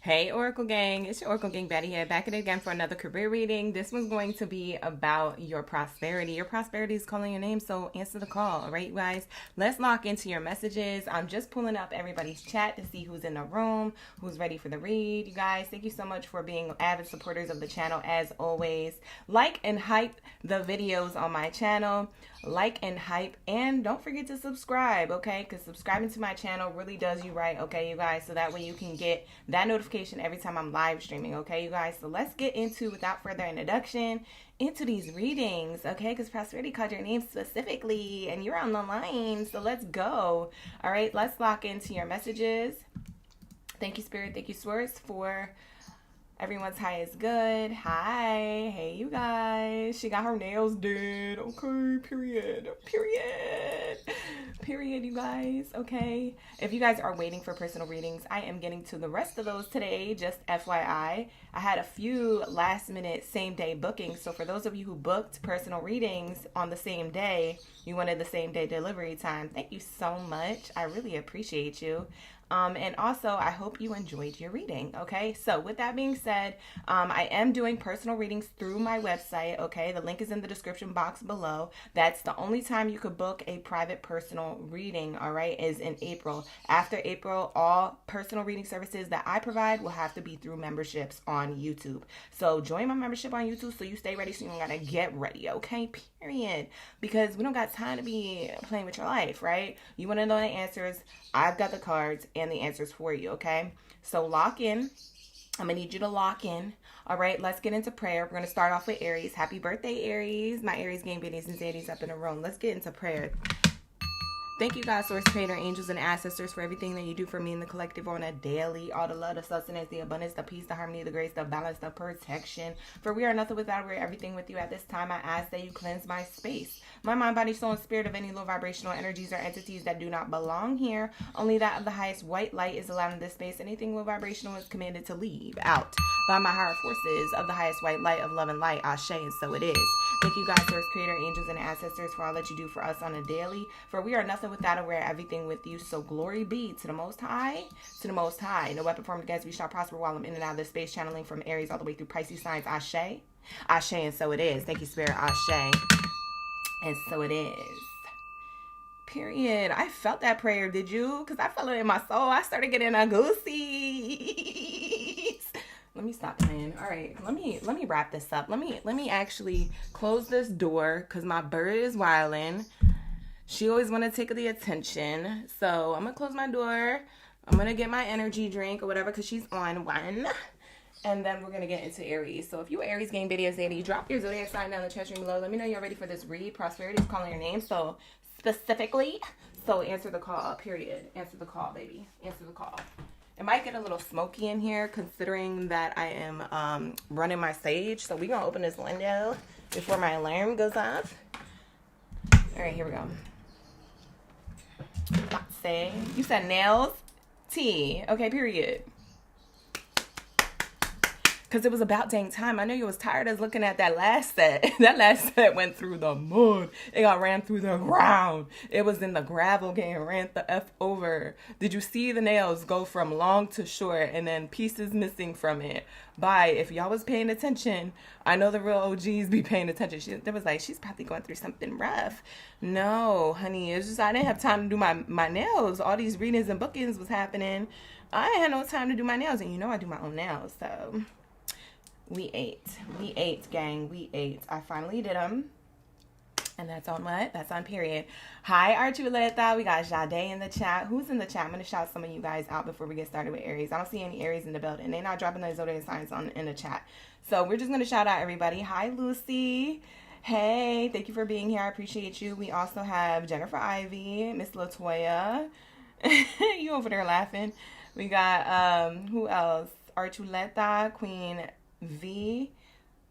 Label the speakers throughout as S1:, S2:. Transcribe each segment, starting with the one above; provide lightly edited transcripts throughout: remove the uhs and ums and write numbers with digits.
S1: Hey Oracle Gang, it's your Oracle Gang Baddie here, back at it again for another career reading. This one's going to be about your prosperity. Your prosperity is calling your name, so answer the call, all right, you guys? Let's lock into your messages. I'm just pulling up everybody's chat to see who's in the room, who's ready for the read. You guys, thank you so much for being avid supporters of the channel as always. Like and hype the videos on my channel. Like and hype, and don't forget to subscribe, okay? Because subscribing to my channel really does you right, okay, you guys? So that way you can get that notification every time I'm live streaming, okay, you guys? So let's get into, without further introduction, into these readings, okay? Because prosperity called your name specifically, and you're on the line, so let's go. All right, let's lock into your messages. Thank you, Spirit. Thank you, Source, for... Everyone's high is good. Hi. Hey, you guys. She got her nails did. Okay, period. Period, you guys. Okay. If you guys are waiting for personal readings, I am getting to the rest of those today. Just FYI. I had a few last minute same day bookings. So for those of you who booked personal readings on the same day, you wanted the same day delivery time. Thank you so much. I really appreciate you. And also, I hope you enjoyed your reading, okay? So with that being said, I am doing personal readings through my website, okay? The link is in the description box below. That's the only time you could book a private personal reading, all right, is in April. After April, all personal reading services that I provide will have to be through memberships on YouTube. So join my membership on YouTube so you stay ready, so you don't gotta get ready, okay? Period. Because we don't got time to be playing with your life, right? You want to know the answers. I've got the cards and the answers for you, okay? So lock in. I'm going to need you to lock in. All right, let's get into prayer. We're going to start off with Aries. Happy birthday, Aries. My Aries gang biddies and zaddies up in the room. Let's get into prayer. Thank you, God, Source, Creator, angels, and ancestors for everything that you do for me in the collective on a daily. All the love, the sustenance, the abundance, the peace, the harmony, the grace, the balance, the protection. For we are nothing without, we're everything with you. At this time, I ask that you cleanse my space, my mind, body, soul, and spirit of any low vibrational energies or entities that do not belong here. Only that of the highest white light is allowed in this space. Anything low vibrational is commanded to leave out by my higher forces of the highest white light of love and light. Ashe, and so it is. Thank you, God, Source, Creator, angels, and ancestors for all that you do for us on a daily. For we are nothing without it, we're everything with you. So glory be to the Most High, to the Most High. No weapon formed against me shall prosper while I'm in and out of this space, channeling from Aries all the way through Pisces signs. Ashe, Ashe, and so it is. Thank you, Spirit. Ashe, and so it is. Period. I felt that prayer. Did you? Because I felt it in my soul. I started getting a goosies. Let me stop playing. All right, let me wrap this up. Let me actually close this door because my bird is wilding. She always want to take the attention. So I'm gonna close my door. I'm gonna get my energy drink or whatever because she's on one. And then we're gonna get into Aries. So if you Aries gang videos, Zadie, drop your zodiac sign down in the chat stream below. Let me know you're ready for this read. Prosperity is calling your name. So specifically, so answer the call. Period. Answer the call, baby. Answer the call. It might get a little smoky in here considering that I am running my sage. So we're going to open this window before my alarm goes off. All right, here we go. Say, you said nails? T. Okay, period. Because it was about dang time. I know you was tired of looking at that last set. That last set went through the mud. It got ran through the ground. It was in the gravel getting ran the F over. Did you see the nails go from long to short and then pieces missing from it? Bye. If y'all was paying attention, I know the real OGs be paying attention. They was like, she's probably going through something rough. No, honey. It's just I didn't have time to do my nails. All these readings and bookings was happening. I ain't had no time to do my nails. And you know I do my own nails, so... We ate, gang, we ate. I finally did them. And that's on what? That's on period. Hi, Archuleta. We got Jade in the chat. Who's in the chat? I'm going to shout some of you guys out before we get started with Aries. I don't see any Aries in the building. They're not dropping their zodiac signs in the chat. So we're just going to shout out everybody. Hi, Lucy. Hey, thank you for being here. I appreciate you. We also have Jennifer Ivy, Miss Latoya. You over there laughing. We got, who else? Archuleta, Queen V,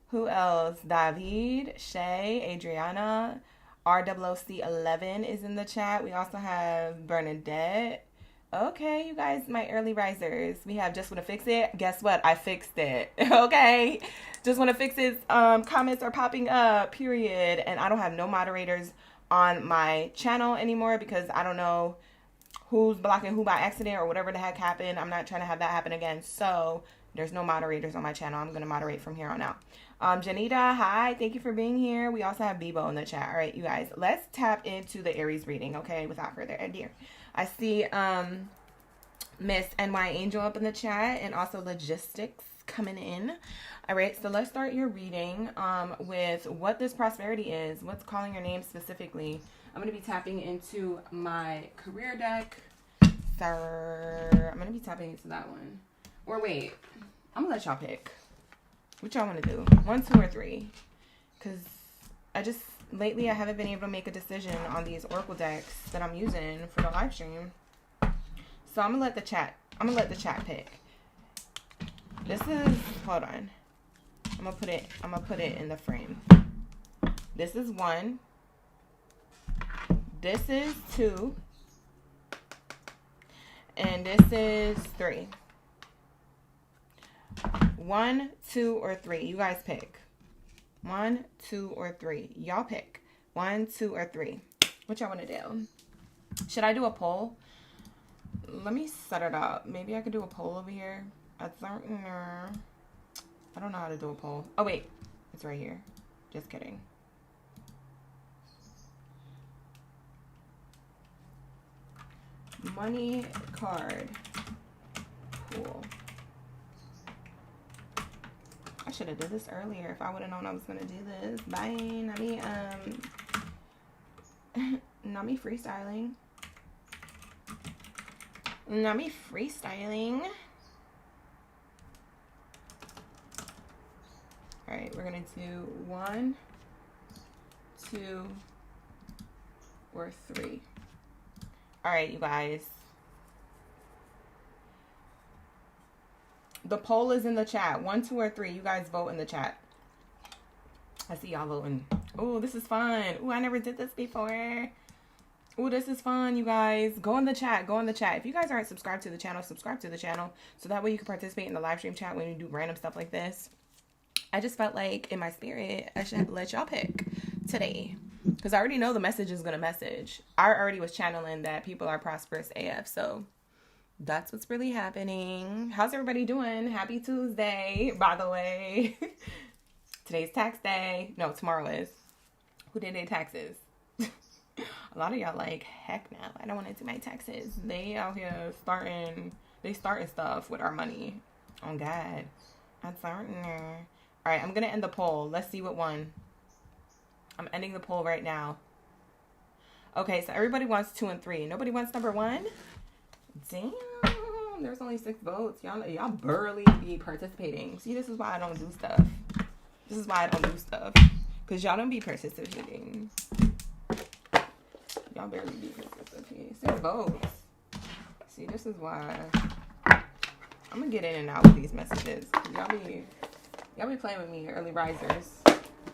S1: who else? David, Shay, Adriana, RWC11 is in the chat. We also have Bernadette. Okay, you guys, my early risers. We have Just Want to Fix It. Guess what? I fixed it. Okay. Just Want to Fix It. Comments are popping up, period. And I don't have no moderators on my channel anymore because I don't know who's blocking who by accident or whatever the heck happened. I'm not trying to have that happen again. So there's no moderators on my channel. I'm going to moderate from here on out. Janita, hi. Thank you for being here. We also have Bebo in the chat. All right, you guys, let's tap into the Aries reading, okay, without further ado. I see Miss NY Angel up in the chat and also Logistics coming in. All right, so let's start your reading with what this prosperity is. What's calling your name specifically? I'm going to be tapping into my career deck. Sir, I'm going to be tapping into that one. Or wait, I'm going to let y'all pick. What y'all want to do? 1, 2, or 3? Because lately I haven't been able to make a decision on these Oracle decks that I'm using for the live stream. So I'm going to let the chat pick. This is, hold on. I'm going to put it in the frame. This is 1. This is 2. And this is 3. 1, 2, or 3. You guys pick. 1, 2, or 3. Y'all pick. 1, 2, or 3. What y'all want to do? Should I do a poll? Let me set it up. Maybe I could do a poll over here. I don't know how to do a poll. Oh, wait. It's right here. Just kidding. Money card. Cool. I should have did this earlier if I would have known I was gonna do this. Bye. Not me freestyling. Not me freestyling. Alright, we're gonna do 1, 2, or 3. Alright, you guys. The poll is in the chat. 1, 2, or 3. You guys vote in the chat. I see y'all voting. Oh, this is fun. Oh, I never did this before. Oh, this is fun, you guys. Go in the chat. Go in the chat. If you guys aren't subscribed to the channel, subscribe to the channel. So that way you can participate in the live stream chat when you do random stuff like this. I just felt like in my spirit, I should let y'all pick today. Because I already know the message is going to message. I already was channeling that people are prosperous AF. So that's what's really happening. How's everybody doing? Happy Tuesday, by the way. Today's tax day. No, tomorrow is. Who did their taxes? A lot of y'all like, heck no, I don't want to do my taxes. They out here starting stuff with our money. Oh, God. I'm starting there. All right, I'm going to end the poll. Let's see what won. I'm ending the poll right now. Okay, so everybody wants 2 and 3. Nobody wants number 1? Damn, there's only 6 votes. Y'all barely be participating. See, this is why I don't do stuff. This is why I don't do stuff. Because y'all don't be participating. Y'all barely be participating. 6 votes. See, this is why I'm going to get in and out with these messages. Y'all be playing with me, early risers.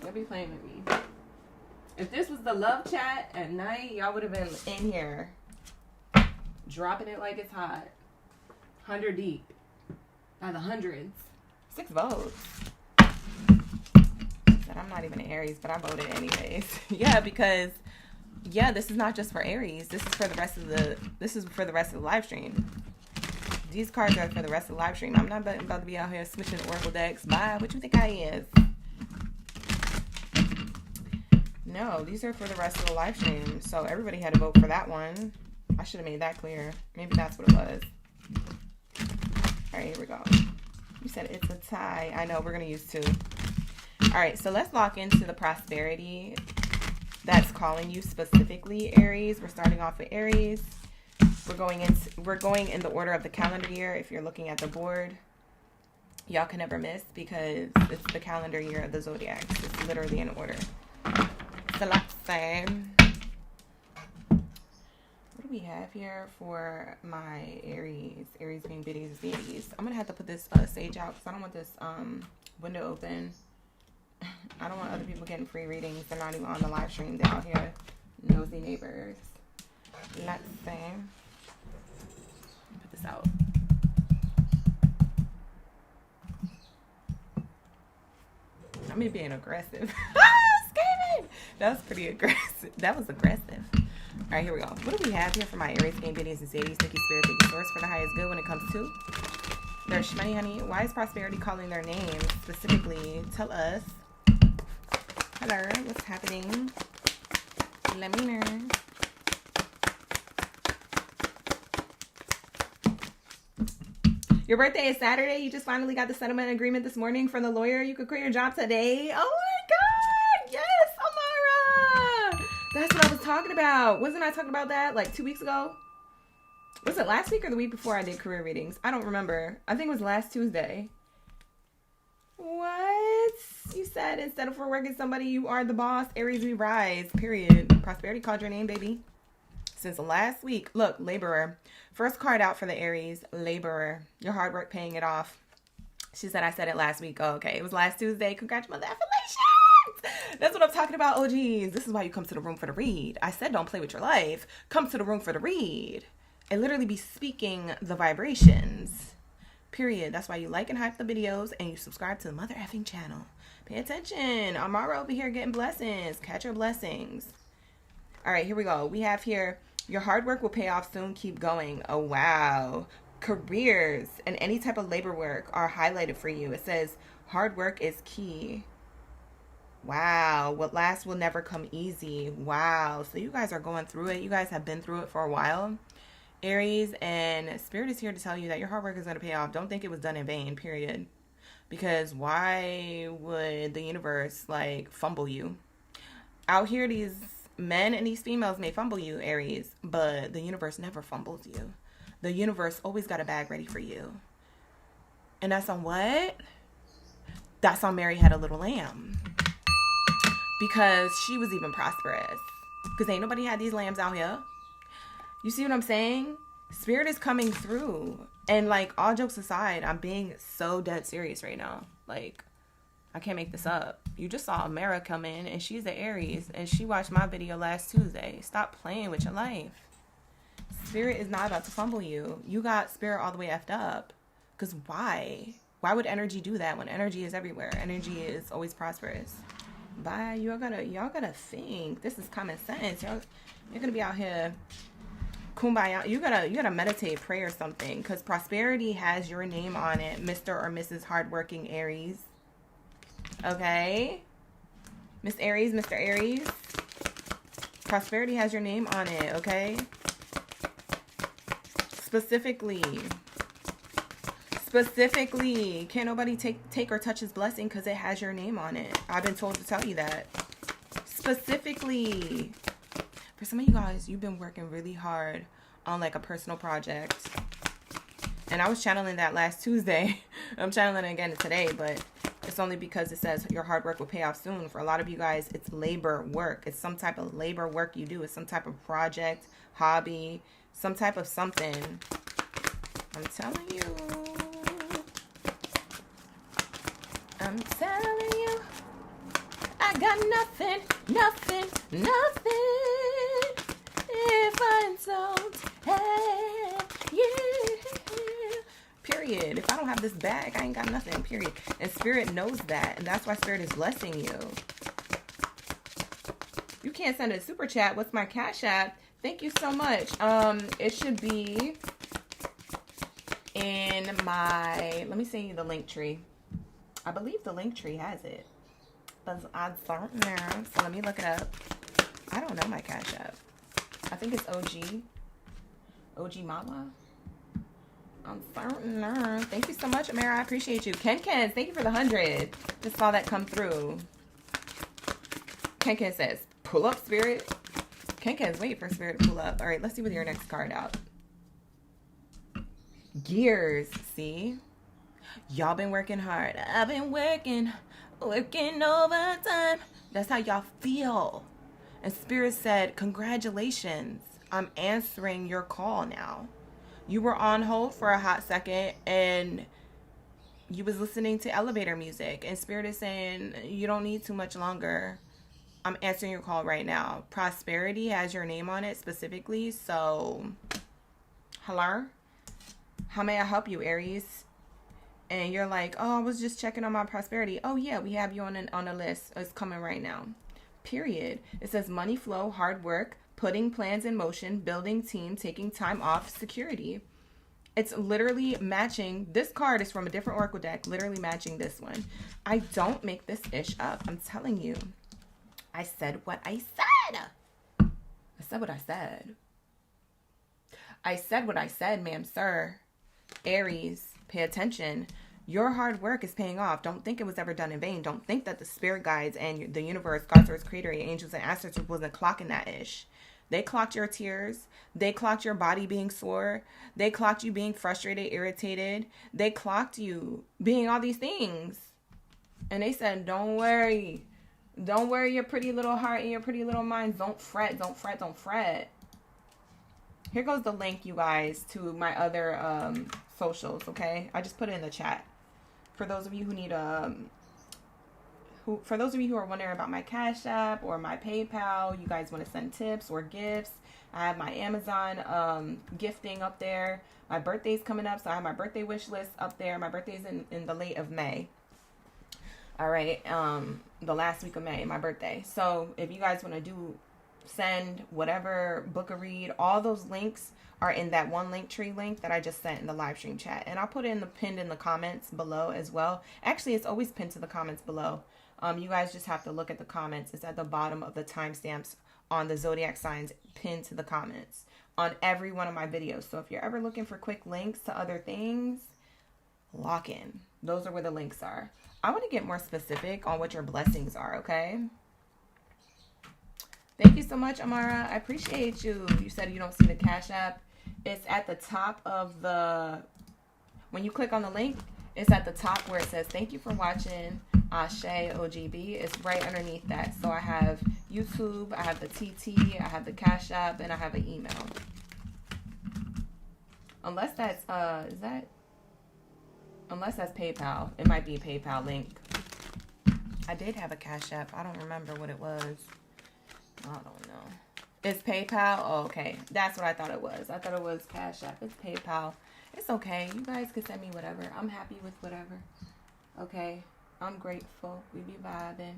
S1: Y'all be playing with me. If this was the love chat at night, y'all would have been in here dropping it like it's hot. 100 deep. By the hundreds. 6 votes. Said I'm not even an Aries, but I voted anyways. Yeah, because this is not just for Aries. This is for the rest of the live stream. These cards are for the rest of the live stream. I'm not about to be out here switching Oracle decks. Bye. What you think I is? No, these are for the rest of the live stream. So everybody had to vote for that one. I should have made that clear. Maybe that's what it was. All right, here we go. You said it's a tie. I know, we're going to use 2. All right, so let's lock into the prosperity that's calling you specifically, Aries. We're starting off with Aries. We're going in the order of the calendar year. If you're looking at the board, y'all can never miss because it's the calendar year of the Zodiac. It's literally in order. So let's say, what do we have here for my Aries? Aries being biddies, biddies. I'm gonna have to put this sage out because I don't want this window open. I don't want other people getting free readings. They're not even on the live stream. They're out here nosy neighbors. Let's see. Put this out. I mean, being aggressive. Screaming. That was pretty aggressive. That was aggressive. All right, here we go. What do we have here for my Aries, game, Biddies, and Zadies? Thank you, Spirit. Thank you, Source, for the highest good when it comes to their shmoney, honey. Why is prosperity calling their name specifically? Tell us. Hello, what's happening? Let me know. Your birthday is Saturday. You just finally got the settlement agreement this morning from the lawyer. You could quit your job today. Oh my God. Yes, Amara. That's what I was talking about. Wasn't I talking about that like 2 weeks ago? Was it last week or the week before I did career readings? I don't remember. I think it was last Tuesday. What? You said instead of for working somebody, you are the boss. Aries, we rise. Period. Prosperity called your name, baby. Since last week. Look, laborer. First card out for the Aries, laborer. Your hard work paying it off. She said I said it last week. Oh, okay. It was last Tuesday. Congratulations. That's what I'm talking about, OGs. This is why you come to the room for the read. I said don't play with your life. Come to the room for the read. And literally be speaking the vibrations. Period. That's why you like and hype the videos and you subscribe to the mother effing channel. Pay attention. Amara over here getting blessings. Catch your blessings. All right, here we go. We have here, your hard work will pay off soon. Keep going. Oh, wow. Careers and any type of labor work are highlighted for you. It says hard work is key. Wow. What lasts will never come easy. Wow. So you guys are going through it. You guys have been through it for a while. Aries, and Spirit is here to tell you that your hard work is going to pay off. Don't think it was done in vain, period. Because why would the universe, like, fumble you? Out here, these men and these females may fumble you, Aries, but the universe never fumbles you. The universe always got a bag ready for you. And that's on what? That's on Mary Had a Little Lamb. Because she was even prosperous. Because ain't nobody had these lambs out here. You see what I'm saying? Spirit is coming through. And like, all jokes aside, I'm being so dead serious right now. Like, I can't make this up. You just saw Amara come in and she's the Aries and she watched my video last Tuesday. Stop playing with your life. Spirit is not about to fumble you. You got Spirit all the way effed up. Because why? Why would energy do that when energy is everywhere? Energy is always prosperous. Bye. Y'all gotta think. This is common sense. You're gonna be out here kumbaya. You gotta meditate, pray or something. Because prosperity has your name on it, Mr. or Mrs. Hardworking Aries. Okay? Miss Aries, Mr. Aries. Prosperity has your name on it, okay? Specifically, can't nobody take or touch his blessing because it has your name on it. I've been told to tell you that. Specifically. For some of you guys, you've been working really hard on like a personal project. And I was channeling that last Tuesday. I'm channeling it again today, but it's only because it says your hard work will pay off soon. For a lot of you guys, it's labor work. It's some type of labor work you do. It's some type of project, hobby, some type of something. I'm telling you. I'm telling you. I got nothing if I don't have you. Period. If I don't have this bag, I ain't got nothing, period. And Spirit knows that, and that's why Spirit is blessing you. You can't send a super chat. What's my Cash App? Thank you so much. It should be in my, let me see the link tree. I believe the link tree has it. But I don't know. So let me look it up. I don't know my Cash App. I think it's OG Mama. I'm certain. Thank you so much, Amara. I appreciate you. Ken, thank you for the 100. Just saw that come through. Ken says, pull up, Spirit. Ken's wait for Spirit to pull up. All right, let's see with your next card out. Gears, see? Y'all been working hard. I've been working overtime. That's how y'all feel. And Spirit said, congratulations. I'm answering your call now. You were on hold for a hot second and you was listening to elevator music. And Spirit is saying, you don't need too much longer. I'm answering your call right now. Prosperity has your name on it specifically. So, hello? How may I help you, Aries? And you're like, oh, I was just checking on my prosperity. Oh, yeah, we have you on a list. It's coming right now. Period. It says money flow, hard work, putting plans in motion, building team, taking time off, security. It's literally matching. This card is from a different oracle deck, literally matching this one. I don't make this ish up. I'm telling you. I said what I said. I said what I said. I said what I said, ma'am, sir. Aries, pay attention. Your hard work is paying off. Don't think it was ever done in vain. Don't think that the spirit guides and the universe, God, source, creator, angels, and ancestors wasn't clocking that ish. They clocked your tears. They clocked your body being sore. They clocked you being frustrated, irritated. They clocked you being all these things. And they said, don't worry. Don't worry your pretty little heart and your pretty little mind. Don't fret, don't fret, don't fret. Here goes the link, you guys, to my other socials, okay? I just put it in the chat. For those of you who need for those of you who are wondering about my Cash App or my PayPal, you guys want to send tips or gifts, I have my Amazon gifting up there. My birthday's coming up, so I have my birthday wish list up there. My birthday's in the late of May. All right, the last week of May, my birthday. So if you guys want to send whatever, book a read, all those links are in that one link tree link that I just sent in the live stream chat. And I'll put it pinned in the comments below as well. Actually, it's always pinned to the comments below. You guys just have to look at the comments. It's at the bottom of the timestamps on the zodiac signs pinned to the comments on every one of my videos. So if you're ever looking for quick links to other things, lock in. Those are where the links are. I want to get more specific on what your blessings are, okay? Thank you so much, Amara. I appreciate you. You said you don't see the Cash App. It's at the top of the... When you click on the link, it's at the top where it says, thank you for watching Ashe OGB. It's right underneath that. So I have YouTube, I have the TT, I have the Cash App, and I have an email. Unless that's, unless that's PayPal. It might be a PayPal link. I did have a Cash App. I don't remember what it was. I don't know. It's PayPal? Oh, okay. That's what I thought it was. I thought it was Cash App. It's PayPal. It's okay. You guys can send me whatever. I'm happy with whatever. Okay. I'm grateful. We be vibing.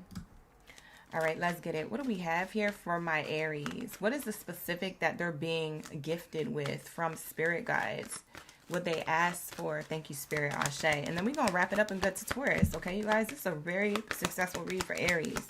S1: All right, let's get it. What do we have here for my Aries? What is the specific that they're being gifted with from spirit guides? What they ask for? Thank you, Spirit, Ashe. And then we're going to wrap it up and go to Taurus. Okay, you guys? This is a very successful read for Aries.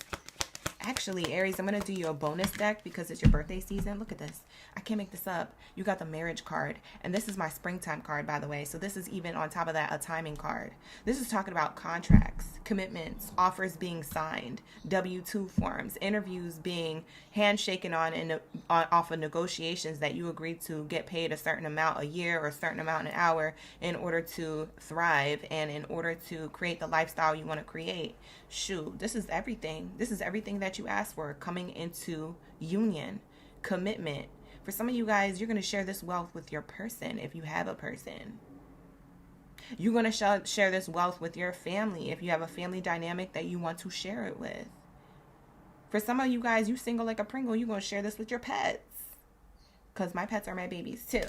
S1: Actually, Aries, I'm going to do you a bonus deck because it's your birthday season. Look at this. I can't make this up. You got the marriage card. And this is my springtime card, by the way. So this is even on top of that, a timing card. This is talking about contracts, commitments, offers being signed, W-2 forms, interviews being handshaken on and off of negotiations that you agreed to get paid a certain amount a year or a certain amount an hour in order to thrive and in order to create the lifestyle you want to create. Shoot, this is everything. This is everything that you asked for coming into union, commitment. For some of you guys, you're going to share this wealth with your person if you have a person. You're going to share this wealth with your family if you have a family dynamic that you want to share it with. For some of you guys, you single like a Pringle, you're going to share this with your pets. Because my pets are my babies too.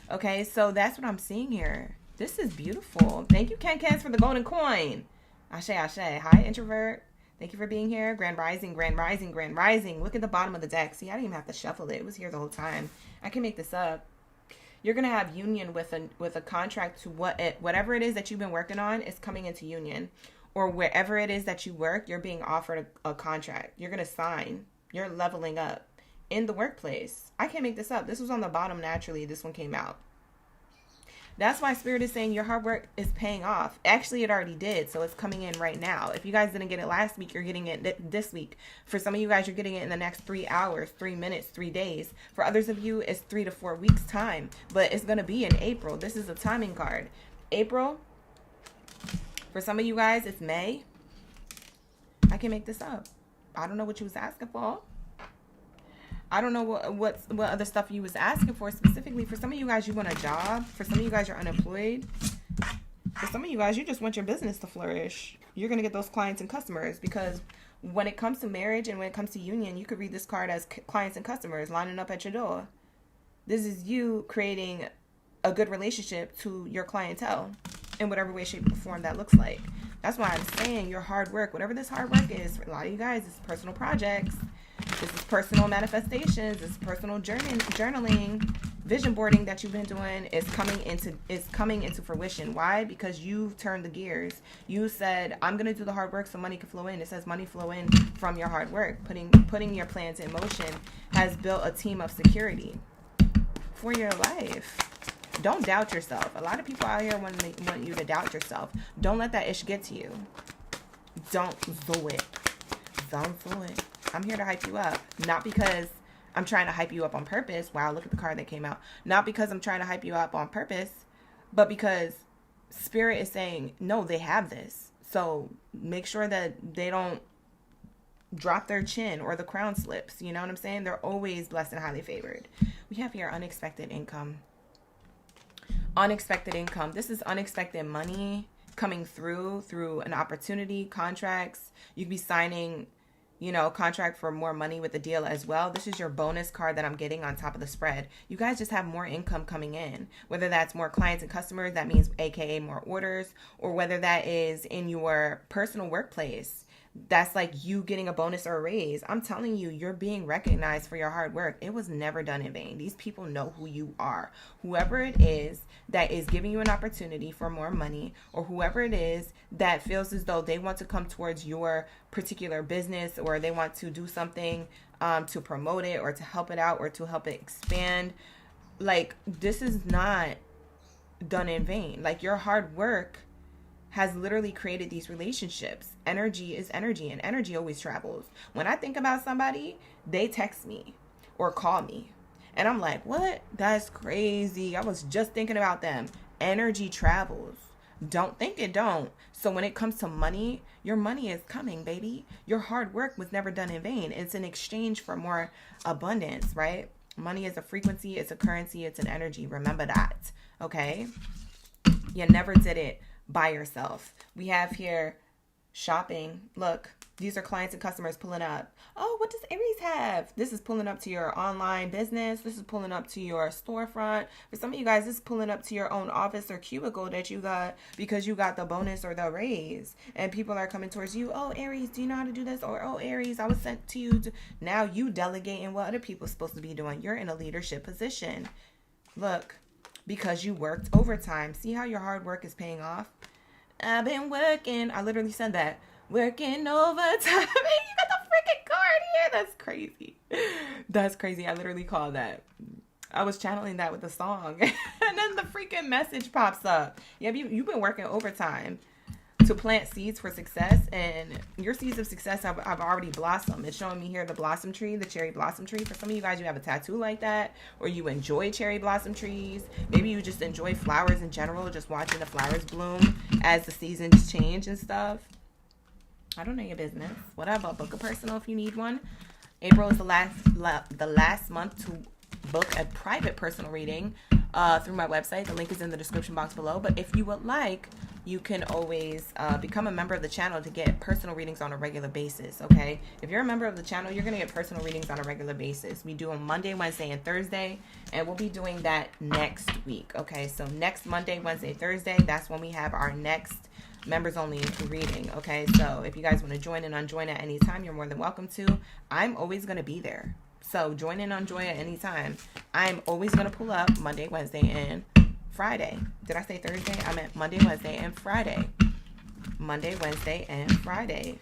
S1: Okay, so that's what I'm seeing here. This is beautiful. Thank you, Ken Kens, for the golden coin. Ashe, Ashe. Hi, introvert. Thank you for being here. Grand Rising, Grand Rising, Grand Rising. Look at the bottom of the deck. See, I didn't even have to shuffle it. It was here the whole time. I can make this up. You're going to have union with a contract to whatever it is that you've been working on is coming into union. Or wherever it is that you work, you're being offered a contract. You're going to sign. You're leveling up in the workplace. I can't make this up. This was on the bottom naturally. This one came out. That's why Spirit is saying your hard work is paying off. Actually, it already did, so it's coming in right now. If you guys didn't get it last week, you're getting it this week. For some of you guys, you're getting it in the next 3 hours, 3 minutes, 3 days. For others of you, it's 3 to 4 weeks time, but it's going to be in April. This is a timing card. April. For some of you guys, it's May. I can make this up. I don't know what you was asking for. I don't know what other stuff you was asking for specifically. For some of you guys, you want a job. For some of you guys, you're unemployed. For some of you guys, you just want your business to flourish. You're going to get those clients and customers because when it comes to marriage and when it comes to union, you could read this card as clients and customers lining up at your door. This is you creating a good relationship to your clientele in whatever way, shape, or form that looks like. That's why I'm saying your hard work, whatever this hard work is, for a lot of you guys, it's personal projects. This is personal manifestations. This is personal journaling, vision boarding that you've been doing is coming into fruition. Why? Because you turned the gears. You said, I'm going to do the hard work so money can flow in. It says money flow in from your hard work. Putting your plans in motion has built a team of security for your life. Don't doubt yourself. A lot of people out here want you to doubt yourself. Don't let that ish get to you. Don't do it. Don't do it. I'm here to hype you up. Not because I'm trying to hype you up on purpose. Wow, look at the card that came out. Not because I'm trying to hype you up on purpose, but because Spirit is saying, no, they have this. So make sure that they don't drop their chin or the crown slips. You know what I'm saying? They're always blessed and highly favored. We have here unexpected income. Unexpected income. This is unexpected money coming through an opportunity, contracts. You could be signing, contract for more money with the deal as well. This is your bonus card that I'm getting on top of the spread. You guys just have more income coming in, whether that's more clients and customers, that means AKA more orders, or whether that is in your personal workplace. That's like you getting a bonus or a raise. I'm telling you, you're being recognized for your hard work. It was never done in vain. These people know who you are. Whoever it is that is giving you an opportunity for more money, or whoever it is that feels as though they want to come towards your particular business, or they want to do something to promote it or to help it out or to help it expand. Like, this is not done in vain. Like, your hard work has literally created these relationships. Energy is energy, and energy always travels. When I think about somebody, they text me or call me, and I'm like, what? That's crazy. I was just thinking about them. Energy travels. Don't think it don't. So when it comes to money, your money is coming, baby. Your hard work was never done in vain. It's in exchange for more abundance, right? Money is a frequency, it's a currency, it's an energy. Remember that, okay? You never did it by yourself. We have here shopping. Look, these are clients and customers pulling up. Oh, what does Aries have? This is pulling up to your online business. This is pulling up to your storefront. For some of you guys, this is pulling up to your own office or cubicle that you got because you got the bonus or the raise. And people are coming towards you. Oh, Aries, do you know how to do this? Or, oh, Aries, I was sent to you. Now you delegating what other people are supposed to be doing. You're in a leadership position. Look, because you worked overtime. See how your hard work is paying off? I've been working. I literally said that. Working overtime. You got the freaking card here. That's crazy. That's crazy. I literally called that. I was channeling that with a song. And then the freaking message pops up. Yeah, you've been working overtime to plant seeds for success. And your seeds of success have already blossomed. It's showing me here the blossom tree, the cherry blossom tree. For some of you guys, you have a tattoo like that. Or you enjoy cherry blossom trees. Maybe you just enjoy flowers in general. Just watching the flowers bloom as the seasons change and stuff. I don't know your business. Whatever. Book a personal if you need one. April is the last month to book a private personal reading through my website. The link is in the description box below. But if you would like, you can always become a member of the channel to get personal readings on a regular basis, okay? If you're a member of the channel, you're going to get personal readings on a regular basis. We do them Monday, Wednesday, and Thursday, and we'll be doing that next week, okay? So next Monday, Wednesday, Thursday, that's when we have our next members only reading, okay? So if you guys want to join and unjoin at any time, you're more than welcome to. I'm always going to be there. So join and unjoin at any time. I'm always going to pull up Monday, Wednesday, and Friday. Did I say Thursday? I meant Monday, Wednesday, and Friday. Monday, Wednesday, and Friday.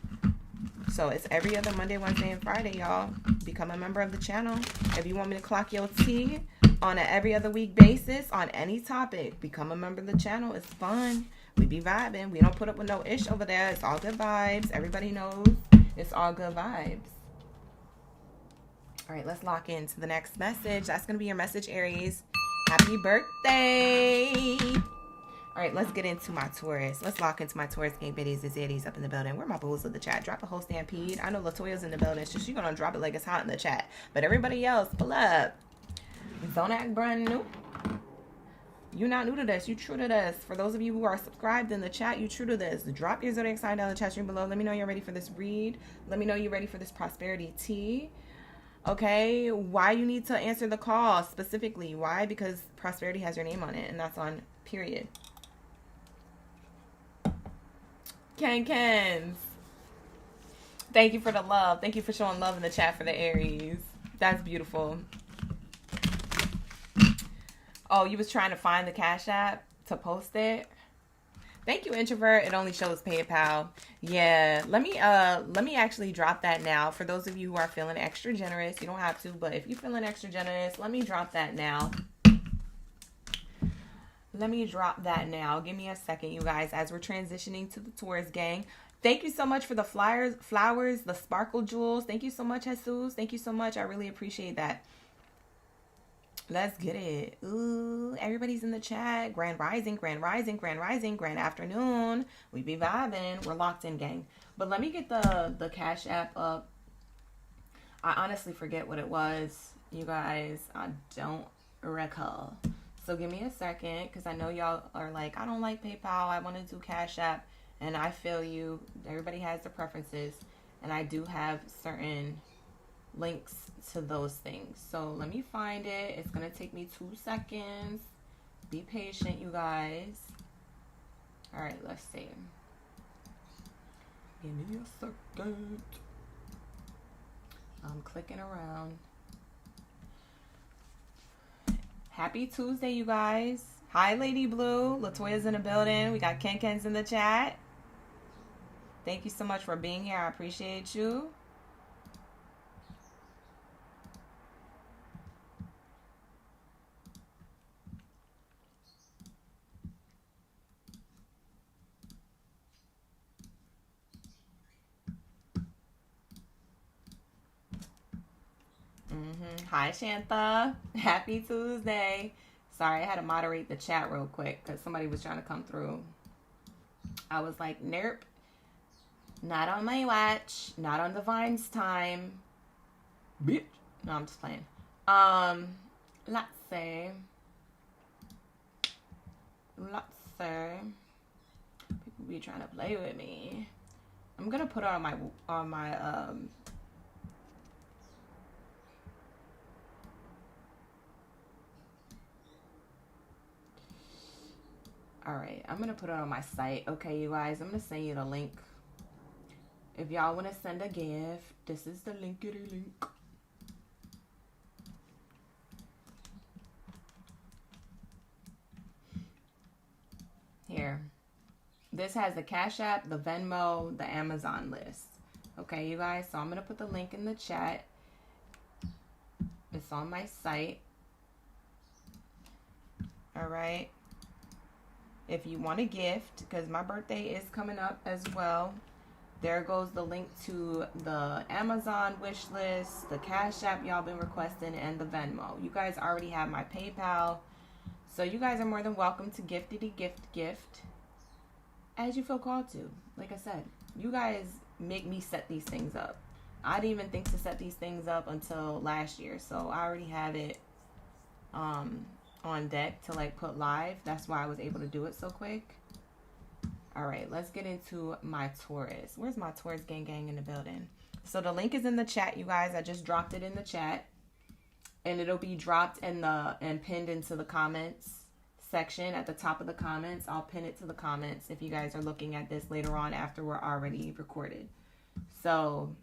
S1: So it's every other Monday, Wednesday, and Friday, y'all. Become a member of the channel. If you want me to clock your tea on an every other week basis on any topic, become a member of the channel. It's fun. We be vibing. We don't put up with no ish over there. It's all good vibes. Everybody knows it's all good vibes. All right, let's lock into the next message. That's going to be your message, Aries. Happy birthday. All right, let's get into my Taurus. Let's lock into my Taurus gang biddies and zeddies up in the building. Where are my bulls of the chat? Drop a whole stampede. I know Latoya's in the building. It's just you're going to drop it like it's hot in the chat. But everybody else, pull up. Zodiac brand new. You're not new to this. You true to this. For those of you who are subscribed in the chat, you true to this. Drop your Zodiac sign down in the chat stream below. Let me know you're ready for this read. Let me know you're ready for this prosperity tea. Okay, why you need to answer the call specifically. Why? Because prosperity has your name on it, and that's on period. Kens. Thank you for the love. Thank you for showing love in the chat for the Aries. That's beautiful. Oh, you was trying to find the Cash App to post it? Thank you, introvert. It only shows PayPal. Yeah, let me actually drop that now. For those of you who are feeling extra generous, you don't have to, but if you're feeling extra generous, let me drop that now. Let me drop that now. Give me a second, you guys, as we're transitioning to the Taurus gang. Thank you so much for the flowers, the sparkle jewels. Thank you so much, Jesus. Thank you so much. I really appreciate that. Let's get it. Ooh, everybody's in the chat. Grand rising, grand rising, grand rising, grand afternoon. We be vibing. We're locked in, gang. But let me get the Cash App up. I honestly forget what it was, you guys. I don't recall. So give me a second, because I know y'all are like, I don't like PayPal. I want to do Cash App. And I feel you. Everybody has their preferences. And I do have certain links to those things. So let me find it. It's going to take me 2 seconds. Be patient, you guys. All right, let's see. Give me a second. I'm clicking around. Happy Tuesday, you guys. Hi, Lady Blue. Latoya's in the building. We got Ken's in the chat. Thank you so much for being here. I appreciate you. Hi, Shantha. Happy Tuesday. Sorry, I had to moderate the chat real quick because somebody was trying to come through. I was like, nope. Not on my watch. Not on Divine's time. Bitch. No, I'm just playing. Let's see. People be trying to play with me. I'm gonna put it on my all right, I'm gonna put it on my site. Okay, you guys, I'm gonna send you the link. If y'all want to send a gift, this is the linkity link. Here. This has the Cash App, the Venmo, the Amazon list. Okay, you guys, so I'm going to put the link in the chat. It's on my site. All right. If you want a gift, because my birthday is coming up as well, there goes the link to the Amazon wish list, the Cash App y'all been requesting, and the Venmo. You guys already have my PayPal. So you guys are more than welcome to gift as you feel called to. Like I said, you guys make me set these things up. I didn't even think to set these things up until last year. So I already have it on deck to like put live. That's why I was able to do it so quick. All right, let's get into my Taurus. Where's my Taurus gang in the building? So the link is in the chat, you guys. I just dropped it in the chat. And it'll be dropped and pinned into the comments section at the top of the comments. I'll pin it to the comments if you guys are looking at this later on after we're already recorded. So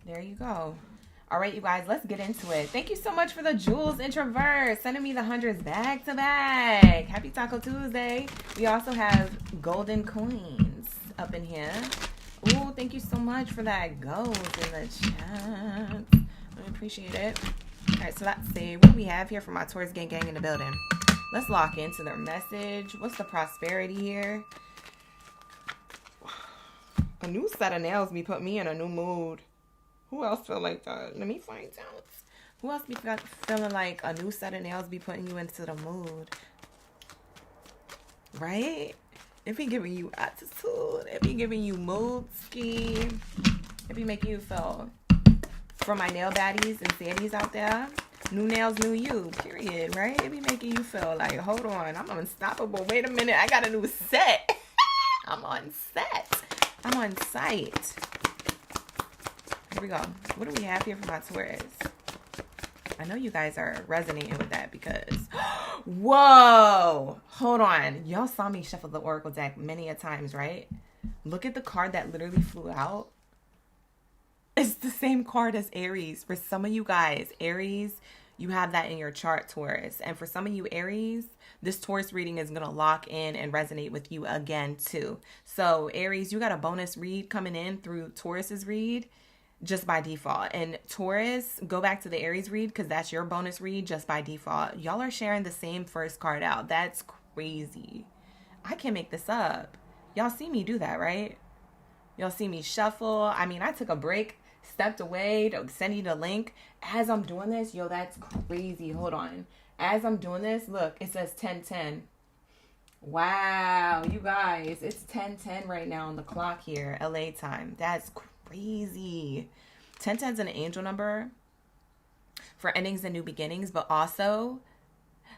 S1: there you go. All right, you guys, let's get into it. Thank you so much for the jewels, introvert, sending me the hundreds back to back. Happy Taco Tuesday. We also have golden coins up in here. Ooh, thank you so much for that gold in the chat. I appreciate it. All right, so let's see what we have here for my Taurus gang in the building. Let's lock into their message. What's the prosperity here? A new set of nails be put me in a new mood. Who else feel like that? Let me find out. Who else be feeling like a new set of nails be putting you into the mood? Right? It be giving you attitude. It be giving you mood scheme. It be making you feel. For my nail baddies and saddies out there, new nails, new you, period, right? It be making you feel like, hold on, I'm unstoppable. Wait a minute, I got a new set. I'm on set. I'm on site. Here we go. What do we have here for my Taurus? I know you guys are resonating with that because, whoa, hold on. Y'all saw me shuffle the Oracle deck many a times, right? Look at the card that literally flew out. It's the same card as Aries. For some of you guys, Aries, you have that in your chart, Taurus. And for some of you, Aries, this Taurus reading is going to lock in and resonate with you again, too. So, Aries, you got a bonus read coming in through Taurus's read just by default. And Taurus, go back to the Aries read because that's your bonus read just by default. Y'all are sharing the same first card out. That's crazy. I can't make this up. Y'all see me do that, right? Y'all see me shuffle. I mean, I took a break, stepped away to send you the link. As I'm doing this, yo, that's crazy. Hold on. As I'm doing this, look, it says 10:10. Wow, you guys, it's 10:10 right now on the clock here, LA time. That's crazy. 10:10 is an angel number for endings and new beginnings, but also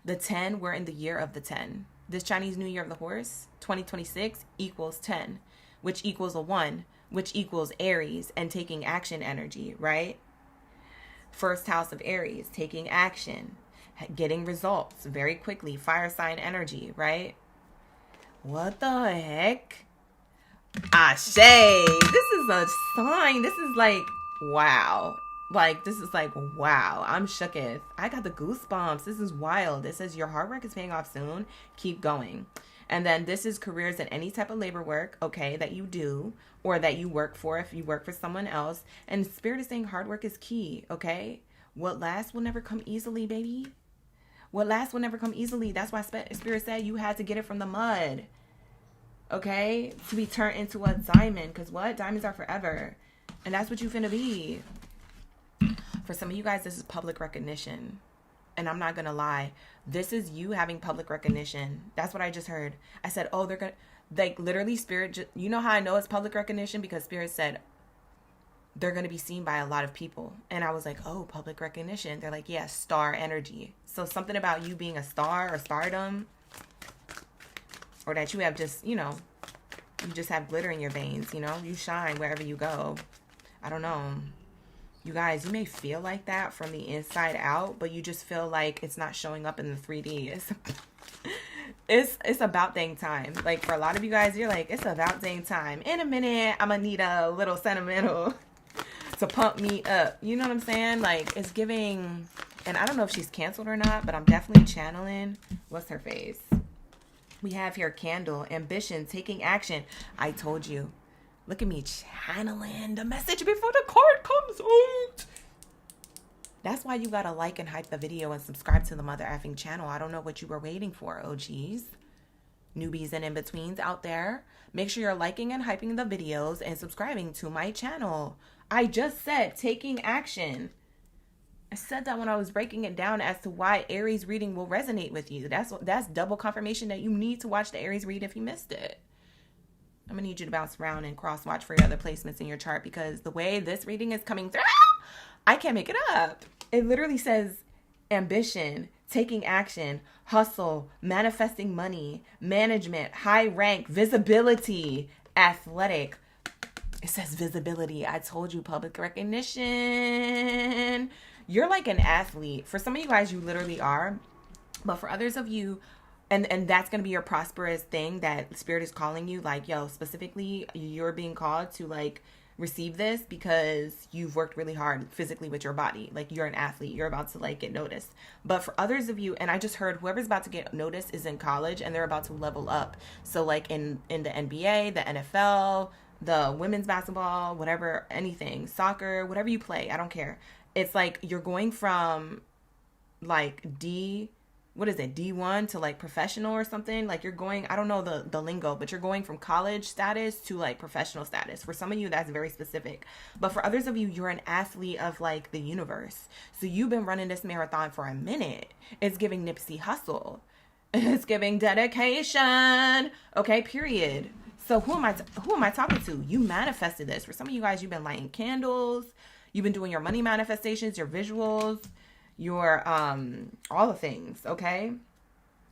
S1: the 10, we're in the year of the 10. This Chinese New Year of the Horse, 2026 equals 10, which equals a 1, which equals Aries and taking action energy, right? First house of Aries, taking action, getting results very quickly, fire sign energy, right? What the heck? Ashe, this is a sign. This is like, wow. Like, this is like, wow, I'm shooketh. I got the goosebumps. This is wild. It says your hard work is paying off soon. Keep going. And then this is careers and any type of labor work, okay, that you do or that you work for if you work for someone else. And Spirit is saying hard work is key, okay? What lasts will never come easily, baby. What lasts will never come easily. That's why Spirit said you had to get it from the mud, okay, to be turned into a diamond. Because what? Diamonds are forever. And that's what you finna be. For some of you guys, this is public recognition. And I'm not going to lie. This is you having public recognition. That's what I just heard. I said, oh, they're going to, like, literally, Spirit, you know how I know it's public recognition? Because Spirit said they're going to be seen by a lot of people. And I was like, oh, public recognition. They're like, yeah, star energy. So something about you being a star or stardom, or that you have just, you know, you just have glitter in your veins, you know, you shine wherever you go. I don't know. You guys, you may feel like that from the inside out, but you just feel like it's not showing up in the 3D. It's about dang time. Like, for a lot of you guys, you're like, it's about dang time. In a minute, I'm gonna need a little sentimental to pump me up. You know what I'm saying? Like, it's giving, and I don't know if she's canceled or not, but I'm definitely channeling. What's her face? We have here candle, ambition, taking action. I told you. Look at me channeling the message before the card comes out. That's why you gotta like and hype the video and subscribe to the mother effing channel. I don't know what you were waiting for, OGs. Newbies and in-betweens out there. Make sure you're liking and hyping the videos and subscribing to my channel. I just said taking action. I said that when I was breaking it down as to why Aries reading will resonate with you. That's double confirmation that you need to watch the Aries read if you missed it. I'm going to need you to bounce around and cross-watch for your other placements in your chart, because the way this reading is coming through, I can't make it up. It literally says ambition, taking action, hustle, manifesting money, management, high rank, visibility, athletic. It says visibility. I told you, public recognition. You're like an athlete. For some of you guys, you literally are. But for others of you, and that's going to be your prosperous thing that Spirit is calling you. Like, yo, specifically, you're being called to, like, receive this because you've worked really hard physically with your body. Like, you're an athlete. You're about to, like, get noticed. But for others of you, and I just heard whoever's about to get noticed is in college and they're about to level up. So, like, in the NBA, the NFL, the women's basketball, whatever, anything, soccer, whatever you play, I don't care. It's like you're going from, like, D1 to, like, professional or something. Like, you're going, I don't know the lingo, but you're going from college status to, like, professional status. For some of you, that's very specific. But for others of you, you're an athlete of, like, the universe. So you've been running this marathon for a minute. It's giving Nipsey Hussle. It's giving dedication. Okay, period. So who am I talking to? You manifested this. For some of you guys, you've been lighting candles. You've been doing your money manifestations, your visuals, your all the things, okay?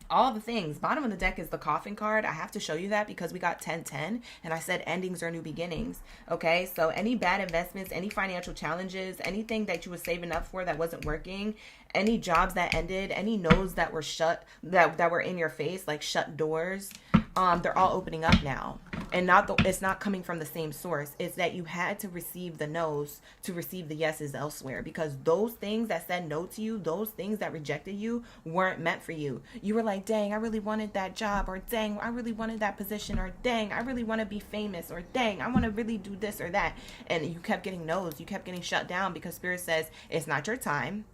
S1: All the things. Bottom of the deck is the coffin card. I have to show you that because we got 10-10 and I said endings are new beginnings, okay? So any bad investments, any financial challenges, anything that you were saving up for that wasn't working, any jobs that ended, any no's that were shut, that were in your face, like shut doors, they're all opening up now. And it's not coming from the same source. It's that you had to receive the no's to receive the yeses elsewhere, because those things that said no to you, those things that rejected you, weren't meant for you. You were like, dang, I really wanted that job, or dang, I really wanted that position, or dang, I really want to be famous, or dang, I want to really do this or that. And you kept getting no's. You kept getting shut down because Spirit says it's not your time.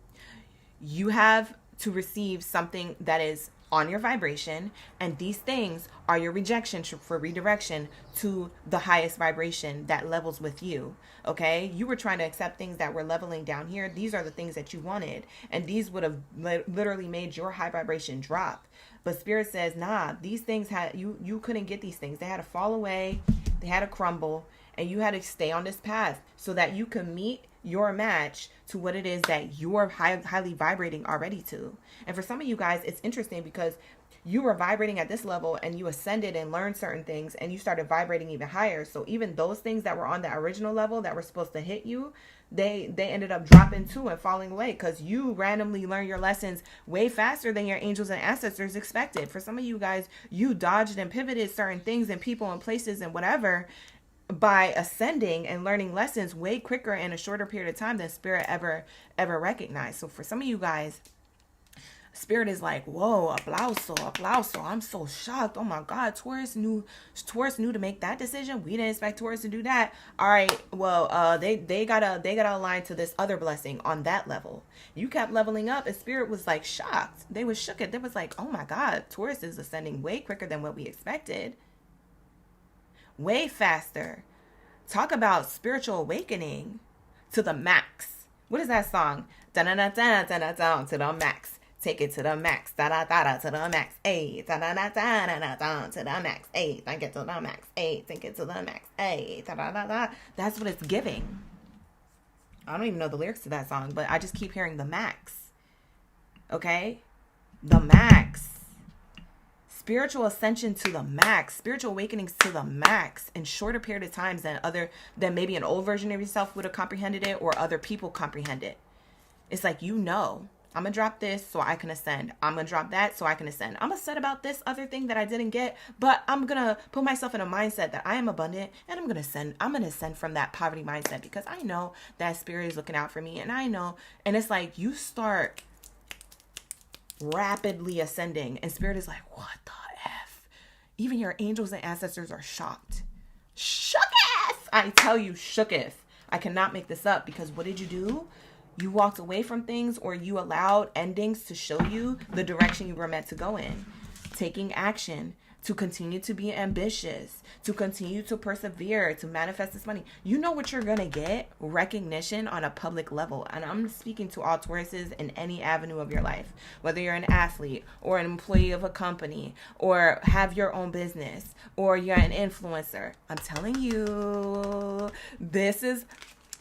S1: You have to receive something that is on your vibration, and these things are your rejection for redirection to the highest vibration that levels with you. Okay, you were trying to accept things that were leveling down here. These are the things that you wanted, and these would have literally made your high vibration drop. But Spirit says, nah, these things had you couldn't get these things. They had to fall away, they had to crumble, and you had to stay on this path so that you can meet your match to what it is that you're highly vibrating already to. And for some of you guys, it's interesting because you were vibrating at this level and you ascended and learned certain things and you started vibrating even higher. So even those things that were on the original level that were supposed to hit you, they ended up dropping too and falling away because you randomly learn your lessons way faster than your angels and ancestors expected. For some of you guys, you dodged and pivoted certain things and people and places and whatever by ascending and learning lessons way quicker in a shorter period of time than Spirit ever recognized. So for some of you guys, Spirit is like, whoa, aplauso. I'm so shocked. Oh my God, Taurus knew to make that decision. We didn't expect Taurus to do that. All right, well, they gotta align to this other blessing on that level. You kept leveling up, and Spirit was like shocked. They was shook. They was like, oh my God, Taurus is ascending way quicker than what we expected. Way faster. Talk about spiritual awakening to the max. What is that song? Da-da-da-da-da-da-da, to the max. Take it to the max. Da-da-da-da to the max. Ay, da-da-da-da-da-da to the max. Ay, take it to the max. Ay, take it to the max. Ay, da-da-da-da. That's what it's giving. I don't even know the lyrics to that song, but I just keep hearing the max. Okay? The max. Spiritual ascension to the max, spiritual awakenings to the max in shorter period of times than maybe an old version of yourself would have comprehended it or other people comprehend it. It's like, I'm going to drop this so I can ascend. I'm going to drop that so I can ascend. I'm upset about this other thing that I didn't get, but I'm going to put myself in a mindset that I am abundant and I'm going to ascend. I'm going to ascend from that poverty mindset because I know that Spirit is looking out for me, and I know. And it's like you start rapidly ascending and Spirit is like, what the F? Even your angels and ancestors are shocked. Shooketh! I tell you, shooketh. I cannot make this up, because what did you do? You walked away from things, or you allowed endings to show you the direction you were meant to go in. Taking action to continue to be ambitious, to continue to persevere, to manifest this money. You know what you're going to get? Recognition on a public level. And I'm speaking to all Tauruses in any avenue of your life, whether you're an athlete or an employee of a company or have your own business or you're an influencer. I'm telling you, this is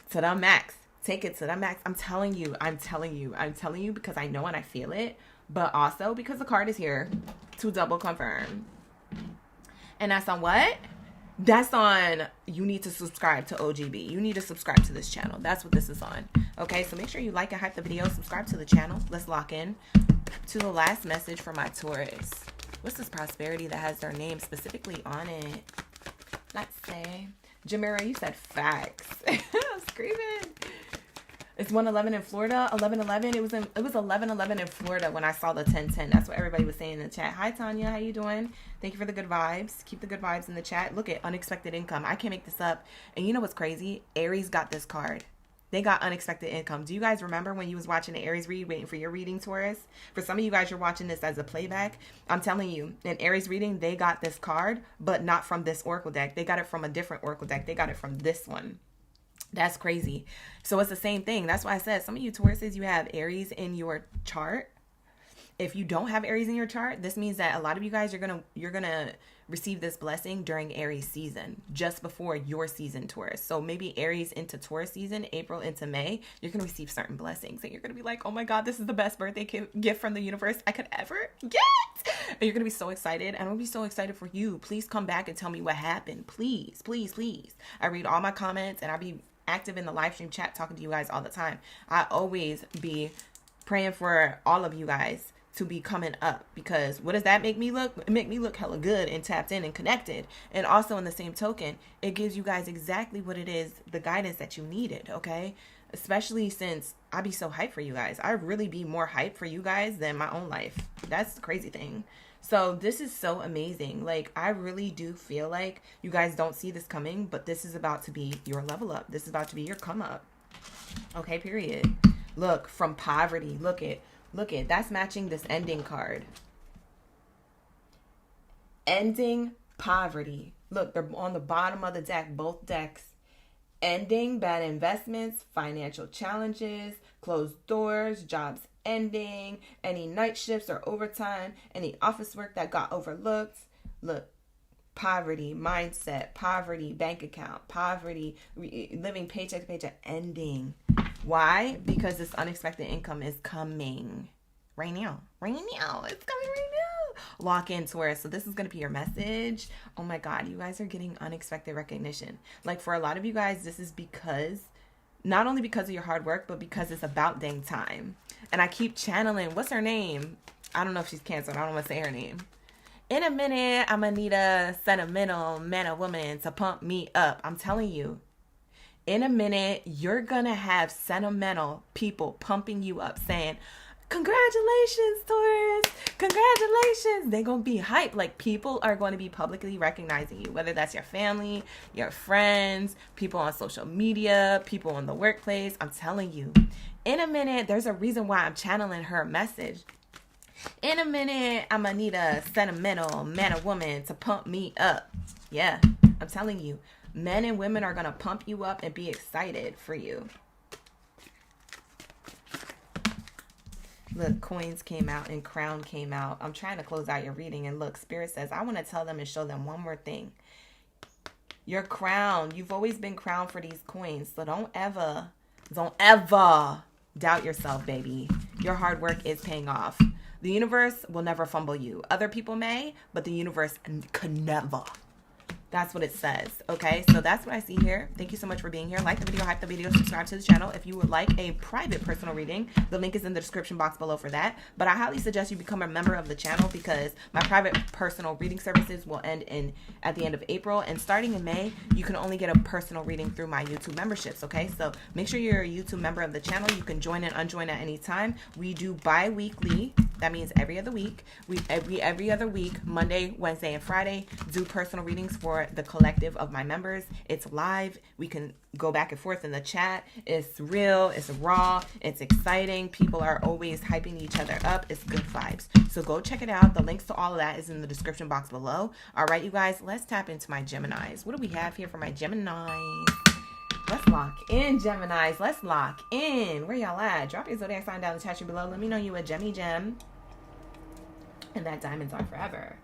S1: to the max. Take it to the max. I'm telling you because I know and I feel it, but also because the card is here to double confirm. And that's on what? That's on, you need to subscribe to OGB. You need to subscribe to this channel. That's what this is on. Okay, so make sure you like and hype the video. Subscribe to the channel. Let's lock in to the last message for my Taurus. What's this prosperity that has their name specifically on it? Let's say. Gemini, you said facts. I'm screaming. It's 111 in Florida, 1111. It was 1111 in Florida when I saw the 1010. That's what everybody was saying in the chat. Hi, Tanya. How you doing? Thank you for the good vibes. Keep the good vibes in the chat. Look at unexpected income. I can't make this up. And you know what's crazy? Aries got this card. They got unexpected income. Do you guys remember when you was watching the Aries read, waiting for your reading, Taurus? For some of you guys, you're watching this as a playback. I'm telling you, in Aries reading, they got this card, but not from this Oracle deck. They got it from a different Oracle deck. They got it from this one. That's crazy. So it's the same thing. That's why I said some of you Tauruses, you have Aries in your chart. If you don't have Aries in your chart, this means that a lot of you guys, you're gonna receive this blessing during Aries season, just before your season, Taurus. So maybe Aries into Taurus season, April into May, you're gonna receive certain blessings, and you're gonna be like, oh my God, this is the best birthday gift from the universe I could ever get. And you're gonna be so excited, and I'll be so excited for you. Please come back and tell me what happened. Please, please, please. I read all my comments, and I'll be active in the live stream chat talking to you guys all the time. I always be praying for all of you guys to be coming up, because what does that make me look? It make me look hella good and tapped in and connected. And also in the same token, it gives you guys exactly what it is, the guidance that you needed, okay? Especially since I be so hyped for you guys. I really be more hyped for you guys than my own life. That's the crazy thing. So this is so amazing. Like, I really do feel like you guys don't see this coming, but this is about to be your level up. This is about to be your come up. Okay, period. Look, from poverty. Look it. That's matching this ending card. Ending poverty. Look, they're on the bottom of the deck, both decks. Ending bad investments, financial challenges, closed doors, jobs ending, any night shifts or overtime, any office work that got overlooked. Look, poverty, mindset, poverty, bank account, poverty, living paycheck to paycheck, ending. Why? Because this unexpected income is coming right now. It's coming right now. Lock in, Taurus. So this is going to be your message. Oh my God, you guys are getting unexpected recognition. Like, for a lot of you guys, this is because, not only because of your hard work, but because it's about dang time. And I keep channeling, what's her name? I don't know if she's canceled. I don't want to say her name. In a minute, I'm going to need a sentimental man or woman to pump me up. I'm telling you. In a minute, you're going to have sentimental people pumping you up saying, congratulations, Taurus. Congratulations. They're going to be hyped. Like, people are going to be publicly recognizing you, whether that's your family, your friends, people on social media, people in the workplace. I'm telling you. In a minute, there's a reason why I'm channeling her message. In a minute, I'm going to need a sentimental man or woman to pump me up. Yeah, I'm telling you. Men and women are going to pump you up and be excited for you. Look, coins came out and crown came out. I'm trying to close out your reading. And look, Spirit says, I want to tell them and show them one more thing. Your crown. You've always been crowned for these coins. So don't ever doubt yourself, baby. Your hard work is paying off. The universe will never fumble you. Other people may, but the universe could never. That's what it says. Okay, so that's what I see here. Thank you so much for being here. Like the video, hype the video, subscribe to the channel. If you would like a private personal reading, the link is in the description box below for that. But I highly suggest you become a member of the channel, because my private personal reading services will end at the end of April. And starting in May, you can only get a personal reading through my YouTube memberships. Okay, so make sure you're a YouTube member of the channel. You can join and unjoin at any time. We do bi-weekly. That means every other week. Every other week, Monday, Wednesday, and Friday, do personal readings for the collective of my members. It's live. We can go back and forth in the chat. It's real. It's raw. It's exciting. People are always hyping each other up. It's good vibes. So go check it out. The links to all of that is in the description box below. All right, you guys, let's tap into my Geminis. What do we have here for my Geminis? Let's lock in, Geminis. Let's lock in. Where y'all at? Drop your zodiac sign down in the chat below. Let me know you a Gemmy Gem. And that diamonds are forever.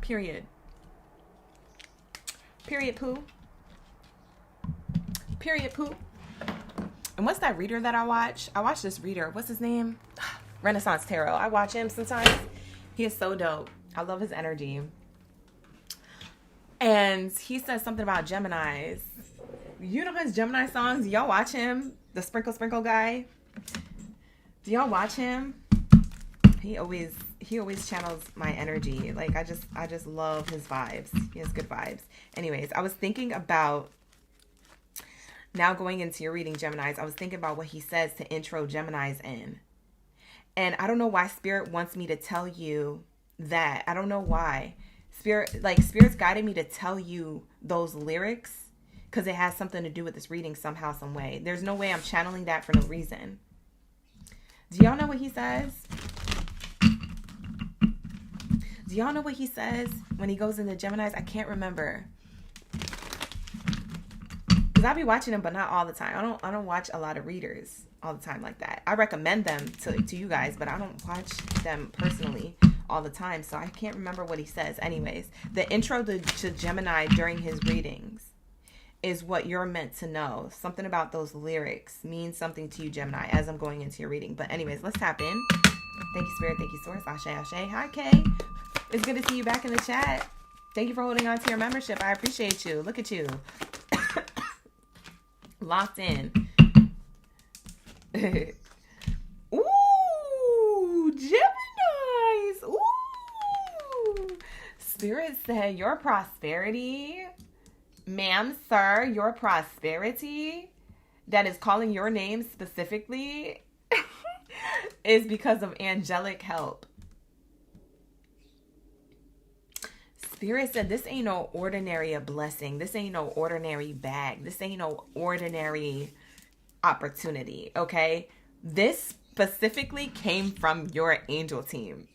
S1: Period. Period, poo. Period, poo. And what's that reader that I watch? I watch this reader. What's his name? Renaissance Tarot. I watch him sometimes. He is so dope. I love his energy. And he says something about Geminis. You know his Gemini songs? Y'all watch him? The Sprinkle Sprinkle guy? Do y'all watch him? He always channels my energy. Like, I just love his vibes. He has good vibes. Anyways, I was thinking about, now going into your reading, Geminis, I was thinking about what he says to intro Geminis in. And I don't know why Spirit wants me to tell you that. I don't know why. Spirit's guided me to tell you those lyrics because it has something to do with this reading somehow, some way. There's no way I'm channeling that for no reason. Do y'all know what he says? Do y'all know what he says when he goes into Geminis? I can't remember. Because I be watching them, but not all the time. I don't watch a lot of readers all the time like that. I recommend them to you guys, but I don't watch them personally all the time. So I can't remember what he says. Anyways, the intro to Gemini during his readings is what you're meant to know. Something about those lyrics means something to you, Gemini, as I'm going into your reading. But anyways, let's tap in. Thank you, Spirit. Thank you, Source. Ashe, Ashe. Hi, Kay. It's good to see you back in the chat. Thank you for holding on to your membership. I appreciate you. Look at you. Locked in. Ooh. Spirit said your prosperity, ma'am, sir, your prosperity that is calling your name specifically is because of angelic help. Spirit said this ain't no ordinary blessing. This ain't no ordinary bag. This ain't no ordinary opportunity, okay? This specifically came from your angel team.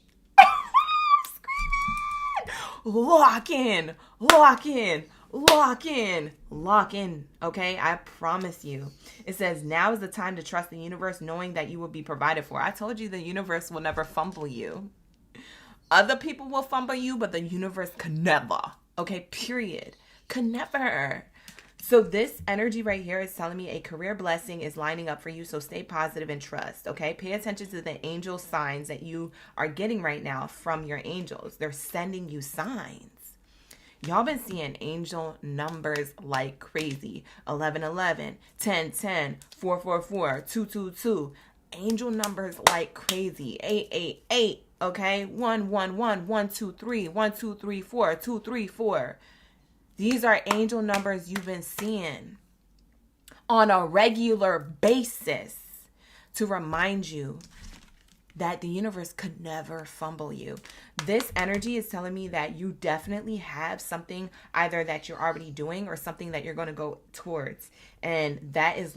S1: Lock in, lock in, lock in, lock in, okay? I promise you. It says, now is the time to trust the universe, knowing that you will be provided for. I told you the universe will never fumble you. Other people will fumble you, but the universe can never, okay? Period. Can never. So this energy right here is telling me a career blessing is lining up for you. So stay positive and trust, okay? Pay attention to the angel signs that you are getting right now from your angels. They're sending you signs. Y'all been seeing angel numbers like crazy. 1111, 1010, 444, 222. Angel numbers like crazy. 888, okay? 111, 123, 1234, 234. These are angel numbers you've been seeing on a regular basis to remind you that the universe could never fumble you. This energy is telling me that you definitely have something either that you're already doing or something that you're going to go towards. And that is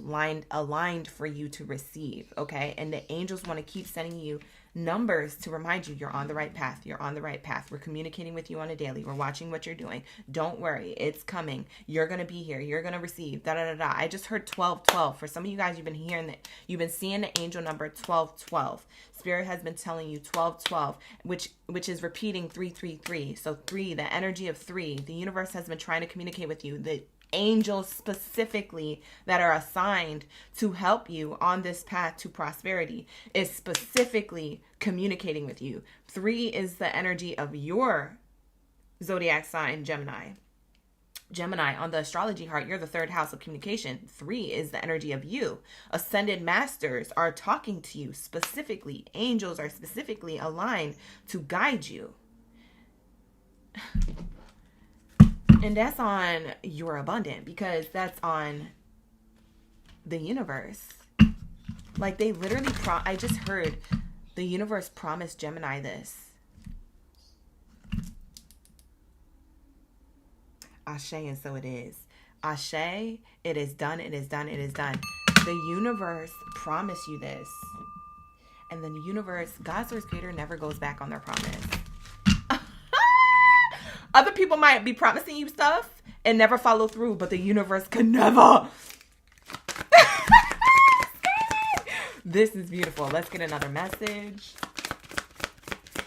S1: aligned for you to receive, okay? And the angels want to keep sending you numbers to remind you you're on the right path. You're on the right path. We're communicating with you on a daily. We're watching what you're doing. Don't worry. It's coming. You're going to be here. You're going to receive. Da, da, da, da. I just heard 1212. For some of you guys, you've been hearing that. You've been seeing the angel number 1212. Spirit has been telling you 1212, which is repeating 333. So 3, the energy of 3. The universe has been trying to communicate with you. The angels specifically that are assigned to help you on this path to prosperity is specifically communicating with you. 3 is the energy of your zodiac sign, Gemini. Gemini, on the astrology heart, you're the 3rd house of communication. 3 is the energy of you. Ascended masters are talking to you specifically. Angels are specifically aligned to guide you. And that's on your abundant, because that's on the universe. Like they literally, I just heard the universe promised Gemini this. Ashe, and so it is. Ashe, it is done, it is done, it is done. The universe promised you this. And the universe, God's source creator, never goes back on their promise. Other people might be promising you stuff and never follow through, but the universe can never. This is beautiful. Let's get another message.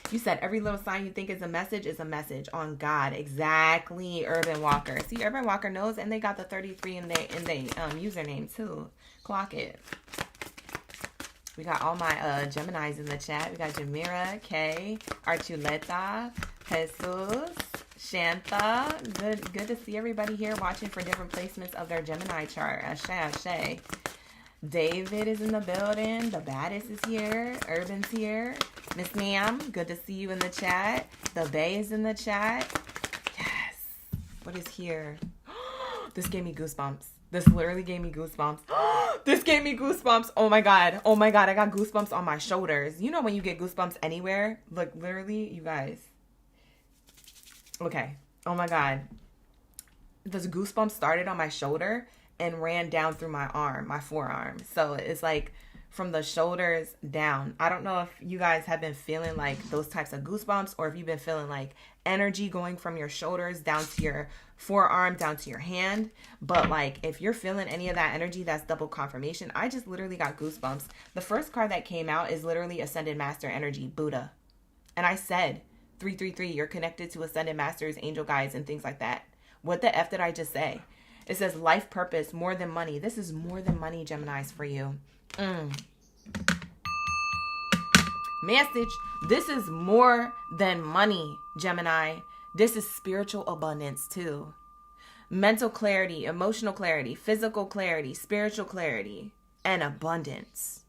S1: You said every little sign you think is a message on God. Exactly, Urban Walker. See, Urban Walker knows, and they got the 33 in their username too. Clock it. We got all my Geminis in the chat. We got Jamira, Kay, Archuleta, Jesus, Shanta. Good to see everybody here watching for different placements of their Gemini chart. Ashe. David is in the building. The Baddie is here. Urban's here. Miss Nam, good to see you in the chat. The Bay is in the chat. Yes. What is here? This gave me goosebumps. This literally gave me goosebumps. This gave me goosebumps. Oh my God. Oh my God. I got goosebumps on my shoulders. You know when you get goosebumps anywhere? Like literally, you guys. Okay. Oh my God. This goosebumps started on my shoulder and ran down through my arm, my forearm. So it's like from the shoulders down. I don't know if you guys have been feeling like those types of goosebumps, or if you've been feeling like energy going from your shoulders down to your forearm, down to your hand. But like if you're feeling any of that energy, that's double confirmation. I just literally got goosebumps. The first card that came out is literally Ascended Master Energy, Buddha. And I said 333, you're connected to Ascended Masters, angel guides, and things like that. What the F did I just say? It says life purpose, more than money. This is more than money, Geminis, for you. Message. This is more than money, Gemini. This is spiritual abundance too. Mental clarity, emotional clarity, physical clarity, spiritual clarity, and abundance.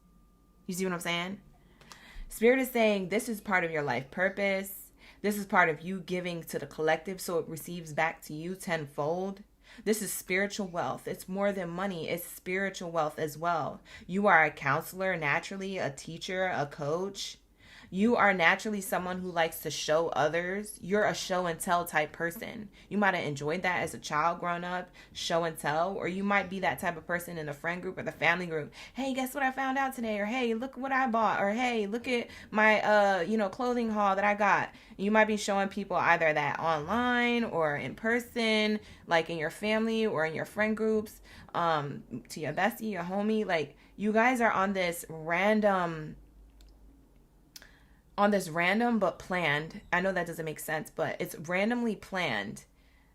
S1: You see what I'm saying? Spirit is saying this is part of your life purpose. This is part of you giving to the collective so it receives back to you tenfold. This is spiritual wealth. It's more than money. It's spiritual wealth as well. You are a counselor, naturally, a teacher, a coach. You are naturally someone who likes to show others. You're a show and tell type person. You might have enjoyed that as a child growing up, show and tell, or you might be that type of person in the friend group or the family group. Hey, guess what I found out today? Or hey, look what I bought. Or hey, look at my clothing haul that I got. You might be showing people either that online or in person, like in your family or in your friend groups, to your bestie, your homie. Like, you guys are on this random but planned, I know that doesn't make sense, but it's randomly planned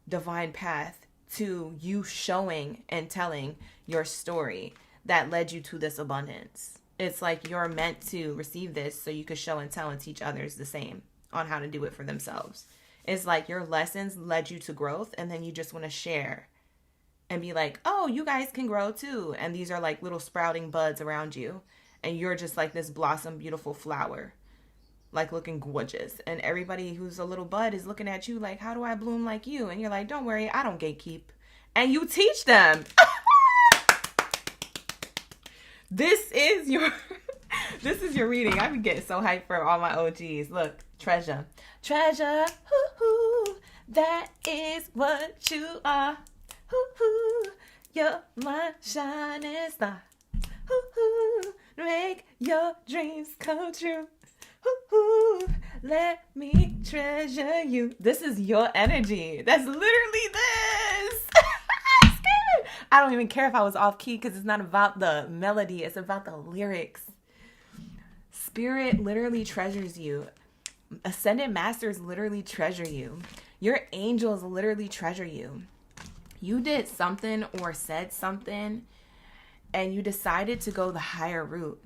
S1: divine path to you showing and telling your story that led you to this abundance. It's like you're meant to receive this so you could show and tell and teach others the same on how to do it for themselves. It's like your lessons led you to growth, and then you just want to share and be like, oh, you guys can grow too. And these are like little sprouting buds around you, and you're just like this blossom, beautiful flower, like looking gorgeous, and everybody who's a little bud is looking at you like, how do I bloom like you? And you're like, don't worry, I don't gatekeep. And you teach them. This is your reading. I've been getting so hyped for all my OGs. Look, treasure, hoo-hoo, that is what you are. Hoo-hoo, you're my shining star. Hoo-hoo, make your dreams come true. Ooh, let me treasure you. This is your energy. That's literally this. I don't even care if I was off key because it's not about the melody. It's about the lyrics. Spirit literally treasures you. Ascended masters literally treasure you. Your angels literally treasure you. You did something or said something and you decided to go the higher route.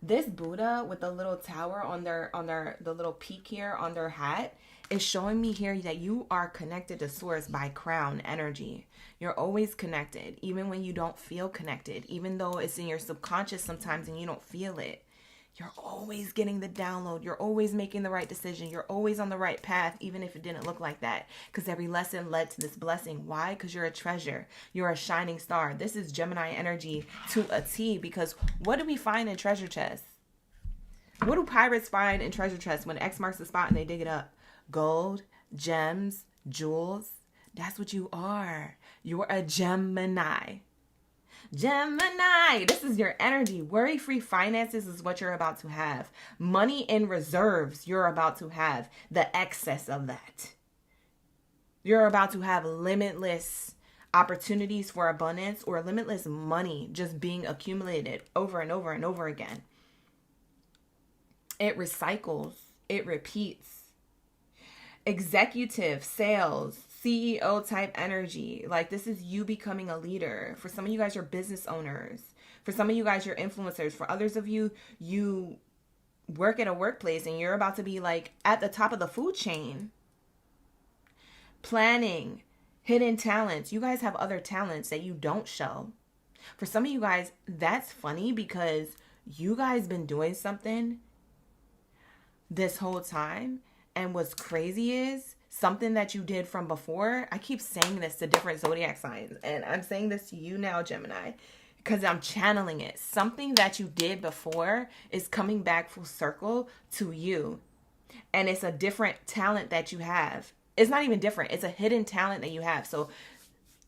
S1: This Buddha with the little tower on the little peak here on their hat is showing me here that you are connected to source by crown energy. You're always connected, even when you don't feel connected, even though it's in your subconscious sometimes and you don't feel it. You're always getting the download. You're always making the right decision. You're always on the right path, even if it didn't look like that. Because every lesson led to this blessing. Why? Because you're a treasure. You're a shining star. This is Gemini energy to a T. Because what do we find in treasure chests? What do pirates find in treasure chests when X marks the spot and they dig it up? Gold, gems, jewels. That's what you are. You're a Gemini. Gemini, this is your energy. Worry-free finances is what you're about to have. Money in reserves, you're about to have the excess of that. You're about to have limitless opportunities for abundance or limitless money just being accumulated over and over and over again. It recycles. It repeats. Executive, sales, CEO type energy. Like, this is you becoming a leader. For some of you guys, you're business owners. For some of you guys, you're influencers. For others of you, you work at a workplace and you're about to be like at the top of the food chain. Planning, hidden talents. You guys have other talents that you don't show. For some of you guys, that's funny because you guys been doing something this whole time. And what's crazy is something that you did from before. I keep saying this to different zodiac signs, and I'm saying this to you now, Gemini, because I'm channeling it. Something that you did before is coming back full circle to you. And it's a different talent that you have. It's not even different. It's a hidden talent that you have. So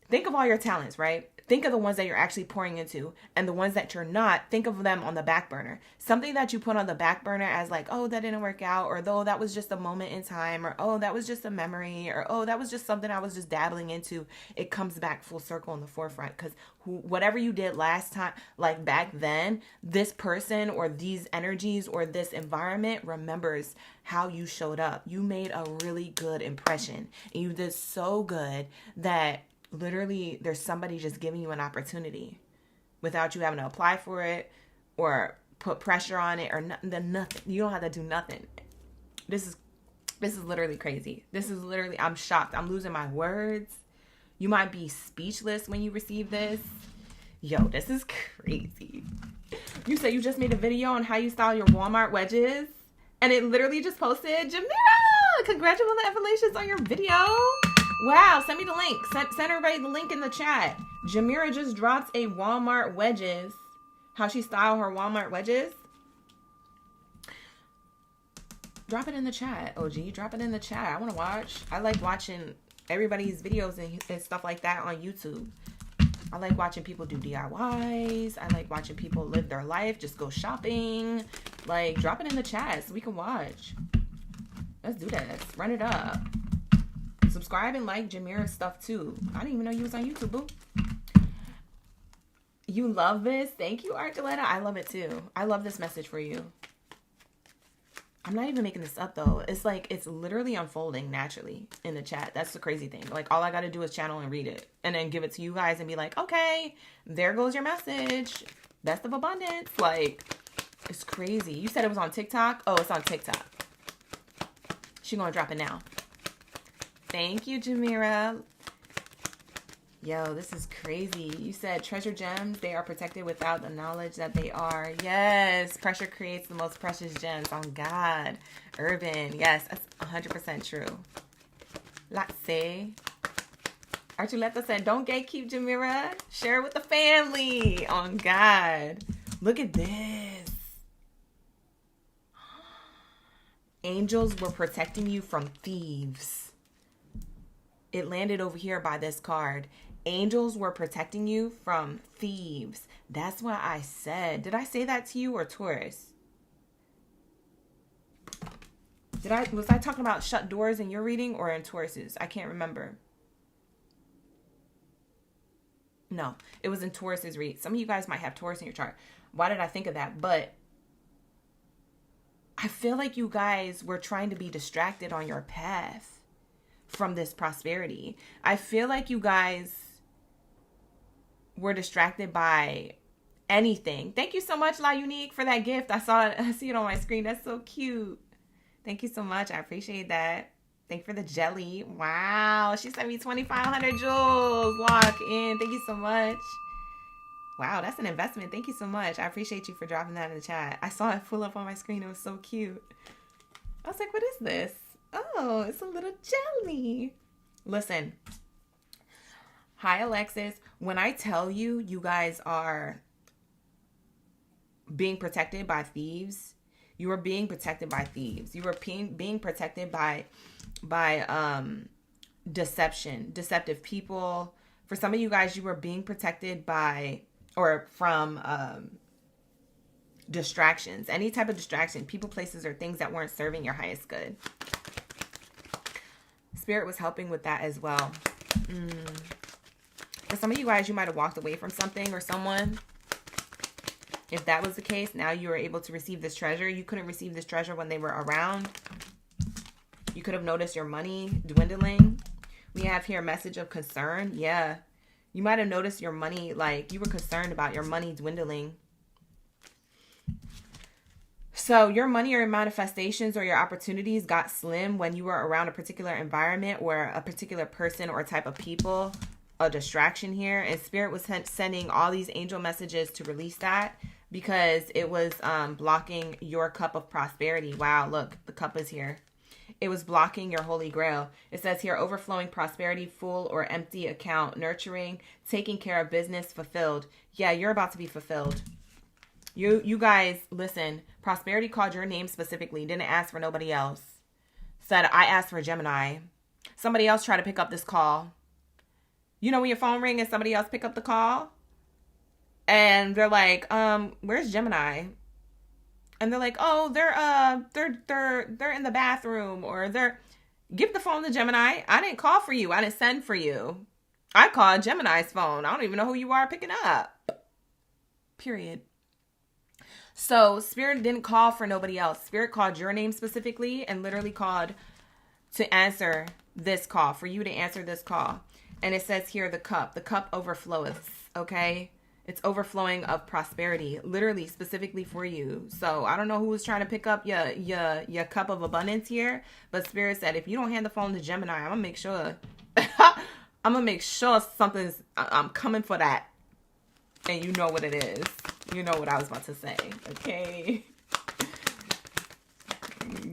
S1: think of all your talents, right? Think of the ones that you're actually pouring into, and the ones that you're not, think of them on the back burner. Something that you put on the back burner as like, oh, that didn't work out, or though that was just a moment in time, or oh, that was just a memory, or oh, that was just something I was just dabbling into. It comes back full circle in the forefront because whatever you did last time, like back then, this person or these energies or this environment remembers how you showed up. You made a really good impression, and you did so good that literally there's somebody just giving you an opportunity without you having to apply for it or put pressure on it or nothing. You don't have to do nothing. This is literally crazy. This is literally, I'm shocked. I'm losing my words. You might be speechless when you receive this. Yo, this is crazy. You said you just made a video on how you style your Walmart wedges, and it literally just posted, Jamira, Congratulations on your video. Wow, send me the link. Send everybody the link in the chat. Jamira just dropped a Walmart wedges. How she styled her Walmart wedges. Drop it in the chat, OG. Drop it in the chat. I want to watch. I like watching everybody's videos and stuff like that on YouTube. I like watching people do DIYs. I like watching people live their life, just go shopping. Like, drop it in the chat so we can watch. Let's do this. Run it up. Subscribe and like Jamira's stuff too. I didn't even know you was on YouTube, boo. You love this? Thank you, Archuleta. I love it too. I love this message for you. I'm not even making this up though. It's like, it's literally unfolding naturally in the chat. That's the crazy thing. Like, all I got to do is channel and read it and then give it to you guys and be like, okay, there goes your message. Best of abundance. Like, it's crazy. You said it was on TikTok? Oh, it's on TikTok. She's going to drop it now. Thank you, Jamira. Yo, this is crazy. You said treasure gems, they are protected without the knowledge that they are. Yes, pressure creates the most precious gems. On God. Urban. Yes, that's 100% true. Let's see. Archuleta said, don't gatekeep, Jamira. Share it with the family. On God. Look at this. Angels were protecting you from thieves. It landed over here by this card. Angels were protecting you from thieves. That's what I said. Did I say that to you or Taurus? Was I talking about shut doors in your reading or in Taurus's? I can't remember. No, it was in Taurus's read. Some of you guys might have Taurus in your chart. Why did I think of that? But I feel like you guys were trying to be distracted on your path from this prosperity. I feel like you guys were distracted by anything. Thank you so much, La Unique, for that gift. I see it on my screen. That's so cute. Thank you so much. I appreciate that. Thank you for the jelly. Wow. She sent me 2,500 jewels. Lock in. Thank you so much. Wow, that's an investment. Thank you so much. I appreciate you for dropping that in the chat. I saw it pull up on my screen. It was so cute. I was like, what is this? Oh, it's a little jelly. Listen. Hi, Alexis. When I tell you, you guys are being protected by thieves, you are being protected by thieves. You are being protected by deceptive people. For some of you guys, you are being protected by or from distractions. Any type of distraction, people, places, or things that weren't serving your highest good. Spirit was helping with that as well. For some of you guys, you might have walked away from something or someone. If that was the case, now you are able to receive this treasure. You couldn't receive this treasure when they were around. You could have noticed your money dwindling. We have here a message of concern. Yeah. You might have noticed your money, like you were concerned about your money dwindling. So your money or your manifestations or your opportunities got slim when you were around a particular environment or a particular person or type of people. A distraction here, and Spirit was sending all these angel messages to release that because it was blocking your cup of prosperity. Wow, look, the cup is here. It was blocking your holy grail. It says here, overflowing prosperity, full or empty account, nurturing, taking care of business, fulfilled. Yeah, you're about to be fulfilled. You guys, listen, prosperity called your name specifically, didn't ask for nobody else. Said, I asked for Gemini. Somebody else tried to pick up this call. You know when your phone rings and somebody else pick up the call? And they're like, where's Gemini? And they're like, oh, they're in the bathroom, or give the phone to Gemini. I didn't call for you. I didn't send for you. I called Gemini's phone. I don't even know who you are picking up. Period. So Spirit didn't call for nobody else. Spirit called your name specifically and literally called to answer this call, for you to answer this call. And it says here, the cup overfloweth, okay? It's overflowing of prosperity, literally, specifically for you. So I don't know who was trying to pick up your cup of abundance here, but Spirit said, if you don't hand the phone to Gemini, I'm going to make sure I'm coming for that. And you know what it is. You know what I was about to say, okay?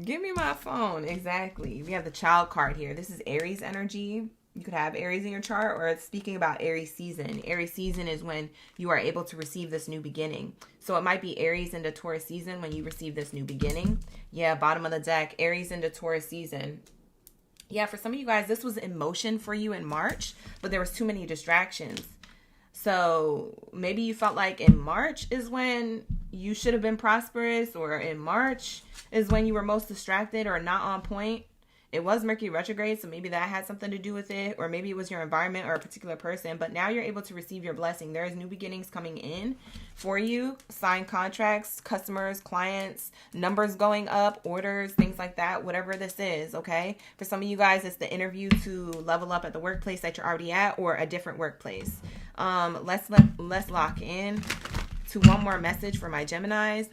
S1: Give me my phone. Exactly. We have the child card here. This is Aries energy. You could have Aries in your chart, or it's speaking about Aries season. Aries season is when you are able to receive this new beginning. So it might be Aries into Taurus season when you receive this new beginning. Yeah, bottom of the deck, Aries into Taurus season. Yeah, for some of you guys, this was in motion for you in March, but there was too many distractions. So maybe you felt like in March is when you should have been prosperous, or in March is when you were most distracted or not on point. It was Mercury retrograde, so maybe that had something to do with it, or maybe it was your environment or a particular person. But now you're able to receive your blessing. There is new beginnings coming in for you. Signed contracts, customers, clients, numbers going up, orders, things like that, whatever this is, okay? For some of you guys, it's the interview to level up at the workplace that you're already at, or a different workplace. Let's lock in to one more message for my Geminis.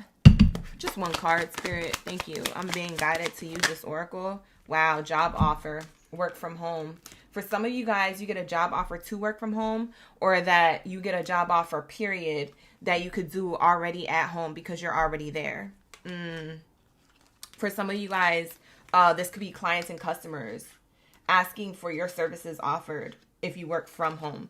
S1: Just one card, Spirit. Thank you. I'm being guided to use this oracle. Wow, job offer, work from home. For some of you guys, you get a job offer to work from home, or that you get a job offer, period, that you could do already at home because you're already there. For some of you guys, this could be clients and customers asking for your services offered if you work from home.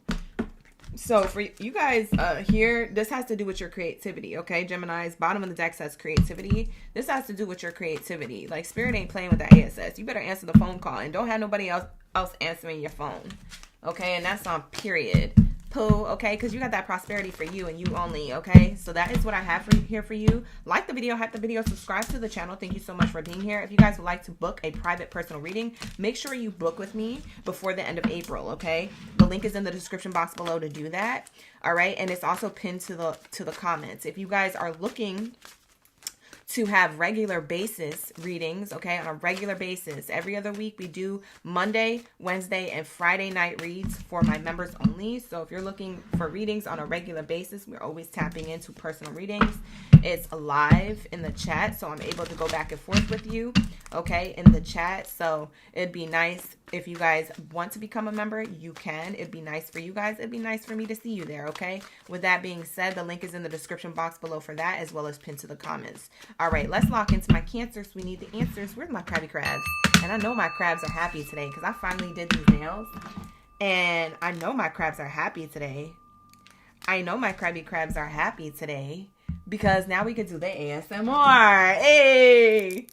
S1: So for you guys here, this has to do with your creativity, okay? Gemini's bottom of the deck says creativity. This has to do with your creativity. Like, Spirit ain't playing with the ASS. You better answer the phone call and don't have nobody else answering your phone, okay? And that's on period. Pooh, okay? Because you got that prosperity for you and you only, okay? So that is what I have here for you. Like the video, hype the video, subscribe to the channel. Thank you so much for being here. If you guys would like to book a private personal reading, make sure you book with me before the end of April, okay? The link is in the description box below to do that, all right? And it's also pinned to the comments. If you guys are looking to have regular basis readings, okay, on a regular basis. Every other week we do Monday, Wednesday, and Friday night reads for my members only. So if you're looking for readings on a regular basis, we're always tapping into personal readings. It's live in the chat, so I'm able to go back and forth with you, okay, in the chat. So it'd be nice if you guys want to become a member, you can. It'd be nice for you guys. It'd be nice for me to see you there, okay? With that being said, the link is in the description box below for that, as well as pinned to the comments. All right, let's lock into my Cancers. We need the answers. Where's my crabby crabs? And I know my crabs are happy today because I finally did these nails. And I know my crabs are happy today. I know my crabby crabs are happy today because now we can do the ASMR. Hey!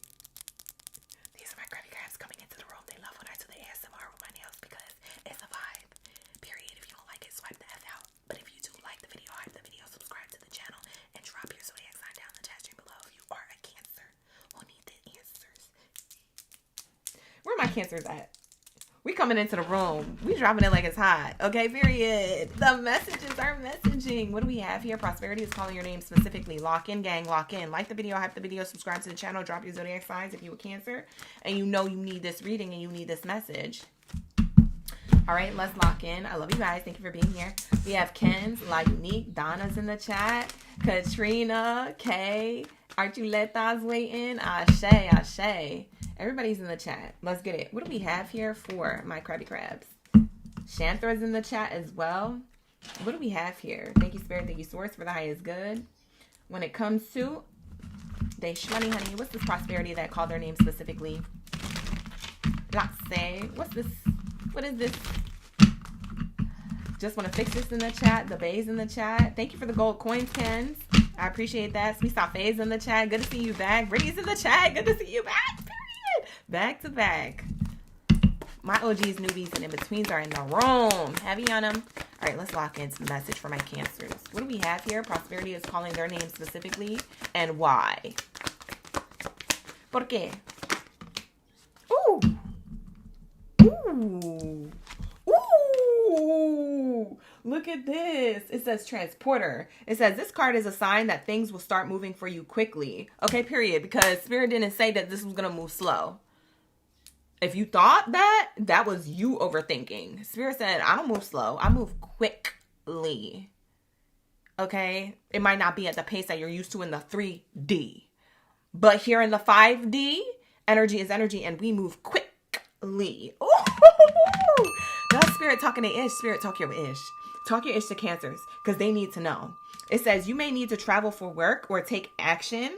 S1: Where my Cancers at? We coming into the room. We dropping it like it's hot. Okay, period. The messages are messaging. What do we have here? Prosperity is calling your name specifically. Lock in, gang. Lock in. Like the video, hype the video, subscribe to the channel, drop your zodiac signs if you're a Cancer and you know you need this reading and you need this message. All right, let's lock in. I love you guys. Thank you for being here. We have Ken's, La Unique, Donna's in the chat, Katrina, Kay, Archuleta's waiting, Ashe, Ashe. Everybody's in the chat. Let's get it. What do we have here for my crabby crabs? Shanthra's in the chat as well. What do we have here? Thank you, Spirit. Thank you, Source, for the highest good. When it comes to they shmoney, honey, what's this prosperity that called their name specifically? Lasse. What's this? What is this? Just want to fix this in the chat. The Bay's in the chat. Thank you for the gold coins, Kens. I appreciate that. Sweet Safe's in the chat. Good to see you back. Brittany's in the chat. Good to see you back. Period. Back to back. My OGs, newbies, and in-betweens are in the room. Heavy on them. All right, let's lock into the message for my Cancers. What do we have here? Prosperity is calling their name specifically. And why? ¿Por qué? Ooh. Ooh. Ooh. Look at this. It says transporter. It says this card is a sign that things will start moving for you quickly. Okay, period. Because Spirit didn't say that this was going to move slow. If you thought that, that was you overthinking. Spirit said, I don't move slow. I move quickly. Okay? It might not be at the pace that you're used to in the 3D. But here in the 5D, energy is energy and we move quickly. Ooh! That's Spirit talking to Ish. Spirit, talk your Ish. Talk your Ish to Cancers because they need to know. It says you may need to travel for work or take action.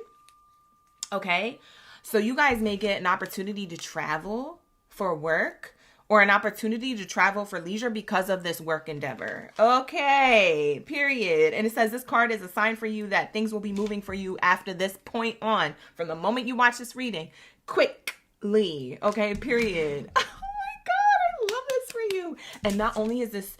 S1: Okay? So you guys may get an opportunity to travel for work or an opportunity to travel for leisure because of this work endeavor. Okay, period. And it says this card is a sign for you that things will be moving for you after this point on, from the moment you watch this reading, quickly. Okay, period. Oh my God, I love this for you. And not only is this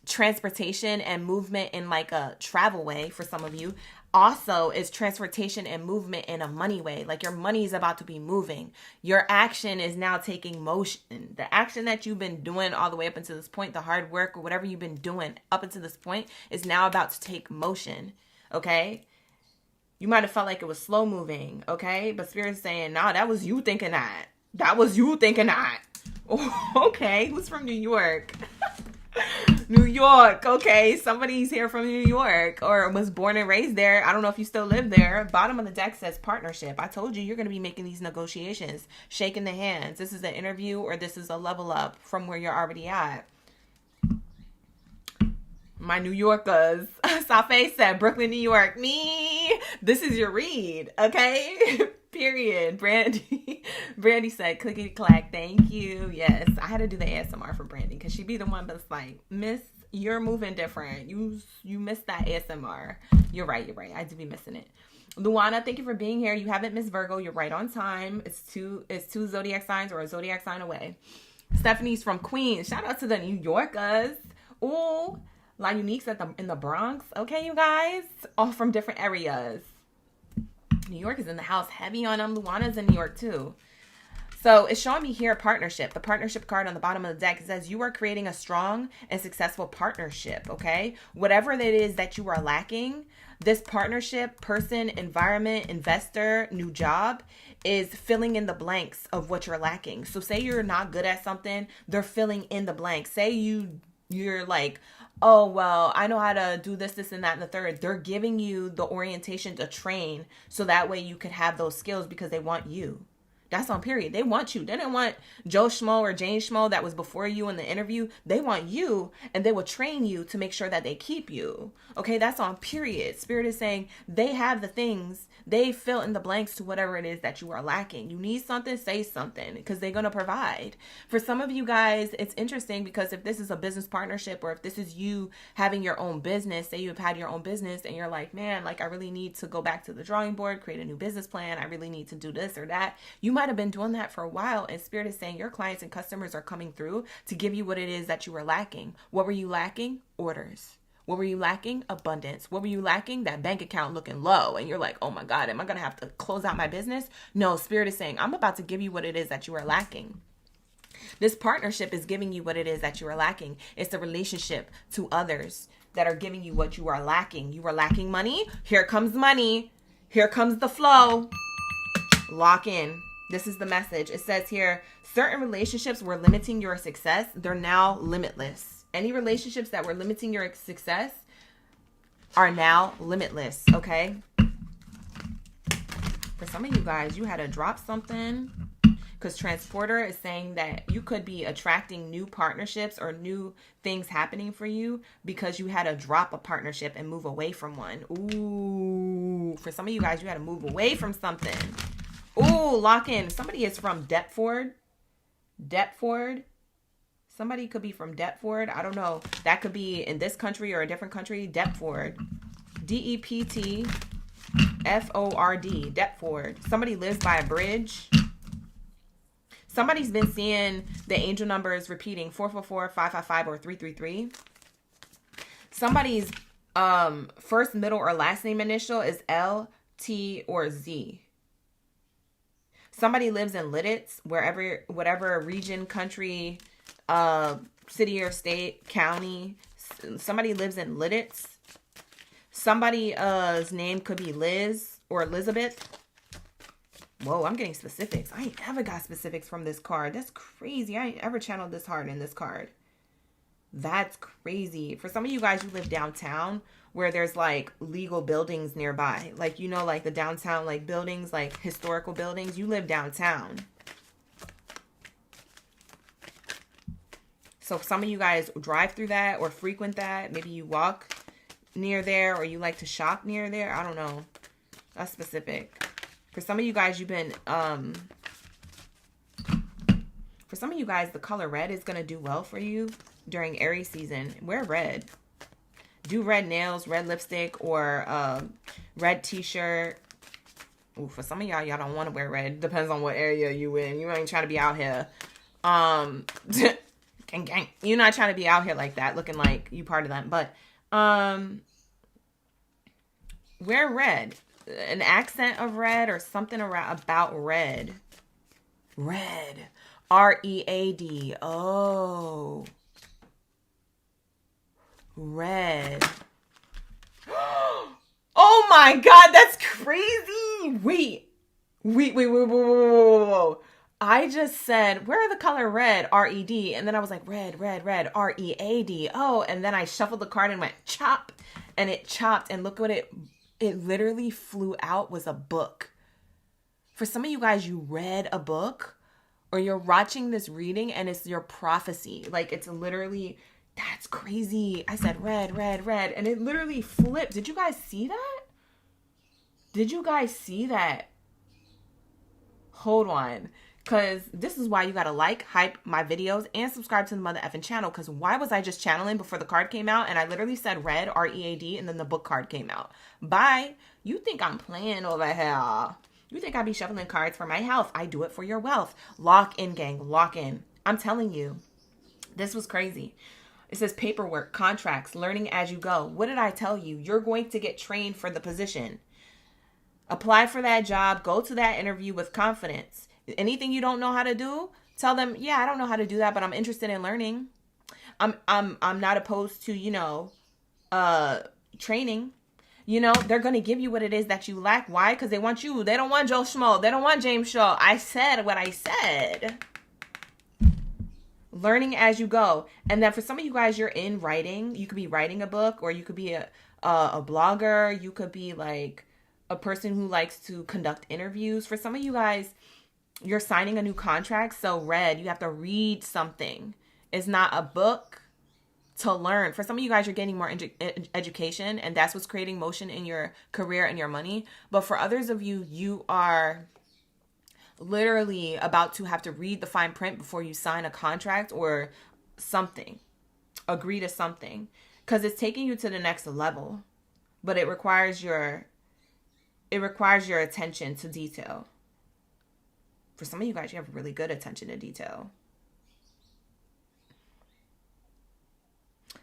S1: transportation and movement in like a travel way for some of you, also is transportation and movement in a money way. Like your money is about to be moving. Your action is now taking motion. The action that you've been doing all the way up until this point, the hard work or whatever you've been doing up until this point, is now about to take motion. Okay? You might have felt like it was slow moving. Okay? But Spirit's saying, nah, that was you thinking that. That was you thinking that. Okay. Who's from New York? New York, okay. Somebody's here from New York or was born and raised there. I don't know if you still live there. Bottom of the deck says partnership. I told you, you're going to be making these negotiations, shaking the hands. This is an interview or this is a level up from where you're already at. My New Yorkers. Safe said, Brooklyn, New York. Me. This is your read, okay? Period. Brandy said, clickety clack. Thank you. Yes, I had to do the ASMR for Brandy because she be the one that's like, Miss, you're moving different. You missed that ASMR. You're right. I do be missing it. Luana, thank you for being here. You haven't missed Virgo. You're right on time. It's two zodiac signs or a zodiac sign away. Stephanie's from Queens. Shout out to the New Yorkers. Ooh, La Unique's in the Bronx. Okay, you guys, all from different areas. New York is in the house, heavy on them. Luana's in New York too. So it's showing me here partnership. The partnership card on the bottom of the deck, it says you are creating a strong and successful partnership, okay? Whatever it is that you are lacking, this partnership, person, environment, investor, new job is filling in the blanks of what you're lacking. So say you're not good at something, they're filling in the blanks. Say you're like, oh, well, I know how to do this, and that, and the third. They're giving you the orientation to train so that way you could have those skills because they want you. That's on period. They want you. They didn't want Joe Schmo or Jane Schmo that was before you in the interview. They want you, and they will train you to make sure that they keep you. Okay, that's on period. Spirit is saying they have the things. They fill in the blanks to whatever it is that you are lacking. You need something, say something, because they're going to provide. For some of you guys, it's interesting because if this is a business partnership or if this is you having your own business, say you've had your own business and you're like, man, like I really need to go back to the drawing board, create a new business plan. I really need to do this or that. You might have been doing that for a while, and Spirit is saying your clients and customers are coming through to give you what it is that you were lacking. What were you lacking? Orders. What were you lacking? Abundance. What were you lacking? That bank account looking low. And you're like, oh my God, am I going to have to close out my business? No, Spirit is saying, I'm about to give you what it is that you are lacking. This partnership is giving you what it is that you are lacking. It's a relationship to others that are giving you what you are lacking. You are lacking money. Here comes money. Here comes the flow. Lock in. This is the message. It says here, certain relationships were limiting your success. They're now limitless. Any relationships that were limiting your success are now limitless, okay? For some of you guys, you had to drop something because Transporter is saying that you could be attracting new partnerships or new things happening for you because you had to drop a partnership and move away from one. Ooh, for some of you guys, you had to move away from something. Ooh, lock in. Somebody is from Deptford. Somebody could be from Deptford. I don't know. That could be in this country or a different country. Deptford. Deptford. Deptford. Somebody lives by a bridge. Somebody's been seeing the angel numbers repeating 444, 555, or 333. Somebody's first, middle, or last name initial is L, T, or Z. Somebody lives in Lidditz, whatever region, country, city or state, county. Somebody lives in Lidditz. Somebody's name could be Liz or Elizabeth. Whoa, I'm getting specifics. I ain't ever got specifics from this card. That's crazy. I ain't ever channeled this hard in this card. That's crazy. For some of you guys who live downtown where there's like legal buildings nearby, like, you know, like the downtown, like buildings, like historical buildings, you live downtown. So some of you guys drive through that or frequent that. Maybe you walk near there or you like to shop near there. I don't know. That's specific. For some of you guys, for some of you guys, the color red is going to do well for you during Aries season. Wear red. Do red nails, red lipstick, or red t-shirt. Ooh, for some of y'all don't want to wear red. Depends on what area you in. You ain't trying to be out here. Gang, gang. You're not trying to be out here like that, looking like you part of them. But wear red. An accent of red or something about red. Red. R-E-A-D. Oh. Red. Oh my God, that's crazy. Wait. Whoa. I just said, where are the color red? R-E-D. And then I was like, red, R-E-A-D. Oh, and then I shuffled the card and went chop. And it chopped. And look what it literally flew out was a book. For some of you guys, you read a book or you're watching this reading and it's your prophecy. Like it's literally, that's crazy. I said red. And it literally flipped. Did you guys see that? Hold on. Because this is why you got to like, hype my videos, and subscribe to the mother effing channel. Because why was I just channeling before the card came out? And I literally said red, R-E-A-D, and then the book card came out. Bye. You think I'm playing over here. You think I be shuffling cards for my health. I do it for your wealth. Lock in, gang. Lock in. I'm telling you. This was crazy. It says paperwork, contracts, learning as you go. What did I tell you? You're going to get trained for the position. Apply for that job. Go to that interview with confidence. Anything you don't know how to do, tell them, yeah, I don't know how to do that, but I'm interested in learning. I'm not opposed to, training. They're going to give you what it is that you lack. Why? Because they want you. They don't want Joe Schmo. They don't want James Shaw. I said what I said. Learning as you go. And then for some of you guys, you're in writing. You could be writing a book, or you could be a blogger. You could be like a person who likes to conduct interviews. For some of you guys, you're signing a new contract. So red, you have to read something. It's not a book to learn. For some of you guys, you're gaining more education, and that's what's creating motion in your career and your money. But for others of you, you are literally about to have to read the fine print before you sign a contract or something. Agree to something. Because it's taking you to the next level. But it requires your attention to detail. For some of you guys, you have really good attention to detail.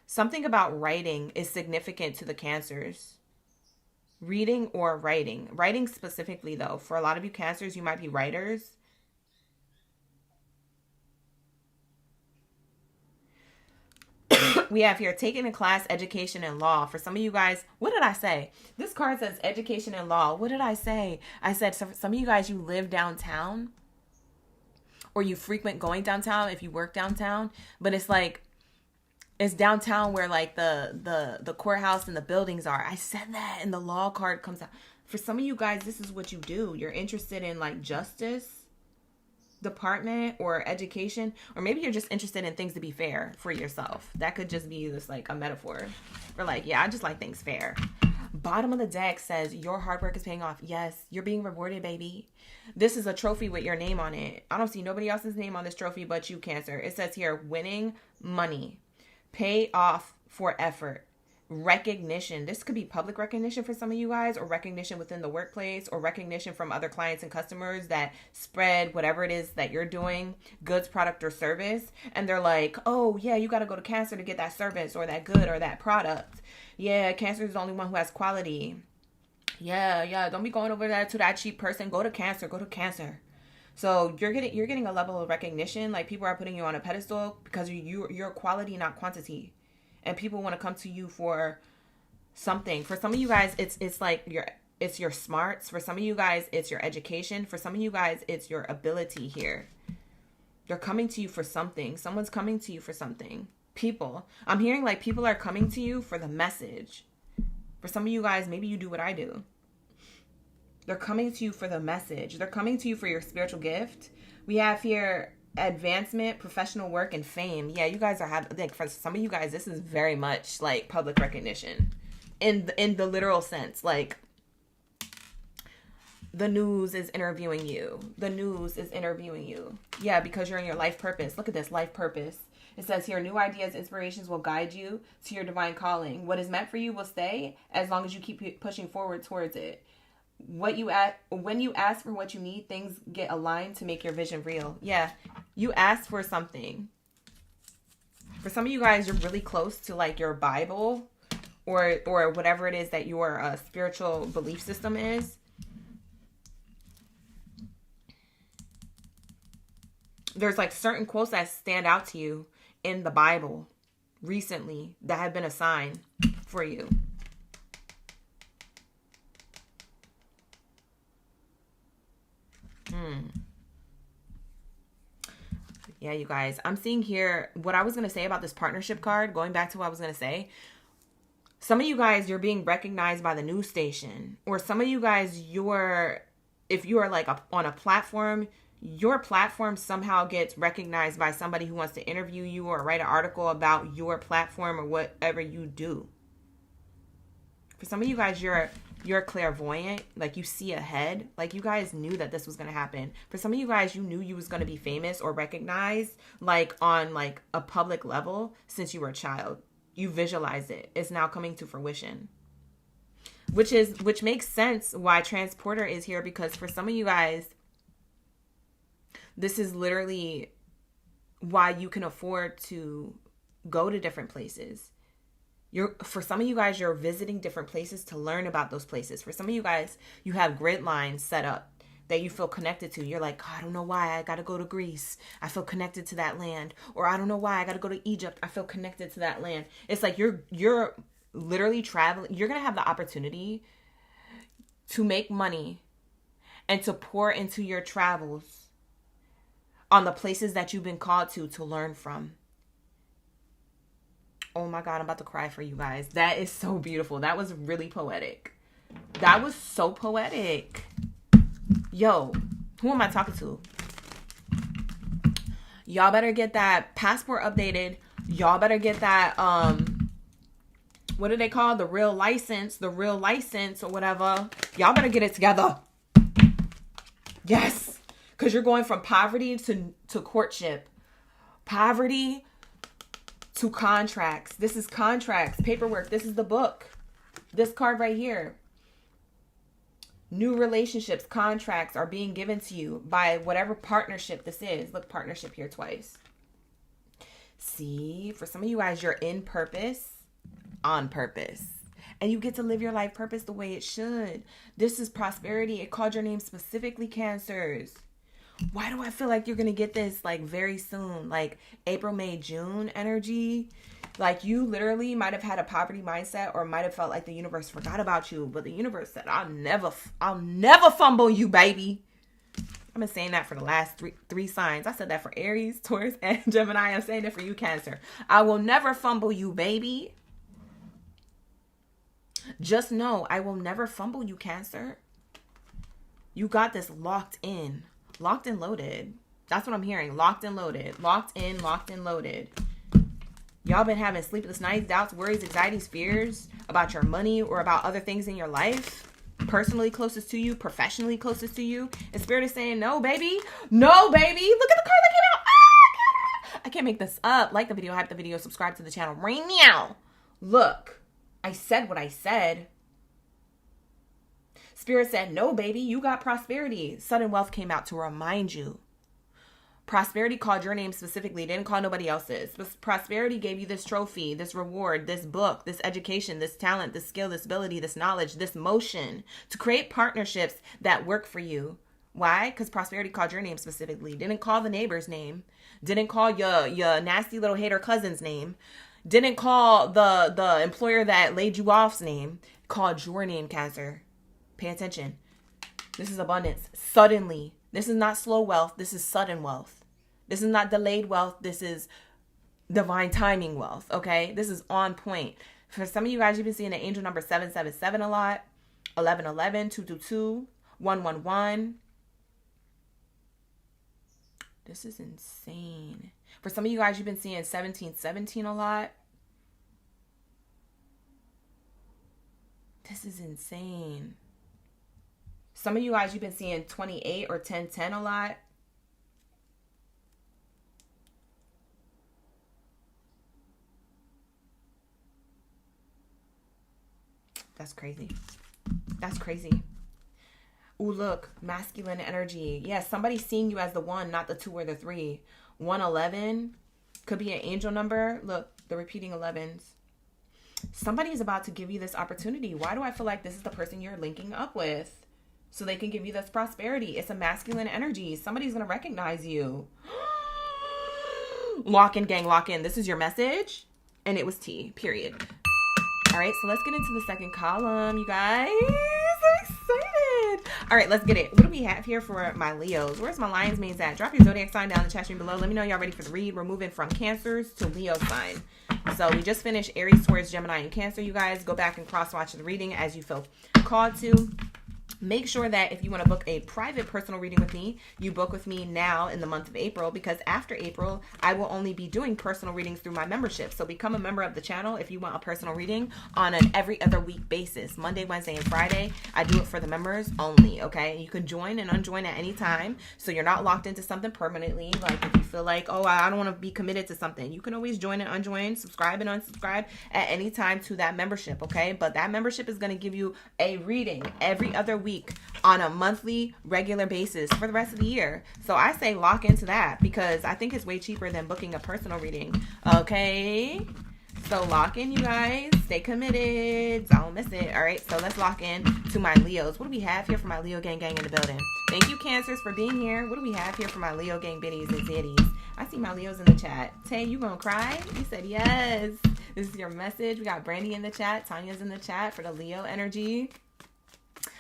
S1: Something about writing is significant to the Cancers. Reading or writing. Writing specifically, though. For a lot of you Cancers, you might be writers. We have here taking a class, education, and law. For some of you guys, what did I say? This card says education and law. What did I say? I said some of you guys, you live downtown. Or you frequent going downtown if you work downtown. But it's like, it's downtown where like the courthouse and the buildings are. I said that, and the law card comes out. For some of you guys, this is what you do. You're interested in like justice department or education, or maybe you're just interested in things to be fair for yourself. That could just be just like a metaphor for like, yeah, I just like things fair. Bottom of the deck says your hard work is paying off. Yes, you're being rewarded, baby. This is a trophy with your name on it. I don't see nobody else's name on this trophy but you, Cancer. It says here, winning money, pay off for effort, recognition. This could be public recognition for some of you guys, or recognition within the workplace, or recognition from other clients and customers that spread whatever it is that you're doing, goods, product, or service. And they're like, oh yeah, you got to go to Cancer to get that service or that good or that product. Yeah, Cancer is the only one who has quality. Yeah. Don't be going over there to that cheap person. Go to Cancer. So you're getting a level of recognition. Like people are putting you on a pedestal because you're quality, not quantity. And people want to come to you for something. For some of you guys, it's like your smarts. For some of you guys, it's your education. For some of you guys, it's your ability here. They're coming to you for something. Someone's coming to you for something. People. I'm hearing like people are coming to you for the message. For some of you guys, maybe you do what I do. They're coming to you for the message. They're coming to you for your spiritual gift. We have here advancement, professional work, and fame. Yeah, you guys are having, like, for some of you guys, this is very much like public recognition in the literal sense. Like, The news is interviewing you. The news is interviewing you. Yeah, because you're in your life purpose. Look at this, life purpose. It says here, new ideas, inspirations will guide you to your divine calling. What is meant for you will stay as long as you keep pushing forward towards it. When you ask for what you need, things get aligned to make your vision real. Yeah, you ask for something. For some of you guys, you're really close to like your Bible or whatever it is that your spiritual belief system is. There's like certain quotes that stand out to you in the Bible recently that have been a sign for you. Yeah, you guys, I'm seeing here what I was going to say about this partnership card, going back to what I was going to say. Some of you guys, you're being recognized by the news station, or some of you guys, if you are like on a platform, your platform somehow gets recognized by somebody who wants to interview you or write an article about your platform or whatever you do. For some of you guys, you're clairvoyant, like you see ahead, like you guys knew that this was going to happen. For some of you guys, you knew you was going to be famous or recognized like on like a public level since you were a child. You visualized it. It's now coming to fruition. Which makes sense why Transporter is here, because for some of you guys, this is literally why you can afford to go to different places. For some of you guys, you're visiting different places to learn about those places. For some of you guys, you have grid lines set up that you feel connected to. You're like, I don't know why I got to go to Greece. I feel connected to that land. Or I don't know why I got to go to Egypt. I feel connected to that land. It's like you're literally traveling. You're going to have the opportunity to make money and to pour into your travels on the places that you've been called to learn from. Oh my God, I'm about to cry for you guys. That is so beautiful. That was really poetic. That was so poetic. Yo, who am I talking to? Y'all better get that passport updated. Y'all better get that, what do they call the real license or whatever. Y'all better get it together. Yes. Because you're going from poverty to courtship. Poverty to contracts. This is contracts, paperwork. This is the book. This card right here. New relationships, contracts are being given to you by whatever partnership this is. Look, partnership here twice. See, for some of you guys, you're in purpose, on purpose. And you get to live your life purpose the way it should. This is prosperity. It called your name specifically, Cancers. Why do I feel like you're going to get this like very soon? Like April, May, June energy. Like you literally might have had a poverty mindset or might have felt like the universe forgot about you. But the universe said, I'll never fumble you, baby. I've been saying that for the last three signs. I said that for Aries, Taurus, and Gemini. I'm saying it for you, Cancer. I will never fumble you, baby. Just know I will never fumble you, Cancer. You got this locked in. Locked and loaded. That's what I'm hearing. Locked and loaded. Locked in, loaded. Y'all been having sleepless nights, doubts, worries, anxieties, fears about your money or about other things in your life. Personally closest to you, professionally closest to you. And Spirit is saying, no, baby. No, baby. Look at the card that came out. Ah, I can't make this up. Like the video, hype the video, subscribe to the channel right now. Look, I said what I said. Spirit said, no, baby, you got prosperity. Sudden wealth came out to remind you. Prosperity called your name specifically. Didn't call nobody else's. Prosperity gave you this trophy, this reward, this book, this education, this talent, this skill, this ability, this knowledge, this motion to create partnerships that work for you. Why? Because prosperity called your name specifically. Didn't call the neighbor's name. Didn't call your nasty little hater cousin's name. Didn't call the employer that laid you off's name. Called your name, Cancer. Pay attention. This is abundance. Suddenly. This is not slow wealth. This is sudden wealth. This is not delayed wealth. This is divine timing wealth. Okay? This is on point. For some of you guys, you've been seeing the angel number 777 a lot. 1111, 222, 111. This is insane. For some of you guys, you've been seeing 1717 a lot. This is insane. Some of you guys, you've been seeing 28 or 1010 a lot. That's crazy. That's crazy. Ooh, look, masculine energy. Yeah, somebody's seeing you as the 1, not the 2 or the 3. 111 could be an angel number. Look, the repeating 11s. Somebody is about to give you this opportunity. Why do I feel like this is the person you're linking up with? So they can give you this prosperity. It's a masculine energy. Somebody's going to recognize you. Lock in, gang, lock in. This is your message. And it was T, period. All right, so let's get into the second column, you guys. I'm excited. All right, let's get it. What do we have here for my Leos? Where's my Lion's mains at? Drop your zodiac sign down in the chat stream below. Let me know y'all ready for the read. We're moving from Cancers to Leo sign. So we just finished Aries, Taurus, Gemini, and Cancer. You guys go back and cross-watch the reading as you feel called to. Make sure that if you want to book a private personal reading with me, you book with me now in the month of April, because after April, I will only be doing personal readings through my membership. So become a member of the channel if you want a personal reading on an every other week basis. Monday, Wednesday, and Friday. I do it for the members only, okay? You can join and unjoin at any time, so you're not locked into something permanently. Like if you feel like, oh, I don't want to be committed to something, you can always join and unjoin, subscribe and unsubscribe at any time to that membership, okay? But that membership is going to give you a reading every other week on a monthly regular basis for the rest of the year. So I say lock into that, because I think it's way cheaper than booking a personal reading. Okay, so lock in, you guys. Stay committed. Don't miss it. All right, so let's lock in to my Leos. What do we have here for my Leo gang in the building? Thank you, Cancers, for being here. What do we have here for my Leo gang biddies and zitties? I see my Leos in the chat. Tay, you gonna cry? You said yes. This is your message. We got Brandy in the chat. Tanya's in the chat for the Leo energy.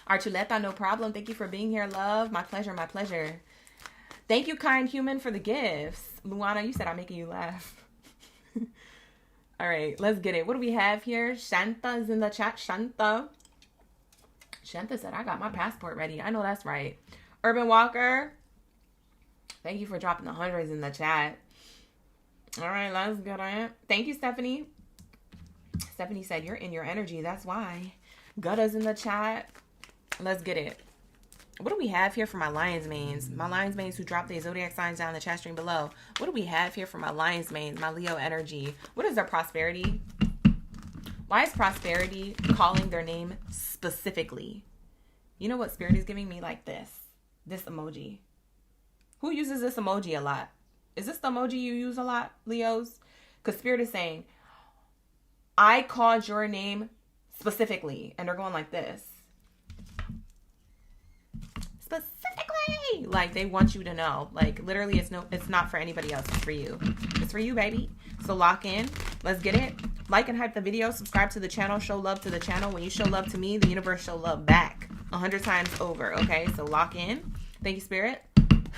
S1: Archuleta, no problem. Thank you for being here, love. My pleasure, my pleasure. Thank you, kind human, for the gifts. Luana, you said I'm making you laugh. All right, let's get it. What do we have here? Shanta is in the chat. Shanta said, I got my passport ready. I know that's right. Urban Walker, thank you for dropping the hundreds in the chat. All right, let's get it. Thank you, Stephanie. Stephanie said, you're in your energy. That's why. Gutta's in the chat. Let's get it. What do we have here for my Lion's mains? My Lion's mains who dropped their zodiac signs down in the chat stream below. What do we have here for my Lion's mains, my Leo energy? What is their prosperity? Why is prosperity calling their name specifically? You know what Spirit is giving me? Like this emoji. Who uses this emoji a lot? Is this the emoji you use a lot, Leos? Because Spirit is saying, I called your name specifically. And they're going like this. Specifically, like they want you to know, like literally it's not for anybody else, it's for you. It's for you, baby. So lock in. Let's get it. Like and hype the video, subscribe to the channel, show love to the channel. When you show love to me, the universe show love back 100 times over. Okay, so lock in. Thank you, Spirit.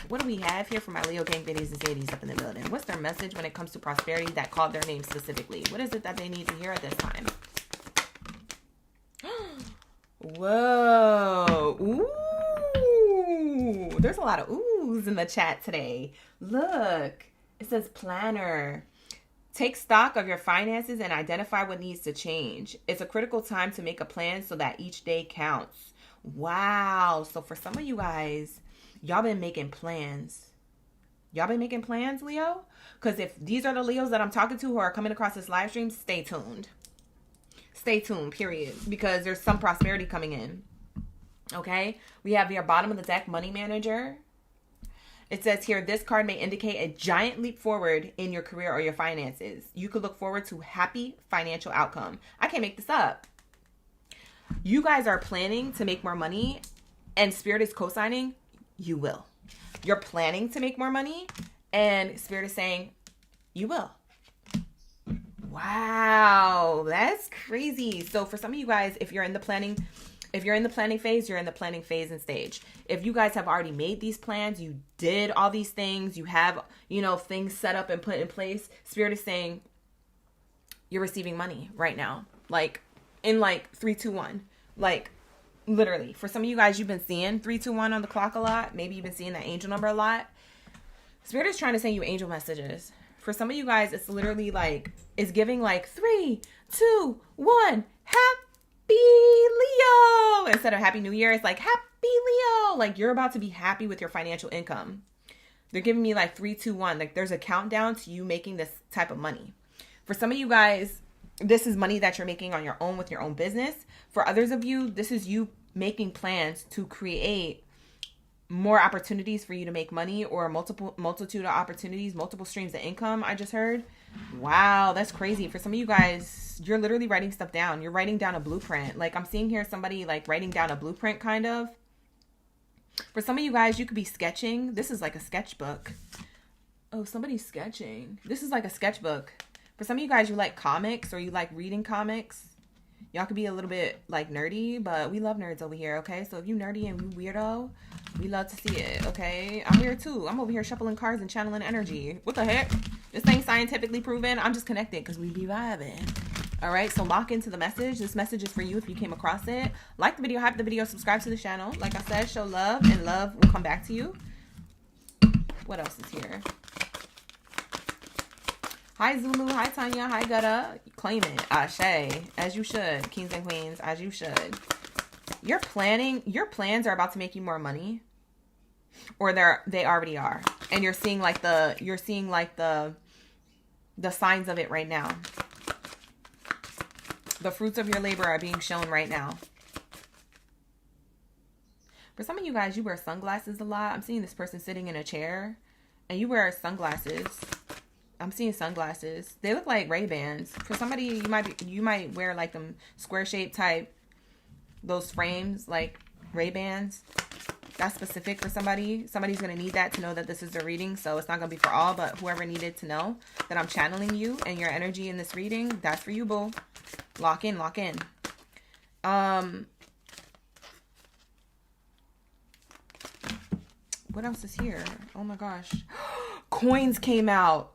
S1: What do we have here for my Leo gang biddies and zadies up in the building? What's their message when it comes to prosperity that called their name specifically? What is it that they need to hear at this time? Whoa. Ooh. There's a lot of oohs in the chat today. Look, it says planner. Take stock of your finances and identify what needs to change. It's a critical time to make a plan so that each day counts. Wow. So for some of you guys, y'all been making plans. Y'all been making plans, Leo? Because if these are the Leos that I'm talking to who are coming across this live stream, stay tuned. Stay tuned, period. Because there's some prosperity coming in. Okay, we have your bottom of the deck, Money Manager. It says here, this card may indicate a giant leap forward in your career or your finances. You could look forward to happy financial outcome. I can't make this up. You guys are planning to make more money and Spirit is co-signing, you will. You're planning to make more money and Spirit is saying, you will. Wow, that's crazy. So for some of you guys, if you're in the planning phase, you're in the planning phase and stage. If you guys have already made these plans, you did all these things, you have, things set up and put in place, Spirit is saying you're receiving money right now. Like in 3, 2, 1. Like literally. For some of you guys, you've been seeing 3, 2, 1 on the clock a lot. Maybe you've been seeing that angel number a lot. Spirit is trying to send you angel messages. For some of you guys, it's literally it's giving 3, 2, 1, happy Leo. Instead of Happy New Year, it's like Happy happy, Leo. Like, you're about to be happy with your financial income. They're giving me like 3, 2, 1. Like, there's a countdown to you making this type of money. For some of you guys, this is money that you're making on your own with your own business. For others of you, this is you making plans to create more opportunities for you to make money, or a multitude of opportunities, multiple streams of income. I just heard. Wow, that's crazy. For some of you guys, you're literally writing stuff down. You're writing down a blueprint. Like, I'm seeing here somebody like writing down a blueprint, kind of. For some of you guys, you could be sketching. This is like a sketchbook. Oh, somebody's sketching. This is like a sketchbook. For some of you guys, you like comics, or you like reading comics. Y'all could be a little bit like nerdy, but we love nerds over here, okay? So if you nerdy and you weirdo, we love to see it, okay? I'm here too. I'm over here shuffling cards and channeling energy. What the heck? This ain't scientifically proven. I'm just connected because we be vibing. All right, so lock into the message. This message is for you if you came across it. Like the video, hype the video, subscribe to the channel. Like I said, show love, and love will come back to you. What else is here? Hi, Zulu. Hi, Tanya. Hi, Gutta. Claim it. Ashe. As you should. Kings and queens. As you should. Your plans are about to make you more money. Or they already are. And you're seeing like the signs of it right now. The fruits of your labor are being shown right now. For some of you guys, you wear sunglasses a lot. I'm seeing this person sitting in a chair. And you wear sunglasses. I'm seeing sunglasses. They look like Ray-Bans. For somebody, you might wear like them square shaped type, those frames like Ray-Bans. That's specific for somebody. Somebody's going to need that to know that this is a reading. So it's not going to be for all, but whoever needed to know that I'm channeling you and your energy in this reading, that's for you, boo. Lock in, lock in. What else is here? Oh my gosh. Coins came out.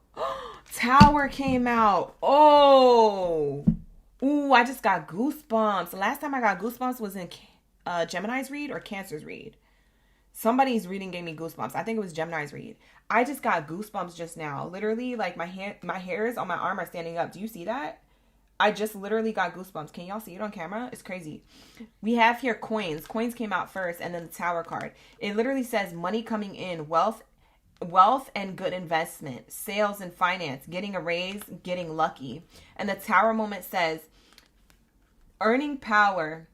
S1: Tower came out. Oh. Ooh, I just got goosebumps. The last time I got goosebumps was in Gemini's read or Cancer's read. Somebody's reading gave me goosebumps. I think it was Gemini's read. I just got goosebumps just now. Literally, like my hairs on my arm are standing up. Do you see that? I just literally got goosebumps. Can y'all see it on camera? It's crazy. We have here coins. Coins came out first, and then the Tower card. It literally says money coming in, wealth and good investment, sales and finance, getting a raise, getting lucky. And the Tower moment says earning power,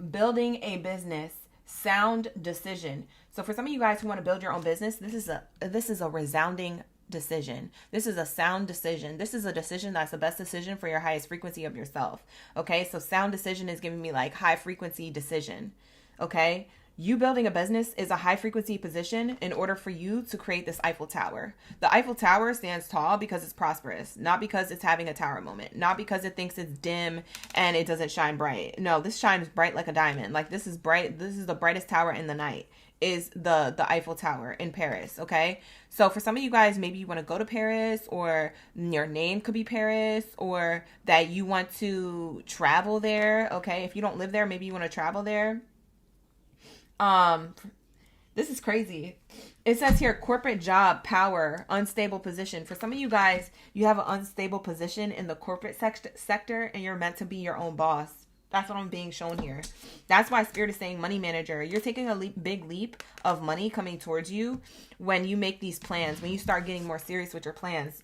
S1: building a business, sound decision. So for some of you guys who want to build your own business, this is a resounding decision. This is a sound decision. This is a decision that's the best decision for your highest frequency of yourself. Okay, so sound decision is giving me like high frequency decision. Okay, you building a business is a high frequency position in order for you to create this Eiffel Tower. The Eiffel Tower stands tall because it's prosperous, not because it's having a tower moment, not because it thinks it's dim and it doesn't shine bright. No, this shines bright like a diamond. Like this is bright. This is the brightest tower in the night. Is the Eiffel Tower in Paris. Okay, so for some of you guys, maybe you want to go to Paris, or your name could be Paris, or that you want to travel there. Okay, if you don't live there, maybe you want to travel there. This is crazy. It says here, corporate job, power, unstable position. For some of you guys, you have an unstable position in the corporate sector, and you're meant to be your own boss. That's what I'm being shown here. That's why Spirit is saying money manager. You're taking a big leap of money coming towards you when you make these plans. When you start getting more serious with your plans,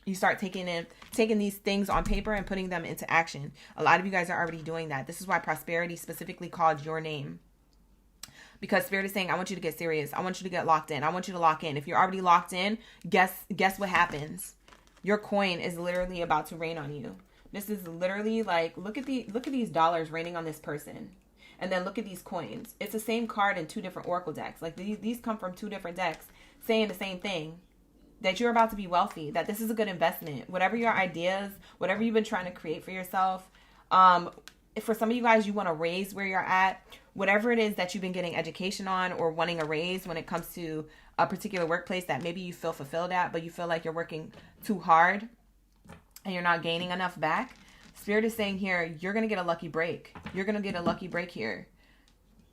S1: you start taking these things on paper and putting them into action. A lot of you guys are already doing that. This is why prosperity specifically called your name. Because Spirit is saying, I want you to get serious. I want you to get locked in. I want you to lock in. If you're already locked in, guess what happens? Your coin is literally about to rain on you. This is literally like, look at these dollars raining on this person. And then look at these coins. It's the same card in two different oracle decks. Like these come from two different decks saying the same thing. That you're about to be wealthy. That this is a good investment. Whatever your ideas, whatever you've been trying to create for yourself. If for some of you guys, you want to raise where you're at. Whatever it is that you've been getting education on or wanting a raise when it comes to a particular workplace that maybe you feel fulfilled at, but you feel like you're working too hard and you're not gaining enough back. Spirit is saying here, you're going to get a lucky break. You're going to get a lucky break here.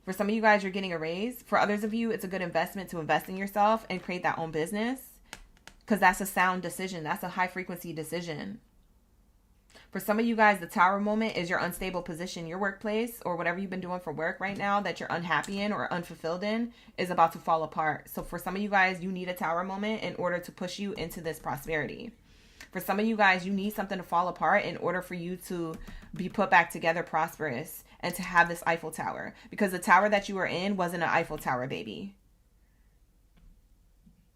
S1: For some of you guys, you're getting a raise. For others of you, it's a good investment to invest in yourself and create that own business, because that's a sound decision. That's a high frequency decision. For some of you guys, the Tower moment is your unstable position. Your workplace or whatever you've been doing for work right now that you're unhappy in or unfulfilled in is about to fall apart. So for some of you guys, you need a Tower moment in order to push you into this prosperity. For some of you guys, you need something to fall apart in order for you to be put back together prosperous and to have this Eiffel Tower. Because the tower that you were in wasn't an Eiffel Tower, baby.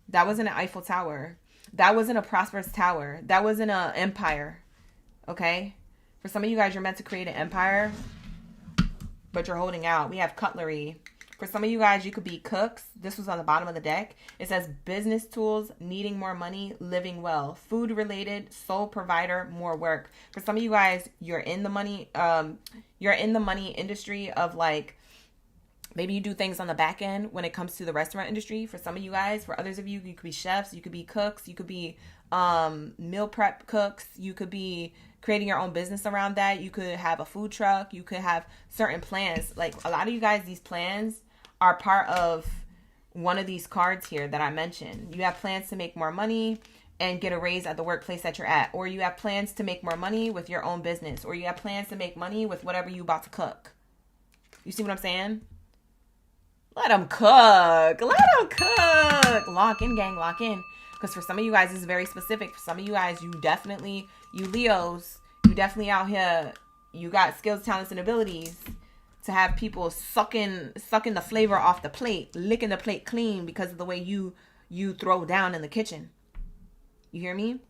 S1: That wasn't an Eiffel Tower. That wasn't a prosperous tower. That wasn't an empire. Okay? For some of you guys, you're meant to create an empire, but you're holding out. We have cutlery. For some of you guys, you could be cooks. This was on the bottom of the deck. It says business tools, needing more money, living well, food related, sole provider, more work. For some of you guys, you're in the money industry of like, maybe you do things on the back end when it comes to the restaurant industry. For some of you guys, for others of you, you could be chefs, you could be cooks, you could be meal prep cooks, you could be creating your own business around that. You could have a food truck, you could have certain plans. Like a lot of you guys, these plans are part of one of these cards here that I mentioned. You have plans to make more money and get a raise at the workplace that you're at, or you have plans to make more money with your own business, or you have plans to make money with whatever you about to cook. You see what I'm saying? Let them cook. Let them cook. Lock in, gang. Lock in. Because for some of you guys, this is very specific. For some of you guys, you Leos, you definitely out here, you got skills, talents, and abilities to have people sucking the flavor off the plate, licking the plate clean because of the way you throw down in the kitchen. You hear me?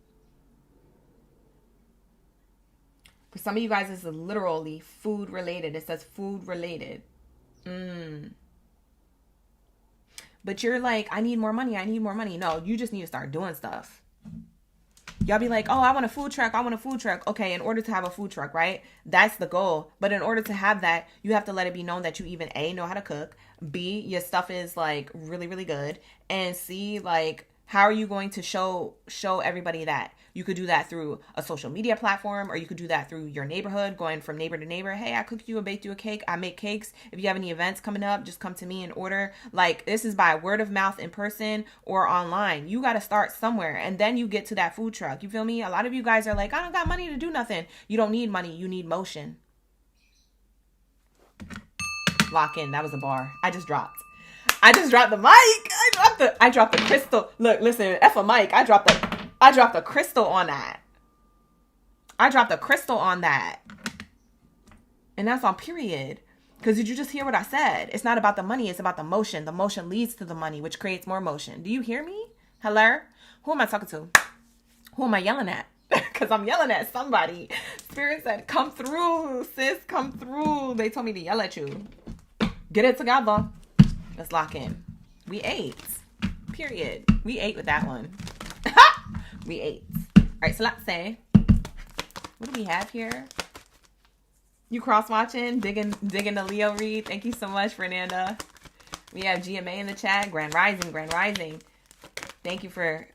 S1: For some of you guys, this is literally food related. It says food related. But you're like, I need more money. I need more money. No, you just need to start doing stuff. Y'all be like, oh, I want a food truck. I want a food truck. Okay, in order to have a food truck, right? That's the goal. But in order to have that, you have to let it be known that you even A, know how to cook. B, your stuff is like really, really good. And C, like, how are you going to show everybody that? You could do that through a social media platform, or you could do that through your neighborhood, going from neighbor to neighbor. Hey, I cooked you and baked you a cake. I make cakes. If you have any events coming up, just come to me and order. Like, this is by word of mouth in person or online. You got to start somewhere, and then you get to that food truck. You feel me? A lot of you guys are like, I don't got money to do nothing. You don't need money. You need motion. Lock in. That was a bar. I just dropped the mic. I dropped the crystal. Look, listen, F a mic. I dropped the crystal on that. I dropped the crystal on that. And that's on period. Because did you just hear what I said? It's not about the money. It's about the motion. The motion leads to the money, which creates more motion. Do you hear me? Hello? Who am I talking to? Who am I yelling at? Because I'm yelling at somebody. Spirit said, come through, sis. Come through. They told me to yell at you. Get it together. Let's lock in. We ate. Period. We ate with that one. We ate. All right, so let's say, what do we have here? You cross-watching, digging the Leo read. Thank you so much, Fernanda. We have GMA in the chat. Grand Rising. Thank you for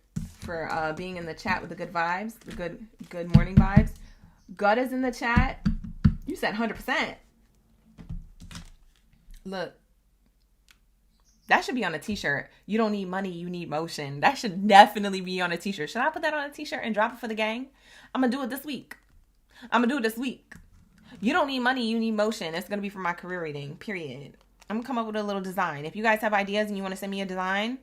S1: being in the chat with the good vibes, the good morning vibes. God is in the chat. You said 100%. Look. That should be on a t-shirt. You don't need money, you need motion. That should definitely be on a t-shirt. Should I put that on a t-shirt and drop it for the gang? I'm going to do it this week. You don't need money, you need motion. It's going to be for my career reading, period. I'm going to come up with a little design. If you guys have ideas and you want to send me a design,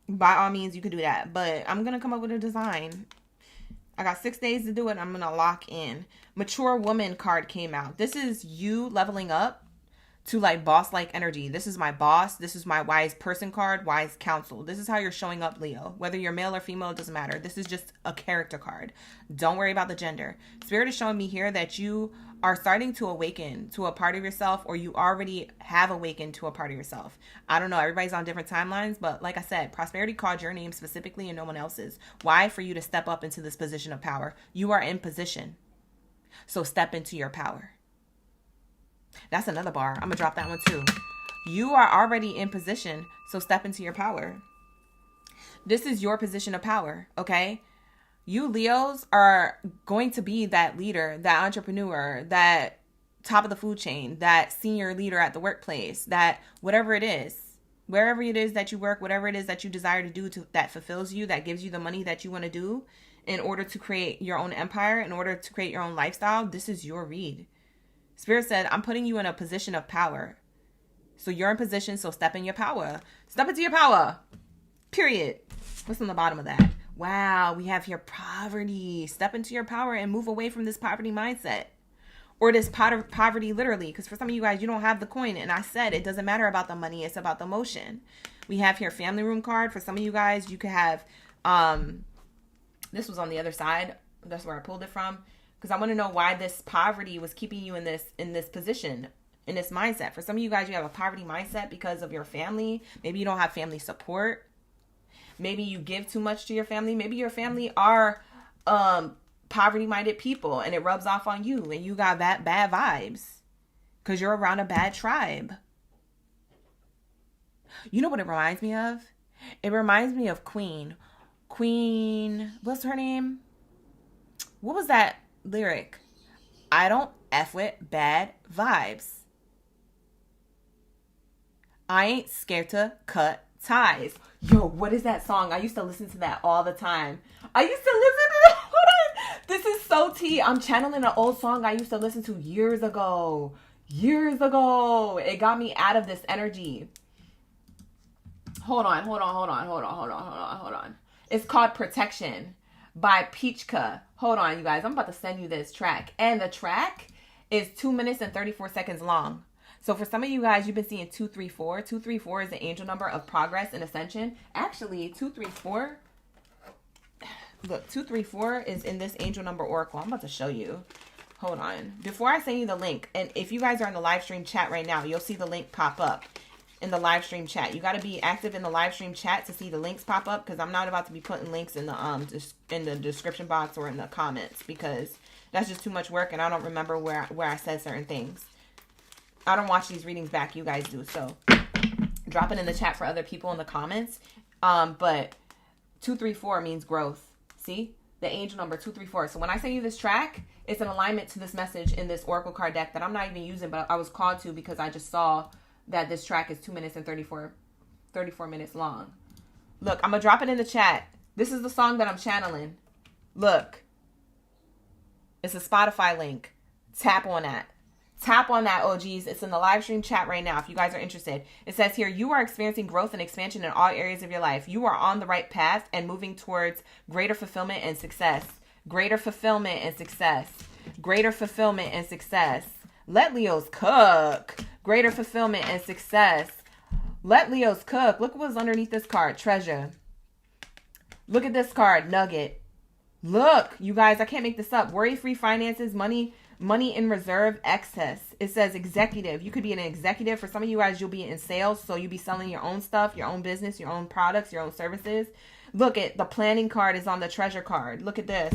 S1: by all means, you could do that. But I'm going to come up with a design. I got 6 days to do it. I'm going to lock in. Mature Woman card came out. This is you leveling up to like boss-like energy. This is my boss. This is my wise person card, wise counsel. This is how you're showing up, Leo. Whether you're male or female, it doesn't matter. This is just a character card. Don't worry about the gender. Spirit is showing me here that you are starting to awaken to a part of yourself, or you already have awakened to a part of yourself. I don't know. Everybody's on different timelines, but like I said, prosperity called your name specifically and no one else's. Why? For you to step up into this position of power. You are in position. So step into your power. That's another bar. I'm going to drop that one too. You are already in position, so step into your power. This is your position of power, okay? You Leos are going to be that leader, that entrepreneur, that top of the food chain, that senior leader at the workplace, that whatever it is, wherever it is that you work, whatever it is that you desire to do that fulfills you, that gives you the money that you want to do, in order to create your own empire, in order to create your own lifestyle, this is your read. Spirit said, I'm putting you in a position of power. So you're in position, so step in your power. Step into your power. Period. What's on the bottom of that? Wow, we have here poverty. Step into your power and move away from this poverty mindset. Or this poverty literally. Because for some of you guys, you don't have the coin. And I said it doesn't matter about the money. It's about the emotion. We have here family room card. For some of you guys, you could have... this was on the other side. That's where I pulled it from. Because I want to know why this poverty was keeping you in this position, in this mindset. For some of you guys, you have a poverty mindset because of your family. Maybe you don't have family support. Maybe you give too much to your family. Maybe your family are poverty-minded people and it rubs off on you and you got bad vibes because you're around a bad tribe. You know what it reminds me of? It reminds me of Queen, what's her name? What was that lyric? I don't F with bad vibes. I ain't scared to cut ties. Yo, what is that song? I used to listen to that all the time. Hold on. This is so tea. I'm channeling an old song I used to listen to years ago. It got me out of this energy. Hold on. It's called Protection by Peachka. Hold on, you guys. I'm about to send you this track. And the track is 2 minutes and 34 seconds long. So for some of you guys, you've been seeing 234. 234 is the angel number of progress and ascension. Actually, 234... Look, 234 is in this angel number oracle. I'm about to show you. Hold on. Before I send you the link, and if you guys are in the live stream chat right now, you'll see the link pop up in the live stream chat. You got to be active in the live stream chat to see the links pop up, because I'm not about to be putting links in the description box or in the comments, because that's just too much work and I don't remember where I said certain things. I don't watch these readings back. You guys do. So drop it in the chat for other people in the comments. But 234 means growth. See? The angel number 234. So when I send you this track, it's an alignment to this message in this oracle card deck that I'm not even using, but I was called to because I just saw that this track is 2 minutes and 34 minutes long. Look, I'm going to drop it in the chat. This is the song that I'm channeling. Look. It's a Spotify link. Tap on that. Tap on that, OGs. It's in the live stream chat right now if you guys are interested. It says here, you are experiencing growth and expansion in all areas of your life. You are on the right path and moving towards greater fulfillment and success. Greater fulfillment and success. Greater fulfillment and success. Let Leos cook. Greater fulfillment and success. Let Leos cook. Look what's underneath this card. Treasure. Look at this card. Nugget. Look, you guys, I can't make this up. Worry-free finances, money in reserve, excess. It says executive. You could be an executive. For some of you guys, you'll be in sales. So you'll be selling your own stuff, your own business, your own products, your own services. Look at the planning card is on the treasure card. Look at this.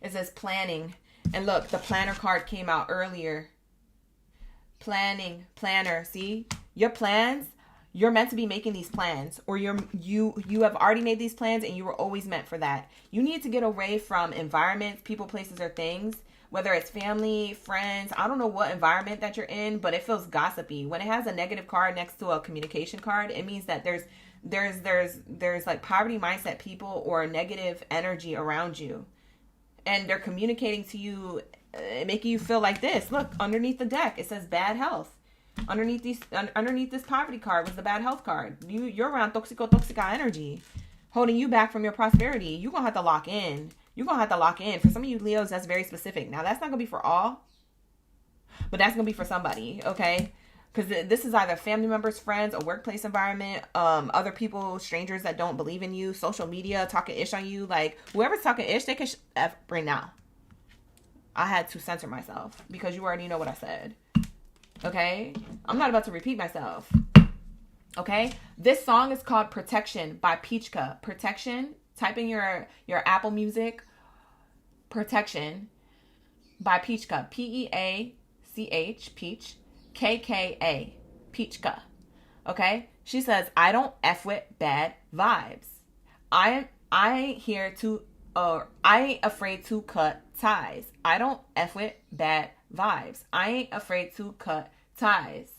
S1: It says planning. And look, the planner card came out earlier. Planning, planner. See? Your plans, you're meant to be making these plans. Or you have already made these plans and you were always meant for that. You need to get away from environments, people, places, or things. Whether it's family, friends, I don't know what environment that you're in, but it feels gossipy. When it has a negative card next to a communication card, it means that there's like poverty mindset people or negative energy around you. And they're communicating to you, making you feel like this. Look, underneath the deck, it says bad health. Underneath this poverty card was the bad health card. You're around toxica energy, holding you back from your prosperity. You're going to have to lock in. For some of you Leos, that's very specific. Now, that's not going to be for all, but that's going to be for somebody, okay? Because this is either family members, friends, a workplace environment, other people, strangers that don't believe in you, social media, talking ish on you. Like, whoever's talking ish, they can F right now. I had to censor myself because you already know what I said, okay? I'm not about to repeat myself, okay? This song is called Protection by Peachka. Protection. Type in your Apple Music. Protection by Peachka. P-E-A-C-H, Peach, K-K-A, Peachka. Okay? She says, I don't F with bad vibes. I ain't afraid to cut ties. I don't F with bad vibes. I ain't afraid to cut ties.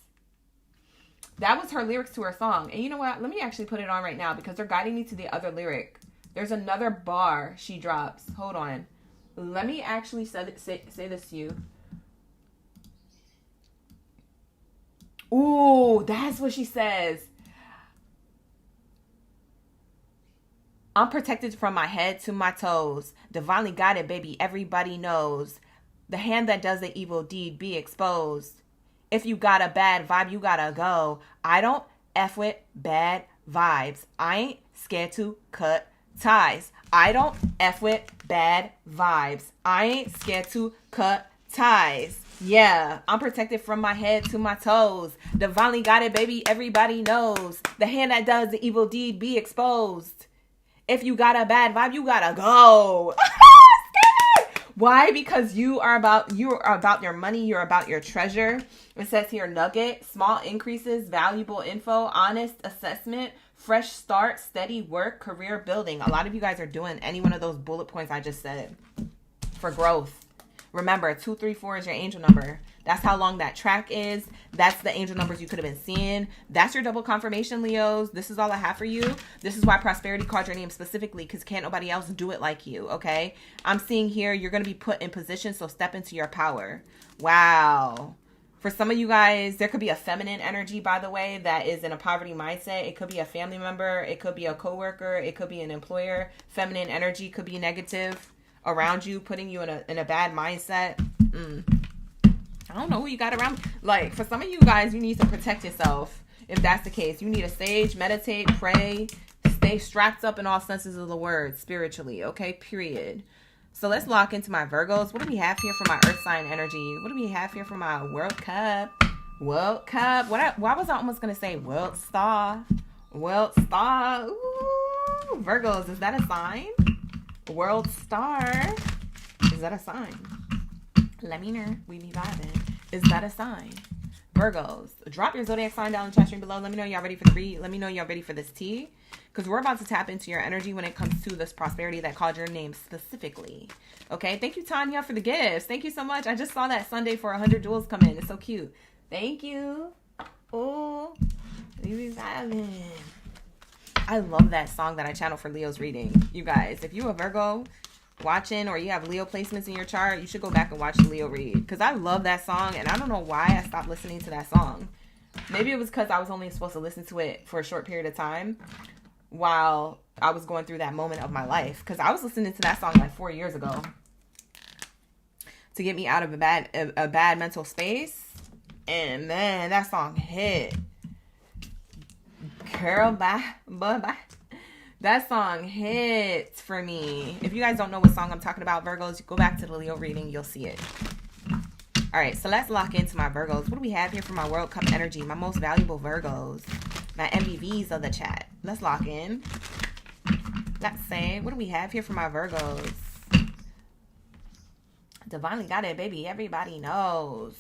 S1: That was her lyrics to her song. And you know what? Let me actually put it on right now because they're guiding me to the other lyric There's another bar she drops. Hold on. Let me actually say this to you. Ooh, that's what she says. I'm protected from my head to my toes. Divinely guided, baby, everybody knows. The hand that does the evil deed be exposed. If you got a bad vibe, you gotta go. I don't F with bad vibes. I ain't scared to cut ties. I don't F with bad vibes. I ain't scared to cut ties. Yeah, I'm protected from my head to my toes. Divinely guided, baby, everybody knows. The hand that does the evil deed be exposed. If you got a bad vibe, you gotta go. Why? Because you are about your money. You're about your treasure. It says here, nugget, small increases, valuable info, honest assessment, fresh start, steady work, career building. A lot of you guys are doing any one of those bullet points I just said for growth. Remember, 234 is your angel number. That's how long that track is. That's the angel numbers you could have been seeing. That's your double confirmation, Leos. This is all I have for you. This is why prosperity called your name specifically, because can't nobody else do it like you, okay? I'm seeing here you're going to be put in position, so step into your power. Wow. For some of you guys, there could be a feminine energy, by the way, that is in a poverty mindset. It could be a family member. It could be a coworker. It could be an employer. Feminine energy could be negative around you, putting you in a bad mindset. I don't know who you got around. Like, for some of you guys, you need to protect yourself. If that's the case, you need a sage, meditate, pray, stay strapped up in all senses of the word spiritually. Okay, period. So let's lock into my Virgos. What do we have here for my Earth sign energy? What do we have here for my World Cup? World Cup. Why was I almost going to say World Star? World Star. Ooh, Virgos. Is that a sign? World Star. Is that a sign? Let me know. We be vibing. Is that a sign? Virgos. Drop your zodiac sign down in the chat stream below. Let me know y'all ready for the read. Let me know y'all ready for this tea. Because we're about to tap into your energy when it comes to this prosperity that called your name specifically. Okay. Thank you, Tanya, for the gifts. Thank you so much. I just saw that Sunday for 100 jewels come in. It's so cute. Thank you. Oh, we be vibing. I love that song that I channeled for Leo's reading. You guys, if you're a Virgo watching or you have Leo placements in your chart, you should go back and watch the Leo read. Because I love that song, and I don't know why I stopped listening to that song. Maybe it was because I was only supposed to listen to it for a short period of time while I was going through that moment of my life. Because I was listening to that song like 4 years ago to get me out of a bad mental space. And man, that song hit. Girl, bye. That song hits for me. If you guys don't know what song I'm talking about, Virgos, go back to the Leo reading. You'll see it. All right, so let's lock into my Virgos. What do we have here for my World Cup energy? My most valuable Virgos. My MVVs of the chat. Let's lock in. Let's say, what do we have here for my Virgos? Divinely got it, baby. Everybody knows.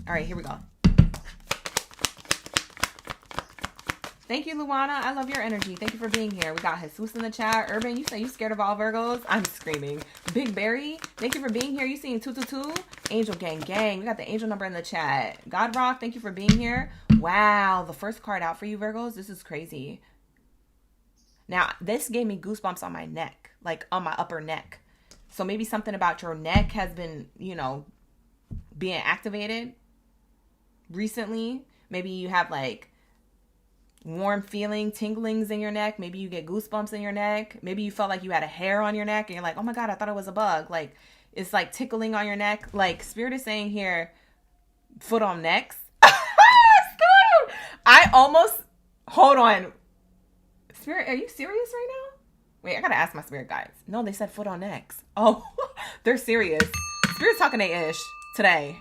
S1: All right, here we go. Thank you, Luana. I love your energy. Thank you for being here. We got Jesus in the chat. Urban, you say you scared of all Virgos? I'm screaming. Big Barry, thank you for being here. You seeing 222? Angel Gang Gang. We got the angel number in the chat. God Rock, thank you for being here. Wow, the first card out for you, Virgos. This is crazy. Now, this gave me goosebumps on my neck, like on my upper neck. So maybe something about your neck has been, being activated recently. Maybe you have like warm feeling, tinglings in your neck. Maybe you get goosebumps in your neck. Maybe you felt like you had a hair on your neck and you're like, oh my God, I thought it was a bug. Like, it's like tickling on your neck. Like, Spirit is saying here, foot on necks. Hold on. Spirit, are you serious right now? Wait, I gotta ask my spirit guides. No, they said foot on necks. Oh, they're serious. Spirit's talking to ish today.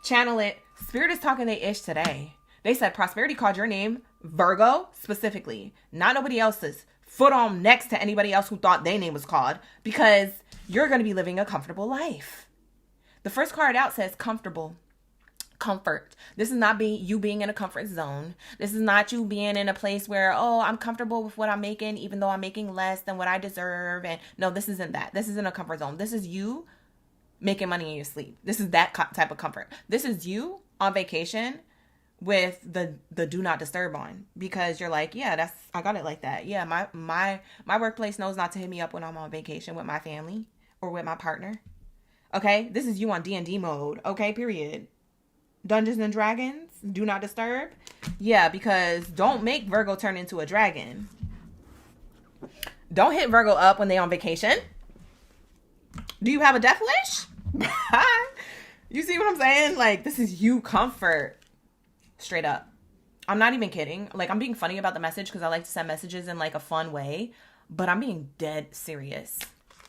S1: Channel it. Spirit is talking to ish today. They said prosperity called your name, Virgo specifically, not nobody else's. Foot on next to anybody else who thought their name was called, because you're going to be living a comfortable life. The first card out says comfortable. Comfort. This is not you being in a comfort zone. This is not you being in a place where, oh, I'm comfortable with what I'm making, even though I'm making less than what I deserve. And no, this isn't that. This isn't a comfort zone. This is you making money in your sleep. This is that type of comfort. This is you on vacation with the do not disturb on, because you're like, yeah, I got it like that. Yeah, my workplace knows not to hit me up when I'm on vacation with my family or with my partner. Okay, this is you on D&D mode. Okay, period. Dungeons and Dragons, do not disturb. Yeah, because don't make Virgo turn into a dragon. Don't hit Virgo up when they on vacation. Do you have a death wish? You see what I'm saying? Like, this is you comfort. Straight up. I'm not even kidding. Like, I'm being funny about the message because I like to send messages in like a fun way, but I'm being dead serious.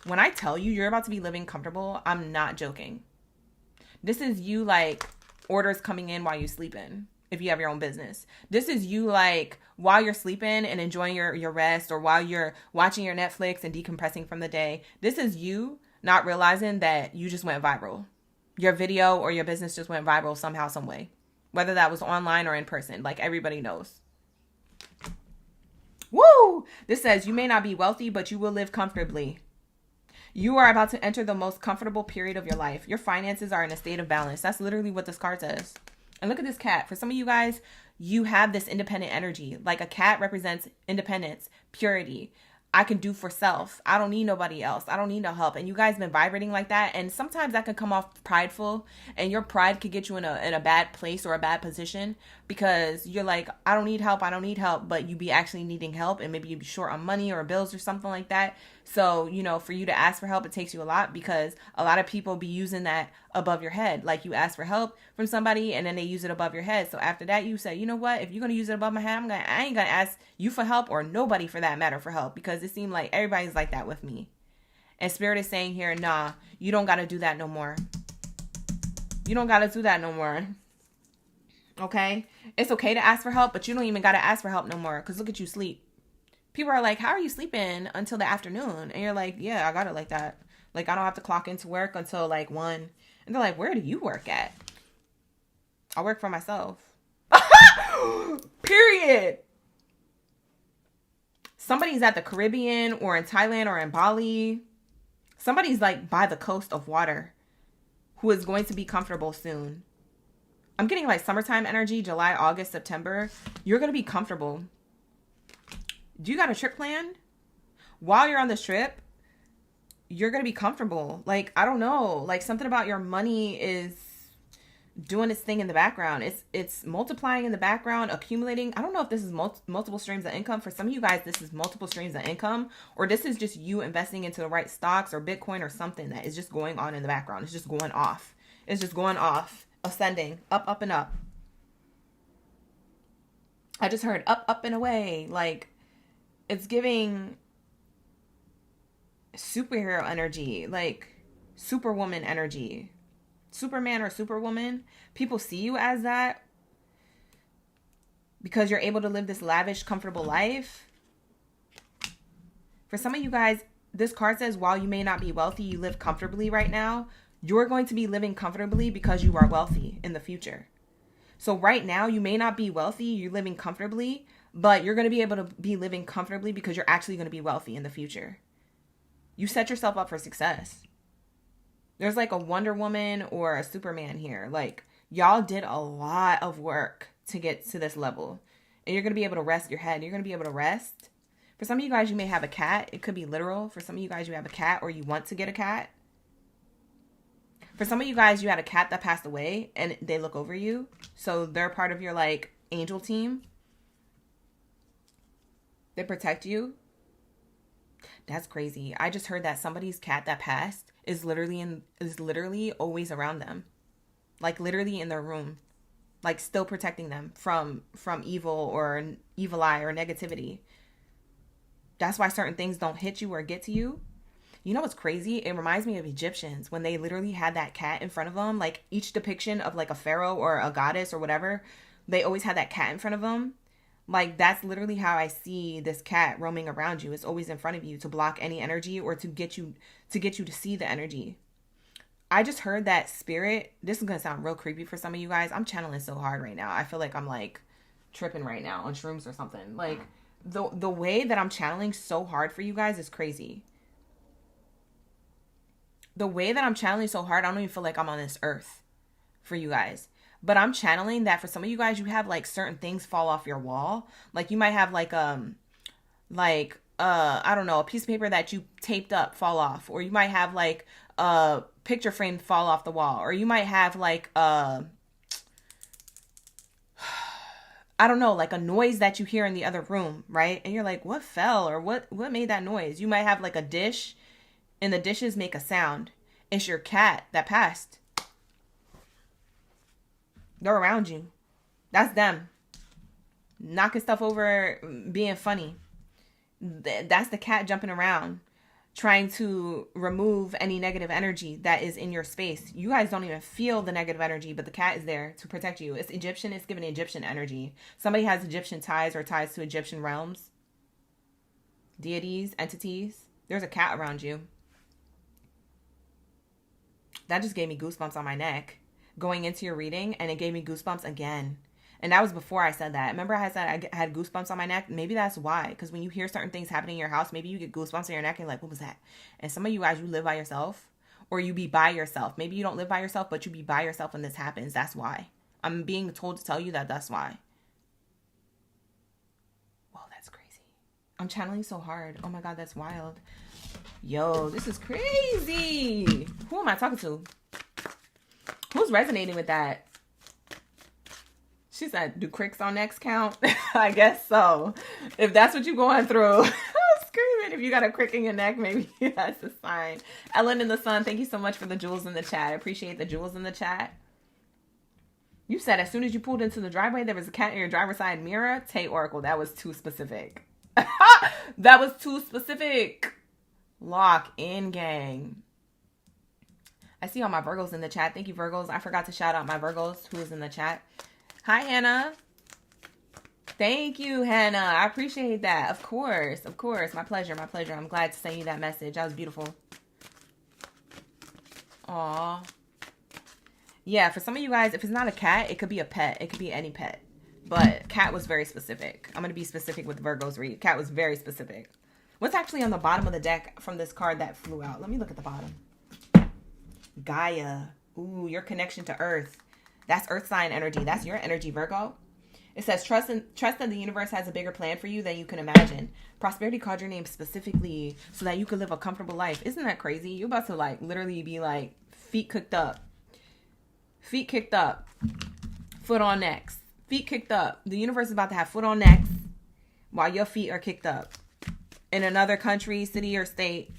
S1: When I tell you you're about to be living comfortable, I'm not joking. This is you like orders coming in while you're sleeping, if you have your own business. This is you like while you're sleeping and enjoying your rest, or while you're watching your Netflix and decompressing from the day. This is you not realizing that you just went viral. Your video or your business just went viral somehow, some way. Whether that was online or in person, like everybody knows. Woo! This says you may not be wealthy, but you will live comfortably. You are about to enter the most comfortable period of your life. Your finances are in a state of balance. That's literally what this card says. And look at this cat. For some of you guys, you have this independent energy. Like a cat represents independence, purity. I can do for self. I don't need nobody else. I don't need no help. And you guys been vibrating like that. And sometimes that can come off prideful, and your pride could get you in a bad place or a bad position, because you're like, I don't need help. I don't need help. But you be actually needing help, and maybe you be short on money or bills or something like that. So, you know, for you to ask for help, it takes you a lot, because a lot of people be using that above your head. Like, you ask for help from somebody and then they use it above your head. So after that, you say, you know what, if you're going to use it above my head, I ain't going to ask you for help, or nobody for that matter for help, because it seemed like everybody's like that with me. And Spirit is saying here, nah, you don't got to do that no more. You don't got to do that no more. Okay? It's okay to ask for help, but you don't even got to ask for help no more, because look at you sleep. People are like, how are you sleeping until the afternoon? And you're like, yeah, I got it like that. Like, I don't have to clock into work until like 1. And they're like, where do you work at? I work for myself. Period. Somebody's at the Caribbean or in Thailand or in Bali. Somebody's like by the coast of water who is going to be comfortable soon. I'm getting like summertime energy, July, August, September. You're going to be comfortable. Do you got a trip planned? While you're on this trip, you're going to be comfortable. Like, I don't know. Like, something about your money is doing its thing in the background. It's multiplying in the background, accumulating. I don't know if this is multiple streams of income. For some of you guys, this is multiple streams of income. Or this is just you investing into the right stocks or Bitcoin or something that is just going on in the background. It's just going off. It's just going off. Ascending. Up, up, and up. I just heard up, up, and away. Like, it's giving superhero energy, like superwoman energy, Superman or Superwoman. People see you as that because you're able to live this lavish, comfortable life. For some of you guys, this card says, while you may not be wealthy, you live comfortably right now. You're going to be living comfortably because you are wealthy in the future. So right now, you may not be wealthy, you're living comfortably, but you're going to be able to be living comfortably because you're actually going to be wealthy in the future. You set yourself up for success. There's like a Wonder Woman or a Superman here. Like, y'all did a lot of work to get to this level. And you're going to be able to rest your head. You're going to be able to rest. For some of you guys, you may have a cat. It could be literal. For some of you guys, you have a cat or you want to get a cat. For some of you guys, you had a cat that passed away and they look over you. So they're part of your like angel team. They protect you. That's crazy. I just heard that somebody's cat that passed is literally always around them. Like literally in their room. Like still protecting them from evil or evil eye or negativity. That's why certain things don't hit you or get to you. You know what's crazy? It reminds me of Egyptians when they literally had that cat in front of them. Like each depiction of like a pharaoh or a goddess or whatever, they always had that cat in front of them. Like, that's literally how I see this cat roaming around you. It's always in front of you to block any energy or to get you to see the energy. I just heard that spirit. This is going to sound real creepy for some of you guys. I'm channeling so hard right now. I feel like I'm like tripping right now on shrooms or something. Like the way that I'm channeling so hard for you guys is crazy. The way that I'm channeling so hard, I don't even feel like I'm on this earth for you guys. But I'm channeling that for some of you guys, you have like certain things fall off your wall. Like you might have I don't know, a piece of paper that you taped up fall off, or you might have like a picture frame fall off the wall, or you might have like I don't know, like a noise that you hear in the other room, right? And you're like, what fell, or what made that noise? You might have like a dish and the dishes make a sound. It's your cat that passed. They're around you. That's them. Knocking stuff over, being funny. That's the cat jumping around, trying to remove any negative energy that is in your space. You guys don't even feel the negative energy, but the cat is there to protect you. It's Egyptian. It's giving Egyptian energy. Somebody has Egyptian ties or ties to Egyptian realms, deities, entities. There's a cat around you. That just gave me goosebumps on my neck going into your reading, and it gave me goosebumps again. And that was before I said that. Remember I said I had goosebumps on my neck? Maybe that's why. Because when you hear certain things happening in your house, maybe you get goosebumps on your neck and you're like, what was that? And some of you guys, you live by yourself, or you be by yourself. Maybe you don't live by yourself, but you be by yourself when this happens. That's why. I'm being told to tell you that that's why. Whoa, that's crazy. I'm channeling so hard. Oh my God, that's wild. Yo, this is crazy. Who am I talking to? Who's resonating with that? She said, do cricks on necks count? I guess so. If that's what you're going through, I'm screaming. If you got a crick in your neck, maybe that's a sign. Ellen in the Sun, thank you so much for the jewels in the chat. I appreciate the jewels in the chat. You said as soon as you pulled into the driveway, there was a cat in your driver's side mirror. Tay Oracle, that was too specific. That was too specific. Lock in, gang. I see all my Virgos in the chat. Thank you, Virgos. I forgot to shout out my Virgos who is in the chat. Hi, Hannah. Thank you, Hannah. I appreciate that. Of course. Of course. My pleasure. My pleasure. I'm glad to send you that message. That was beautiful. Aw. Yeah, for some of you guys, if it's not a cat, it could be a pet. It could be any pet. But cat was very specific. I'm going to be specific with Virgo's read. Cat was very specific. What's actually on the bottom of the deck from this card that flew out? Let me look at the bottom. Gaia. Ooh, your connection to Earth. That's Earth sign energy. That's your energy, Virgo. It says, trust that the universe has a bigger plan for you than you can imagine. Prosperity called your name specifically so that you could live a comfortable life. Isn't that crazy? You're about to like literally be like feet kicked up. Feet kicked up. Foot on necks. Feet kicked up. The universe is about to have foot on necks while your feet are kicked up. In another country, city, or state,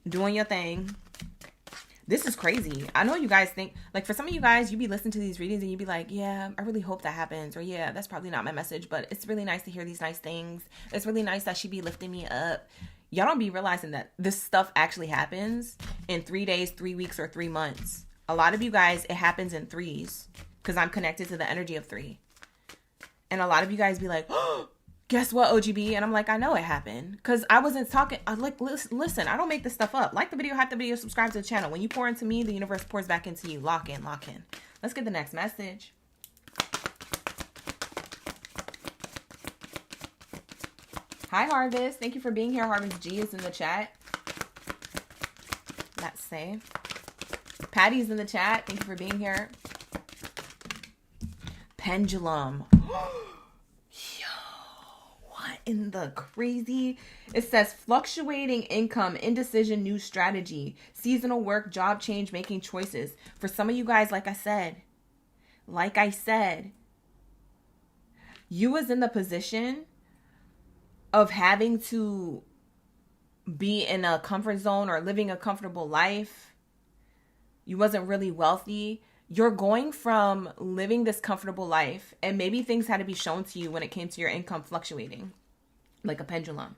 S1: doing your thing. This is crazy. I know you guys think, like for some of you guys, you be listening to these readings and you be like, yeah, I really hope that happens. Or yeah, that's probably not my message, but it's really nice to hear these nice things. It's really nice that she be lifting me up. Y'all don't be realizing that this stuff actually happens in 3 days, 3 weeks, or 3 months. A lot of you guys, it happens in threes because I'm connected to the energy of 3. And a lot of you guys be like, oh, guess what, OGB? And I'm like, I know it happened. Because I wasn't talking. I like, listen, I don't make this stuff up. Like the video, hype the video, subscribe to the channel. When you pour into me, the universe pours back into you. Lock in, lock in. Let's get the next message. Hi, Harvest. Thank you for being here. Harvest G is in the chat. Let's say. Patty's in the chat. Thank you for being here. Pendulum. In the crazy, it says fluctuating income, indecision, new strategy, seasonal work, job change, making choices. For some of you guys, like I said, you was in the position of having to be in a comfort zone or living a comfortable life. You wasn't really wealthy. You're going from living this comfortable life, and maybe things had to be shown to you when it came to your income fluctuating. Like a pendulum.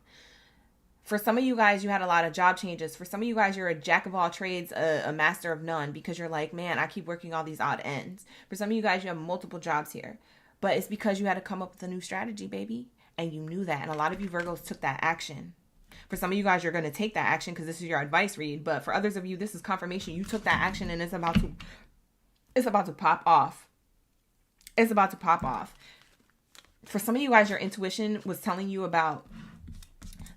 S1: For some of you guys, you had a lot of job changes. For some of you guys, you're a jack of all trades, a master of none, because you're like, man, I keep working all these odd ends. For some of you guys, you have multiple jobs here, but it's because you had to come up with a new strategy, baby. And you knew that. And a lot of you Virgos took that action. For some of you guys, you're going to take that action because this is your advice read. But for others of you, this is confirmation. You took that action and it's about to pop off. It's about to pop off. For some of you guys, your intuition was telling you about,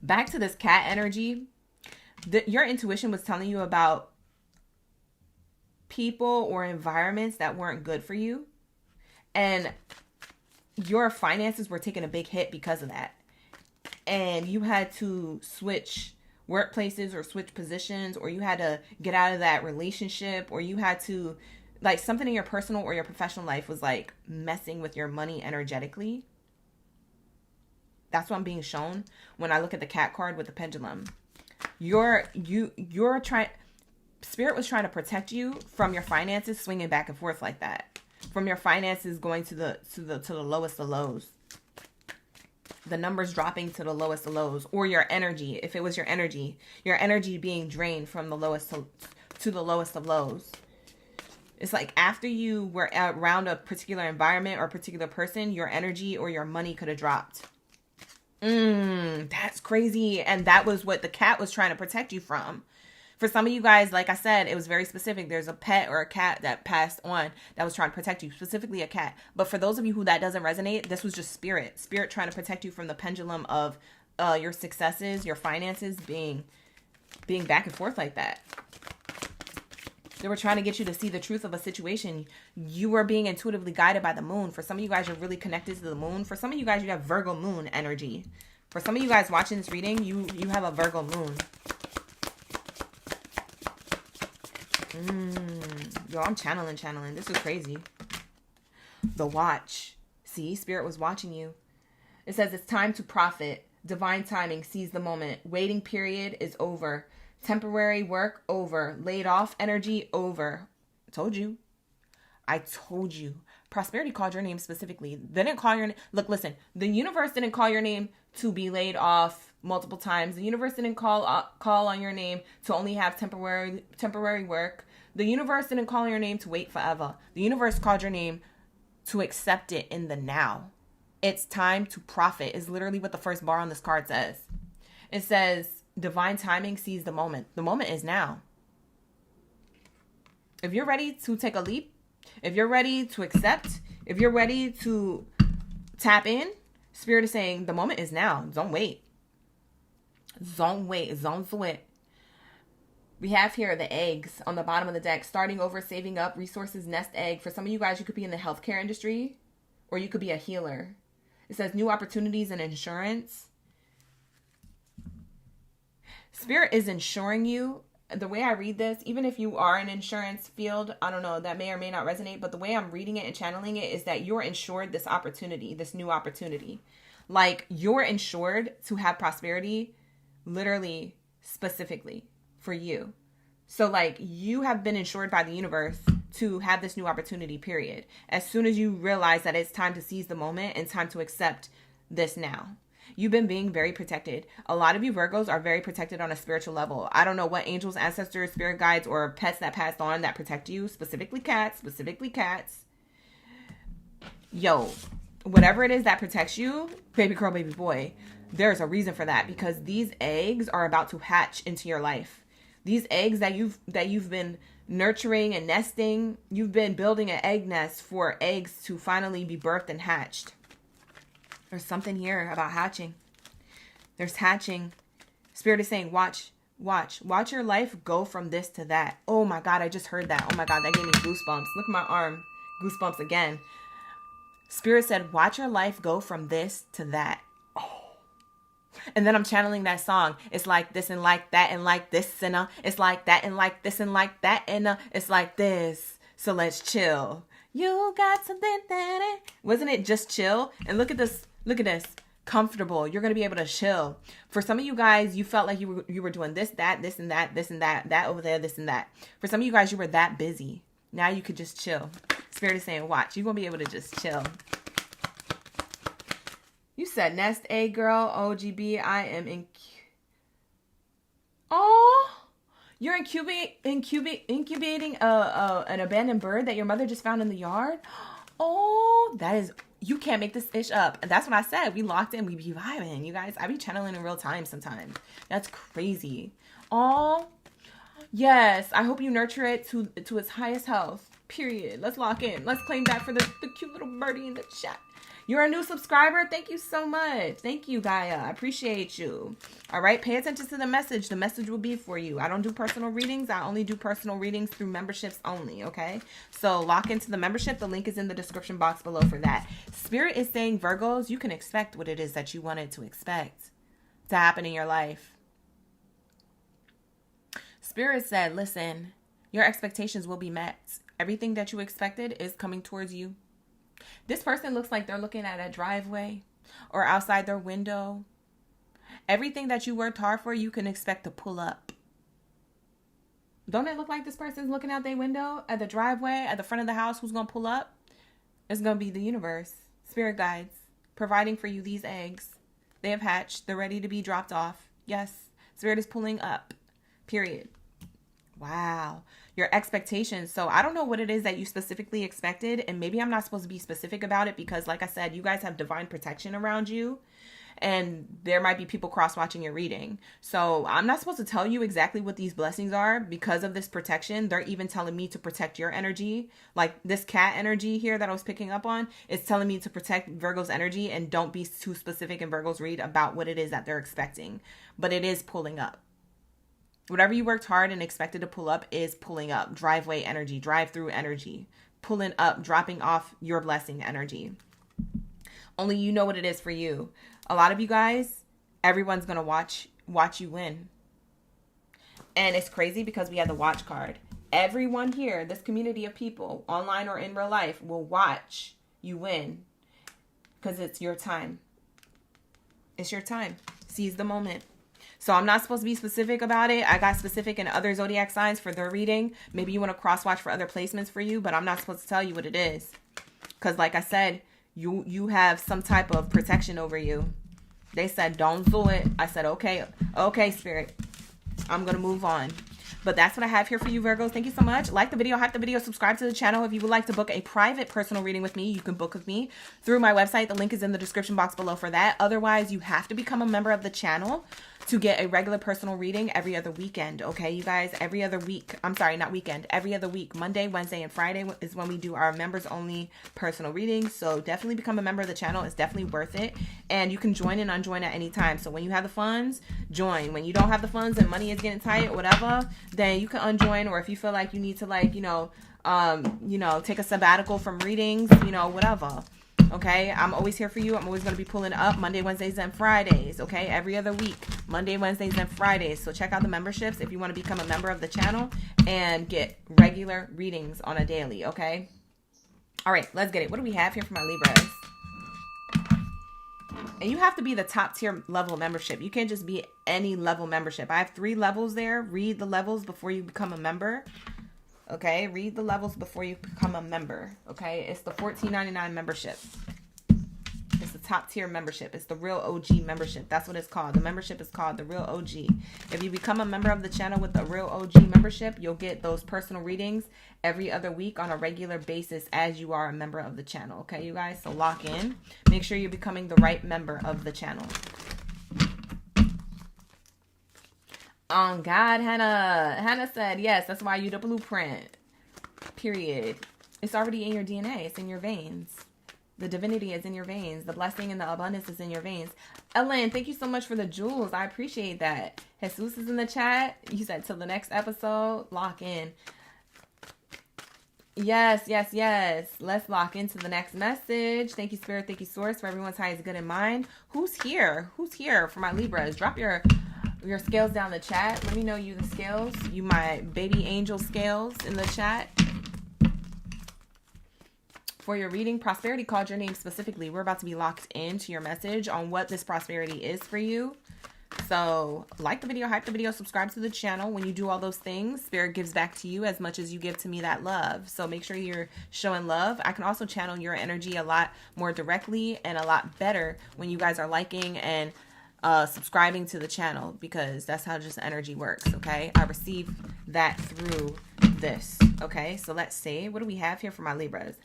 S1: back to this cat energy, your intuition was telling you about people or environments that weren't good for you. And your finances were taking a big hit because of that. And you had to switch workplaces or switch positions, or you had to get out of that relationship, or you had to, like, something in your personal or your professional life was like messing with your money energetically. That's what I'm being shown when I look at the cat card with the pendulum. You're trying, Spirit was trying to protect you from your finances swinging back and forth like that. From your finances going to the lowest of lows. The numbers dropping to the lowest of lows, or your energy, if it was your energy being drained from the lowest to the lowest of lows. It's like after you were around a particular environment or a particular person, your energy or your money could have dropped. That's crazy. And that was what the cat was trying to protect you from. For some of you guys, like I said, it was very specific. There's a pet or a cat that passed on that was trying to protect you, specifically a cat. But for those of you who that doesn't resonate, this was just spirit trying to protect you from the pendulum of your successes, your finances being back and forth like that. They were trying to get you to see the truth of a situation. You were being intuitively guided by the moon. For some of you guys, you're really connected to the moon. For some of you guys, you have Virgo moon energy. For some of you guys watching this reading, you have a Virgo moon. Yo, I'm channeling. This is crazy. The watch. See, Spirit was watching you. It says it's time to profit. Divine timing, seize the moment. Waiting period is over. Temporary work over. Laid off energy over. I told you. Prosperity called your name specifically. They didn't call your name. Look, listen. The universe didn't call your name to be laid off multiple times. The universe didn't call on your name to only have temporary work. The universe didn't call on your name to wait forever. The universe called your name to accept it in the now. It's time to profit is literally what the first bar on this card says. It says divine timing seize the moment. The moment is now. If you're ready to take a leap, if you're ready to accept, if you're ready to tap in, Spirit is saying the moment is now. Don't wait. Don't sweat. We have here the eggs on the bottom of the deck. Starting over, saving up, resources, nest egg. For some of you guys, you could be in the healthcare industry or you could be a healer. It says new opportunities in insurance. Spirit is insuring you. The way I read this, even if you are in insurance field, I don't know, that may or may not resonate, but the way I'm reading it and channeling it is that you're insured this opportunity, this new opportunity. Like you're insured to have prosperity literally specifically for you. So like you have been insured by the universe to have this new opportunity, period. As soon as you realize that it's time to seize the moment and time to accept this now. You've been being very protected. A lot of you Virgos are very protected on a spiritual level. I don't know what angels, ancestors, spirit guides, or pets that passed on that protect you. Specifically cats. Yo, whatever it is that protects you, baby girl, baby boy, there's a reason for that, because these eggs are about to hatch into your life. These eggs that you've been nurturing and nesting, you've been building an egg nest for eggs to finally be birthed and hatched. There's something here about hatching. There's hatching. Spirit is saying, watch your life go from this to that. Oh my God, I just heard that. Oh my God, that gave me goosebumps. Look at my arm. Goosebumps again. Spirit said, watch your life go from this to that. And then I'm channeling that song. It's like this and like that and like this and it's like that and like this and like that and it's like this. So let's chill. You got something that wasn't it just chill? And look at this. Look at this. Comfortable. You're going to be able to chill. For some of you guys, you felt like you were doing this, that, this and that, that over there, this and that. For some of you guys, you were that busy. Now you could just chill. Spirit is saying, watch. You're going to be able to just chill. You said nest egg, girl. OGB. I am in. Oh, you're incubating an abandoned bird that your mother just found in the yard. Oh, that is. You can't make this ish up. And that's what I said. We locked in. We be vibing. You guys, I be channeling in real time sometimes. That's crazy. Oh, yes. I hope you nurture it to its highest health. Period. Let's lock in. Let's claim that for the cute little birdie in the chat. You're a new subscriber. Thank you so much. Thank you, Gaia. I appreciate you. All right. Pay attention to the message. The message will be for you. I don't do personal readings. I only do personal readings through memberships only. Okay. So lock into the membership. The link is in the description box below for that. Spirit is saying, Virgos, you can expect what it is that you wanted to expect to happen in your life. Spirit said, listen, your expectations will be met. Everything that you expected is coming towards you. This person looks like they're looking at a driveway or outside their window. Everything that you worked hard for, you can expect to pull up. Don't it look like this person's looking out their window at the driveway, at the front of the house? Who's going to pull up? It's going to be the universe, spirit guides, providing for you these eggs. They have hatched. They're ready to be dropped off. Yes, spirit is pulling up, period. Wow. Your expectations. So I don't know what it is that you specifically expected. And maybe I'm not supposed to be specific about it because, like I said, you guys have divine protection around you. And there might be people cross-watching your reading. So I'm not supposed to tell you exactly what these blessings are because of this protection. They're even telling me to protect your energy. Like this cat energy here that I was picking up on is telling me to protect Virgo's energy and don't be too specific in Virgo's read about what it is that they're expecting. But it is pulling up. Whatever you worked hard and expected to pull up is pulling up. Driveway energy, drive-through energy, pulling up, dropping off your blessing energy. Only you know what it is for you. A lot of you guys, everyone's going to watch you win. And it's crazy because we have the watch card. Everyone here, this community of people, online or in real life, will watch you win because it's your time. It's your time. Seize the moment. So I'm not supposed to be specific about it. I got specific in other zodiac signs for their reading. Maybe you want to cross-watch for other placements for you, but I'm not supposed to tell you what it is. Because like I said, you have some type of protection over you. They said, don't do it. I said, okay, spirit. I'm going to move on. But that's what I have here for you, Virgos. Thank you so much. Like the video, hype the video, subscribe to the channel. If you would like to book a private personal reading with me, you can book with me through my website. The link is in the description box below for that. Otherwise, you have to become a member of the channel to get a regular personal reading every other weekend. Okay, you guys, every other week. I'm sorry, not weekend. Every other week. Monday, Wednesday, and Friday is when we do our members only personal readings. So definitely become a member of the channel. It's definitely worth it. And you can join and unjoin at any time. So when you have the funds, join. When you don't have the funds and money is getting tight or whatever, then you can unjoin. Or if you feel like you need to take a sabbatical from readings, whatever. Okay, I'm always here for you. I'm always going to be pulling up Monday, Wednesdays, and Fridays. Okay, every other week, Monday, Wednesdays, and Fridays. So check out the memberships if you want to become a member of the channel and get regular readings on a daily. Okay. All right, let's get it. What do we have here for my Libras? And you have to be the top tier level membership. You can't just be any level membership. I have 3 levels there. Read the levels before you become a member. Okay, read the levels before you become a member. Okay, it's the $14.99 membership. It's the top tier membership. It's the real OG membership. That's what it's called. The membership is called the real OG. If you become a member of the channel with the real OG membership, you'll get those personal readings every other week on a regular basis as you are a member of the channel. Okay, you guys, so lock in. Make sure you're becoming the right member of the channel. On God, Hannah. Hannah said, yes, that's why you the blueprint. Period. It's already in your DNA. It's in your veins. The divinity is in your veins. The blessing and the abundance is in your veins. Ellen, thank you so much for the jewels. I appreciate that. Jesus is in the chat. You said till the next episode. Lock in. Yes, yes, yes. Let's lock into the next message. Thank you, Spirit. Thank you, Source, for everyone's highest good in mind. Who's here? Who's here for my Libras? Drop your scales down the chat. Let me know you the scales. You my baby angel scales in the chat. For your reading, prosperity called your name specifically. We're about to be locked into your message on what this prosperity is for you. So like the video, hype the video, subscribe to the channel. When you do all those things, Spirit gives back to you as much as you give to me that love. So make sure you're showing love. I can also channel your energy a lot more directly and a lot better when you guys are liking and subscribing to the channel, because that's how just energy works. Okay, I receive that through this. Okay, so let's see, what do we have here for my Libras?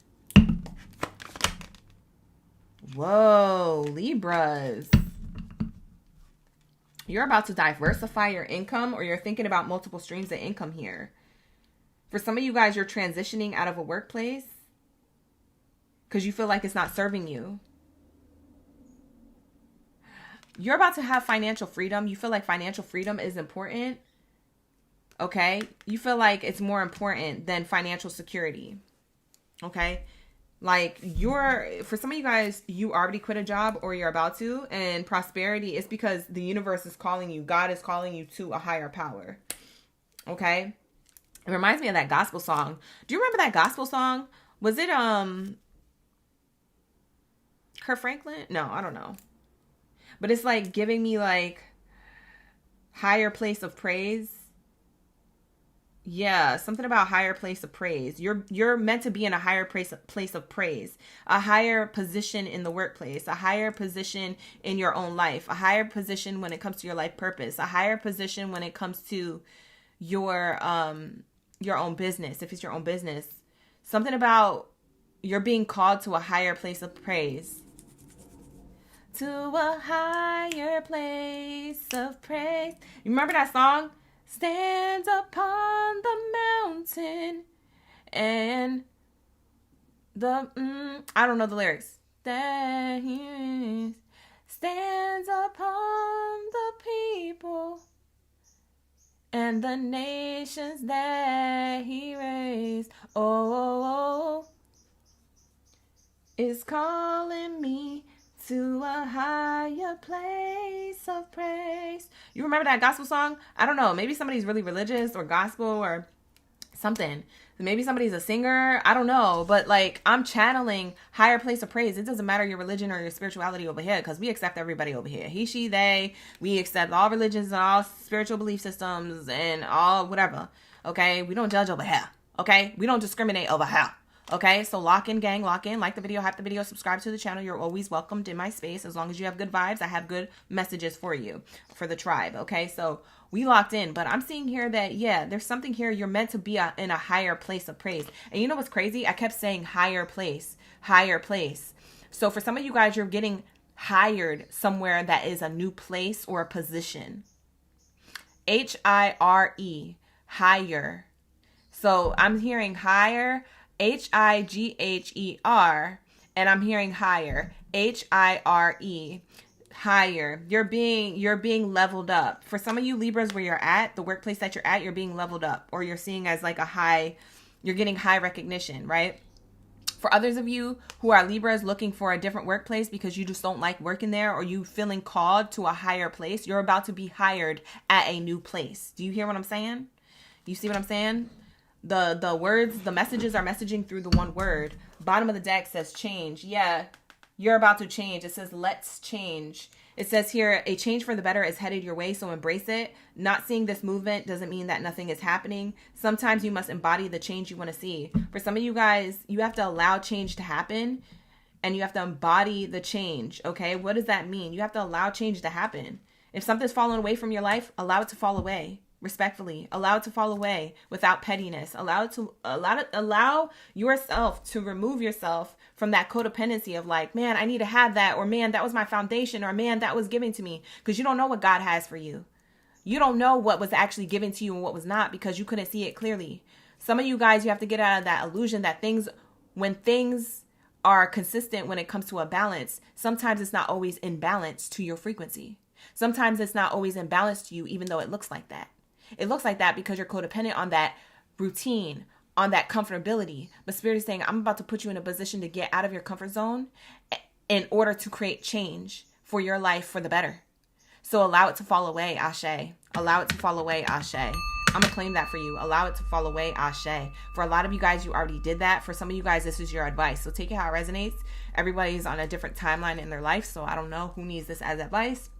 S1: Whoa, Libras, you're about to diversify your income, or you're thinking about multiple streams of income here. For some of you guys, you're transitioning out of a workplace because you feel like it's not serving you. You're about to have financial freedom. You feel like financial freedom is important. Okay? You feel like it's more important than financial security. Okay? Like, for some of you guys, you already quit a job or you're about to, and prosperity is because the universe is calling you. God is calling you to a higher power. Okay? It reminds me of that gospel song. Do you remember that gospel song? Was it, Kirk Franklin? No, I don't know. But it's like giving me like higher place of praise. Yeah, something about higher place of praise. You're meant to be in a higher place of praise, a higher position in the workplace, a higher position in your own life, a higher position when it comes to your life purpose, a higher position when it comes to your own business, if it's your own business. Something about you're being called to a higher place of praise. To a higher place of praise. You remember that song? Stands upon the mountain and I don't know the lyrics. That he stands upon the people and the nations that he raised. Oh, is calling me to a higher place of praise. You remember that gospel song? I don't know. Maybe somebody's really religious or gospel or something. Maybe somebody's a singer. I don't know. But like, I'm channeling higher place of praise. It doesn't matter your religion or your spirituality over here, because we accept everybody over here. He, she, they. We accept all religions and all spiritual belief systems and all whatever. Okay? We don't judge over here. Okay? We don't discriminate over here. Okay, so lock in, gang, lock in. Like the video, hype the video, subscribe to the channel. You're always welcomed in my space. As long as you have good vibes, I have good messages for you, for the tribe. Okay, so we locked in. But I'm seeing here that, yeah, there's something here. You're meant to be in a higher place of praise. And you know what's crazy? I kept saying higher place, higher place. So for some of you guys, you're getting hired somewhere that is a new place or a position. H-I-R-E, higher. So I'm hearing higher, H-I-G-H-E-R, and I'm hearing higher, H-I-R-E, higher. You're being leveled up. For some of you Libras, where you're at, the workplace that you're at, you're being leveled up, or you're seeing as like you're getting high recognition, right? For others of you who are Libras looking for a different workplace because you just don't like working there, or you feeling called to a higher place, you're about to be hired at a new place. Do you hear what I'm saying? You see what I'm saying? The words, the messages are messaging through the one word. Bottom of the deck says change. Yeah, you're about to change. It says let's change. It says here, a change for the better is headed your way, so embrace it. Not seeing this movement doesn't mean that nothing is happening. Sometimes you must embody the change you want to see. For some of you guys, you have to allow change to happen, and you have to embody the change, okay? What does that mean? You have to allow change to happen. If something's fallen away from your life, allow it to fall away. Respectfully, allow it to fall away without pettiness. Allow yourself to remove yourself from that codependency of like, man, I need to have that, or man, that was my foundation, or man, that was given to me, because you don't know what God has for you. You don't know what was actually given to you and what was not, because you couldn't see it clearly. Some of you guys, you have to get out of that illusion that when things are consistent, when it comes to a balance, sometimes it's not always in balance to your frequency. Sometimes it's not always in balance to you, even though it looks like that. It looks like that because you're codependent on that routine, on that comfortability. But Spirit is saying, I'm about to put you in a position to get out of your comfort zone in order to create change for your life for the better. So allow it to fall away, Ashe. Allow it to fall away, Ashe. I'm going to claim that for you. Allow it to fall away, Ashe. For a lot of you guys, you already did that. For some of you guys, this is your advice. So take it how it resonates. Everybody's on a different timeline in their life. So I don't know who needs this as advice,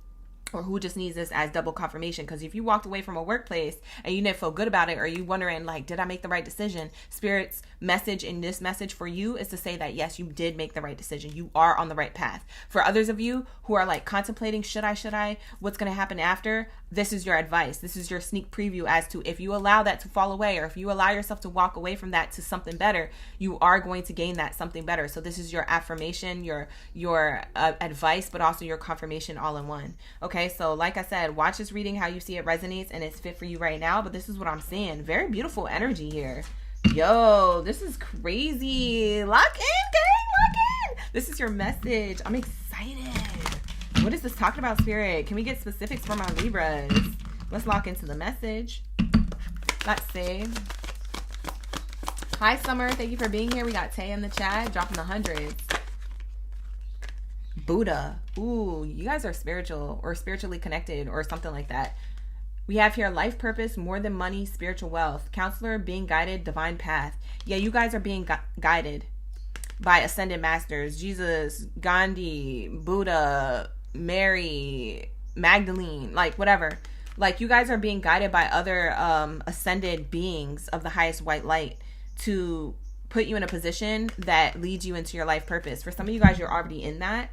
S1: or who just needs this as double confirmation. Because if you walked away from a workplace and you didn't feel good about it, or you wondering like, did I make the right decision? Spirit's message in this message for you is to say that yes, you did make the right decision. You are on the right path. For others of you who are like contemplating, should I, what's going to happen after? This is your advice. This is your sneak preview as to if you allow that to fall away, or if you allow yourself to walk away from that to something better, you are going to gain that something better. So this is your affirmation, your advice, but also your confirmation all in one. Okay, so like I said, watch this reading how you see it resonates and it's fit for you right now. But this is what I'm seeing. Very beautiful energy here. Yo, this is crazy. Lock in, gang, lock in. This is your message. I'm excited. What is this talking about, Spirit? Can we get specifics for my Libras? Let's lock into the message. Let's see. Hi, Summer. Thank you for being here. We got Tay in the chat, dropping the hundreds. Buddha. Ooh, you guys are spiritual or spiritually connected or something like that. We have here life purpose, more than money, spiritual wealth. Counselor, being guided, divine path. Yeah, you guys are being guided by ascended masters. Jesus, Gandhi, Buddha, Mary, Magdalene, like whatever. Like you guys are being guided by other ascended beings of the highest white light to put you in a position that leads you into your life purpose. For some of you guys, you're already in that.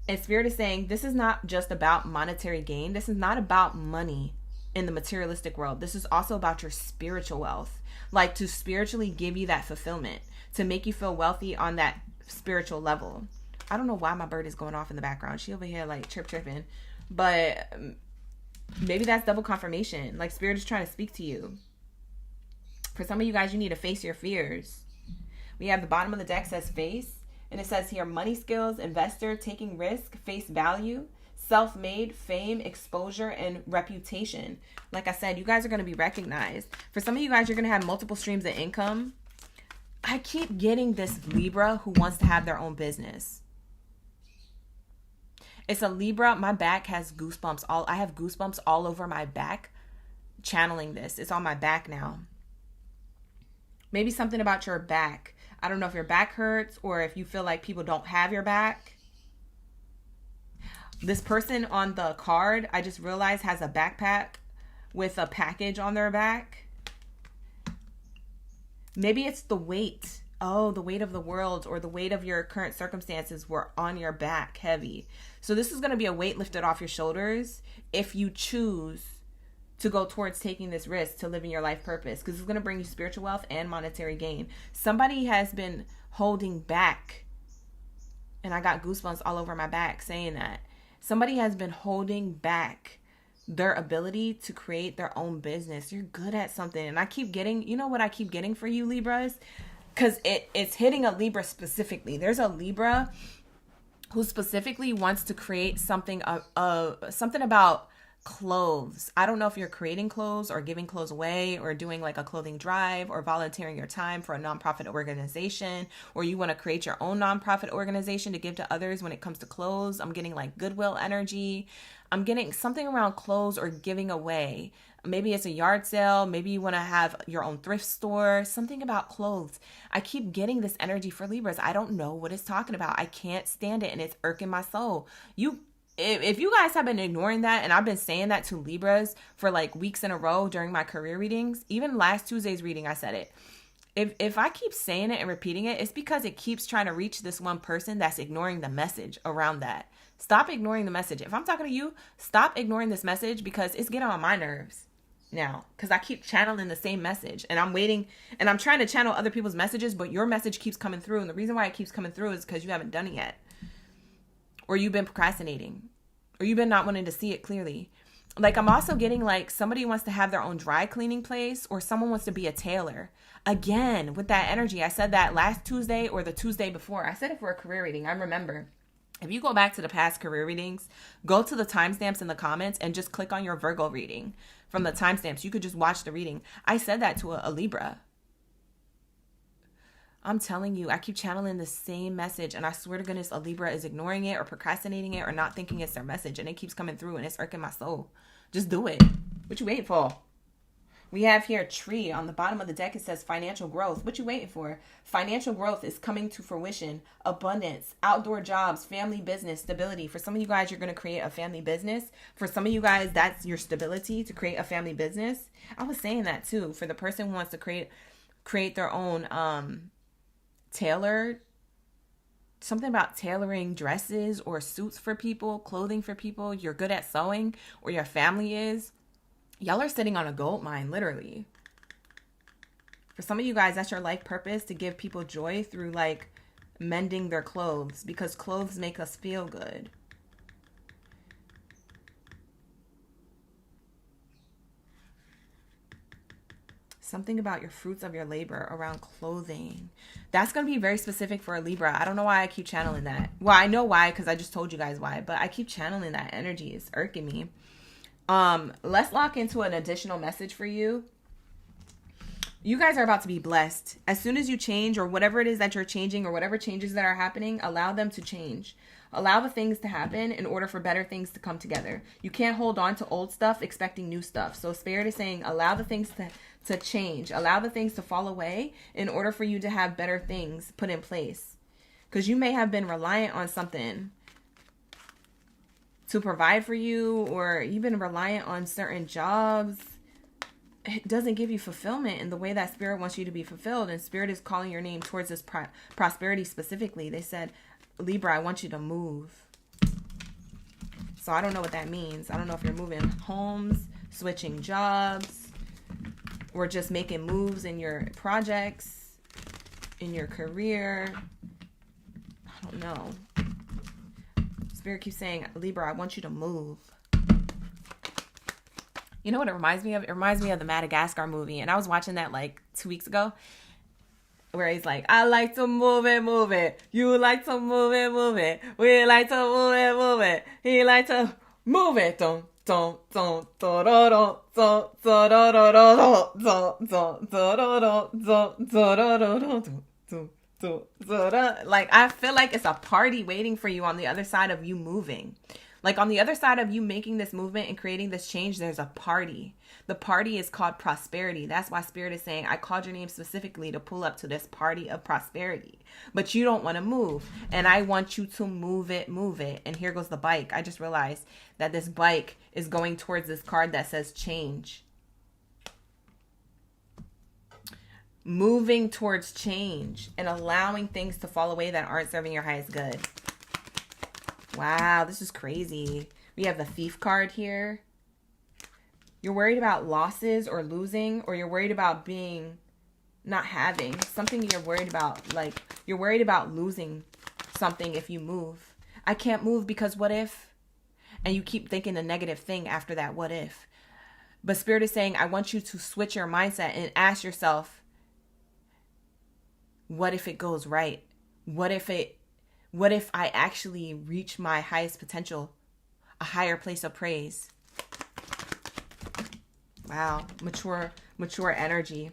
S1: And Spirit is saying this is not just about monetary gain. This is not about money in the materialistic world. This is also about your spiritual wealth. Like to spiritually give you that fulfillment, to make you feel wealthy on that spiritual level. I don't know why my bird is going off in the background. She over here like chirping. But maybe that's double confirmation. Like Spirit is trying to speak to you. For some of you guys, you need to face your fears. We have the bottom of the deck says face. And it says here, money skills, investor, taking risk, face value, self-made, fame, exposure, and reputation. Like I said, you guys are going to be recognized. For some of you guys, you're going to have multiple streams of income. I keep getting this Libra who wants to have their own business. It's a Libra. My back has goosebumps. I have goosebumps all over my back channeling this. It's on my back now. Maybe something about your back. I don't know if your back hurts or if you feel like people don't have your back. This person on the card, I just realized, has a backpack with a package on their back. Maybe it's the weight. Oh, the weight of the world or the weight of your current circumstances were on your back heavy. So this is going to be a weight lifted off your shoulders if you choose to go towards taking this risk to living your life purpose, because it's going to bring you spiritual wealth and monetary gain. Somebody has been holding back, and I got goosebumps all over my back saying that. Somebody has been holding back their ability to create their own business. You're good at something. And I keep getting, you know what I keep getting for you Libras? Because it's hitting a Libra specifically. There's a Libra who specifically wants to create something about clothes. I don't know if you're creating clothes or giving clothes away or doing like a clothing drive or volunteering your time for a nonprofit organization, or you want to create your own nonprofit organization to give to others when it comes to clothes. I'm getting like Goodwill energy. I'm getting something around clothes or giving away. Maybe it's a yard sale. Maybe you want to have your own thrift store, something about clothes. I keep getting this energy for Libras. I don't know what it's talking about. I can't stand it and it's irking my soul. If you guys have been ignoring that, and I've been saying that to Libras for like weeks in a row during my career readings, even last Tuesday's reading, I said it. If I keep saying it and repeating it, it's because it keeps trying to reach this one person that's ignoring the message around that. Stop ignoring the message. If I'm talking to you, stop ignoring this message because it's getting on my nerves now because I keep channeling the same message and I'm waiting and I'm trying to channel other people's messages, but your message keeps coming through. And the reason why it keeps coming through is because you haven't done it yet. Or you've been procrastinating, or you've been not wanting to see it clearly. Like I'm also getting like somebody wants to have their own dry cleaning place, or someone wants to be a tailor. Again, with that energy, I said that last Tuesday or the Tuesday before. I said it for a career reading. I remember. If you go back to the past career readings, go to the timestamps in the comments and just click on your Virgo reading from the timestamps. You could just watch the reading. I said that to a Libra. I'm telling you, I keep channeling the same message, and I swear to goodness, a Libra is ignoring it or procrastinating it or not thinking it's their message, and it keeps coming through, and it's irking my soul. Just do it. What you waiting for? We have here a tree. On the bottom of the deck, it says financial growth. What you waiting for? Financial growth is coming to fruition. Abundance, outdoor jobs, family business, stability. For some of you guys, you're going to create a family business. For some of you guys, that's your stability to create a family business. I was saying that too. For the person who wants to create their own tailored, something about tailoring dresses or suits for people, clothing for people. You're good at sewing, or your family is. Y'all are sitting on a gold mine, literally. For some of you guys, that's your life purpose, to give people joy through like mending their clothes, because clothes make us feel good. something about your fruits of your labor around clothing. That's going to be very specific for a Libra. I don't know why I keep channeling that. Well, I know why, because I just told you guys why, but I keep channeling that energy. It's irking me. Let's lock into an additional message for you. You guys are about to be blessed. As soon as you change, or whatever it is that you're changing, or whatever changes that are happening, allow them to change. Allow the things to happen in order for better things to come together. You can't hold on to old stuff expecting new stuff. So Spirit is saying, allow the things to change. Allow the things to fall away in order for you to have better things put in place. Because you may have been reliant on something to provide for you, or you've been reliant on certain jobs. It doesn't give you fulfillment in the way that Spirit wants you to be fulfilled. And Spirit is calling your name towards this prosperity specifically. They said, Libra, I want you to move. So I don't know what that means. I don't know if you're moving homes, switching jobs, or just making moves in your projects, in your career. I don't know. Spirit keeps saying, Libra, I want you to move. You know what it reminds me of? It reminds me of the Madagascar movie. And I was watching that like 2 weeks ago, where he's like, I like to move it. You like to move it. We like to move it. He like to move it. Like, I feel like it's a party waiting for you on the other side of you moving. Like, on the other side of you making this movement and creating this change, there's a party. The party is called prosperity. That's why Spirit is saying, I called your name specifically to pull up to this party of prosperity. But you don't want to move. And I want you to move it. And here goes the bike. I just realized that this bike is going towards this card that says change. Moving towards change and allowing things to fall away that aren't serving your highest good. Wow, this is crazy. We have the Thief card here. You're worried about losses or losing, or you're worried about not having something. You're worried about, like, you're worried about losing something if you move. I can't move because what if? And you keep thinking a negative thing after that what if. But Spirit is saying, I want you to switch your mindset and ask yourself, what if it goes right? What if I actually reach my highest potential, a higher place of praise? Wow, mature energy.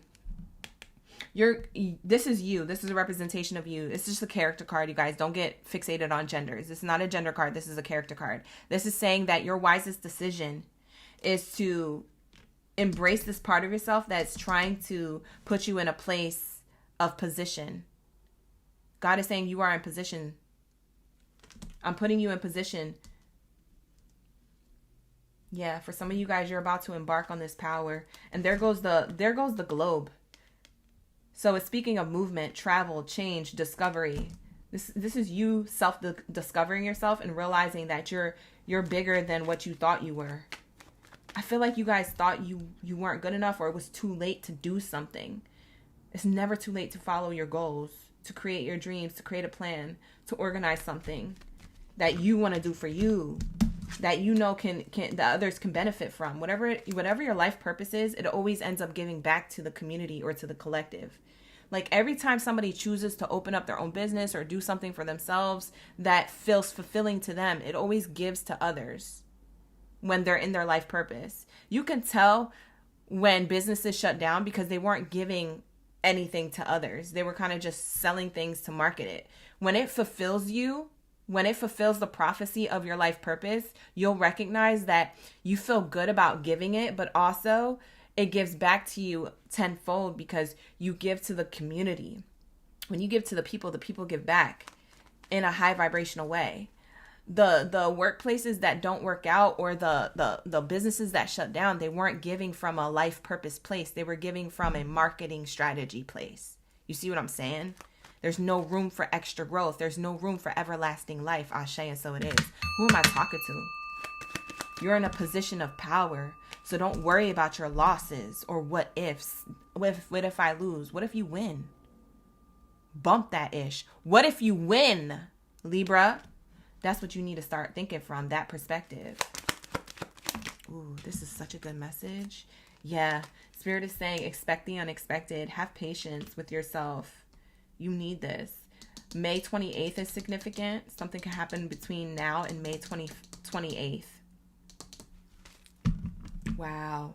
S1: This is you. This is a representation of you. It's just a character card, you guys. Don't get fixated on genders. This is not a gender card. This is a character card. This is saying that your wisest decision is to embrace this part of yourself that's trying to put you in a place of position. God is saying you are in position. I'm putting you in position. Yeah, for some of you guys, you're about to embark on this power. And there goes the globe. So it's speaking of movement, travel, change, discovery. This is you discovering yourself and realizing that you're bigger than what you thought you were. I feel like you guys thought you weren't good enough, or it was too late to do something. It's never too late to follow your goals, to create your dreams, to create a plan, to organize something that you want to do for you, that you know can that others can benefit from. Whatever your life purpose is, it always ends up giving back to the community or to the collective. Like, every time somebody chooses to open up their own business or do something for themselves that feels fulfilling to them, it always gives to others when they're in their life purpose. You can tell when businesses shut down because they weren't giving anything to others. They were kind of just selling things to market it. When it fulfills you, when it fulfills the prophecy of your life purpose, you'll recognize that you feel good about giving it, but also it gives back to you tenfold because you give to the community. When you give to the people give back in a high vibrational way. The workplaces that don't work out, or the businesses that shut down, they weren't giving from a life purpose place. They were giving from a marketing strategy place. You see what I'm saying? There's no room for extra growth. There's no room for everlasting life. Ashe, and so it is. Who am I talking to? You're in a position of power. So don't worry about your losses or what ifs. What if I lose? What if you win? Bump that ish. What if you win, Libra? That's what you need to start thinking from that perspective. Ooh, this is such a good message. Yeah. Spirit is saying, expect the unexpected. Have patience with yourself. You need this. May 28th is significant. Something can happen between now and May 28th. Wow.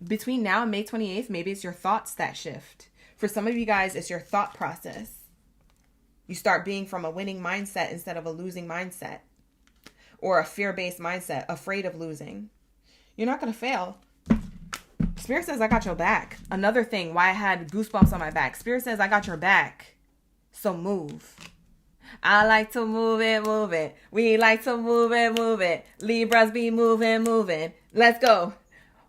S1: Between now and May 28th, maybe it's your thoughts that shift. For some of you guys, it's your thought process. You start being from a winning mindset instead of a losing mindset. Or a fear-based mindset, afraid of losing. You're not going to fail. Spirit says, I got your back. Another thing, why I had goosebumps on my back. Spirit says, I got your back. So move. I like to move it, move it. We like to move it, move it. Libras be moving, moving. Let's go.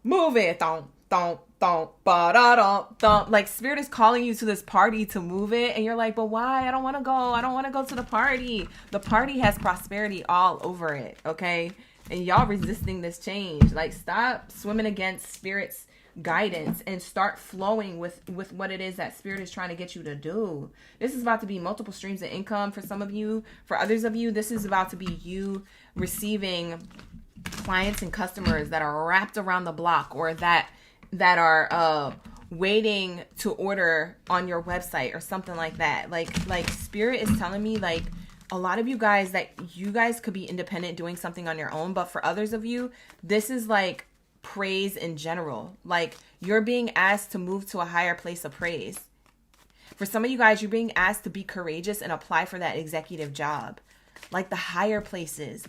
S1: Move it. Thump, thump, thump, ba-da-dum, thump. Like, Spirit is calling you to this party to move it. And you're like, but why? I don't want to go. I don't want to go to the party. The party has prosperity all over it, okay? And y'all resisting this change. Like, stop swimming against Spirit's guidance and start flowing with what it is that Spirit is trying to get you to do. This is about to be multiple streams of income for some of you. For others of you, this is about to be you receiving clients and customers that are wrapped around the block, or that are waiting to order on your website or something like that. Like Spirit is telling me, like, a lot of you guys, that you guys could be independent doing something on your own, but for others of you, this is like praise in general. Like, you're being asked to move to a higher place of praise. For some of you guys, you're being asked to be courageous and apply for that executive job. Like the higher places.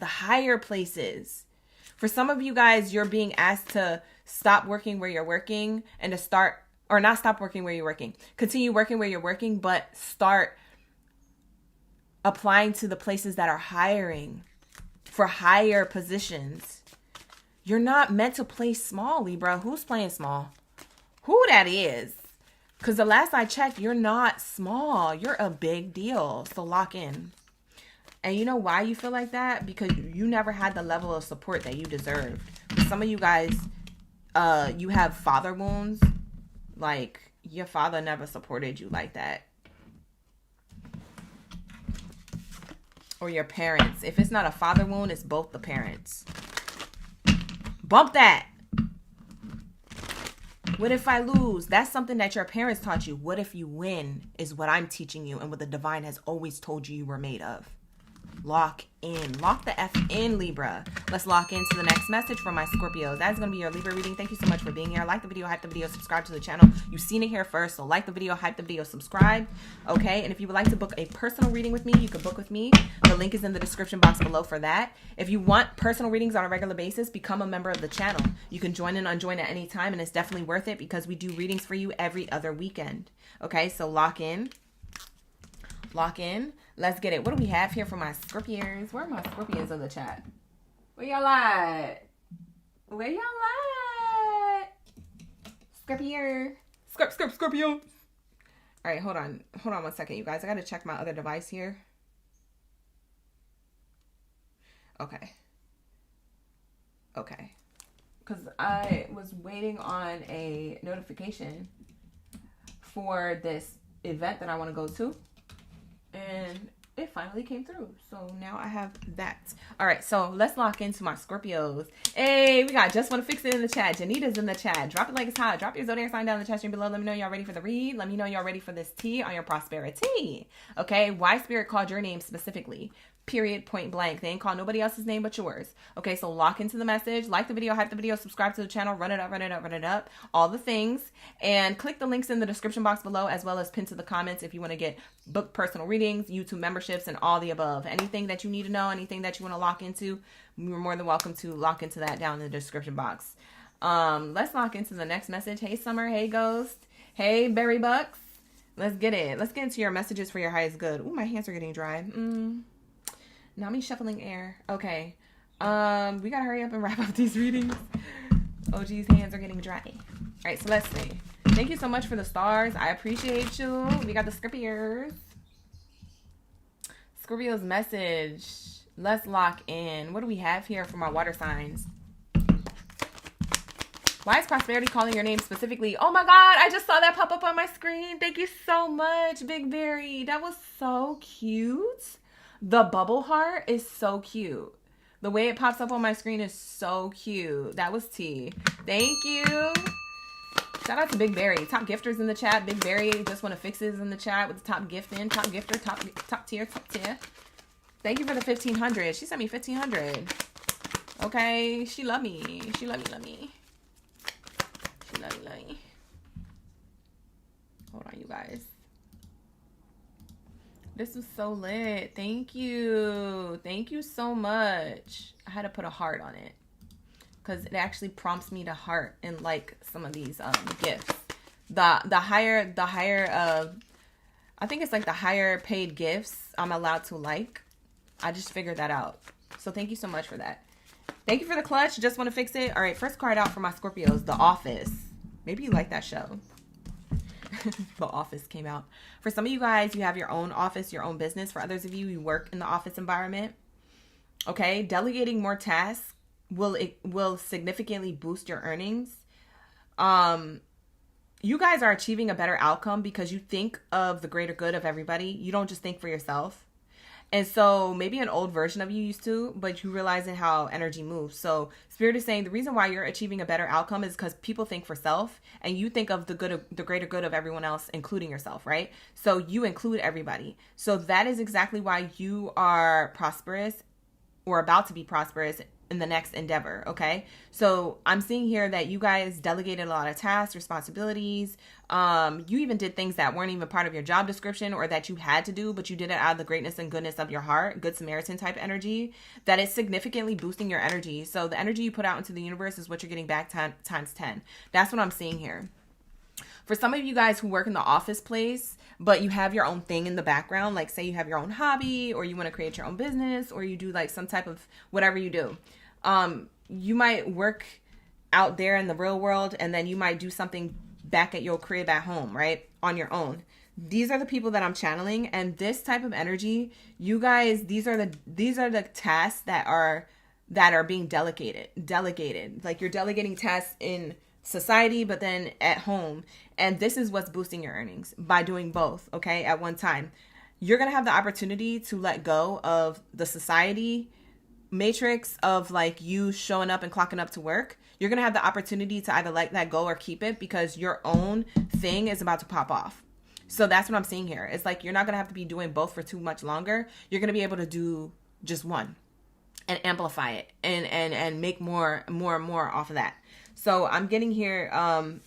S1: For some of you guys, you're being asked to stop working where you're working and to start, or not stop working where you're working. Continue working where you're working, but start applying to the places that are hiring for higher positions. You're not meant to play small, Libra. Who's playing small? Who that is? Because the last I checked, you're not small. You're a big deal. So lock in. And you know why you feel like that? Because you never had the level of support that you deserved. For some of you guys, you have father wounds. Like, your father never supported you like that. Or your parents. If it's not a father wound, it's both the parents. Bump that. What if I lose? That's something that your parents taught you. What if you win is what I'm teaching you, and what the divine has always told you were made of. Lock in. Lock the F in, Libra. Let's lock into the next message from my Scorpios. That's going to be your Libra reading. Thank you so much for being here. Like the video, hype the video, subscribe to the channel. You've seen it here first, so like the video, hype the video, subscribe. Okay, and if you would like to book a personal reading with me, you can book with me. The link is in the description box below for that. If you want personal readings on a regular basis, become a member of the channel. You can join and unjoin at any time, and it's definitely worth it because we do readings for you every other weekend. Okay, so lock in. Lock in. Let's get it. What do we have here for my Scorpions? Where are my Scorpions in the chat? Where y'all at? Where y'all at? Scorpio. Scorpio. All right, hold on. Hold on one second, you guys. I got to check my other device here. Okay. Okay. Because I was waiting on a notification for this event that I want to go to. And it finally came through. So now I have that. All right, so let's lock into my Scorpios. Hey, we got Just Want to Fix It in the chat. Janita's in the chat. Drop it like it's hot. Drop your zodiac sign down in the chat stream below. Let me know y'all ready for the read. Let me know y'all ready for this tea on your prosperity. Okay, why Spirit called your name specifically? Period, point blank. They ain't call nobody else's name but yours. Okay, so lock into the message. Like the video, hype the video, subscribe to the channel, run it up, all the things. And click the links in the description box below, as well as pin to the comments if you want to get book personal readings, YouTube memberships, and all the above. Anything that you need to know, anything that you want to lock into, you're more than welcome to lock into that down in the description box. Let's lock into the next message. Hey, Summer. Hey, Ghost. Hey, Berry Bucks. Let's get it. Let's get into your messages for your highest good. Ooh, my hands are getting dry. Not me shuffling air. Okay. We gotta hurry up and wrap up these readings. OG's hands are getting dry. All right, so let's see. Thank you so much for the stars. I appreciate you. We got the Scorpios. Scorpio's message. Let's lock in. What do we have here for my water signs? Why is prosperity calling your name specifically? Oh my God, I just saw that pop up on my screen. Thank you so much, Big Berry. That was so cute. The bubble heart is so cute. The way it pops up on my screen is so cute. That was tea. Thank you. Shout out to Big Barry. Top gifters in the chat. Big Barry just want to fixes in the chat with the top gift in. Top gifter, top tier, top tier. Thank you for the 1,500. She sent me 1,500. Okay, she love me. She love me, love me. She love me, love me. Hold on, you guys. This was so lit. Thank you. Thank you so much. I had to put a heart on it because it actually prompts me to heart and like some of these gifts. The higher I think it's like the higher paid gifts I'm allowed to like. I just figured that out. So thank you so much for that. Thank you for the clutch. Just want to fix it. All right, first card out for my Scorpios, The Office. Maybe you like that show. The Office came out. For some of you guys, you have your own office, your own business. For others of you, you work in the office environment. Okay, delegating more tasks will significantly boost your earnings. You guys are achieving a better outcome because you think of the greater good of everybody. You don't just think for yourself. And so maybe an old version of you used to, but you realizing how energy moves. So Spirit is saying the reason why you're achieving a better outcome is because people think for self and you think of the greater good of everyone else, including yourself, right? So you include everybody. So that is exactly why you are prosperous or about to be prosperous in the next endeavor. Okay. So I'm seeing here that you guys delegated a lot of tasks, responsibilities. You even did things that weren't even part of your job description or that you had to do, but you did it out of the greatness and goodness of your heart. Good Samaritan type energy that is significantly boosting your energy. So the energy you put out into the universe is what you're getting back times 10. That's what I'm seeing here. For some of you guys who work in the office place, but you have your own thing in the background, like say you have your own hobby or you want to create your own business or you do like some type of whatever you do. You might work out there in the real world and then you might do something back at your crib at home, right? On your own. These are the people that I'm channeling, and this type of energy, you guys, these are the tasks that are being delegated. Like you're delegating tasks in society, but then at home. And this is what's boosting your earnings by doing both, okay, at one time. You're going to have the opportunity to let go of the society matrix of like you showing up and clocking up to work. You're going to have the opportunity to either let that go or keep it because your own thing is about to pop off. So that's what I'm seeing here. It's like you're not going to have to be doing both for too much longer. You're going to be able to do just one and amplify it and make more off of that. So I'm getting here,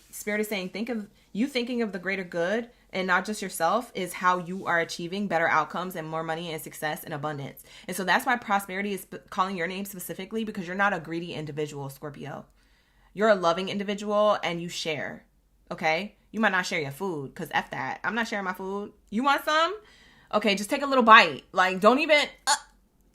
S1: Spirit is saying, thinking of the greater good and not just yourself is how you are achieving better outcomes and more money and success and abundance. And so that's why prosperity is calling your name specifically, because you're not a greedy individual, Scorpio. You're a loving individual and you share, okay? You might not share your food because F that. I'm not sharing my food. You want some? Okay, just take a little bite. Like, don't even,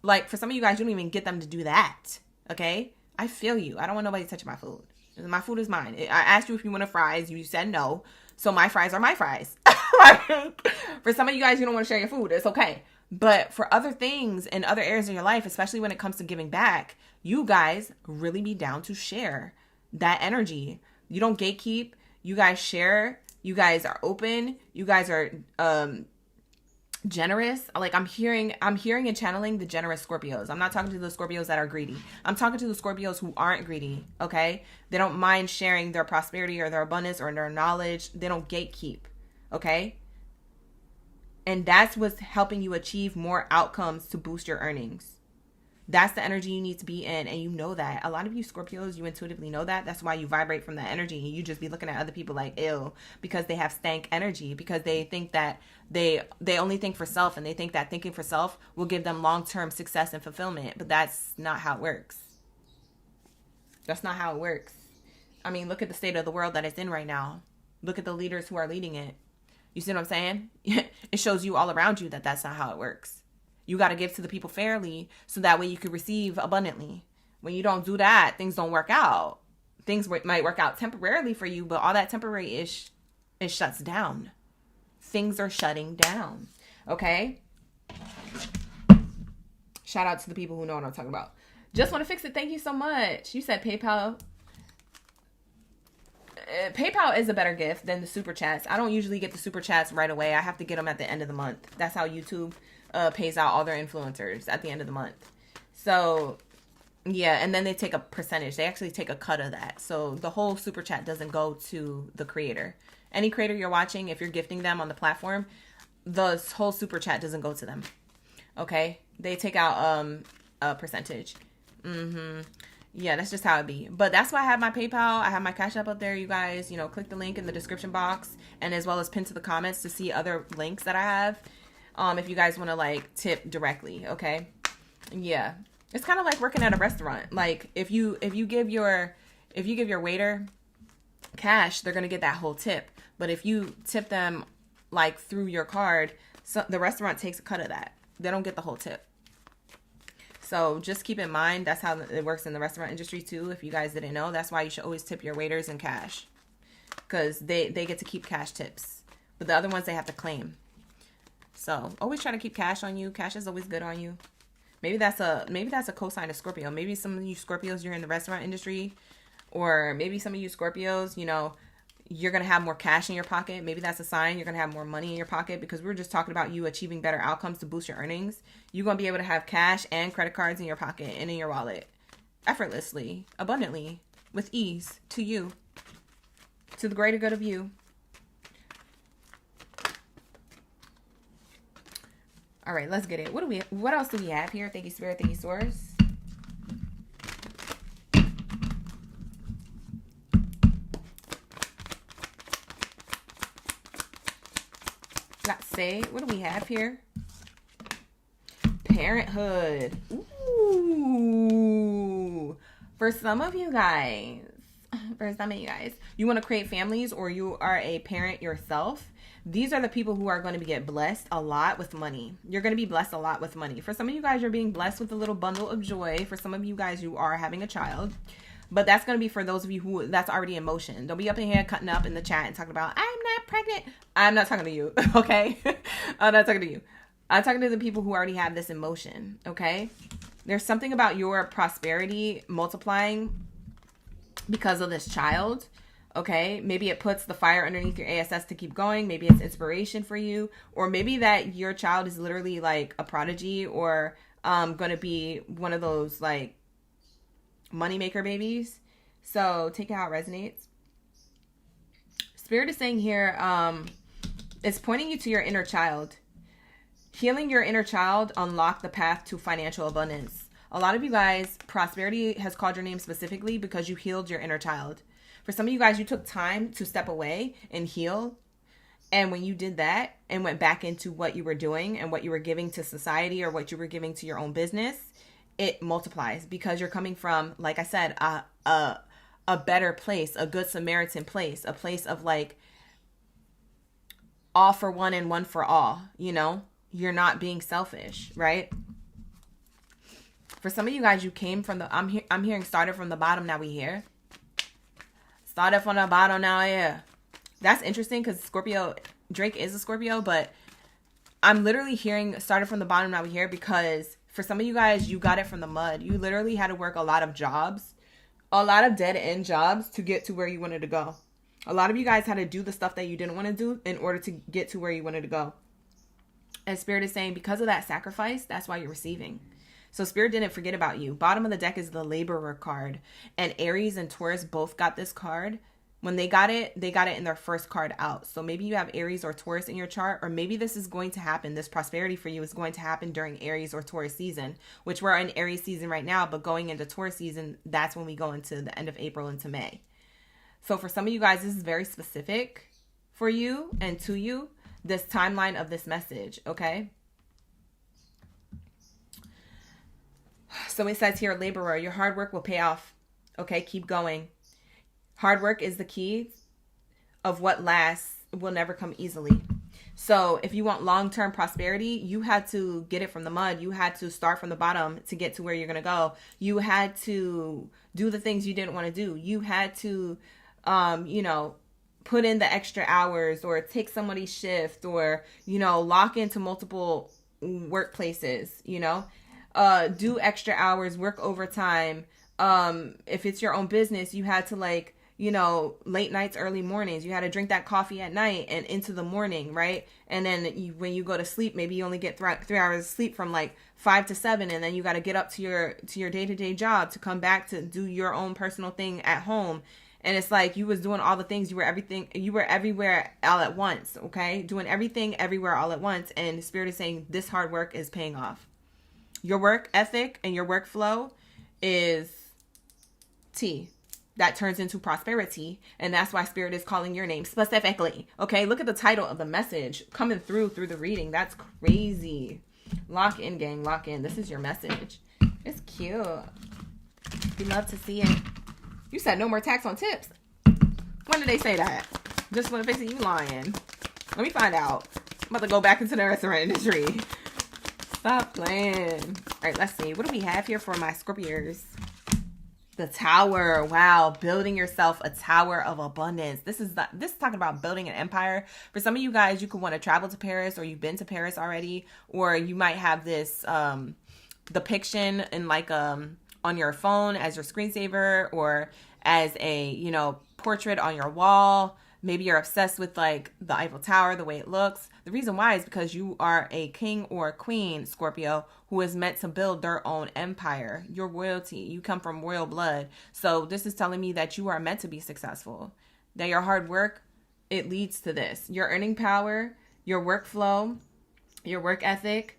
S1: like for some of you guys, you don't even get them to do that, okay? I feel you. I don't want nobody touching my food. My food is mine. I asked you if you wanted fries. You said no. So my fries are my fries. Like, for some of you guys, you don't want to share your food. It's okay. But for other things in other areas of your life, especially when it comes to giving back, you guys really be down to share that energy. You don't gatekeep. You guys share. You guys are open. You guys are generous. Like I'm hearing and channeling the generous Scorpios. I'm not talking to the Scorpios that are greedy. I'm talking to the Scorpios who aren't greedy, okay? They don't mind sharing their prosperity or their abundance or their knowledge. They don't gatekeep, okay? And that's what's helping you achieve more outcomes to boost your earnings. That's the energy you need to be in, and you know that. A lot of you Scorpios, you intuitively know that. That's why you vibrate from that energy, and you just be looking at other people like, ew, because they have stank energy, because they think that they only think for self, and they think that thinking for self will give them long-term success and fulfillment, but that's not how it works. That's not how it works. I mean, look at the state of the world that it's in right now. Look at the leaders who are leading it. You see what I'm saying? It shows you all around you that that's not how it works. You got to give to the people fairly so that way you can receive abundantly. When you don't do that, things don't work out. Things might work out temporarily for you, but all that temporary-ish, it shuts down. Things are shutting down. Okay? Shout out to the people who know what I'm talking about. Just want to fix it. Thank you so much. You said PayPal. PayPal is a better gift than the super chats. I don't usually get the super chats right away. I have to get them at the end of the month. That's how YouTube pays out all their influencers at the end of the month. So Yeah, and then they take a percentage. They actually take a cut of that. So the whole super chat doesn't go to the creator. Any creator you're watching, if you're gifting them on the platform, the whole super chat doesn't go to them. Okay? They take out a percentage. Yeah, that's just how it be. But that's why I have my PayPal. I have my Cash App up there, you guys. You know, click the link in the description box, and as well as pin to the comments to see other links that I have. If you guys want to like tip directly, okay? Yeah. It's kind of like working at a restaurant. Like if you give your waiter cash, they're going to get that whole tip. But if you tip them like through your card, so the restaurant takes a cut of that. They don't get the whole tip. So just keep in mind, that's how it works in the restaurant industry too. If you guys didn't know, that's why you should always tip your waiters in cash, because they get to keep cash tips. But the other ones they have to claim. So always try to keep cash on you. Cash is always good on you. Maybe that's a cosign of Scorpio. Maybe some of you Scorpios, you're in the restaurant industry, or maybe some of you Scorpios, you know, you're going to have more cash in your pocket. Maybe that's a sign you're going to have more money in your pocket, because we're just talking about you achieving better outcomes to boost your earnings. You're going to be able to have cash and credit cards in your pocket and in your wallet effortlessly, abundantly, with ease, to you, to the greater good of you. All right, let's get it. What else do we have here? Thank you, Spirit. Thank you, Source. Let's see. What do we have here? Parenthood. Ooh. For some of you guys, you want to create families, or you are a parent yourself. These are the people who are going to get blessed a lot with money. You're going to be blessed a lot with money. For some of you guys, you're being blessed with a little bundle of joy. For some of you guys, you are having a child. But that's going to be for those of you who that's already in motion. Don't be up in here cutting up in the chat and talking about, I'm not pregnant. I'm not talking to you, okay? I'm not talking to you. I'm talking to the people who already have this in motion, okay? There's something about your prosperity multiplying because of this child. Okay, maybe it puts the fire underneath your ASS to keep going. Maybe it's inspiration for you, or maybe that your child is literally like a prodigy, or going to be one of those like moneymaker babies. So take it how it resonates. Spirit is saying here, it's pointing you to your inner child. Healing your inner child unlock the path to financial abundance. A lot of you guys, prosperity has called your name specifically because you healed your inner child. For some of you guys, you took time to step away and heal. And when you did that and went back into what you were doing and what you were giving to society or what you were giving to your own business, it multiplies, because you're coming from, like I said, a better place, a good Samaritan place, a place of like all for one and one for all. You know, you're not being selfish, right? For some of you guys, you came from the, I'm hearing started from the bottom, now we here. Started from the bottom, now yeah. That's interesting, because Scorpio, Drake is a Scorpio, but I'm literally hearing started from the bottom, now we here, because for some of you guys, you got it from the mud. You literally had to work a lot of jobs, a lot of dead end jobs to get to where you wanted to go. A lot of you guys had to do the stuff that you didn't want to do in order to get to where you wanted to go. And Spirit is saying, because of that sacrifice, that's why you're receiving. So Spirit didn't forget about you. Bottom of the deck is the Laborer card. And Aries and Taurus both got this card. When they got it in their first card out. So maybe you have Aries or Taurus in your chart, or maybe this is going to happen. This prosperity for you is going to happen during Aries or Taurus season, which we're in Aries season right now, but going into Taurus season, that's when we go into the end of April into May. So for some of you guys, this is very specific for you and to you, this timeline of this message, okay? So it says here, Laborer, your hard work will pay off. Okay, keep going. Hard work is the key of what lasts, will never come easily. So if you want long-term prosperity, you had to get it from the mud. You had to start from the bottom to get to where you're going to go. You had to do the things you didn't want to do. You had to, put in the extra hours, or take somebody's shift, or, lock into multiple workplaces, do extra hours, work overtime. If it's your own business, you had to you know, late nights, early mornings. You had to drink that coffee at night and into the morning, right? And then when you go to sleep, maybe you only get 3 hours of sleep from like 5 to 7, and then you got to get up to your day-to-day job to come back to do your own personal thing at home. And it's like you was doing all the things, you were everywhere all at once, okay? Doing everything everywhere all at once. And Spirit is saying this hard work is paying off. Your work ethic and your workflow is tea that turns into prosperity. And that's why Spirit is calling your name specifically. Okay, look at the title of the message coming through the reading. That's crazy. Lock in, gang, lock in. This is your message. It's cute. We love to see it. You said no more tax on tips. When did they say that? Just want to fix it, you lying. Let me find out. I'm about to go back into the restaurant industry. Stop playing. All right, let's see. What do we have here for my Scorpios? The Tower. Wow, building yourself a tower of abundance. This is talking about building an empire. For some of you guys, you could want to travel to Paris, or you've been to Paris already, or you might have this depiction in like on your phone as your screensaver, or as a, you know, portrait on your wall. Maybe you're obsessed with like the Eiffel Tower, the way it looks. The reason why is because you are a king or a queen, Scorpio, who is meant to build their own empire. You're royalty. You come from royal blood. So this is telling me that you are meant to be successful. That your hard work, it leads to this. Your earning power, your workflow, your work ethic,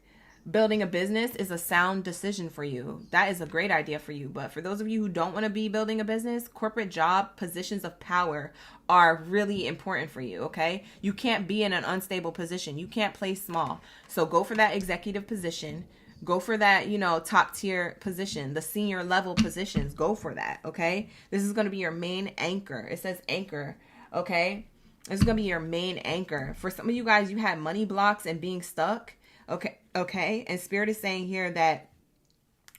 S1: building a business is a sound decision for you. That is a great idea for you. But for those of you who don't want to be building a business, corporate job positions of power are really important for you, okay? You can't be in an unstable position. You can't play small. So go for that executive position. Go for that, you know, top tier position, the senior level positions. Go for that, okay? This is going to be your main anchor. It says anchor, okay? This is going to be your main anchor. For some of you guys, you had money blocks and being stuck. Okay. And Spirit is saying here that,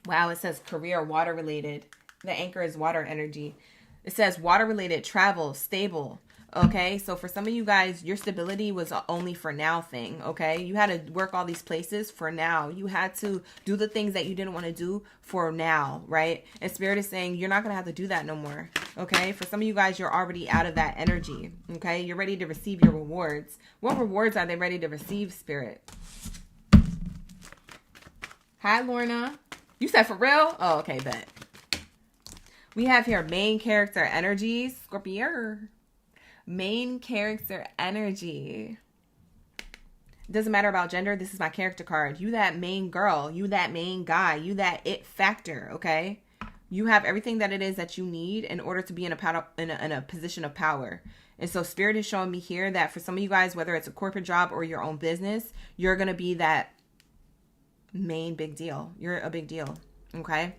S1: wow, it says career, water related. The anchor is water energy. It says water related, travel, stable. Okay. So for some of you guys, your stability was only for now thing. Okay. You had to work all these places for now. You had to do the things that you didn't want to do for now. Right. And Spirit is saying you're not going to have to do that no more. Okay. For some of you guys, you're already out of that energy. Okay. You're ready to receive your rewards. What rewards are they ready to receive, Spirit? Hi, Lorna. You said for real? Oh, okay, bet. We have here main character energy. Scorpio. Main character energy. Doesn't matter about gender. This is my character card. You that main girl. You that main guy. You that it factor, okay? You have everything that it is that you need in order to be in a position of power. And so Spirit is showing me here that for some of you guys, whether it's a corporate job or your own business, you're going to be that main big deal. You're a big deal. Okay.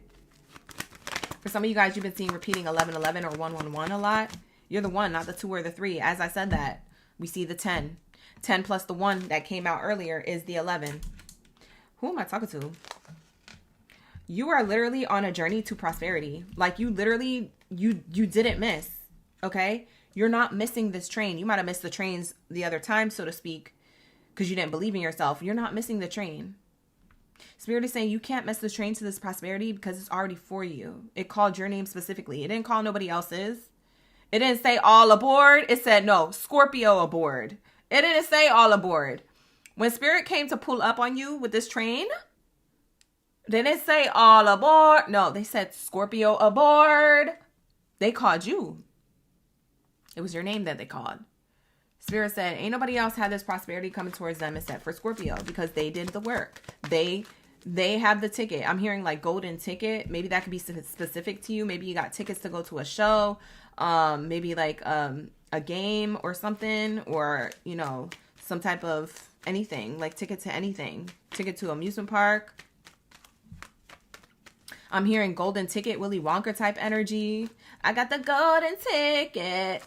S1: For some of you guys, you've been seeing repeating 1111 or 111 a lot. You're the 1, not the 2 or the 3. As I said that, we see the 10. 10 plus the 1 that came out earlier is the 11. Who am I talking to? You are literally on a journey to prosperity. Like you literally, you didn't miss. Okay. You're not missing this train. You might have missed the trains the other time, so to speak, because you didn't believe in yourself. You're not missing the train. Spirit is saying you can't miss the train to this prosperity because it's already for you. It called your name specifically. It didn't call nobody else's. It didn't say all aboard. It said, no, Scorpio aboard. It didn't say all aboard. When Spirit came to pull up on you with this train, they didn't say all aboard. No, they said Scorpio aboard. They called you. It was your name that they called. Spirit said, ain't nobody else had this prosperity coming towards them except for Scorpio because they did the work. They have the ticket. I'm hearing like golden ticket. Maybe that could be specific to you. Maybe you got tickets to go to a show. Maybe like a game or something, or, you know, some type of anything, like ticket to anything. Ticket to amusement park. I'm hearing golden ticket, Willy Wonka type energy. I got the golden ticket.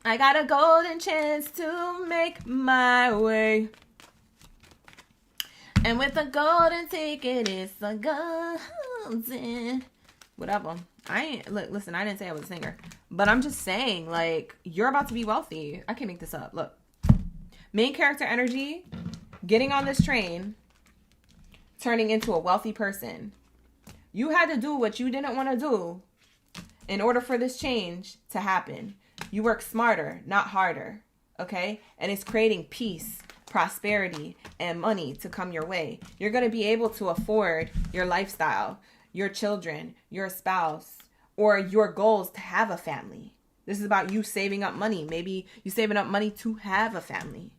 S1: I got a golden chance to make my way. And with a golden ticket, it's a golden. Whatever. Listen, I didn't say I was a singer. But I'm just saying, like, you're about to be wealthy. I can't make this up. Look. Main character energy, getting on this train, turning into a wealthy person. You had to do what you didn't want to do. In order for this change to happen, you work smarter, not harder. Okay? And it's creating peace, prosperity, and money to come your way. You're going to be able to afford your lifestyle, your children, your spouse, or your goals to have a family. This is about you saving up money. Maybe you saving up money to have a family.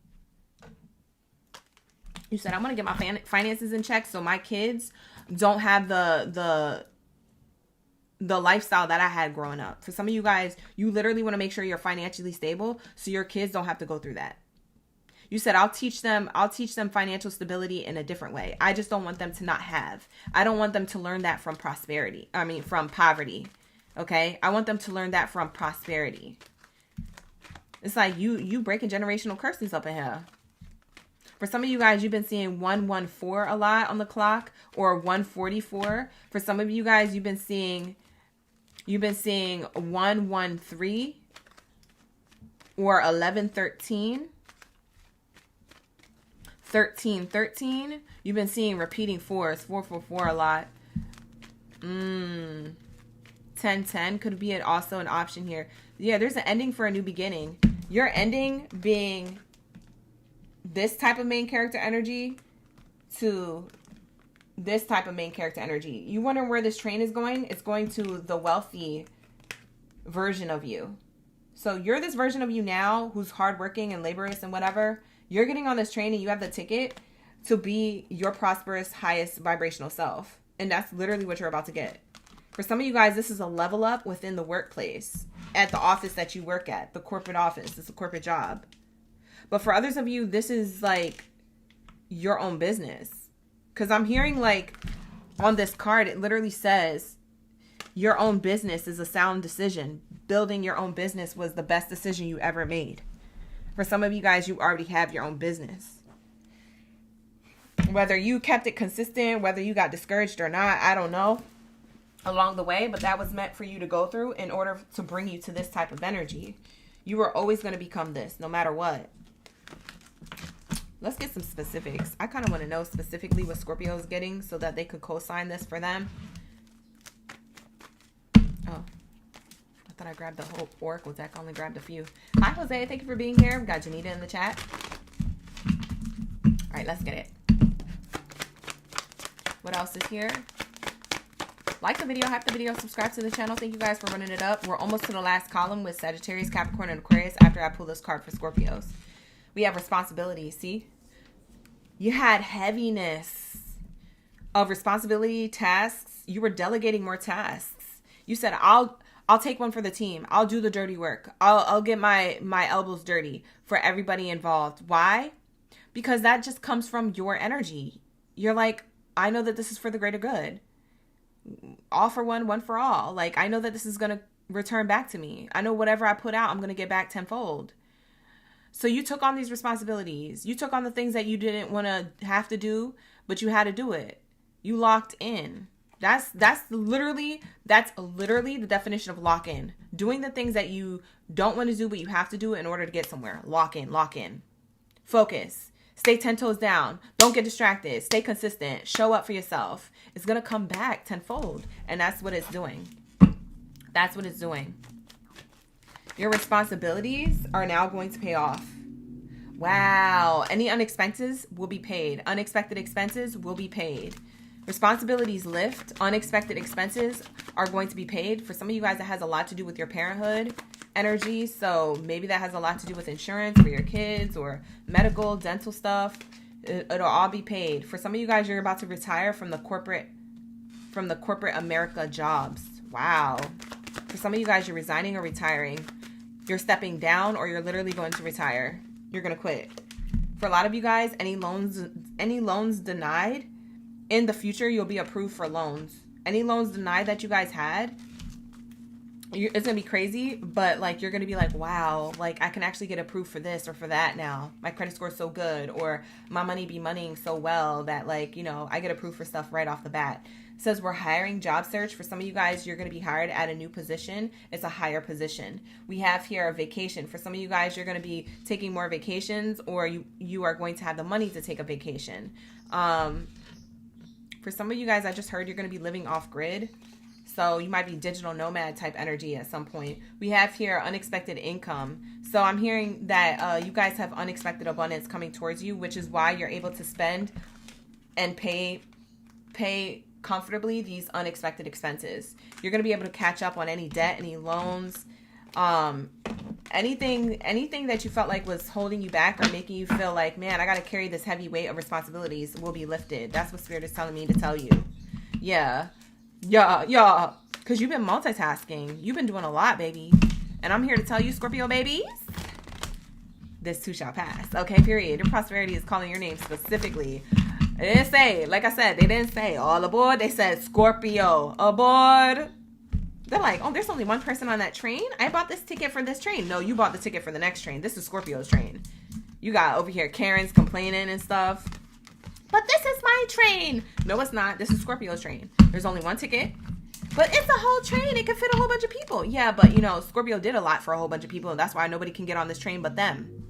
S1: You said, I'm going to get my finances in check so my kids don't have the lifestyle that I had growing up. For some of you guys, you literally want to make sure you're financially stable so your kids don't have to go through that. You said, I'll teach them financial stability in a different way. I just don't want them to not have. I don't want them to learn that from from poverty. Okay? I want them to learn that from prosperity. It's like you breaking generational curses up in here. For some of you guys, you've been seeing 114 a lot on the clock, or 144. For some of you guys, you've been seeing 113 or 1113. 1313. You've been seeing repeating fours, 444 a lot. 1010 could be also an option here. Yeah, there's an ending for a new beginning. Your ending being this type of main character energy to this type of main character energy. You wonder where this train is going? It's going to the wealthy version of you. So you're this version of you now who's hardworking and laborious and whatever. You're getting on this train and you have the ticket to be your prosperous, highest vibrational self. And that's literally what you're about to get. For some of you guys, this is a level up within the workplace, at the office that you work at, the corporate office. It's a corporate job. But for others of you, this is like your own business. Because I'm hearing like on this card, it literally says your own business is a sound decision. Building your own business was the best decision you ever made. For some of you guys, you already have your own business. Whether you kept it consistent, whether you got discouraged or not, I don't know, along the way. But that was meant for you to go through in order to bring you to this type of energy. You were always going to become this, no matter what. Let's get some specifics. I kind of want to know specifically what Scorpio is getting so that they could co-sign this for them. Oh, I thought I grabbed the whole oracle deck. I only grabbed a few. Hi, Jose. Thank you for being here. We got Janita in the chat. All right, let's get it. What else is here? Like the video, hype the video, subscribe to the channel. Thank you guys for running it up. We're almost to the last column with Sagittarius, Capricorn, and Aquarius after I pull this card for Scorpios. We have responsibility. See? You had heaviness of responsibility, tasks. You were delegating more tasks. You said, I'll take one for the team. I'll do the dirty work. I'll get my elbows dirty for everybody involved. Why? Because that just comes from your energy. You're like, I know that this is for the greater good. All for one, one for all. Like, I know that this is going to return back to me. I know whatever I put out, I'm going to get back tenfold. So you took on these responsibilities. You took on the things that you didn't want to have to do, but you had to do it. You locked in. That's literally the definition of lock in. Doing the things that you don't want to do, but you have to do it in order to get somewhere. Lock in, lock in. Focus. Stay 10 toes down. Don't get distracted. Stay consistent. Show up for yourself. It's going to come back tenfold. And that's what it's doing. That's what it's doing. Your responsibilities are now going to pay off. Wow. Any unexpenses will be paid. Unexpected expenses will be paid. Responsibilities lift. Unexpected expenses are going to be paid. For some of you guys, that has a lot to do with your parenthood energy. So maybe that has a lot to do with insurance for your kids or medical, dental stuff. It'll all be paid. For some of you guys, you're about to retire from the corporate America jobs. Wow. For some of you guys, you're resigning or retiring. You're stepping down, or you're literally going to retire. You're going to quit. For a lot of you guys, any loans denied, in the future, you'll be approved for loans. Any loans denied that you guys had, it's going to be crazy, but like, you're going to be like, wow, like I can actually get approved for this or for that now. My credit score is so good, or my money be moneying so well that like, you know, I get approved for stuff right off the bat. It says we're hiring job search. For some of you guys, you're going to be hired at a new position. It's a higher position. We have here a vacation. For some of you guys, you're going to be taking more vacations, or you are going to have the money to take a vacation. For some of you guys, I just heard you're going to be living off grid. So you might be digital nomad type energy at some point. We have here unexpected income. So I'm hearing that you guys have unexpected abundance coming towards you, which is why you're able to spend and pay comfortably these unexpected expenses. You're going to be able to catch up on any debt, any loans, anything that you felt like was holding you back or making you feel like, man, I got to carry this heavy weight of responsibilities will be lifted. That's what Spirit is telling me to tell you. Yeah. Because you've been multitasking. You've been doing a lot, baby. And I'm here to tell you, Scorpio babies, this too shall pass. Okay, period. Your prosperity is calling your name specifically. They didn't say, like I said, they didn't say all aboard. They said Scorpio aboard. They're like, oh, there's only one person on that train? I bought this ticket for this train. No, you bought the ticket for the next train. This is Scorpio's train. You got over here Karen's complaining and stuff. But this is my train. No, it's not. This is Scorpio's train. There's only one ticket. But it's a whole train. It can fit a whole bunch of people. Yeah, but, you know, Scorpio did a lot for a whole bunch of people. And that's why nobody can get on this train but them.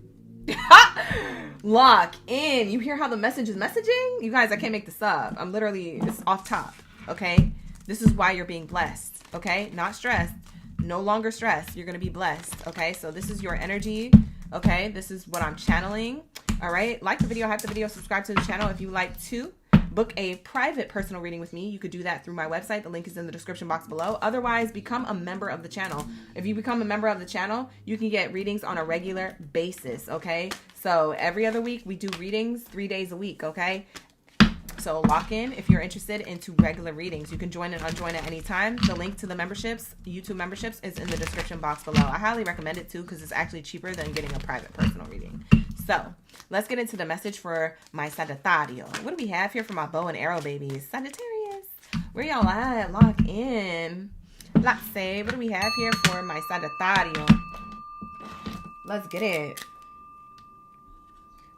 S1: Lock in. You hear how the message is messaging? You guys, I can't make this up. I'm literally, it's off top. Okay? This is why you're being blessed. Okay? Not stressed. No longer stressed. You're going to be blessed. Okay? So this is your energy. Okay? This is what I'm channeling. All right? Like the video, hype the video, subscribe to the channel if you like to. Book a private personal reading with me. You could do that through my website. The link is in the description box below. Otherwise, become a member of the channel. If you become a member of the channel, you can get readings on a regular basis, okay? So every other week, we do readings 3 days a week, okay? So lock in if you're interested into regular readings. You can join and unjoin at any time. The link to the memberships, YouTube memberships, is in the description box below. I highly recommend it too because it's actually cheaper than getting a private personal reading. So let's get into the message for my Sagittarius. What do we have here for my bow and arrow babies? Sagittarius, where y'all at? Lock in. Let's say, what do we have here for my Sagittarius? Let's get it.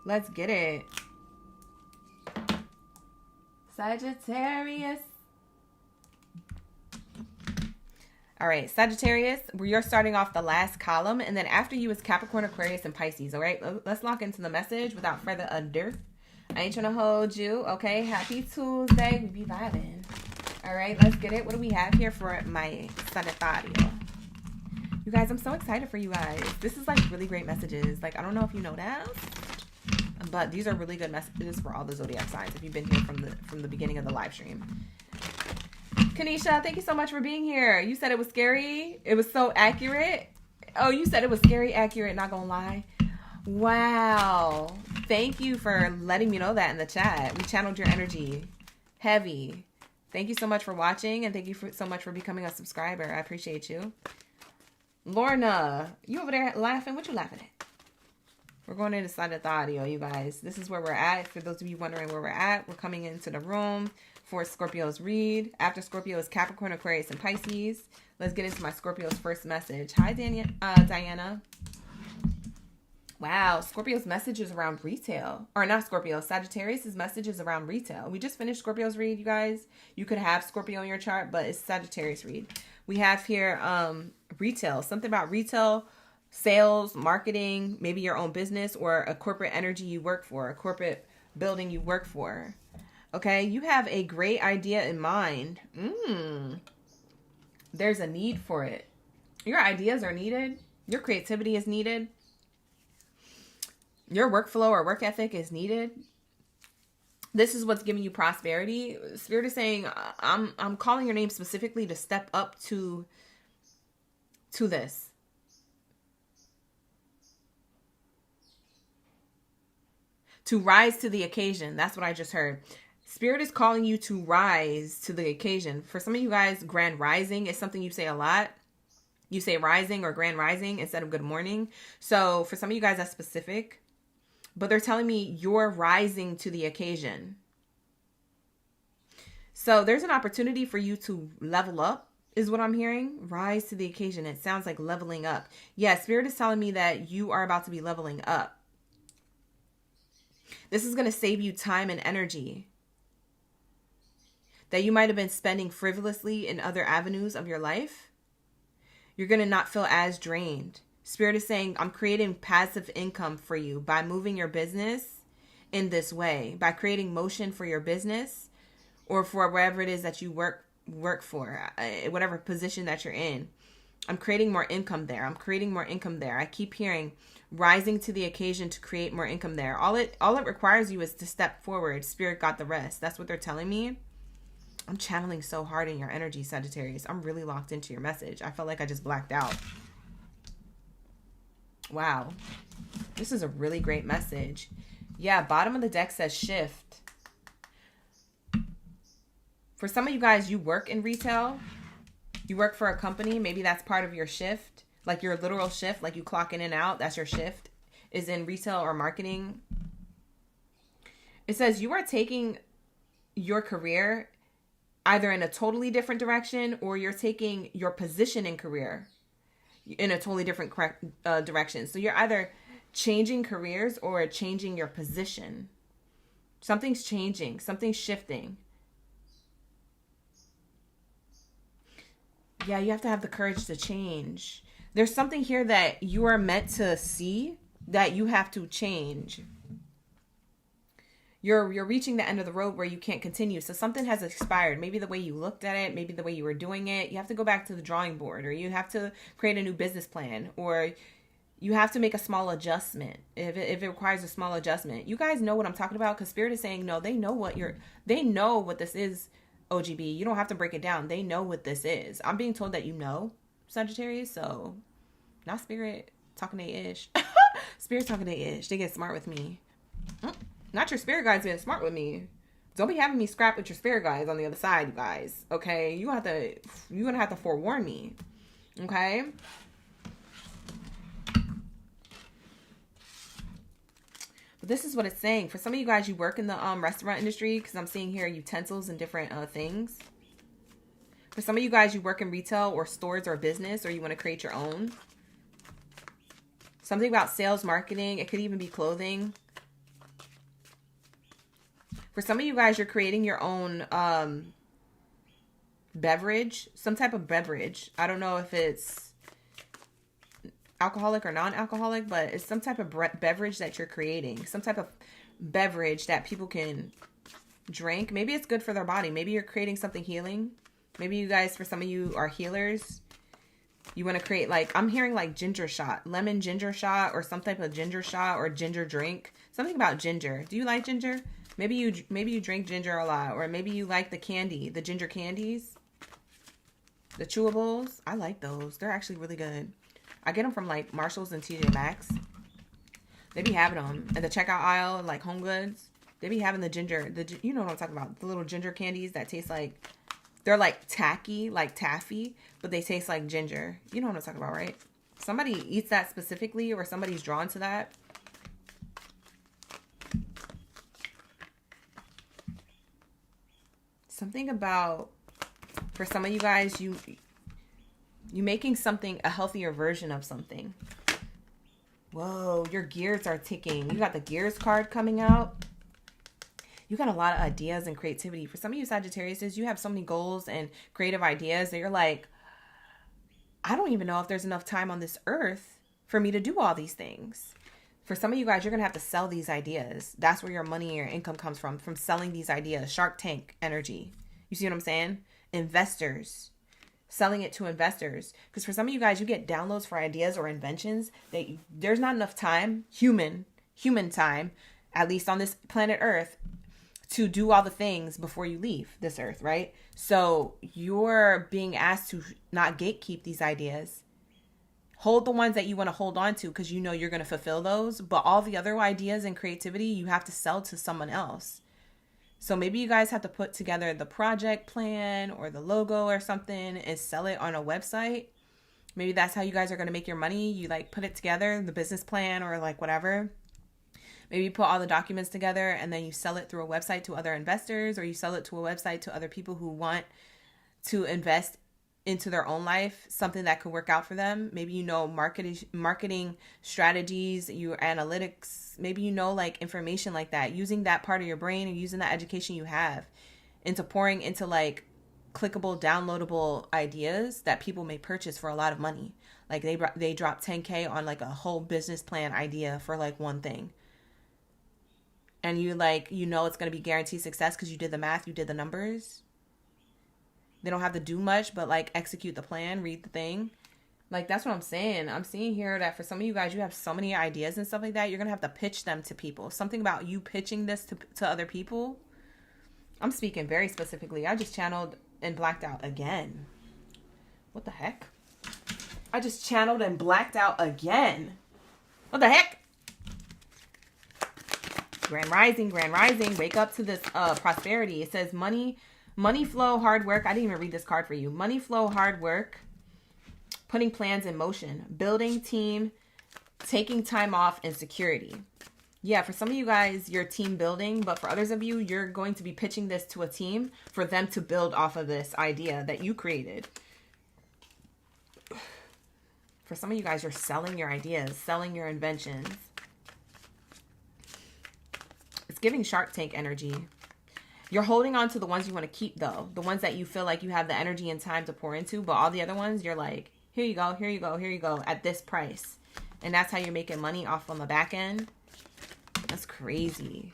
S1: Let's get it. Sagittarius. All right, Sagittarius, you're starting off the last column, and then after you is Capricorn, Aquarius, and Pisces. All right, let's lock into the message without further ado. I ain't trying to hold you. Okay, happy Tuesday. We be vibing. All right, let's get it. What do we have here for my Sagittarius? You guys, I'm so excited for you guys. This is like really great messages. Like, I don't know if you know that, but these are really good messages for all the zodiac signs if you've been here from the beginning of the live stream. Kanisha, thank you so much for being here. You said it was scary. It was so accurate. Oh, you said it was scary, accurate, not gonna lie. Wow. Thank you for letting me know that in the chat. We channeled your energy. Heavy. Thank you so much for watching, and thank you so much for becoming a subscriber. I appreciate you. Lorna, you over there laughing? What you laughing at? We're going into Sagittarius, you guys. This is where we're at. For those of you wondering where we're at, we're coming into the room for Scorpio's read. After Scorpio is Capricorn, Aquarius, and Pisces. Let's get into my Scorpio's first message. Hi, Diana. Wow, Scorpio's message is around retail. Or not Scorpio, Sagittarius' message is around retail. We just finished Scorpio's read, you guys. You could have Scorpio in your chart, but it's Sagittarius read. We have here retail. Something about retail, sales, marketing, maybe your own business or a corporate energy you work for, a corporate building you work for. Okay, you have a great idea in mind. There's a need for it. Your ideas are needed. Your creativity is needed. Your workflow or work ethic is needed. This is what's giving you prosperity. Spirit is saying, I'm calling your name specifically to step up to this. To rise to the occasion. That's what I just heard. Spirit is calling you to rise to the occasion. For some of you guys, grand rising is something you say a lot. You say rising or grand rising instead of good morning. So for some of you guys, that's specific. But they're telling me you're rising to the occasion. So there's an opportunity for you to level up, is what I'm hearing. Rise to the occasion. It sounds like leveling up. Yeah, Spirit is telling me that you are about to be leveling up. This is going to save you time and energy that you might have been spending frivolously in other avenues of your life. You're going to not feel as drained. Spirit is saying, I'm creating passive income for you by moving your business in this way, by creating motion for your business or for wherever it is that you work work for, whatever position that you're in. I'm creating more income there. I'm creating more income there. I keep hearing rising to the occasion to create more income there. All it requires you is to step forward. Spirit got the rest. That's what they're telling me. I'm channeling so hard in your energy, Sagittarius. I'm really locked into your message. I felt like I just blacked out. Wow. This is a really great message. Yeah, bottom of the deck says shift. For some of you guys, you work in retail. You work for a company. Maybe that's part of your shift. Like your literal shift, like you clock in and out. That's your shift, is in retail or marketing. It says you are taking your career either in a totally different direction, or you're taking your position in career in a totally different direction. So you're either changing careers or changing your position. Something's changing. Something's shifting. Yeah, you have to have the courage to change. There's something here that you are meant to see that you have to change. You're reaching the end of the road where you can't continue. So something has expired. Maybe the way you looked at it, maybe the way you were doing it. You have to go back to the drawing board, or you have to create a new business plan, or you have to make a small adjustment if it requires a small adjustment. You guys know what I'm talking about, because Spirit is saying, no, they know what this is, OGB. You don't have to break it down. They know what this is. I'm being told that you know, Sagittarius, so not Spirit talking to ish. Spirit talking to ish. They get smart with me. Not your spirit guides being smart with me. Don't be having me scrap with your spirit guides on the other side, you guys. Okay? You're gonna have to forewarn me. Okay? But this is what it's saying. For some of you guys, you work in the restaurant industry, because I'm seeing here utensils and different things. For some of you guys, you work in retail or stores or business, or you want to create your own. Something about sales, marketing. It could even be clothing. For some of you guys, you're creating your own beverage, some type of beverage. I don't know if it's alcoholic or non-alcoholic, but it's some type of beverage that you're creating. Some type of beverage that people can drink. Maybe it's good for their body. Maybe you're creating something healing. Maybe you guys, for some of you, are healers. You want to create, like, I'm hearing like ginger shot, lemon ginger shot, or some type of ginger shot or ginger drink. Something about ginger. Do you like ginger? Maybe you drink ginger a lot, or maybe you like the candy, the ginger candies, the chewables. I like those. They're actually really good. I get them from like Marshalls and TJ Maxx. They be having them in the checkout aisle, like Home Goods. They be having the ginger, you know what I'm talking about, the little ginger candies that taste like, they're like tacky, like taffy, but they taste like ginger. You know what I'm talking about, right? Somebody eats that specifically, or somebody's drawn to that. Something about, for some of you guys, you making something, a healthier version of something. Whoa, your gears are ticking. You got the gears card coming out. You got a lot of ideas and creativity. For some of you Sagittarius, you have so many goals and creative ideas that you're like, I don't even know if there's enough time on this earth for me to do all these things. For some of you guys, you're going to have to sell these ideas. That's where your money and your income comes from selling these ideas. Shark Tank energy. You see what I'm saying? Investors. Selling it to investors. Because for some of you guys, you get downloads for ideas or inventions that there's not enough time, human time, at least on this planet Earth, to do all the things before you leave this earth, right? So you're being asked to not gatekeep these ideas. Hold the ones that you want to hold on to, because you know you're going to fulfill those. But all the other ideas and creativity, you have to sell to someone else. So maybe you guys have to put together the project plan or the logo or something and sell it on a website. Maybe that's how you guys are going to make your money. You like put it together, the business plan or like whatever. Maybe you put all the documents together and then you sell it through a website to other investors, or you sell it to a website to other people who want to invest into their own life, something that could work out for them. Maybe you know marketing strategies, your analytics, maybe you know like information like that, using that part of your brain and using that education you have into pouring into like clickable, downloadable ideas that people may purchase for a lot of money. Like they drop 10K on like a whole business plan idea for like one thing. And you like, you know, it's going to be guaranteed success because you did the math, you did the numbers. They don't have to do much, but like execute the plan, read the thing. Like, that's what I'm saying. I'm seeing here that for some of you guys, you have so many ideas and stuff like that. You're going to have to pitch them to people. Something about you pitching this to other people. I'm speaking very specifically. I just channeled and blacked out again. What the heck? I just channeled and blacked out again. What the heck? Grand rising, grand rising. Wake up to this prosperity. It says money flow, hard work. I didn't even read this card for you. Money flow, hard work. Putting plans in motion. Building team. Taking time off, and security. Yeah, for some of you guys, you're team building. But for others of you, you're going to be pitching this to a team for them to build off of this idea that you created. For some of you guys, you're selling your ideas, selling your inventions. It's giving Shark Tank energy. You're holding on to the ones you want to keep, though. The ones that you feel like you have the energy and time to pour into. But all the other ones, you're like, here you go, here you go, here you go, at this price. And that's how you're making money off on the back end. That's crazy.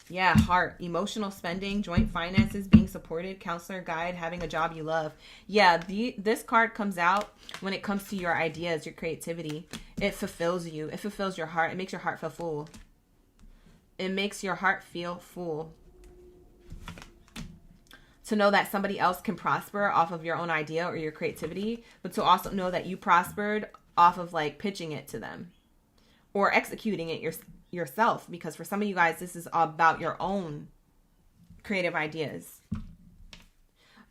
S1: Yeah, heart, emotional spending, joint finances, being supported, counselor, guide, having a job you love. Yeah, this card comes out when it comes to your ideas, your creativity. It fulfills you. It fulfills your heart. It makes your heart feel full. It makes your heart feel full. To know that somebody else can prosper off of your own idea or your creativity, but to also know that you prospered off of like pitching it to them or executing it yourself. Because for some of you guys, this is about your own creative ideas.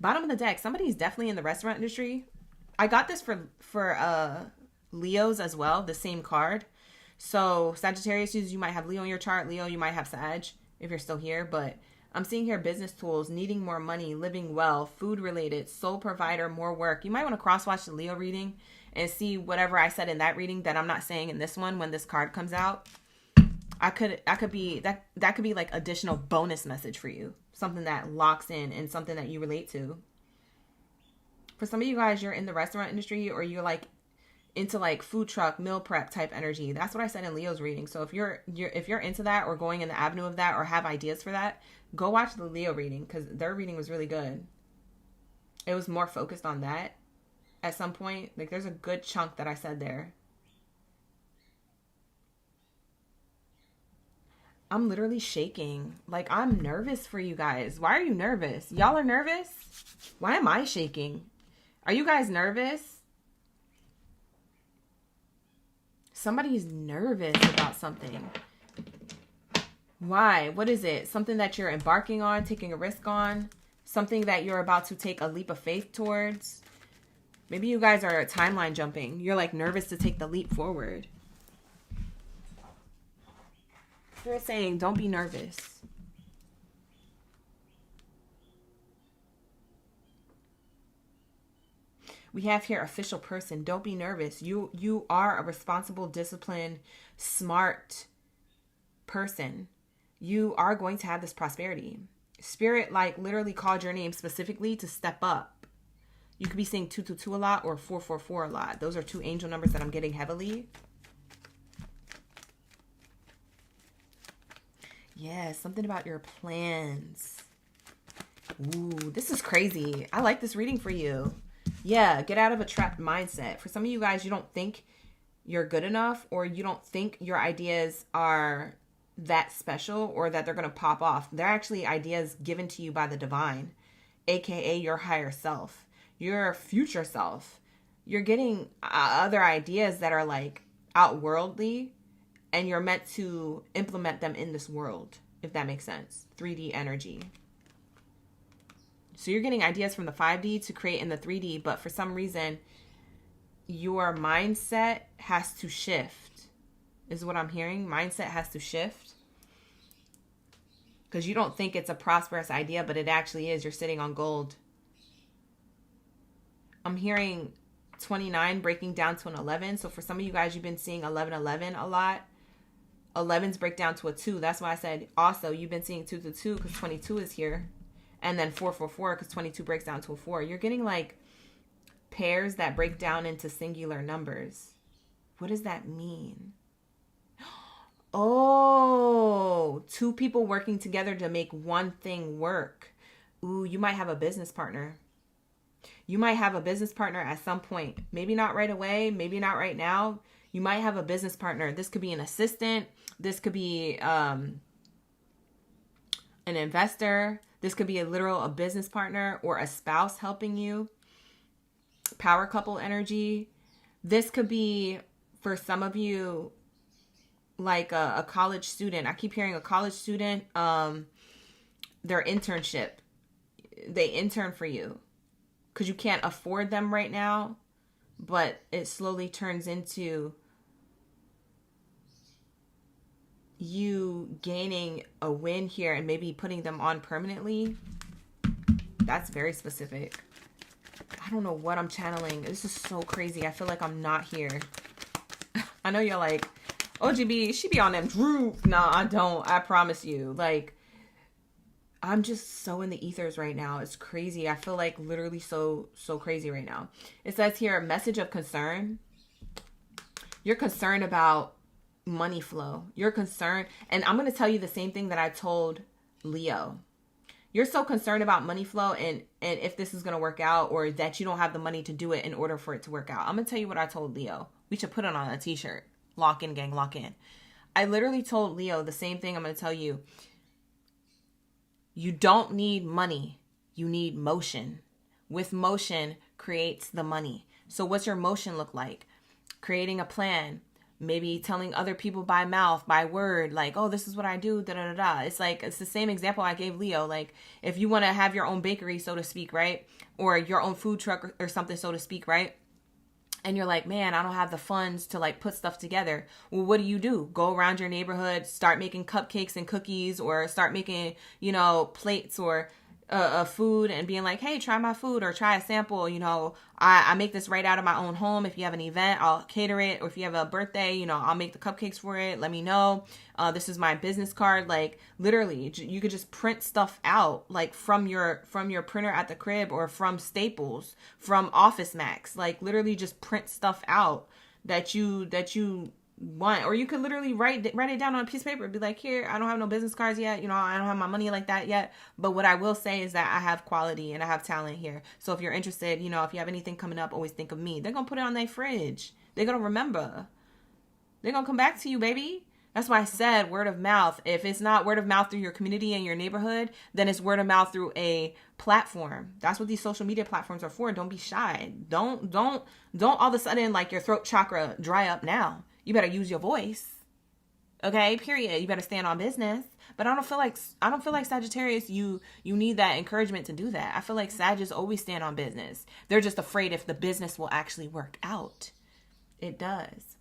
S1: Bottom of the deck, somebody's definitely in the restaurant industry. I got this for Leos as well, the same card. So Sagittarius, you might have Leo in your chart. Leo, you might have Sag if you're still here. But I'm seeing here business tools, needing more money, living well, food related, sole provider, more work. You might want to cross-watch the Leo reading and see whatever I said in that reading that I'm not saying in this one when this card comes out. That could be like additional bonus message for you. Something that locks in and something that you relate to. For some of you guys, you're in the restaurant industry or you're like into like food truck, meal prep type energy. That's what I said in Leo's reading. So if you're into that or going in the avenue of that or have ideas for that, go watch the Leo reading because their reading was really good. It was more focused on that at some point. Like there's a good chunk that I said there. I'm literally shaking. Like I'm nervous for you guys. Why are you nervous? Y'all are nervous? Why am I shaking? Are you guys nervous? Somebody's nervous about something. Why? What is it? Something that you're embarking on, taking a risk on? Something that you're about to take a leap of faith towards? Maybe you guys are timeline jumping. You're like nervous to take the leap forward. They're saying, don't be nervous. We have here official person. Don't be nervous. You are a responsible, disciplined, smart person. You are going to have this prosperity. Spirit like literally called your name specifically to step up. You could be saying 222 a lot or 444 a lot. Those are two angel numbers that I'm getting heavily. Yeah, something about your plans. Ooh, this is crazy. I like this reading for you. Yeah, get out of a trapped mindset. For some of you guys, you don't think you're good enough or you don't think your ideas are that special or that they're going to pop off. They're actually ideas given to you by the divine, aka your higher self, your future self. You're getting other ideas that are like outworldly and you're meant to implement them in this world, if that makes sense. 3D energy. So you're getting ideas from the 5D to create in the 3D, but for some reason, your mindset has to shift, is what I'm hearing. Mindset has to shift. Because you don't think it's a prosperous idea, but it actually is. You're sitting on gold. I'm hearing 29 breaking down to an 11. So for some of you guys, you've been seeing 1111 a lot. 11s break down to a 2. That's why I said also you've been seeing 2 to 2 because 22 is here. And then 444 because 22 breaks down to a 4. You're getting like pairs that break down into singular numbers. What does that mean? Oh, two people working together to make one thing work. Ooh, you might have a business partner. You might have a business partner at some point. Maybe not right away. Maybe not right now. You might have a business partner. This could be an assistant. This could be an investor. This could be a business partner or a spouse helping you. Power couple energy. This could be, for some of you, like a college student. I keep hearing a college student, their internship. They intern for you because you can't afford them right now, but it slowly turns into you gaining a win here and maybe putting them on permanently. That's very specific. I don't know what I'm channeling. This is so crazy. I feel like I'm not here. I know you're like, OGB, she be on them droop. No, I don't. I promise you. Like, I'm just so in the ethers right now. It's crazy. I feel like literally so crazy right now. It says here, message of concern. You're concerned about money flow. You're concerned. And I'm going to tell you the same thing that I told Leo. You're so concerned about money flow and if this is going to work out, or that you don't have the money to do it in order for it to work out. I'm going to tell you what I told Leo. We should put it on a t-shirt. Lock in, gang, lock in. I literally told Leo the same thing I'm going to tell you. You don't need money. You need motion. With motion creates the money. So what's your motion look like? Creating a plan. Maybe telling other people by mouth, by word, like, oh, this is what I do, da da da da. It's like, it's the same example I gave Leo. Like, if you want to have your own bakery, so to speak, right? Or your own food truck or something, so to speak, right? And you're like, man, I don't have the funds to like put stuff together. Well, what do? Go around your neighborhood, start making cupcakes and cookies, or start making, plates or food and being like, hey, try my food or try a sample. I make this right out of my own home. If you have an event, I'll cater it. Or if you have a birthday, I'll make the cupcakes for it. Let me know. This is my business card. Like, literally, you could just print stuff out, like from your printer at the crib, or from Staples, from Office Max. Like, literally just print stuff out that you want. Or you could literally write it down on a piece of paper and be like, here, I don't have no business cards yet, I don't have my money like that yet, but what I will say is that I have quality and I have talent here. So if you're interested, if you have anything coming up, always think of me. They're gonna put it on their fridge. They're gonna remember. They're gonna come back to you, baby. That's why I said word of mouth. If it's not word of mouth through your community and your neighborhood, then it's word of mouth through a platform. That's what these social media platforms are for. Don't be shy. Don't all of a sudden like your throat chakra dry up now. You better use your voice. Okay, period. You better stand on business. But I don't feel like Sagittarius, you need that encouragement to do that. I feel like Sagittarius always stand on business. They're just afraid if the business will actually work out. It does.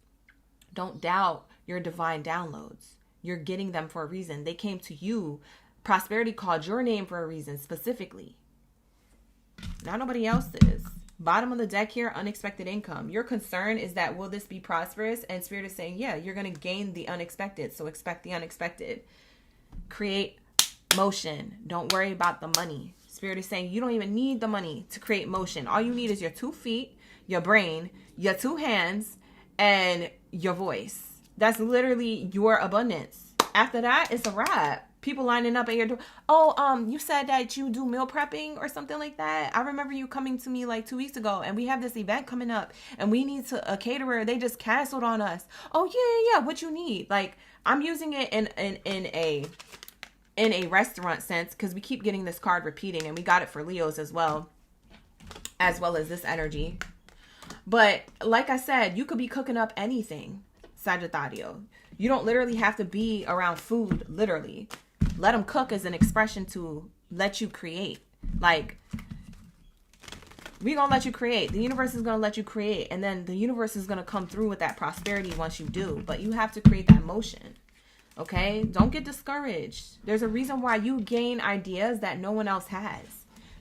S1: Don't doubt your divine downloads. You're getting them for a reason. They came to you. Prosperity called your name for a reason specifically. Not nobody else's. Bottom of the deck here, unexpected income. Your concern is that, will this be prosperous? And Spirit is saying, yeah, you're going to gain the unexpected. So expect the unexpected. Create motion. Don't worry about the money. Spirit is saying you don't even need the money to create motion. All you need is your 2 feet, your brain, your 2 hands, and your voice. That's literally your abundance. After that, it's a wrap. People lining up at your door. Oh, you said that you do meal prepping or something like that. I remember you coming to me like 2 weeks ago, and we have this event coming up, and we need a caterer. They just canceled on us. Oh yeah. What you need? Like, I'm using it in a restaurant sense because we keep getting this card repeating, and we got it for Leos as well as this energy. But like I said, you could be cooking up anything, Sagittario. You don't literally have to be around food, literally. Let them cook as an expression to let you create. Like, we're going to let you create. The universe is going to let you create. And then the universe is going to come through with that prosperity once you do. But you have to create that motion. Okay? Don't get discouraged. There's a reason why you gain ideas that no one else has.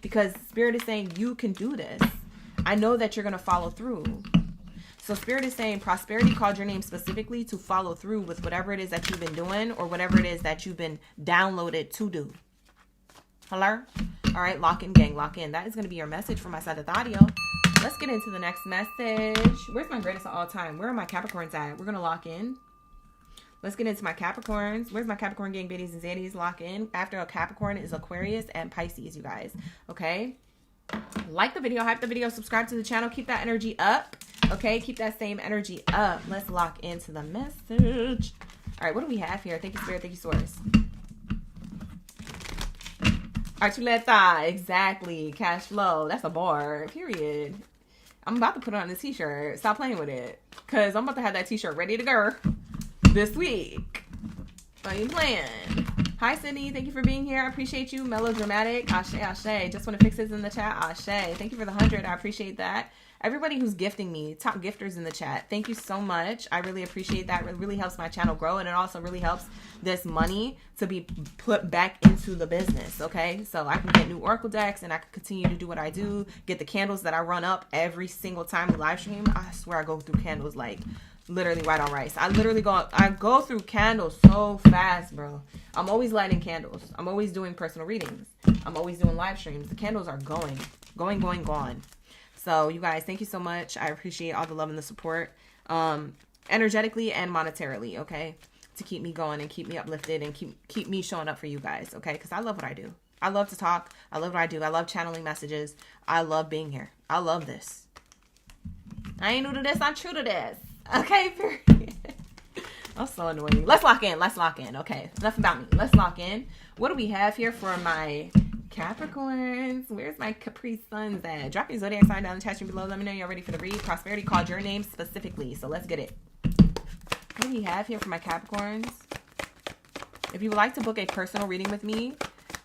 S1: Because Spirit is saying you can do this. I know that you're going to follow through. So Spirit is saying prosperity called your name specifically to follow through with whatever it is that you've been doing or whatever it is that you've been downloaded to do. Hello? All right, lock in, gang, lock in. That is going to be your message for my Sagittario. Let's get into the next message. Where's my greatest of all time? Where are my Capricorns at? We're going to lock in. Let's get into my Capricorns. Where's my Capricorn gang, Baddies and Zaddies? Lock in. After a Capricorn is Aquarius and Pisces, you guys. Okay? Like the video, hype the video, subscribe to the channel. Keep that energy up. Okay, keep that same energy up. Let's lock into the message. All right, what do we have here? Thank you, Spirit. Thank you, Source. Archuleta, exactly. Cash flow. That's a bar. Period. I'm about to put on this t-shirt. Stop playing with it. Because I'm about to have that t-shirt ready to go this week. Are you playing? Hi, Sydney. Thank you for being here. I appreciate you. Melodramatic. Ashe, ashe. Just want to fix this in the chat. Ashe. Thank you for the 100. I appreciate that. Everybody who's gifting me, top gifters in the chat, thank you so much. I really appreciate that. It really helps my channel grow, and it also really helps this money to be put back into the business, okay? So I can get new Oracle decks, and I can continue to do what I do, get the candles that I run up every single time we live stream. I swear I go through candles like literally white on rice. I go through candles so fast, bro. I'm always lighting candles. I'm always doing personal readings. I'm always doing live streams. The candles are going. So you guys, thank you so much. I appreciate all the love and the support, energetically and monetarily, okay? To keep me going and keep me uplifted and keep me showing up for you guys, okay? Because I love what I do. I love to talk. I love what I do. I love channeling messages. I love being here. I love this. I ain't new to this. I'm true to this. Okay, period. I'm so annoying. Let's lock in. Let's lock in. Okay, enough about me. Let's lock in. What do we have here for my Capricorns? Where's my Capri Suns at? Drop your zodiac sign down in the chat below. Let me know you're ready for the read. Prosperity called your name specifically, so let's get it. What do we have here for my Capricorns? If you would like to book a personal reading with me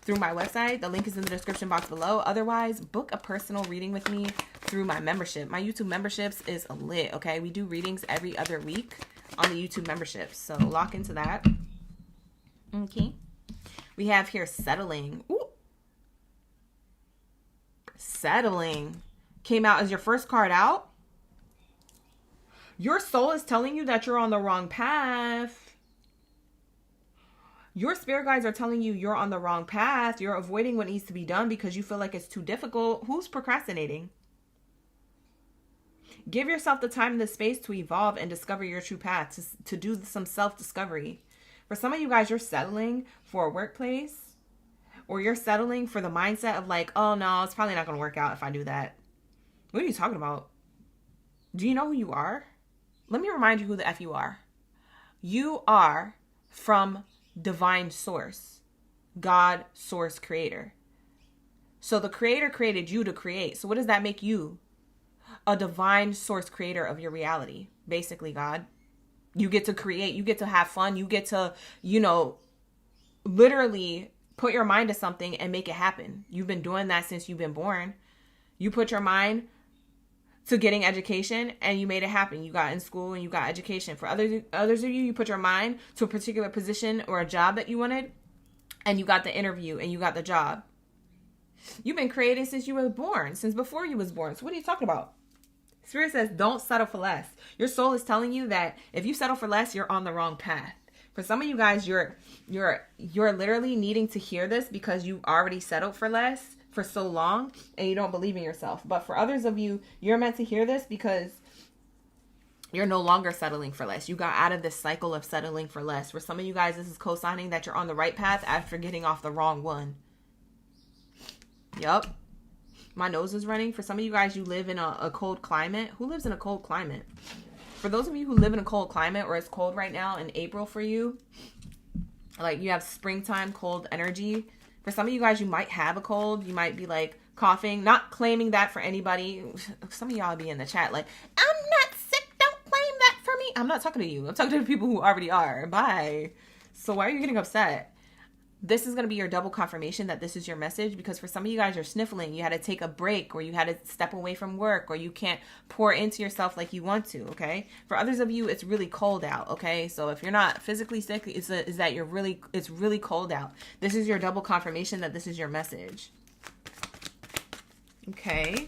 S1: through my website, the link is in the description box below. Otherwise, book a personal reading with me through my membership. My YouTube memberships is lit, okay? We do readings every other week on the YouTube membership, so lock into that. Okay. We have here settling. Ooh. Settling came out as your first card out. Your soul is telling you that you're on the wrong path. Your spirit guides are telling you you're on the wrong path. You're avoiding what needs to be done because you feel like it's too difficult. Who's procrastinating? Give yourself the time and the space to evolve and discover your true path, to do some self-discovery. For some of you guys, you're settling for a workplace, or you're settling for the mindset of like, oh no, it's probably not going to work out if I do that. What are you talking about? Do you know who you are? Let me remind you who the F you are. You are from divine source, God, source, creator. So the creator created you to create. So what does that make you? A divine source creator of your reality. Basically, God. You get to create. You get to have fun. You get to, literally put your mind to something and make it happen. You've been doing that since you've been born. You put your mind to getting education and you made it happen. You got in school and you got education. For others of you, you put your mind to a particular position or a job that you wanted and you got the interview and you got the job. You've been creating since you were born, since before you was born. So what are you talking about? Spirit says, don't settle for less. Your soul is telling you that if you settle for less, you're on the wrong path. For some of you guys, you're literally needing to hear this because you already settled for less for so long and you don't believe in yourself. But for others of you, you're meant to hear this because you're no longer settling for less. You got out of this cycle of settling for less. For some of you guys, this is co-signing that you're on the right path after getting off the wrong one. Yup. My nose is running. For some of you guys, you live in a cold climate. Who lives in a cold climate? For those of you who live in a cold climate, or it's cold right now in April for you, like you have springtime cold energy. For some of you guys, you might have a cold. You might be like coughing. Not claiming that for anybody. Some of y'all be in the chat like, I'm not sick. Don't claim that for me. I'm not talking to you. I'm talking to the people who already are. Bye. So why are you getting upset? This is going to be your double confirmation that this is your message, because for some of you guys, you're sniffling. You had to take a break, or you had to step away from work, or you can't pour into yourself like you want to, okay? For others of you, it's really cold out, okay? So if you're not physically sick, it's really cold out. This is your double confirmation that this is your message. Okay.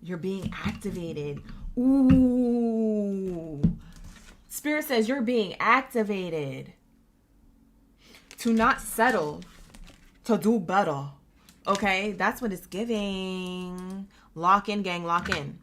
S1: You're being activated. Ooh. Spirit says you're being activated to not settle, to do better. Okay? That's what it's giving. Lock in, gang. Lock in.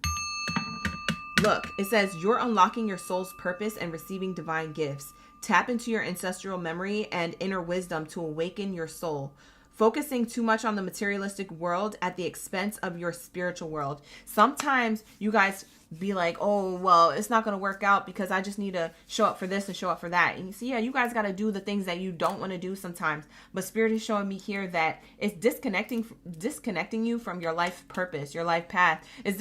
S1: Look, it says you're unlocking your soul's purpose and receiving divine gifts. Tap into your ancestral memory and inner wisdom to awaken your soul. Focusing too much on the materialistic world at the expense of your spiritual world. Sometimes you guys be like, oh, well, it's not going to work out because I just need to show up for this and show up for that. And you see, yeah, you guys got to do the things that you don't want to do sometimes. But Spirit is showing me here that it's disconnecting you from your life purpose, your life path. Is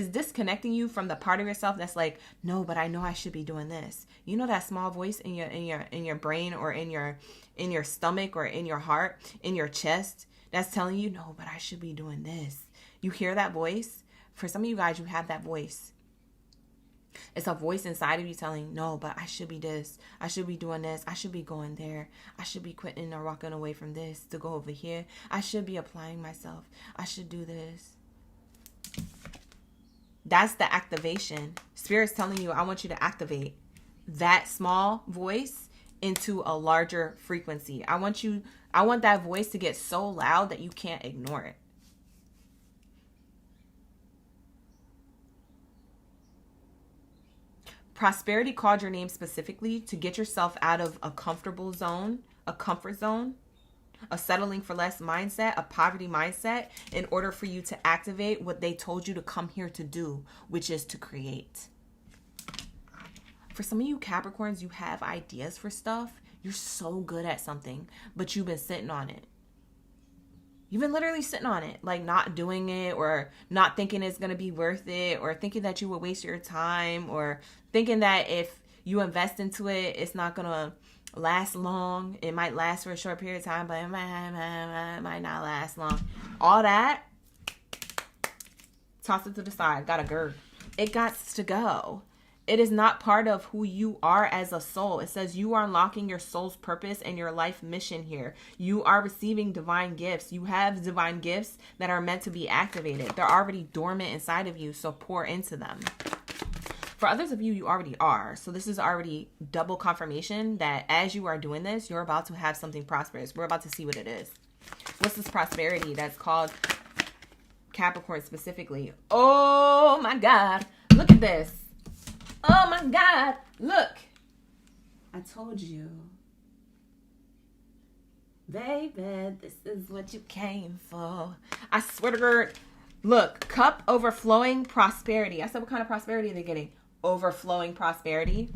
S1: disconnecting you from the part of yourself that's like, no, but I know I should be doing this. You know, that small voice in your brain or in your stomach or in your heart, in your chest, that's telling you, no, but I should be doing this. You hear that voice? For some of you guys, you have that voice. It's a voice inside of you telling, no, but I should be this. I should be doing this. I should be going there. I should be quitting or walking away from this to go over here. I should be applying myself. I should do this. That's the activation. Spirit's telling you, I want you to activate that small voice into a larger frequency. I want that voice to get so loud that you can't ignore it. Prosperity called your name specifically to get yourself out of a comfortable zone, a comfort zone, a settling for less mindset, a poverty mindset, in order for you to activate what they told you to come here to do, which is to create. For some of you Capricorns, you have ideas for stuff. You're so good at something, but you've been sitting on it. You've been literally sitting on it, like not doing it or not thinking it's going to be worth it or thinking that you will waste your time or thinking that if you invest into it, it's not going to last long. It might last for a short period of time, but it might not last long. All that, toss it to the side. Got to go. It got to go. It is not part of who you are as a soul. It says you are unlocking your soul's purpose and your life mission here. You are receiving divine gifts. You have divine gifts that are meant to be activated. They're already dormant inside of you, so pour into them. For others of you, you already are. So this is already double confirmation that as you are doing this, you're about to have something prosperous. We're about to see what it is. What's this prosperity that's called Capricorn specifically? Oh my God. Look at this. Oh my God, look. I told you. Baby, this is what you came for. I swear to God. Look, cup overflowing prosperity. I said, what kind of prosperity are they getting? Overflowing prosperity.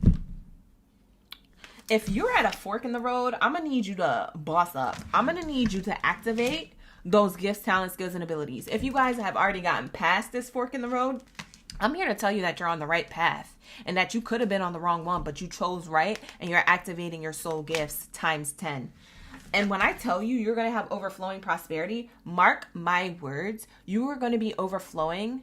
S1: If you're at a fork in the road, I'm going to need you to boss up. I'm going to need you to activate those gifts, talents, skills, and abilities. If you guys have already gotten past this fork in the road, I'm here to tell you that you're on the right path and that you could have been on the wrong one, but you chose right and you're activating your soul gifts times 10. And when I tell you you're going to have overflowing prosperity, mark my words, you are going to be overflowing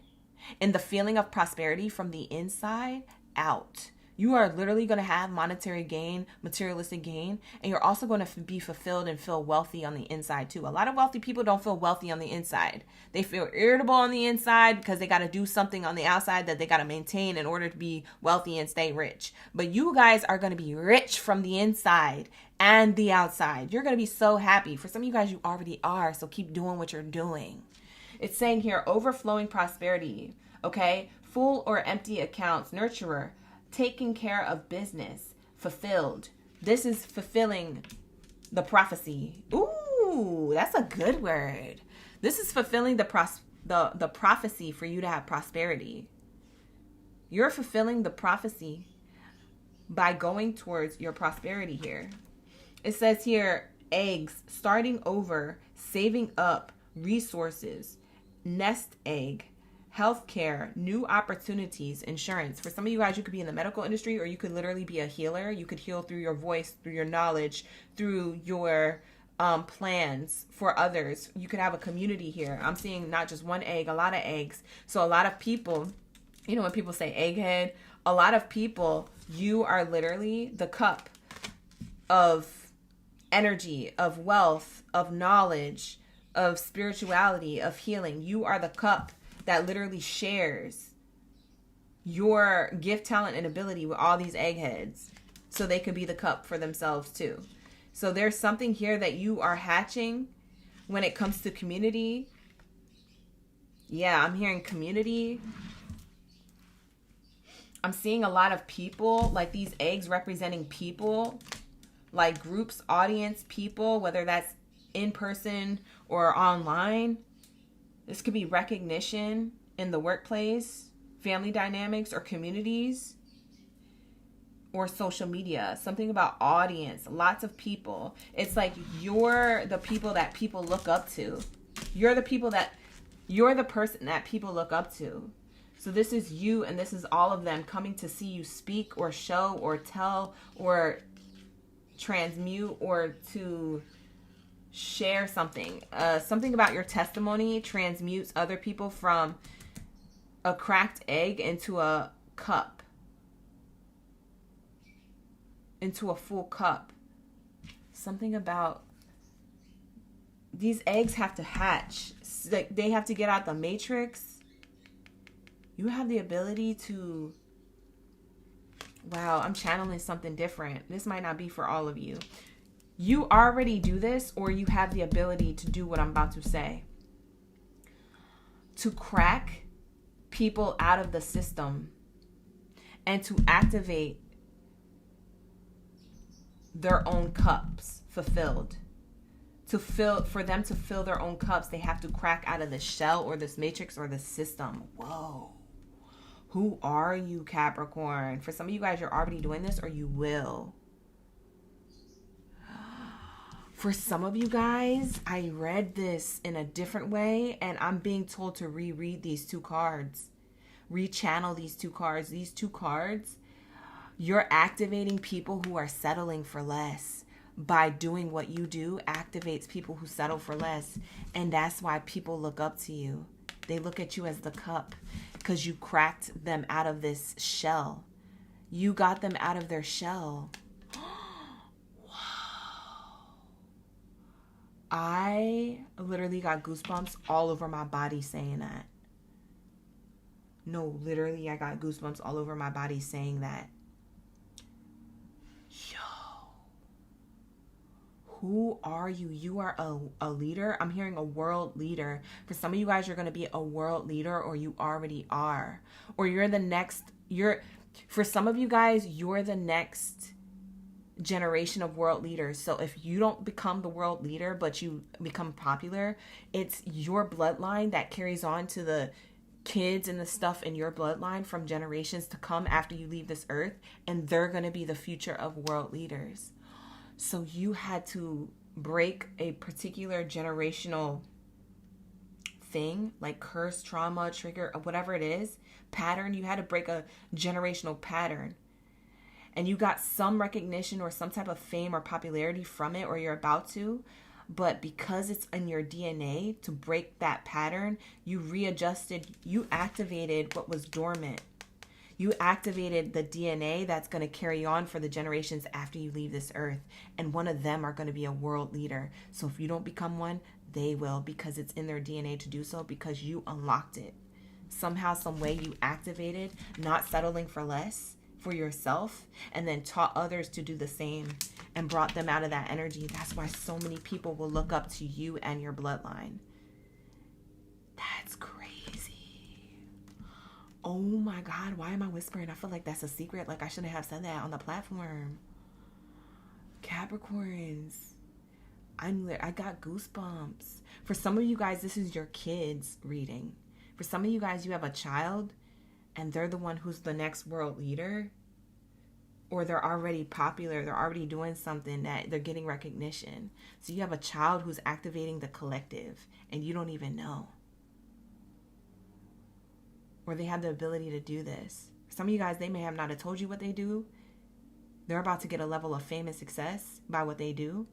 S1: in the feeling of prosperity from the inside out. You are literally going to have monetary gain, materialistic gain, and you're also going to be fulfilled and feel wealthy on the inside too. A lot of wealthy people don't feel wealthy on the inside. They feel irritable on the inside because they got to do something on the outside that they got to maintain in order to be wealthy and stay rich. But you guys are going to be rich from the inside and the outside. You're going to be so happy. For some of you guys, you already are, so keep doing what you're doing. It's saying here, overflowing prosperity, okay? Full or empty accounts, nurturer, taking care of business, fulfilled. This is fulfilling the prophecy. Ooh, that's a good word. This is fulfilling the prophecy for you to have prosperity. You're fulfilling the prophecy by going towards your prosperity here. It says here, eggs, starting over, saving up, resources, nest egg, healthcare, new opportunities, insurance. For some of you guys, you could be in the medical industry or you could literally be a healer. You could heal through your voice, through your knowledge, through your plans for others. You could have a community here. I'm seeing not just one egg, a lot of eggs. So a lot of people, you know, when people say egghead, a lot of people, you are literally the cup of energy, of wealth, of knowledge, of spirituality, of healing. You are the cup that literally shares your gift, talent, and ability with all these eggheads so they could be the cup for themselves too. So there's something here that you are hatching when it comes to community. Yeah, I'm hearing community. I'm seeing a lot of people, like these eggs representing people, like groups, audience, people, whether that's in person or online. This could be recognition in the workplace, family dynamics, or communities, or social media. Something about audience, lots of people. It's like you're the people that people look up to. You're the person that people look up to. So this is you, and this is all of them coming to see you speak or show or tell or transmute or to share something. Something about your testimony transmutes other people from a cracked egg into a cup. Into a full cup. Something about these eggs have to hatch. They have to get out the matrix. You have the ability to... Wow, I'm channeling something different. This might not be for all of you. You already do this, or you have the ability to do what I'm about to say. To crack people out of the system and to activate their own cups fulfilled. For them to fill their own cups, they have to crack out of the shell or this matrix or the system. Whoa. Who are you, Capricorn? For some of you guys, you're already doing this, or you will. For some of you guys, I read this in a different way, and I'm being told to reread these two cards. Rechannel these two cards. These two cards, you're activating people who are settling for less. By doing what you do, activates people who settle for less. And that's why people look up to you. They look at you as the cup because you cracked them out of this shell. You got them out of their shell. Wow. I literally got goosebumps all over my body saying that. No, literally, I got goosebumps all over my body saying that. Who are you? You are a leader. I'm hearing a world leader. For some of you guys, you're going to be a world leader, or you already are. Or you're the next, for some of you guys, you're the next generation of world leaders. So if you don't become the world leader, but you become popular, it's your bloodline that carries on to the kids and the stuff in your bloodline from generations to come after you leave this earth. And they're going to be the future of world leaders. So you had to break a particular generational thing, like curse, trauma, trigger, whatever it is, pattern. You had to break a generational pattern. And you got some recognition or some type of fame or popularity from it, or you're about to. But because it's in your DNA to break that pattern, you readjusted, you activated what was dormant. You activated the DNA that's going to carry on for the generations after you leave this earth. And one of them are going to be a world leader. So if you don't become one, they will, because it's in their DNA to do so, because you unlocked it. Somehow, some way you activated not settling for less for yourself, and then taught others to do the same and brought them out of that energy. That's why so many people will look up to you and your bloodline. That's crazy. Oh my God, why am I whispering? I feel like that's a secret. Like I shouldn't have said that on the platform. Capricorns, I got goosebumps. For some of you guys, this is your kids reading. For some of you guys, you have a child and they're the one who's the next world leader. Or they're already popular. They're already doing something that they're getting recognition. So you have a child who's activating the collective and you don't even know. Or they have the ability to do this. Some of you guys, they may have not have told you what they do. They're about to get a level of fame and success by what they do.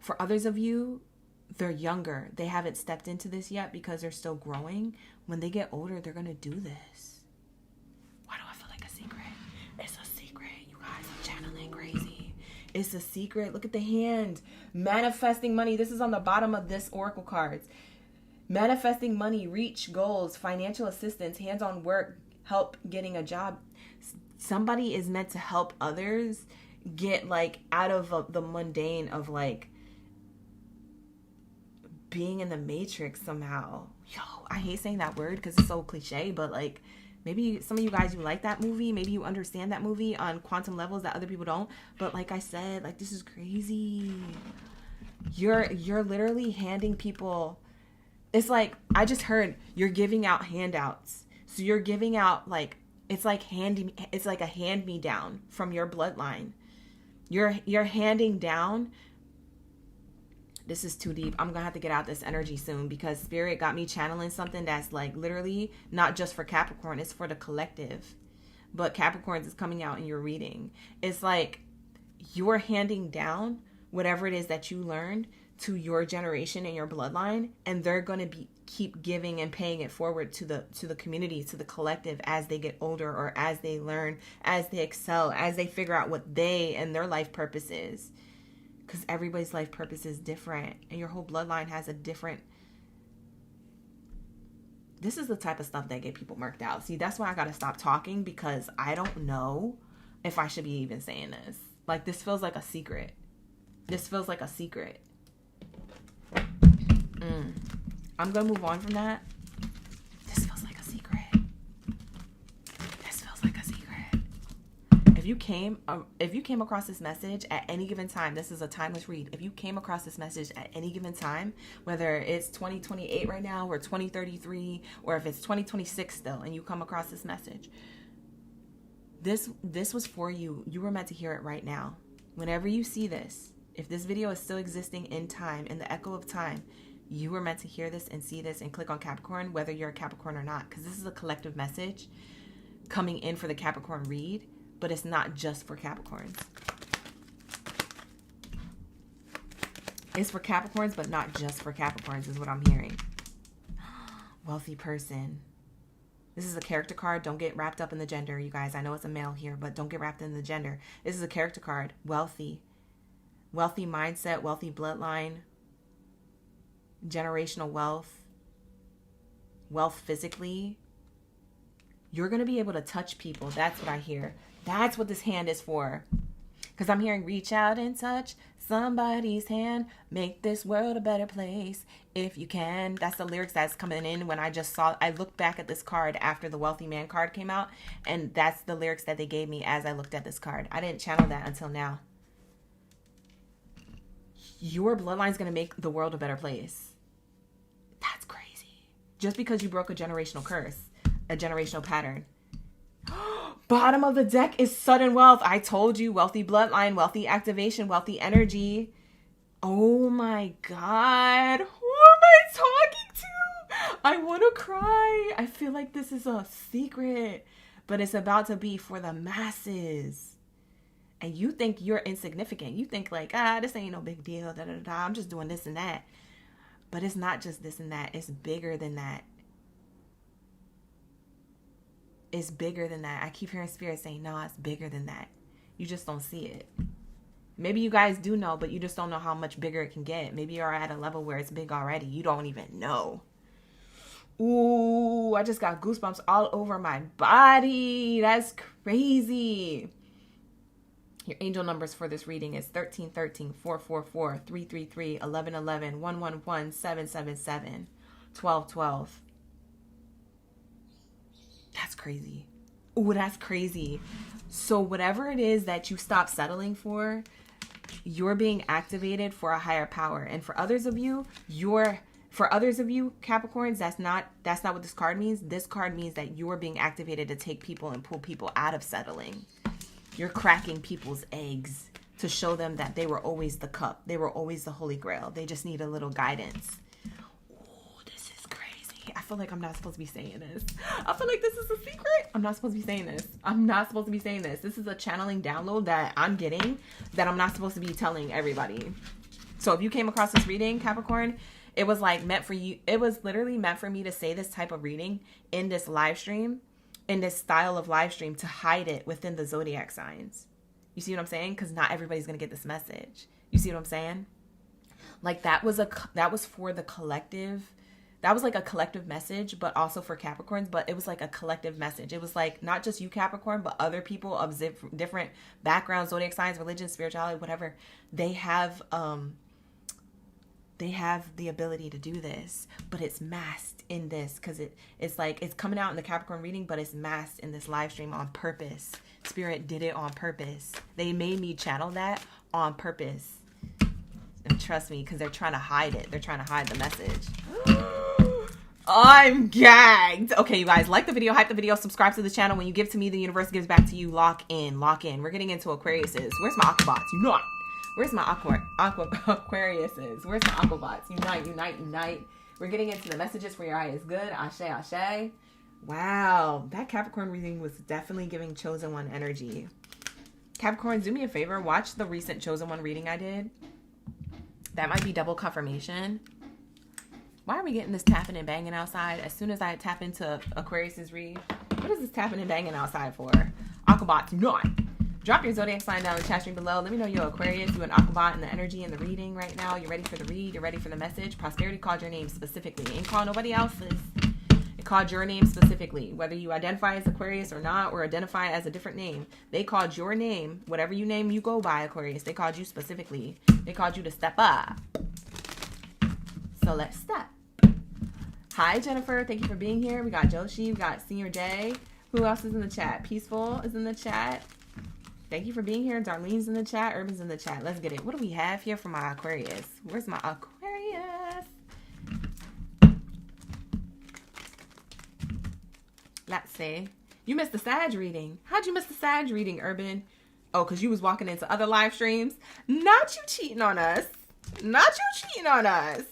S1: For others of you, they're younger. They haven't stepped into this yet because they're still growing. When they get older, they're going to do this. Why do I feel like a secret? It's a secret, you guys. I'm channeling crazy. It's a secret. Look at the hand. Manifesting money. This is on the bottom of this oracle cards. Manifesting money, reach goals, financial assistance, hands-on work, help getting a job. Somebody is meant to help others get like out of the mundane of like being in the matrix somehow. Yo, I hate saying that word because it's so cliche, but like Maybe some of you guys, you like that movie. Maybe you understand that movie on quantum levels that other people don't. But like I said, like, this is crazy. You're literally handing people. It's like, I just heard you're giving out handouts. So you're giving out, like, it's like a hand-me-down from your bloodline. You're handing down. This is too deep. I'm gonna have to get out this energy soon, because Spirit got me channeling something that's like literally not just for Capricorn, it's for the collective. But Capricorns is coming out in your reading. It's like you're handing down whatever it is that you learned to your generation and your bloodline, and they're gonna keep giving and paying it forward to the community, to the collective, as they get older, or as they learn, as they excel, as they figure out what they and their life purpose is. Because everybody's life purpose is different, and your whole bloodline has a different. This is the type of stuff that get people murked out. See, that's why I gotta stop talking, because I don't know if I should be even saying this. Like, this feels like a secret. This feels like a secret. I'm gonna move on from that. This feels like a secret. This feels like a secret. If you came across this message at any given time, this is a timeless read. If you came across this message at any given time, whether it's 2028 right now, or 2033, or if it's 2026 still, and you come across this message, this was for you. You were meant to hear it right now. Whenever you see this, if this video is still existing in time, in the echo of time, you were meant to hear this and see this and click on Capricorn, whether you're a Capricorn or not, because this is a collective message coming in for the Capricorn read, but it's not just for Capricorns. It's for Capricorns, but not just for Capricorns, is what I'm hearing. Wealthy person. This is a character card. Don't get wrapped up in the gender, you guys. I know it's a male here, but don't get wrapped in the gender. This is a character card. Wealthy. Wealthy mindset, wealthy bloodline, generational wealth, wealth physically. You're going to be able to touch people. That's what I hear. That's what this hand is for. Because I'm hearing reach out and touch somebody's hand. Make this world a better place if you can. That's the lyrics that's coming in when I looked back at this card after the wealthy man card came out. And that's the lyrics that they gave me as I looked at this card. I didn't channel that until now. Your bloodline's going to make the world a better place. That's crazy. Just because you broke a generational curse, a generational pattern. Bottom of the deck is sudden wealth. I told you, wealthy bloodline, wealthy activation, wealthy energy. Oh my God. Who am I talking to? I want to cry. I feel like this is a secret, but it's about to be for the masses. And you think you're insignificant. You think like, this ain't no big deal. Da, da, da, da. I'm just doing this and that. But it's not just this and that. It's bigger than that. It's bigger than that. I keep hearing Spirit saying, no, it's bigger than that. You just don't see it. Maybe you guys do know, but you just don't know how much bigger it can get. Maybe you're at a level where it's big already. You don't even know. Ooh, I just got goosebumps all over my body. That's crazy. Your angel numbers for this reading is 1313, 444, 333, 1111, 111, 777, 1212. That's crazy. Ooh, that's crazy. So whatever it is that you stop settling for, you're being activated for a higher power. And for others of you, Capricorns, that's not what this card means. This card means that you're being activated to take people and pull people out of settling. You're cracking people's eggs to show them that they were always the cup. They were always the Holy Grail. They just need a little guidance. Ooh, this is crazy. I feel like I'm not supposed to be saying this. I feel like this is a secret. I'm not supposed to be saying this. I'm not supposed to be saying this. This is a channeling download that I'm getting that I'm not supposed to be telling everybody. So if you came across this reading, Capricorn, it was like meant for you. It was literally meant for me to say this type of reading in this live stream, in this style of live stream, to hide it within the zodiac signs. You see what I'm saying? Because not everybody's going to get this message. You see what I'm saying? Like that was for the collective. That was like a collective message, but also for Capricorns, but it was like a collective message. It was like not just you, Capricorn, but other people of different backgrounds, zodiac signs, religion, spirituality, whatever. They have they have the ability to do this, but it's masked in this because it's like it's coming out in the Capricorn reading, but it's masked in this live stream on purpose. Spirit did it on purpose. They made me channel that on purpose. And trust me, because they're trying to hide it. They're trying to hide the message. I'm gagged. Okay, you guys, like the video, hype the video, subscribe to the channel. When you give to me, the universe gives back to you. Lock in, lock in. We're getting into Aquariuses. Where's my Aquabots? Unite. Where's my Aquariuses? Where's my Aquabots? Unite, unite, unite. We're getting into the messages for your eye is good. Ashe, ashe. Wow, that Capricorn reading was definitely giving chosen one energy. Capricorn, do me a favor. Watch the recent chosen one reading I did. That might be double confirmation. Why are we getting this tapping and banging outside? As soon as I tap into Aquarius's read, what is this tapping and banging outside for? Aquabots, not. Drop your zodiac sign down in the chat stream below. Let me know you're Aquarius, you're an Aquabot in the energy and the reading right now. You're ready for the read. You're ready for the message. Prosperity called your name specifically. It ain't called nobody else's. It called your name specifically. Whether you identify as Aquarius or not, or identify as a different name, they called your name, whatever you name you go by, Aquarius. They called you specifically. They called you to step up. So let's step. Hi, Jennifer. Thank you for being here. We got Joshi. We got Senior J. Who else is in the chat? Peaceful is in the chat. Thank you for being here. Darlene's in the chat. Urban's in the chat. Let's get it. What do we have here for my Aquarius? Where's my Aquarius? Let's see. You missed the Sag reading. How'd you miss the Sag reading, Urban? Oh, because you was walking into other live streams? Not you cheating on us. Not you cheating on us.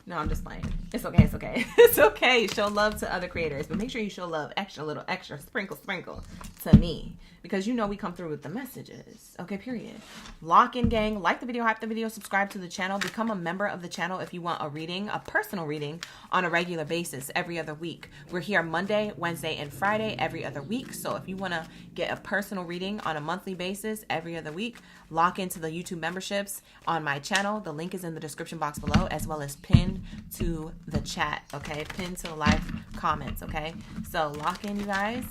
S1: No, I'm just playing. It's okay. It's okay. It's okay. Show love to other creators, but make sure you show love extra, little extra, sprinkle, sprinkle to me. Because you know we come through with the messages. Okay, period. Lock in, gang. Like the video, hype the video, subscribe to the channel. Become a member of the channel if you want a reading, a personal reading on a regular basis every other week. We're here Monday, Wednesday, and Friday every other week. So if you want to get a personal reading on a monthly basis every other week, lock into the YouTube memberships on my channel. The link is in the description box below, as well as pinned to the chat, okay? Pinned to the live comments, okay? So lock in, you guys.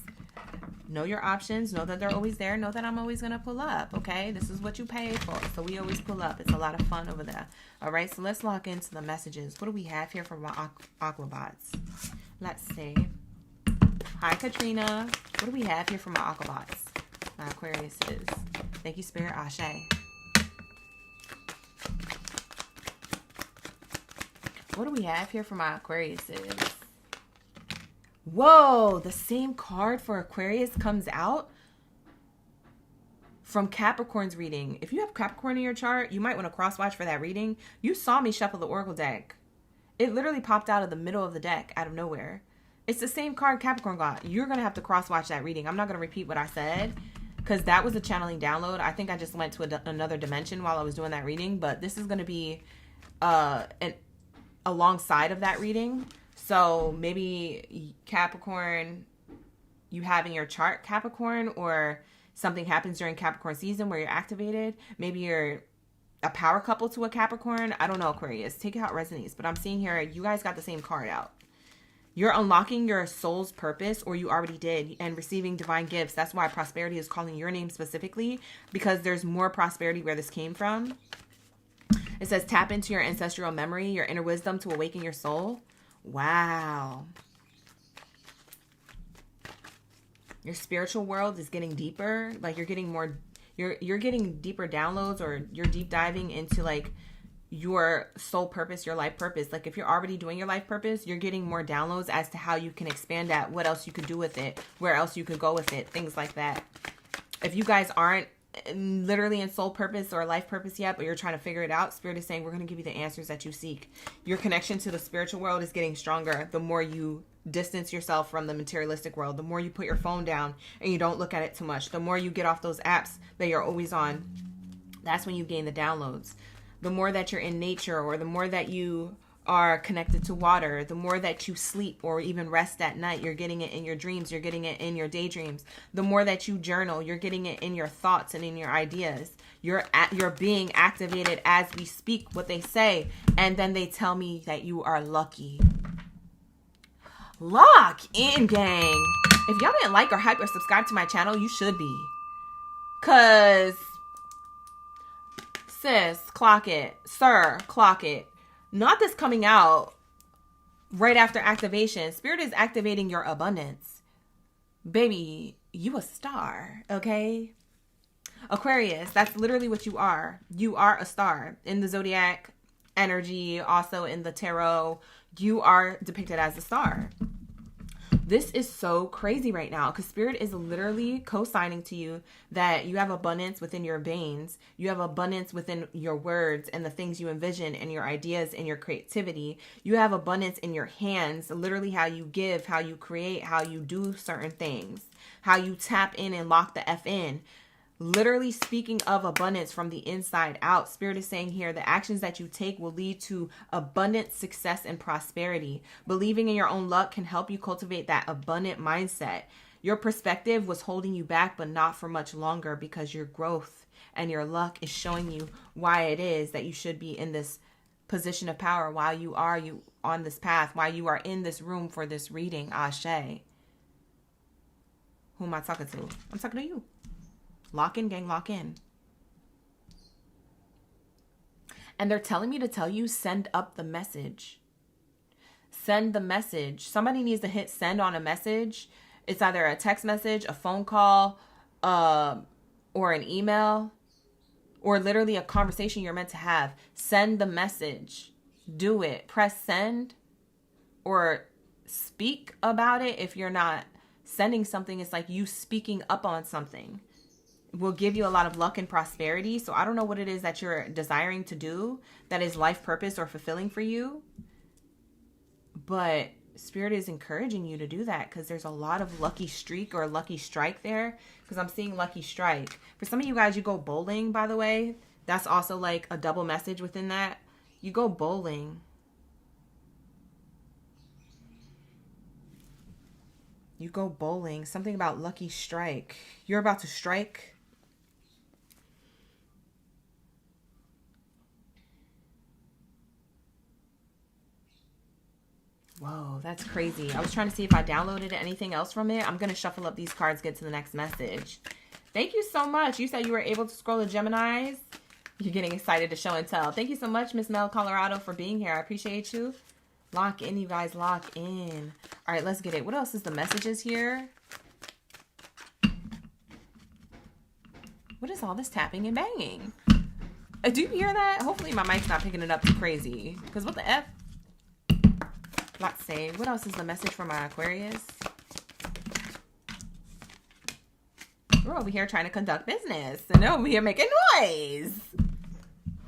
S1: Know your options. Know that they're always there. Know that I'm always going to pull up, okay? This is what you pay for, so we always pull up. It's a lot of fun over there. All right, so let's lock into the messages. What do we have here for my Aquabots? Let's see. Hi, Katrina. What do we have here for my Aquabots? My Aquariuses. Thank you, Spirit. Ashe. What do we have here for my Aquariuses? Whoa, the same card for Aquarius comes out from Capricorn's reading. If you have Capricorn in your chart, you might want to cross-watch for that reading. You saw me shuffle the Oracle deck. It literally popped out of the middle of the deck out of nowhere. It's the same card Capricorn got. You're going to have to cross-watch that reading. I'm not going to repeat what I said because that was a channeling download. I think I just went to another dimension while I was doing that reading, but this is going to be alongside of that reading. So maybe Capricorn, you have in your chart Capricorn, or something happens during Capricorn season where you're activated. Maybe you're a power couple to a Capricorn. I don't know, Aquarius. Take it how it resonates. But I'm seeing here, you guys got the same card out. You're unlocking your soul's purpose, or you already did, and receiving divine gifts. That's why prosperity is calling your name specifically, because there's more prosperity where this came from. It says tap into your ancestral memory, your inner wisdom to awaken your soul. Wow. Your spiritual world is getting deeper. Like you're getting more, you're getting deeper downloads, or you're deep diving into like your soul purpose, your life purpose. Like if you're already doing your life purpose, you're getting more downloads as to how you can expand that, what else you could do with it, where else you could go with it, things like that. If you guys aren't literally in soul purpose or life purpose yet, but you're trying to figure it out, Spirit is saying we're going to give you the answers that you seek. Your connection to the spiritual world is getting stronger the more you distance yourself from the materialistic world, the more you put your phone down and you don't look at it too much, the more you get off those apps that you're always on. That's when you gain the downloads. The more that you're in nature, or the more that you are connected to water, the more that you sleep or even rest at night, you're getting it in your dreams, you're getting it in your daydreams. The more that you journal, you're getting it in your thoughts and in your ideas. You're being activated as we speak what they say, and then they tell me that you are lucky. Lock in, gang. If y'all didn't like or hype or subscribe to my channel, you should be. Cause sis, clock it. Sir, clock it. not this coming out right after activation. Spirit is activating your abundance. Baby, you a star, okay? Aquarius, that's literally what you are. You are a star. In the Zodiac energy, also in the tarot, you are depicted as a star. This is so crazy right now because Spirit is literally co-signing to you that you have abundance within your veins. You have abundance within your words and the things you envision and your ideas and your creativity. You have abundance in your hands, literally how you give, how you create, how you do certain things, how you tap in and lock the F in. Literally speaking of abundance from the inside out, Spirit is saying here, the actions that you take will lead to abundant success and prosperity. Believing in your own luck can help you cultivate that abundant mindset. Your perspective was holding you back, but not for much longer, because your growth and your luck is showing you why it is that you should be in this position of power, why you are on this path, why you are in this room for this reading. Ashe. Who am I talking to? I'm talking to you. Lock in, gang, lock in. And they're telling me to tell you, send up the message. Send the message. Somebody needs to hit send on a message. It's either a text message, a phone call, or an email, or literally a conversation you're meant to have. Send the message. Do it. Press send or speak about it. If you're not sending something, it's like you speaking up on something. Will give you a lot of luck and prosperity. So I don't know what it is that you're desiring to do that is life purpose or fulfilling for you. But Spirit is encouraging you to do that because there's a lot of lucky streak or lucky strike there. Because I'm seeing lucky strike. For some of you guys, you go bowling, by the way. That's also like a double message within that. You go bowling. You go bowling. Something about lucky strike. You're about to strike. Whoa, that's crazy. I was trying to see if I downloaded anything else from it. I'm going to shuffle up these cards, get to the next message. Thank you so much. You said you were able to scroll the Geminis. You're getting excited to show and tell. Thank you so much, Miss Mel Colorado, for being here. I appreciate you. Lock in, you guys. Lock in. All right, let's get it. What else is the messages here? What is all this tapping and banging? Do you hear that? Hopefully my mic's not picking it up too crazy. Because what the F? Let's see. What else is the message for my Aquarius? We're over here trying to conduct business. And they're over here making noise.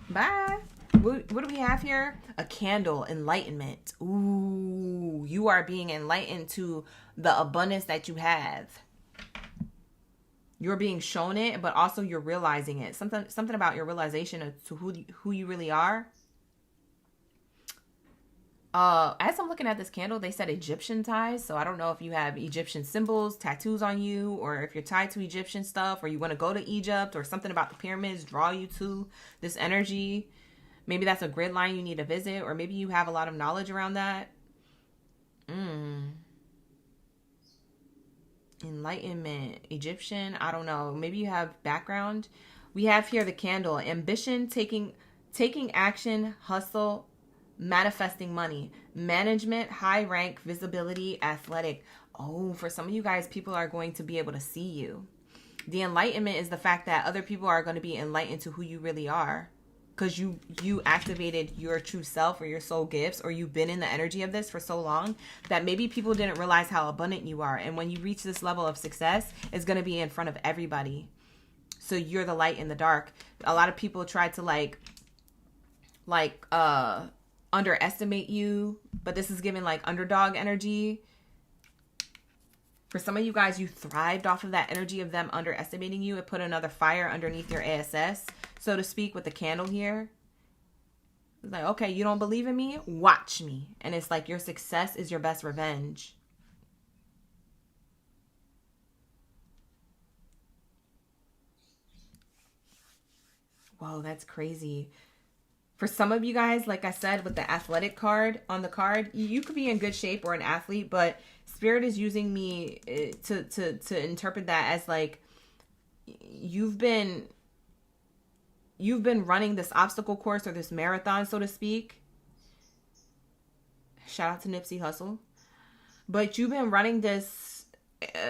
S1: Bye. What do we have here? A candle. Enlightenment. Ooh. You are being enlightened to the abundance that you have. You're being shown it, but also you're realizing it. Something about your realization of to who you really are. As I'm looking at this candle, they said Egyptian ties. So I don't know if you have Egyptian symbols, tattoos on you, or if you're tied to Egyptian stuff, or you want to go to Egypt, or something about the pyramids draw you to this energy. Maybe that's a grid line you need to visit, or maybe you have a lot of knowledge around that. Enlightenment, Egyptian, I don't know. Maybe you have background. We have here the candle, ambition, taking action, hustle, manifesting money, management, high rank, visibility, athletic. Oh, for some of you guys, people are going to be able to see you. The enlightenment is the fact that other people are going to be enlightened to who you really are. Because you activated your true self or your soul gifts, or you've been in the energy of this for so long that maybe people didn't realize how abundant you are. And when you reach this level of success, it's going to be in front of everybody. So you're the light in the dark. A lot of people try to underestimate you, but this is giving like underdog energy. For some of you guys, you thrived off of that energy of them underestimating you. It put another fire underneath your ASS, so to speak, with the candle here. It's like, okay, you don't believe in me? Watch me. And it's like your success is your best revenge. Whoa, that's crazy. For some of you guys, like I said, with the athletic card on the card, you could be in good shape or an athlete, but Spirit is using me to interpret that as like you've been running this obstacle course or this marathon, so to speak, Shout out to Nipsey Hussle. But you've been running this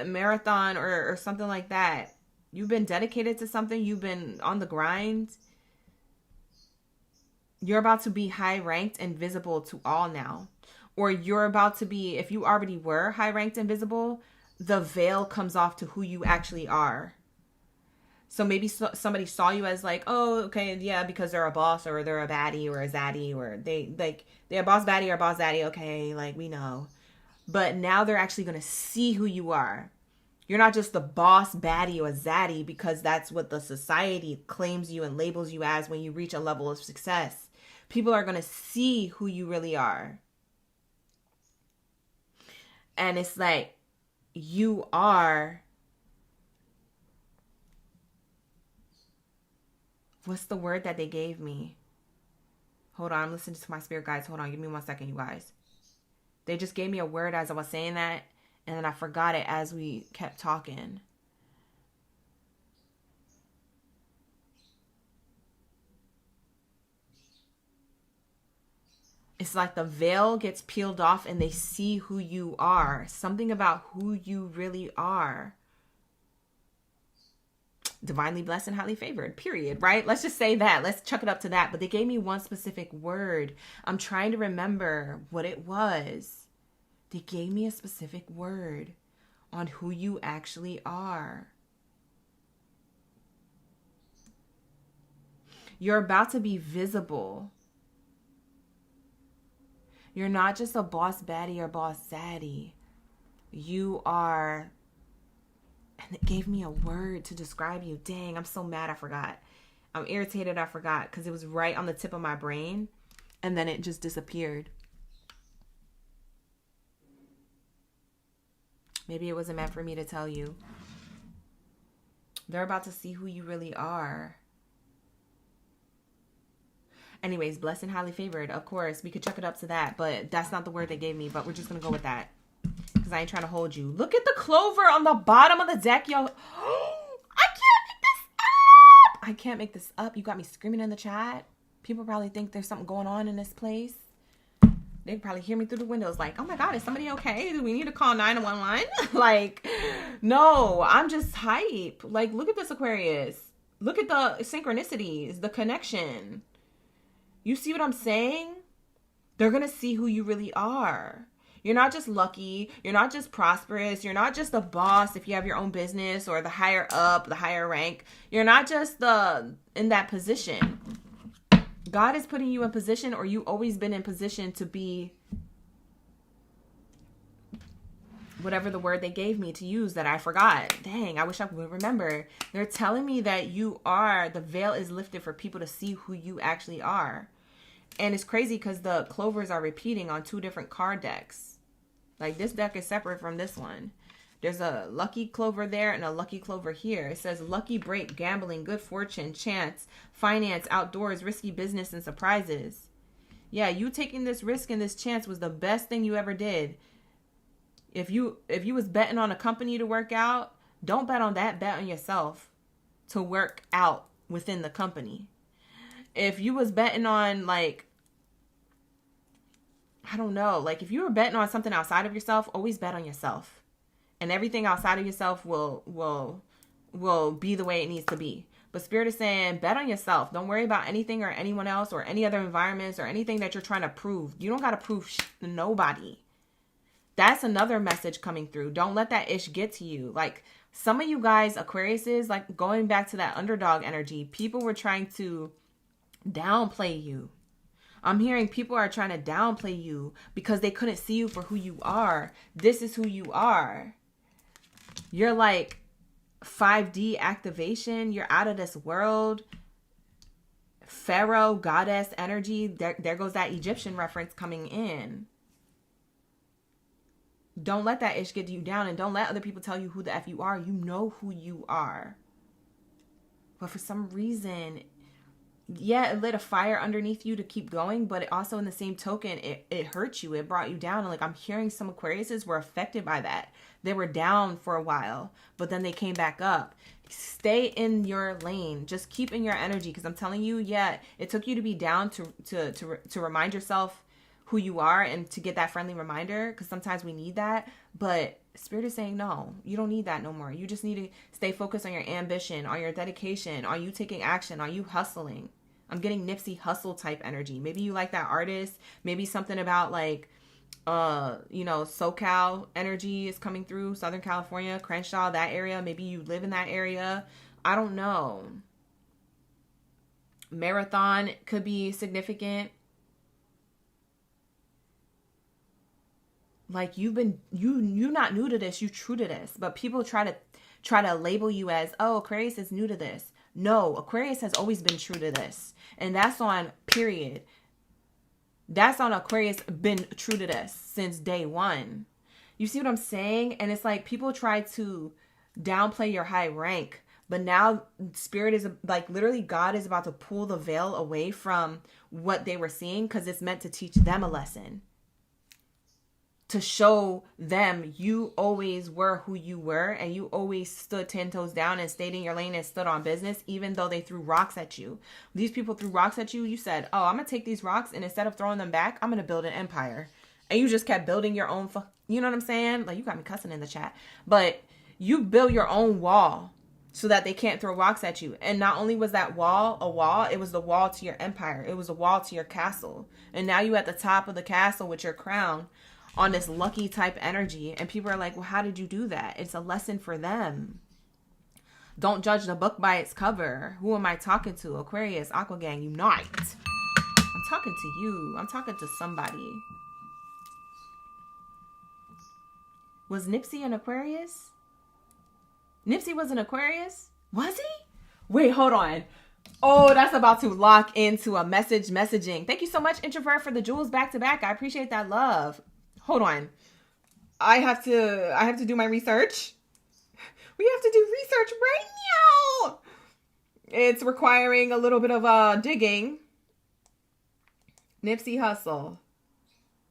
S1: marathon or something like that. You've been dedicated to something. You've been on the grind. You're about to be high ranked and visible to all now. Or you're about to be, if you already were high ranked and visible, the veil comes off to who you actually are. So maybe somebody saw you as like, oh, okay, yeah, because they're a boss or they're a baddie or a zaddy, or they're a boss baddie or a boss zaddy. Okay, like we know. But now they're actually going to see who you are. You're not just the boss baddie or zaddy because that's what the society claims you and labels you as when you reach a level of success. People are going to see who you really are. And it's like, you are, what's the word that they gave me? Hold on, I'm listening to my spirit guides. Hold on, give me 1 second, you guys. They just gave me a word as I was saying that, and then I forgot it as we kept talking. It's like the veil gets peeled off and they see who you are. Something about who you really are. Divinely blessed and highly favored, period, right? Let's just say that. Let's chuck it up to that. But they gave me one specific word. I'm trying to remember what it was. They gave me a specific word on who you actually are. You're about to be visible. You're not just a boss baddie or boss zaddy. You are, and it gave me a word to describe you. Dang, I'm so mad I forgot. I'm irritated I forgot because it was right on the tip of my brain and then it just disappeared. Maybe it wasn't meant for me to tell you. They're about to see who you really are. Anyways, blessed and highly favored, of course. We could chuck it up to that, but that's not the word they gave me, but we're just going to go with that because I ain't trying to hold you. Look at the clover on the bottom of the deck, yo. I can't make this up. You got me screaming in the chat. People probably think there's something going on in this place. They probably hear me through the windows like, oh my God, is somebody okay? Do we need to call 911? Like, no, I'm just hype. Like, look at this, Aquarius. Look at the synchronicities, the connection. You see what I'm saying? They're going to see who you really are. You're not just lucky. You're not just prosperous. You're not just a boss if you have your own business or the higher up, the higher rank. You're not just in that position. God is putting you in position, or you've always been in position to be whatever the word they gave me to use that I forgot. Dang, I wish I would remember. They're telling me that you are, the veil is lifted for people to see who you actually are. And it's crazy because the clovers are repeating on 2 different card decks. Like this deck is separate from this one. There's a lucky clover there and a lucky clover here. It says lucky break, gambling, good fortune, chance, finance, outdoors, risky business, and surprises. Yeah, you taking this risk and this chance was the best thing you ever did. If you was betting on a company to work out, don't bet on that. Bet on yourself to work out within the company. If you was betting on like, I don't know, like if you were betting on something outside of yourself, always bet on yourself. And everything outside of yourself will be the way it needs to be. But Spirit is saying, bet on yourself. Don't worry about anything or anyone else or any other environments or anything that you're trying to prove. You don't got to prove to nobody. That's another message coming through. Don't let that ish get to you. Like some of you guys, Aquariuses, like going back to that underdog energy, people were trying to downplay you. I'm hearing people are trying to downplay you because they couldn't see you for who you are. This is who you are. You're like 5D activation. You're out of this world. Pharaoh, goddess energy. There goes that Egyptian reference coming in. Don't let that ish get you down, and don't let other people tell you who the F you are. You know who you are. But for some reason, yeah, it lit a fire underneath you to keep going, but it also in the same token, it hurt you. It brought you down. And like I'm hearing some Aquariuses were affected by that. They were down for a while, but then they came back up. Stay in your lane. Just keep in your energy, because I'm telling you, yeah, it took you to be down to remind yourself who you are and to get that friendly reminder, because sometimes we need that. But Spirit is saying, no, you don't need that no more. You just need to stay focused on your ambition, on your dedication. Are you taking action? Are you hustling? I'm getting Nipsey Hussle type energy. Maybe you like that artist. Maybe something about like, you know, SoCal energy is coming through. Southern California, Crenshaw, that area. Maybe you live in that area. I don't know. Marathon could be significant. Like you're not new to this, you true to this. But people try to label you as, oh, Aquarius is new to this. No, Aquarius has always been true to this. And that's on period. That's on Aquarius been true to this since day one. You see what I'm saying? And it's like people try to downplay your high rank. But now Spirit is like, literally God is about to pull the veil away from what they were seeing, because it's meant to teach them a lesson. To show them you always were who you were, and you always stood 10 toes down and stayed in your lane and stood on business, even though they threw rocks at you. These people threw rocks at you. You said, oh, I'm going to take these rocks, and instead of throwing them back, I'm going to build an empire. And you just kept building your own, you know what I'm saying? Like, you got me cussing in the chat. But you built your own wall so that they can't throw rocks at you. And not only was that wall a wall, it was the wall to your empire. It was a wall to your castle. And now you at the top of the castle with your crown, on this lucky type energy. And people are like, well, how did you do that? It's a lesson for them. Don't judge the book by its cover. Who am I talking to? Aquarius, Aqua Gang, unite. I'm talking to you. I'm talking to somebody. Was Nipsey an Aquarius? Nipsey was an Aquarius? Was he? Wait, hold on. Oh, that's about to lock into a messaging. Thank you so much, Introvert, for the jewels back to back. I appreciate that love. Hold on. I have to do my research. We have to do research right now. It's requiring a little bit of digging. Nipsey Hussle.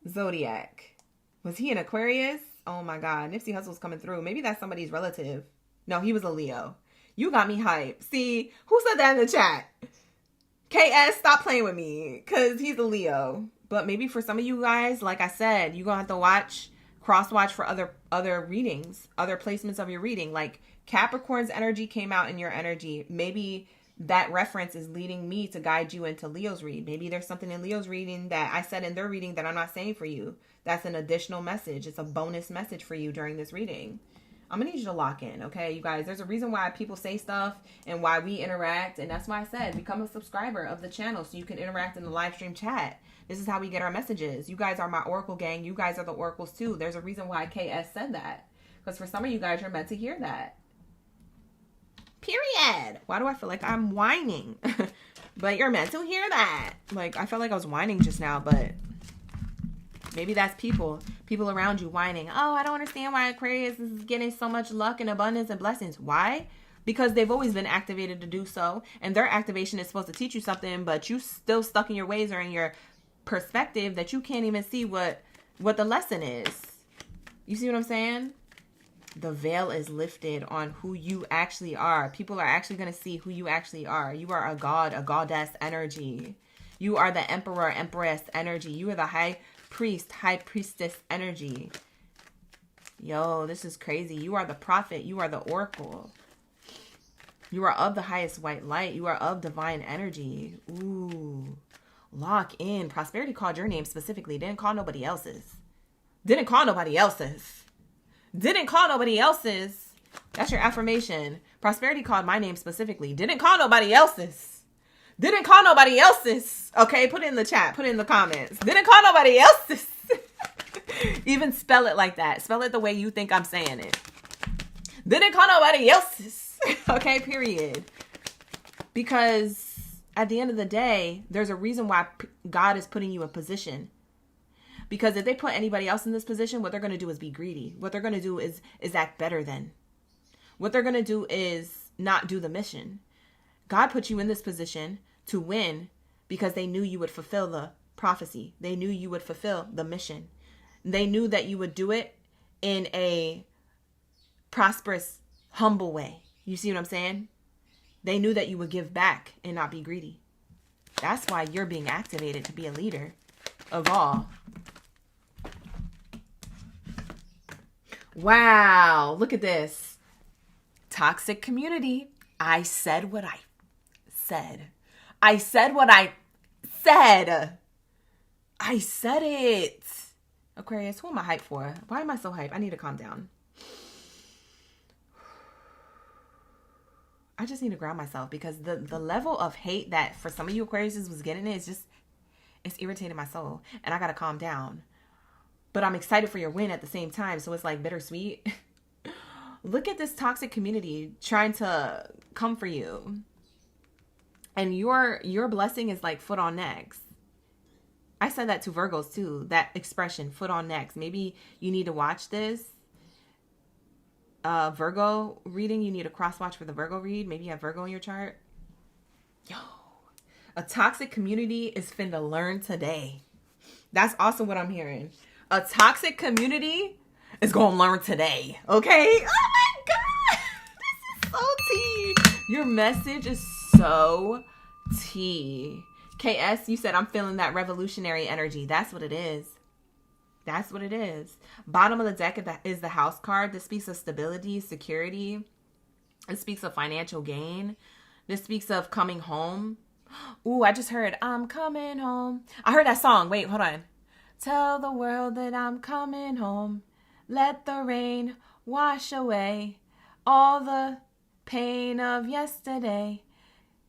S1: Zodiac. Was he an Aquarius? Oh my God. Nipsey Hussle's coming through. Maybe that's somebody's relative. No, he was a Leo. You got me hyped. See, who said that in the chat? KS, stop playing with me, because he's a Leo. But maybe for some of you guys, like I said, you're going to have to cross-watch for other readings, other placements of your reading. Like Capricorn's energy came out in your energy. Maybe that reference is leading me to guide you into Leo's read. Maybe there's something in Leo's reading that I said in their reading that I'm not saying for you. That's an additional message. It's a bonus message for you during this reading. I'm going to need you to lock in, okay, you guys? There's a reason why people say stuff and why we interact. And that's why I said become a subscriber of the channel so you can interact in the live stream chat. This is how we get our messages. You guys are my Oracle gang. You guys are the Oracles too. There's a reason why KS said that. Because for some of you guys, you're meant to hear that. Period. Why do I feel like I'm whining? But you're meant to hear that. Like, I felt like I was whining just now, but maybe that's people around you whining. Oh, I don't understand why Aquarius is getting so much luck and abundance and blessings. Why? Because they've always been activated to do so. And their activation is supposed to teach you something, but you still stuck in your ways or in your perspective that you can't even see what the lesson is. You see what I'm saying? The veil is lifted on who you actually are. People are actually going to see who you actually are. You are a god, a goddess energy. You are the emperor, empress energy. You are the high priest, high priestess energy. Yo, this is crazy. You are the prophet. You are the oracle. You are of the highest white light. You are of divine energy. Ooh. Lock in. Prosperity called your name specifically. Didn't call nobody else's. Didn't call nobody else's. Didn't call nobody else's. That's your affirmation. Prosperity called my name specifically. Didn't call nobody else's. Didn't call nobody else's. Okay, put it in the chat. Put it in the comments. Didn't call nobody else's. Even spell it like that. Spell it the way you think I'm saying it. Didn't call nobody else's. Okay, period. Because at the end of the day, there's a reason why God is putting you in position. Because if they put anybody else in this position, what they're going to do is be greedy. What they're going to do is act better than. What they're going to do is not do the mission. God put you in this position to win because they knew you would fulfill the prophecy. They knew you would fulfill the mission. They knew that you would do it in a prosperous, humble way. You see what I'm saying? They knew that you would give back and not be greedy. That's why you're being activated to be a leater of all. Wow. Look at this. Toxic community. I said what I said. I said what I said. I said it. Aquarius, who am I hyped for? Why am I so hyped? I need to calm down. I just need to ground myself because the level of hate that for some of you Aquariuses was getting it's irritating my soul. And I got to calm down. But I'm excited for your win at the same time. So it's like bittersweet. Look at this toxic community trying to come for you. And your blessing is like foot on necks. I said that to Virgos too. That expression, foot on necks. Maybe you need to watch this Virgo reading. You need a cross watch for the Virgo read. Maybe you have Virgo in your chart. Yo, a toxic community is finna learn today. That's also what I'm hearing. A toxic community is gonna learn today. Okay? Oh my God. This is so tea. Your message is so tea. KS, you said I'm feeling that revolutionary energy. That's what it is. That's what it is. Bottom of the deck is the house card. This speaks of stability, security. It speaks of financial gain. This speaks of coming home. Ooh, I just heard, I'm coming home. I heard that song. Wait, hold on. Tell the world that I'm coming home. Let the rain wash away all the pain of yesterday.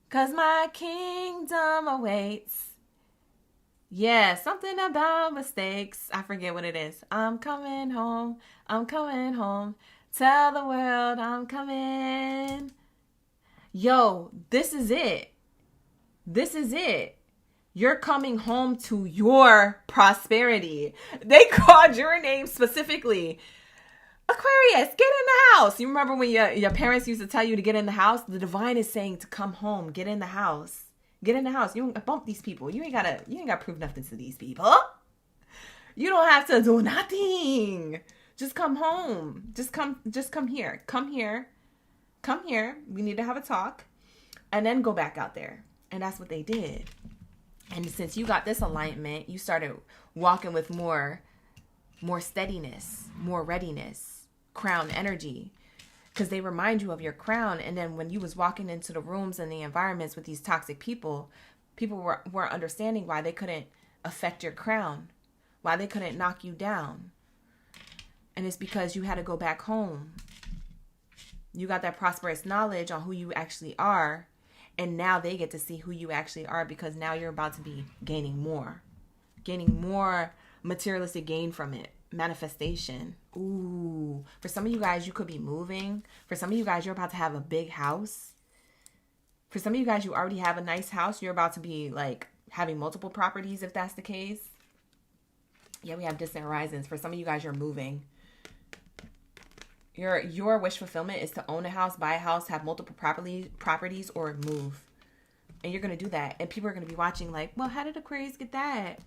S1: 'Cause my kingdom awaits. Yeah, something about mistakes. I forget what it is. I'm coming home. I'm coming home. Tell the world I'm coming. Yo, this is it. This is it. You're coming home to your prosperity. They called your name specifically. Aquarius, get in the house. You remember when your parents used to tell you to get in the house? The divine is saying to come home, get in the house. Get in the house. You don't bump these people. You ain't gotta prove nothing to these people. You don't have to do nothing. Just come home. Just come here. Come here. Come here. We need to have a talk. And then go back out there. And that's what they did. And since you got this alignment, you started walking with more steadiness, more readiness, crown energy. Because they remind you of your crown. And then when you was walking into the rooms and the environments with these toxic people weren't understanding why they couldn't affect your crown, why they couldn't knock you down. And it's because you had to go back home. You got that prosperous knowledge on who you actually are. And now they get to see who you actually are because now you're about to be gaining more materialistic gain from it. Manifestation. Ooh. For some of you guys, you could be moving. For some of you guys, you're about to have a big house. For some of you guys, you already have a nice house. You're about to be like having multiple properties if that's the case. Yeah, we have distant horizons. For some of you guys, you're moving. Your wish fulfillment is to own a house, buy a house, have multiple properties, or move. And you're going to do that. And people are going to be watching like, well, how did Aquarius get that?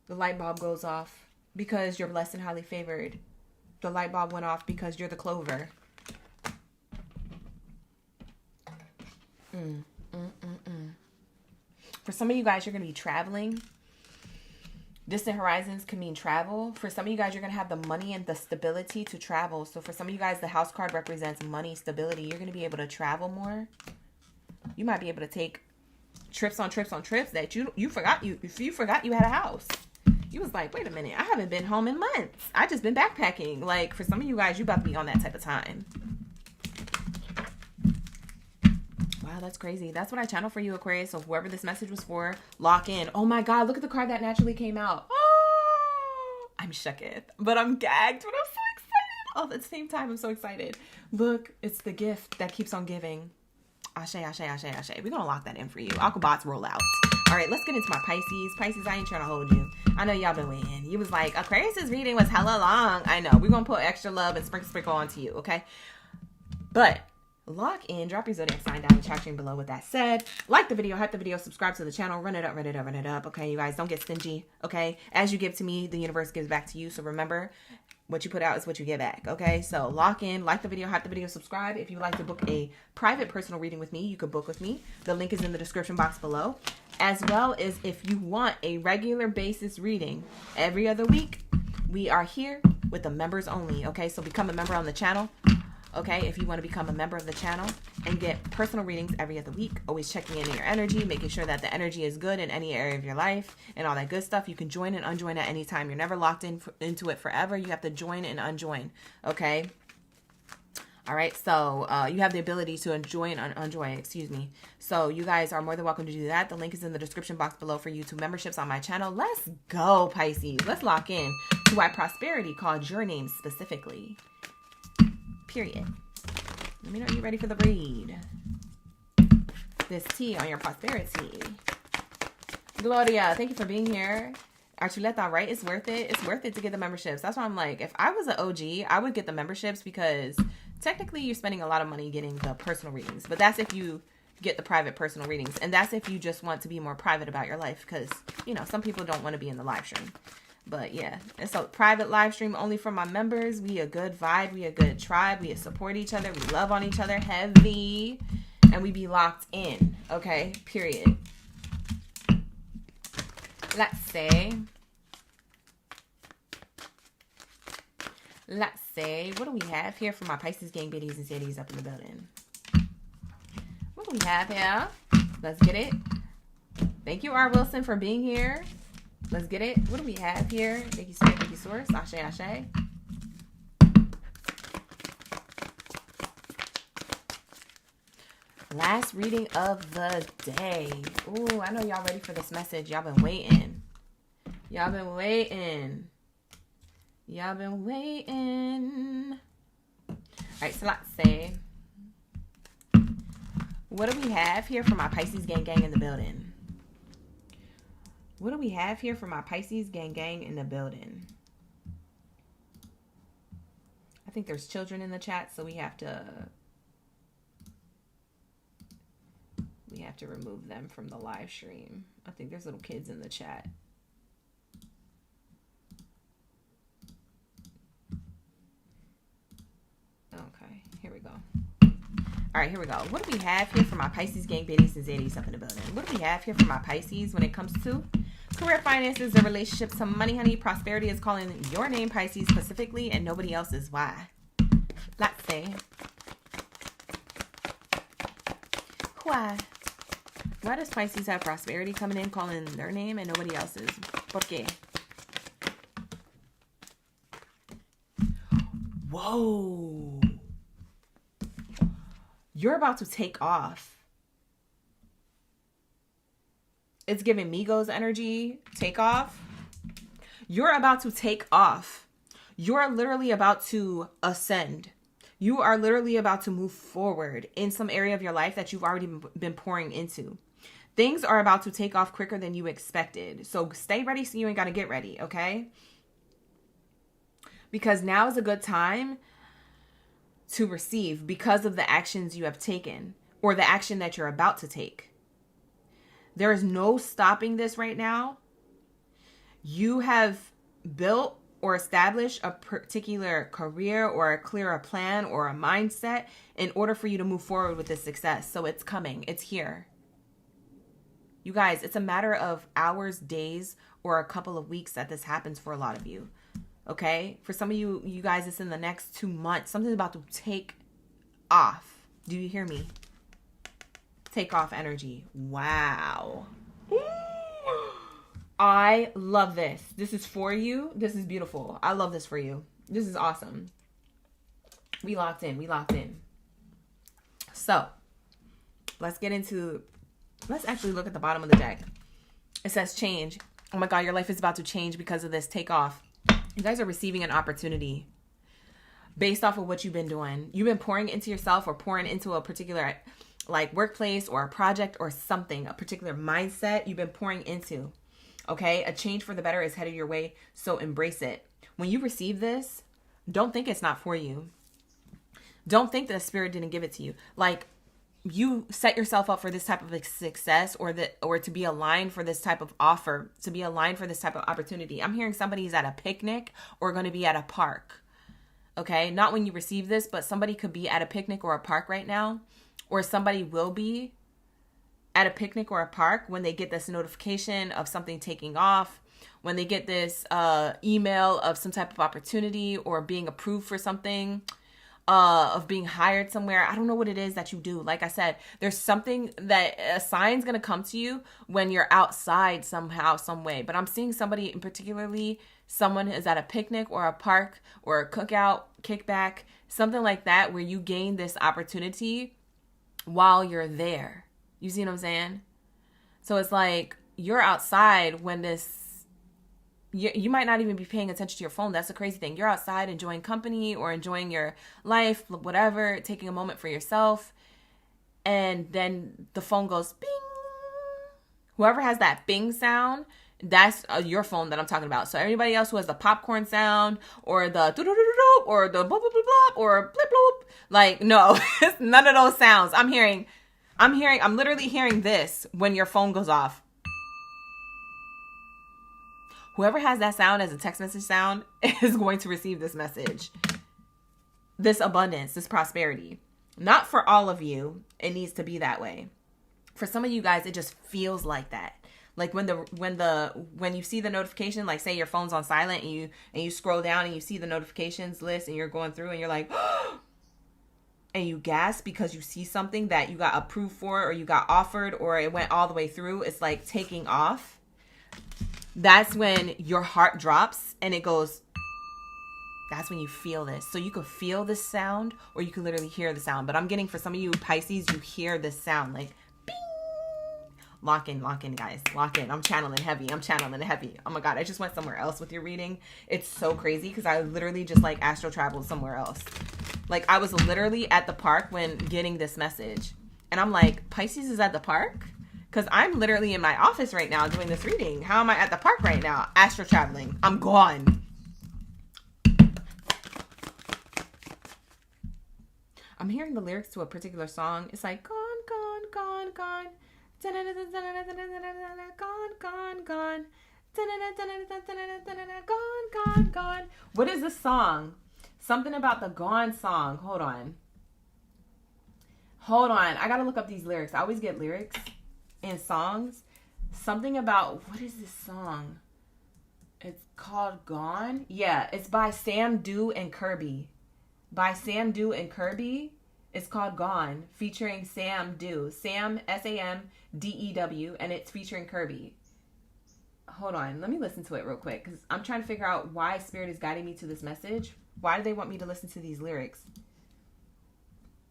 S1: The light bulb goes off because you're blessed and highly favored. The light bulb went off because you're the clover. For some of you guys, you're going to be traveling. Distant horizons can mean travel. For some of you guys, you're going to have the money and the stability to travel. So for some of you guys, the house card represents money, stability. You're going to be able to travel more. You might be able to take trips on trips on trips that you forgot you had a house. You was like, wait a minute, I haven't been home in months. I just been backpacking. Like, for some of you guys, you about to be on that type of time. Wow, that's crazy. That's what I channel for you, Aquarius. So whoever this message was for, lock in. Oh my God, look at the card that naturally came out. Oh, I'm shooketh, but I'm gagged, but I'm so excited. All at the same time, I'm so excited. Look, it's the gift that keeps on giving. Ashe, ashe, ashe, ashe. We're going to lock that in for you. Aquabots roll out. All right, let's get into my Pisces. Pisces, I ain't trying to hold you. I know y'all been waiting. You was like, Aquarius's reading was hella long. I know. We're going to put extra love and sprinkle onto you, okay? But lock in. Drop your zodiac sign down in the chat stream below with that said. Like the video, hype the video, subscribe to the channel, run it up, okay? You guys, don't get stingy, okay? As you give to me, the universe gives back to you. So remember, what you put out is what you get back, okay? So lock in, like the video, hype the video, subscribe. If you'd like to book a private personal reading with me, you could book with me. The link is in the description box below. As well as if you want a regular basis reading every other week, We are here with the members only, okay? So become a member on the channel, okay? If you want to become a member of the channel and get personal readings every other week, always checking in your energy, making sure that the energy is good in any area of your life and all that good stuff. You can join and unjoin at any time. You're never locked into it forever. You have to join and unjoin, okay? All right, so you have the ability to enjoy and unjoin, excuse me. So you guys are more than welcome to do that. The link is in the description box below for YouTube memberships on my channel. Let's go, Pisces. Let's lock in to why prosperity called your name specifically. Period. Let me know you're ready for the read. This tea on your prosperity. Gloria, thank you for being here. Archuleta, right? It's worth it. It's worth it to get the memberships. That's why I'm like, if I was an OG, I would get the memberships because technically you're spending a lot of money getting the personal readings. But that's if you get the private personal readings. And that's if you just want to be more private about your life because, you know, some people don't want to be in the live stream. But yeah, it's a private live stream only for my members. We a good vibe. We a good tribe. We support each other. We love on each other heavy. And we be locked in. Okay? Period. Let's say, what do we have here for my Pisces gang, biddies, and cities up in the building? What do we have here? Let's get it. Thank you, R. Wilson, for being here. Let's get it. What do we have here? Thank you, Spirit. Thank you, Source. Ashe, ashe. Last reading of the day. Ooh, I know y'all ready for this message. Y'all been waiting. Y'all been waiting. Y'all been waiting. All right, so let's say, what do we have here for my Pisces gang in the building? What do we have here for my Pisces gang in the building? I think there's children in the chat, so we have to remove them from the live stream. I think there's little kids in the chat. Okay, here we go. All right, here we go. What do we have here for my Pisces gang, biddies, and zaddies up in the building? What do we have here for my Pisces when it comes to career, finances, and relationships? Some money, honey. Prosperity is calling your name, Pisces, specifically, and nobody else's. Why? Let's see. Why? Why does Pisces have prosperity coming in, calling their name, and nobody else's? ¿Por qué? Whoa. You're about to take off. It's giving Migos energy. Take off. You're about to take off. You're literally about to ascend. You are literally about to move forward in some area of your life that you've already been pouring into. Things are about to take off quicker than you expected. So stay ready so you ain't got to get ready, okay? Because now is a good time to receive because of the actions you have taken or the action that you're about to take. There is no stopping this right now. You have built or established a particular career or a clearer plan or a mindset in order for you to move forward with this success. So it's coming. It's here. You guys, it's a matter of hours, days, or a couple of weeks that this happens for a lot of you. Okay? For some of you guys, it's in the next 2 months. Something's about to take off. Do you hear me? Take off energy. Wow. I love this. This is for you. This is beautiful. I love this for you. This is awesome. We locked in. We locked in. So, let's actually look at the bottom of the deck. It says change. Oh my God, your life is about to change because of this takeoff. You guys are receiving an opportunity based off of what you've been doing. You've been pouring into yourself or pouring into a particular like workplace or a project or something, a particular mindset you've been pouring into. Okay? A change for the better is headed your way, so embrace it. When you receive this, don't think it's not for you. Don't think that the spirit didn't give it to you. Like, you set yourself up for this type of success or to be aligned for this type of offer, to be aligned for this type of opportunity. I'm hearing somebody's at a picnic or going to be at a park. Okay? Not when you receive this, but somebody could be at a picnic or a park right now, or somebody will be at a picnic or a park when they get this notification of something taking off when they get this email of some type of opportunity or being approved for something, of being hired somewhere. I don't know what it is that you do. Like I said, there's something that a sign's going to come to you when you're outside somehow, some way. But I'm seeing somebody in particularly, someone is at a picnic or a park or a cookout, kickback, something like that, where you gain this opportunity while you're there. You see what I'm saying? So it's like you're outside when you might not even be paying attention to your phone. That's the crazy thing. You're outside enjoying company or enjoying your life, whatever, taking a moment for yourself. And then the phone goes bing. Whoever has that bing sound, that's your phone that I'm talking about. So everybody else who has the popcorn sound or the doo-doo-doo-doo or the blah, blah, blah, blah, or blip, bloop, like, no, none of those sounds. I'm literally hearing this when your phone goes off. Whoever has that sound as a text message sound is going to receive this message. This abundance, this prosperity. Not for all of you, it needs to be that way. For some of you guys, it just feels like that. Like when you see the notification, like say your phone's on silent and you scroll down and you see the notifications list and you're going through and you're like, and you gasp because you see something that you got approved for or you got offered or it went all the way through. It's like taking off. That's when your heart drops and it goes, that's when you feel this. So you could feel this sound or you could literally hear the sound. But I'm getting, for some of you Pisces, you hear this sound like bing. Lock in, guys. Lock in. I'm channeling heavy. Oh my God, I just went somewhere else with your reading. It's so crazy because I literally just like astral traveled somewhere else. Like I was literally at the park when getting this message. And I'm like, Pisces is at the park? Because I'm literally in my office right now doing this reading. How am I at the park right now? Astral traveling. I'm gone. I'm hearing the lyrics to a particular song. It's like, gone, gone, gone, gone. Gone, gone, gone. Gone, gone, gone. What is the song? Something about the gone song. Hold on. I gotta look up these lyrics. I always get lyrics in songs. Something about, what is this song? It's called Gone. Yeah, it's by Sam Dew and Kirby. It's called Gone, featuring Sam Dew. Sam, Samdew, and it's featuring Kirby. Hold on, let me listen to it real quick because I'm trying to figure out why Spirit is guiding me to this message. Why do they want me to listen to these lyrics?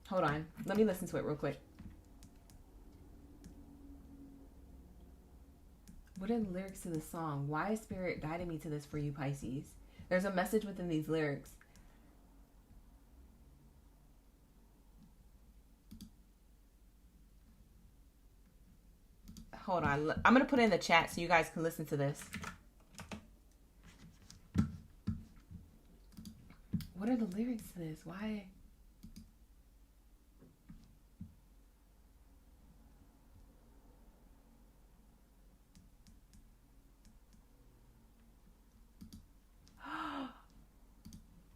S1: Hold on, let me listen to it real quick. What are the lyrics to the song? Why is Spirit guiding me to this for you, Pisces? There's a message within these lyrics. Hold on. I'm going to put it in the chat so you guys can listen to this. What are the lyrics to this? Why?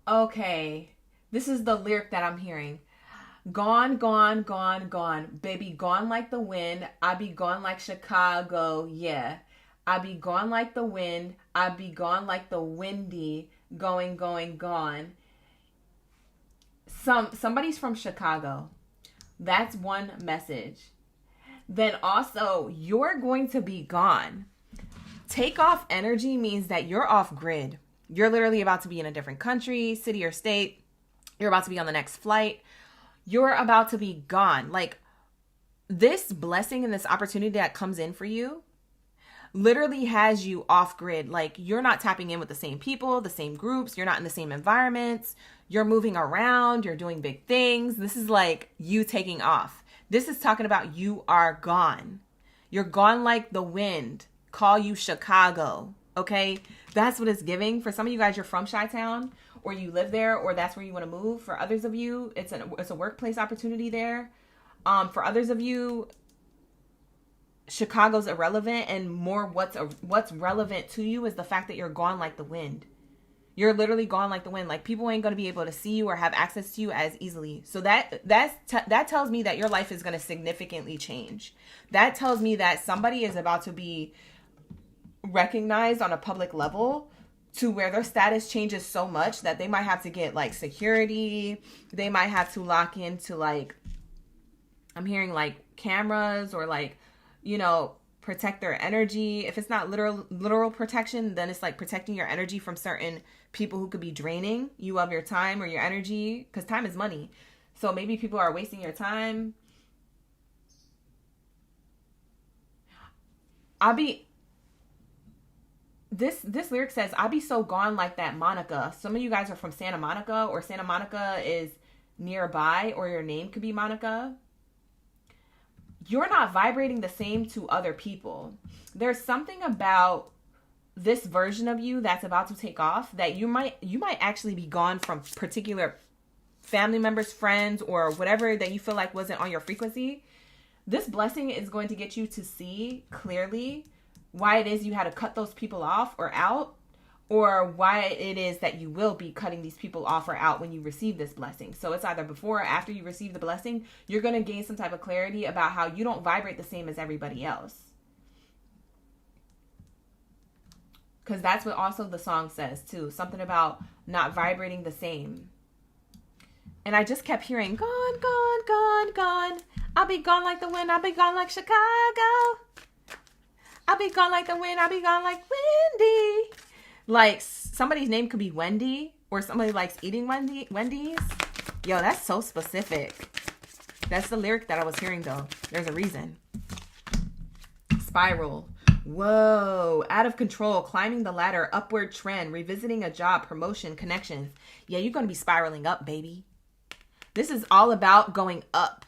S1: Okay. This is the lyric that I'm hearing. Gone, gone, gone, gone. Baby, gone like the wind. I be gone like Chicago, yeah. I be gone like the wind. I be gone like the windy. Going, going, gone. Somebody's from Chicago. That's one message. Then also, you're going to be gone. Take off energy means that you're off grid. You're literally about to be in a different country, city, or state. You're about to be on the next flight. You're about to be gone. Like, this blessing and this opportunity that comes in for you literally has you off grid. Like, you're not tapping in with the same people, the same groups. You're not in the same environments. You're moving around. You're doing big things. This is like you taking off. This is talking about you are gone. You're gone like the wind. Call you Chicago. Okay? That's what it's giving. For some of you guys, you're from Chi-Town, or you live there, or that's where you want to move. For others of you, it's a workplace opportunity there. For others of you, Chicago's irrelevant, and more what's relevant to you is the fact that you're gone like the wind. You're literally gone like the wind. Like, people ain't going to be able to see you or have access to you as easily. So that tells me that your life is going to significantly change. That tells me that somebody is about to be recognized on a public level to where their status changes so much that they might have to get like security. They might have to lock into like, I'm hearing like cameras or like, you know, protect their energy. If it's not literal protection, then it's like protecting your energy from certain people who could be draining you of your time or your energy, because time is money. So maybe people are wasting your time. This lyric says, I'll be so gone like that Monica. Some of you guys are from Santa Monica, or Santa Monica is nearby, or your name could be Monica. You're not vibrating the same to other people. There's something about this version of you that's about to take off that you might actually be gone from particular family members, friends, or whatever that you feel like wasn't on your frequency. This blessing is going to get you to see clearly why it is you had to cut those people off or out, or why it is that you will be cutting these people off or out when you receive this blessing. So it's either before or after you receive the blessing, you're going to gain some type of clarity about how you don't vibrate the same as everybody else. Because that's what also the song says too. Something about not vibrating the same. And I just kept hearing, gone, gone, gone, gone. I'll be gone like the wind. I'll be gone like Chicago. I'll be gone like the wind. I'll be gone like Wendy. Like somebody's name could be Wendy, or somebody likes eating Wendy's. Yo, that's so specific. That's the lyric that I was hearing though. There's a reason. Spiral. Whoa. Out of control. Climbing the ladder. Upward trend. Revisiting a job. Promotion. Connections. Yeah, you're going to be spiraling up, baby. This is all about going up.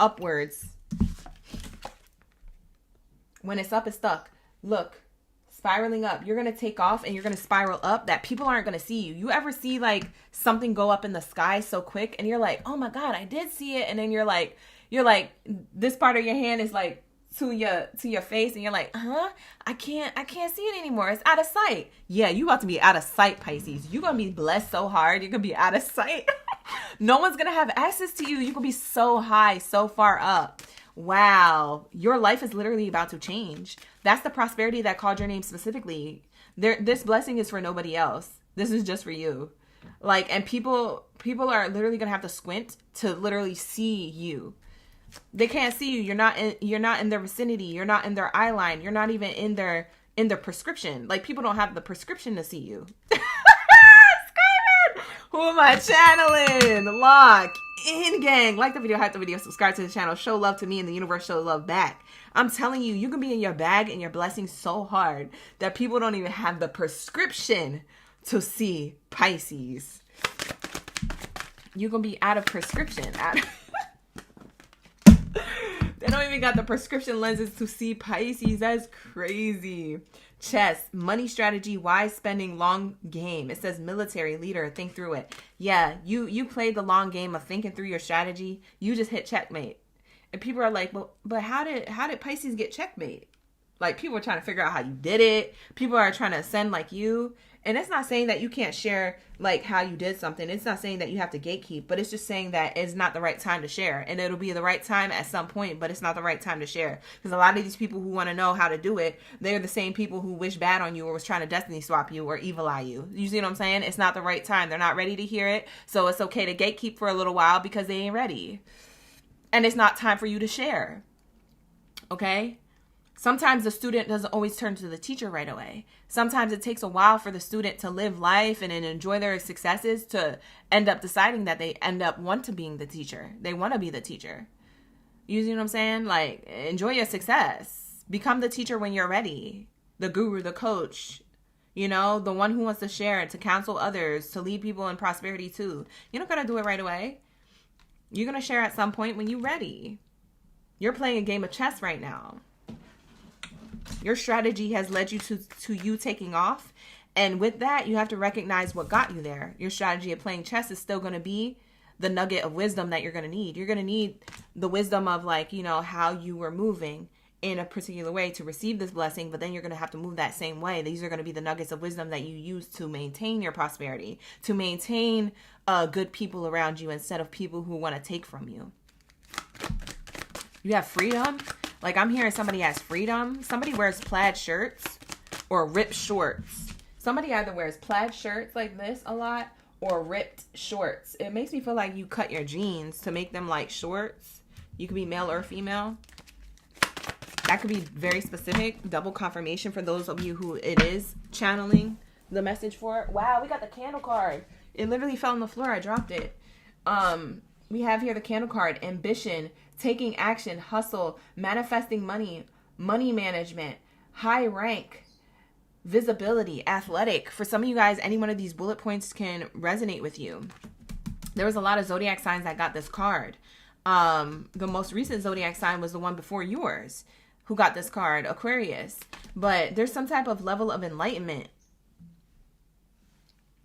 S1: Upwards. When it's up, it's stuck. Look. Spiraling up. You're going to take off and you're going to spiral up that people aren't going to see you. You ever see like something go up in the sky so quick and you're like, oh my God, I did see it. And then you're like, this part of your hand is like to your face and you're like, I can't see it anymore. It's out of sight. Yeah, you about to be out of sight, Pisces. You're going to be blessed so hard. You're going to be out of sight. No one's going to have access to you. You're going to be so high, so far up. Wow. Your life is literally about to change. That's the prosperity that called your name specifically. This blessing is for nobody else. This is just for you. Like, and people are literally going to have to squint to literally see you. They can't see you. You're not in their vicinity. You're not in their eye line. You're not even in their prescription. Like, people don't have the prescription to see you. Who am I channeling? Lock in, gang. Like the video, hype the video, subscribe to the channel, show love to me, and the universe show love back. I'm telling you, you can be in your bag and your blessing so hard that people don't even have the prescription to see Pisces. You're going to be out of prescription. They don't even got the prescription lenses to see Pisces. That's crazy. Chess, money strategy, wise spending, long game. It says military leader, think through it. Yeah, you played the long game of thinking through your strategy. You just hit checkmate. And people are like, but how did Pisces get checkmate? Like, people are trying to figure out how you did it. People are trying to ascend like you. And it's not saying that you can't share like how you did something. It's not saying that you have to gatekeep, but it's just saying that it's not the right time to share. And it'll be the right time at some point, but it's not the right time to share. Because a lot of these people who want to know how to do it, they're the same people who wish bad on you or was trying to destiny swap you or evil eye you. You see what I'm saying? It's not the right time. They're not ready to hear it. So it's okay to gatekeep for a little while because they ain't ready. And it's not time for you to share. Okay? Sometimes the student doesn't always turn to the teacher right away. Sometimes it takes a while for the student to live life and enjoy their successes to end up deciding that they end up want to being the teacher. They want to be the teacher. You see what I'm saying? Like, enjoy your success. Become the teacher when you're ready. The guru, the coach, you know, the one who wants to share, to counsel others, to lead people in prosperity too. You're not going to do it right away. You're going to share at some point when you're ready. You're playing a game of chess right now. Your strategy has led you to you taking off. And with that, you have to recognize what got you there. Your strategy of playing chess is still going to be the nugget of wisdom that you're going to need. You're going to need the wisdom of, like, you know, how you were moving in a particular way to receive this blessing. But then you're going to have to move that same way. These are going to be the nuggets of wisdom that you use to maintain your prosperity, to maintain good people around you instead of people who want to take from you. You have freedom. Like, I'm hearing somebody has freedom. Somebody wears plaid shirts. or ripped shorts. Somebody either wears plaid shirts like this a lot or ripped shorts. It makes me feel like you cut your jeans to make them like shorts. You could be male or female. That could be very specific. Double confirmation for those of you who it is channeling the message for. Wow, we got the candle card. It literally fell on the floor. I dropped it. We have here the candle card. Ambition, taking action, hustle, manifesting money, money management, high rank, visibility, athletic. For some of you guys, any one of these bullet points can resonate with you. There was a lot of zodiac signs that got this card. The most recent zodiac sign was the one before yours who got this card, Aquarius. But there's some type of level of enlightenment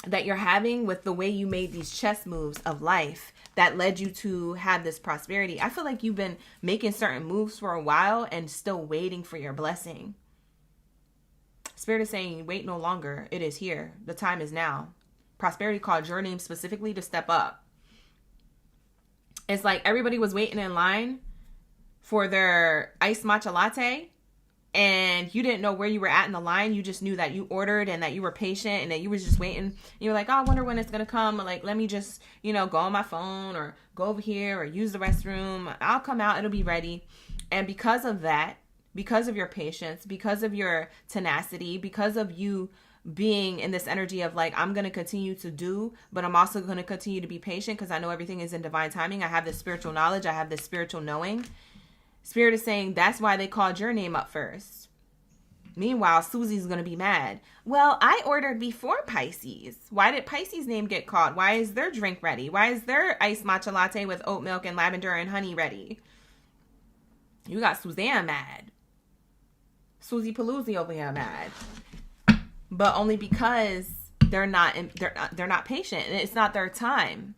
S1: that you're having with the way you made these chess moves of life that led you to have this prosperity. I feel like you've been making certain moves for a while and still waiting for your blessing. Spirit is saying, wait no longer. It is here. The time is now. Prosperity called your name specifically to step up. It's like everybody was waiting in line for their iced matcha latte, and you didn't know where you were at in the line. You just knew that you ordered and that you were patient and that you was just waiting. You were like, oh, I wonder when it's going to come. Like, let me just, go on my phone or go over here or use the restroom. I'll come out. It'll be ready. And because of that, because of your patience, because of your tenacity, because of you being in this energy of like, I'm going to continue to do, but I'm also going to continue to be patient because I know everything is in divine timing. I have this spiritual knowledge. I have this spiritual knowing. Spirit is saying that's why they called your name up first. Meanwhile, Susie's going to be mad. Well, I ordered before Pisces. Why did Pisces' name get called? Why is their drink ready? Why is their iced matcha latte with oat milk and lavender and honey ready? You got Suzanne mad. Susie Paloozie over here mad. But only because they're not patient and it's not their time.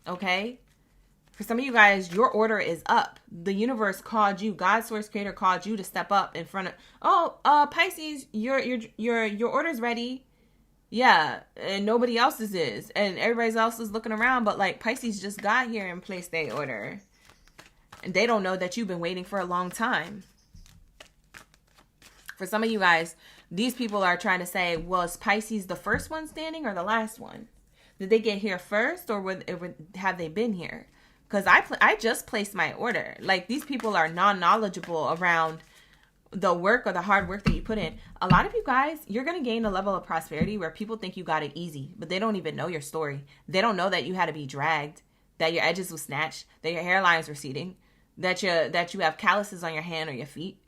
S1: Okay? For some of you guys, your order is up. The universe called you. God, source, creator called you to step up in front of, Pisces, your order's ready. Yeah, and nobody else's is. And everybody else is looking around, but like Pisces just got here and placed their order. And they don't know that you've been waiting for a long time. For some of you guys, these people are trying to say, was Pisces the first one standing or the last one? Did they get here first or have they been here? Because I just placed my order. Like, these people are non-knowledgeable around the work or the hard work that you put in. A lot of you guys, you're going to gain a level of prosperity where people think you got it easy, but they don't even know your story. They don't know that you had to be dragged, that your edges were snatched, that your hairline's receding, that you have calluses on your hand or your feet,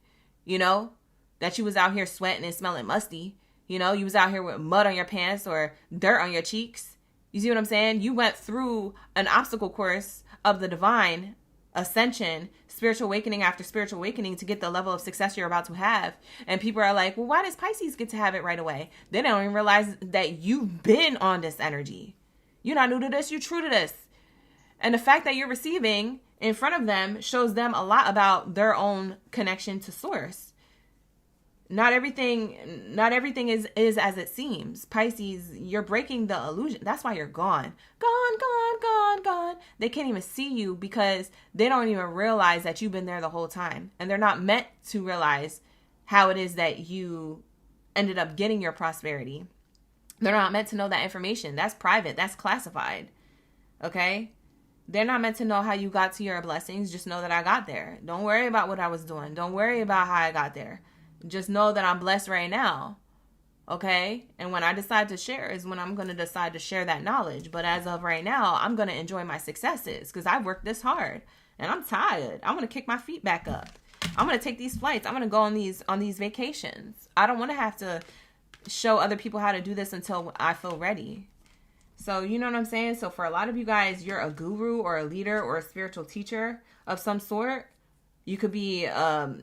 S1: that you was out here sweating and smelling musty. You was out here with mud on your pants or dirt on your cheeks. You see what I'm saying? You went through an obstacle course of the divine ascension, spiritual awakening after spiritual awakening to get the level of success you're about to have. And people are like, well, why does Pisces get to have it right away? They don't even realize that you've been on this energy. You're not new to this. You're true to this. And the fact that you're receiving in front of them shows them a lot about their own connection to source. Not everything is as it seems. Pisces, you're breaking the illusion. That's why you're gone. Gone. They can't even see you because they don't even realize that you've been there the whole time. And they're not meant to realize how it is that you ended up getting your prosperity. They're not meant to know that information. That's private. That's classified. Okay? They're not meant to know how you got to your blessings. Just know that I got there. Don't worry about what I was doing. Don't worry about how I got there. Just know that I'm blessed right now. Okay? And when I decide to share is when I'm going to decide to share that knowledge. But as of right now, I'm going to enjoy my successes because I've worked this hard and I'm tired. I'm going to kick my feet back up. I'm going to take these flights. I'm going to go on these vacations. I don't want to have to show other people how to do this until I feel ready. So you know what I'm saying? So for a lot of you guys, you're a guru or a leader or a spiritual teacher of some sort. You could be a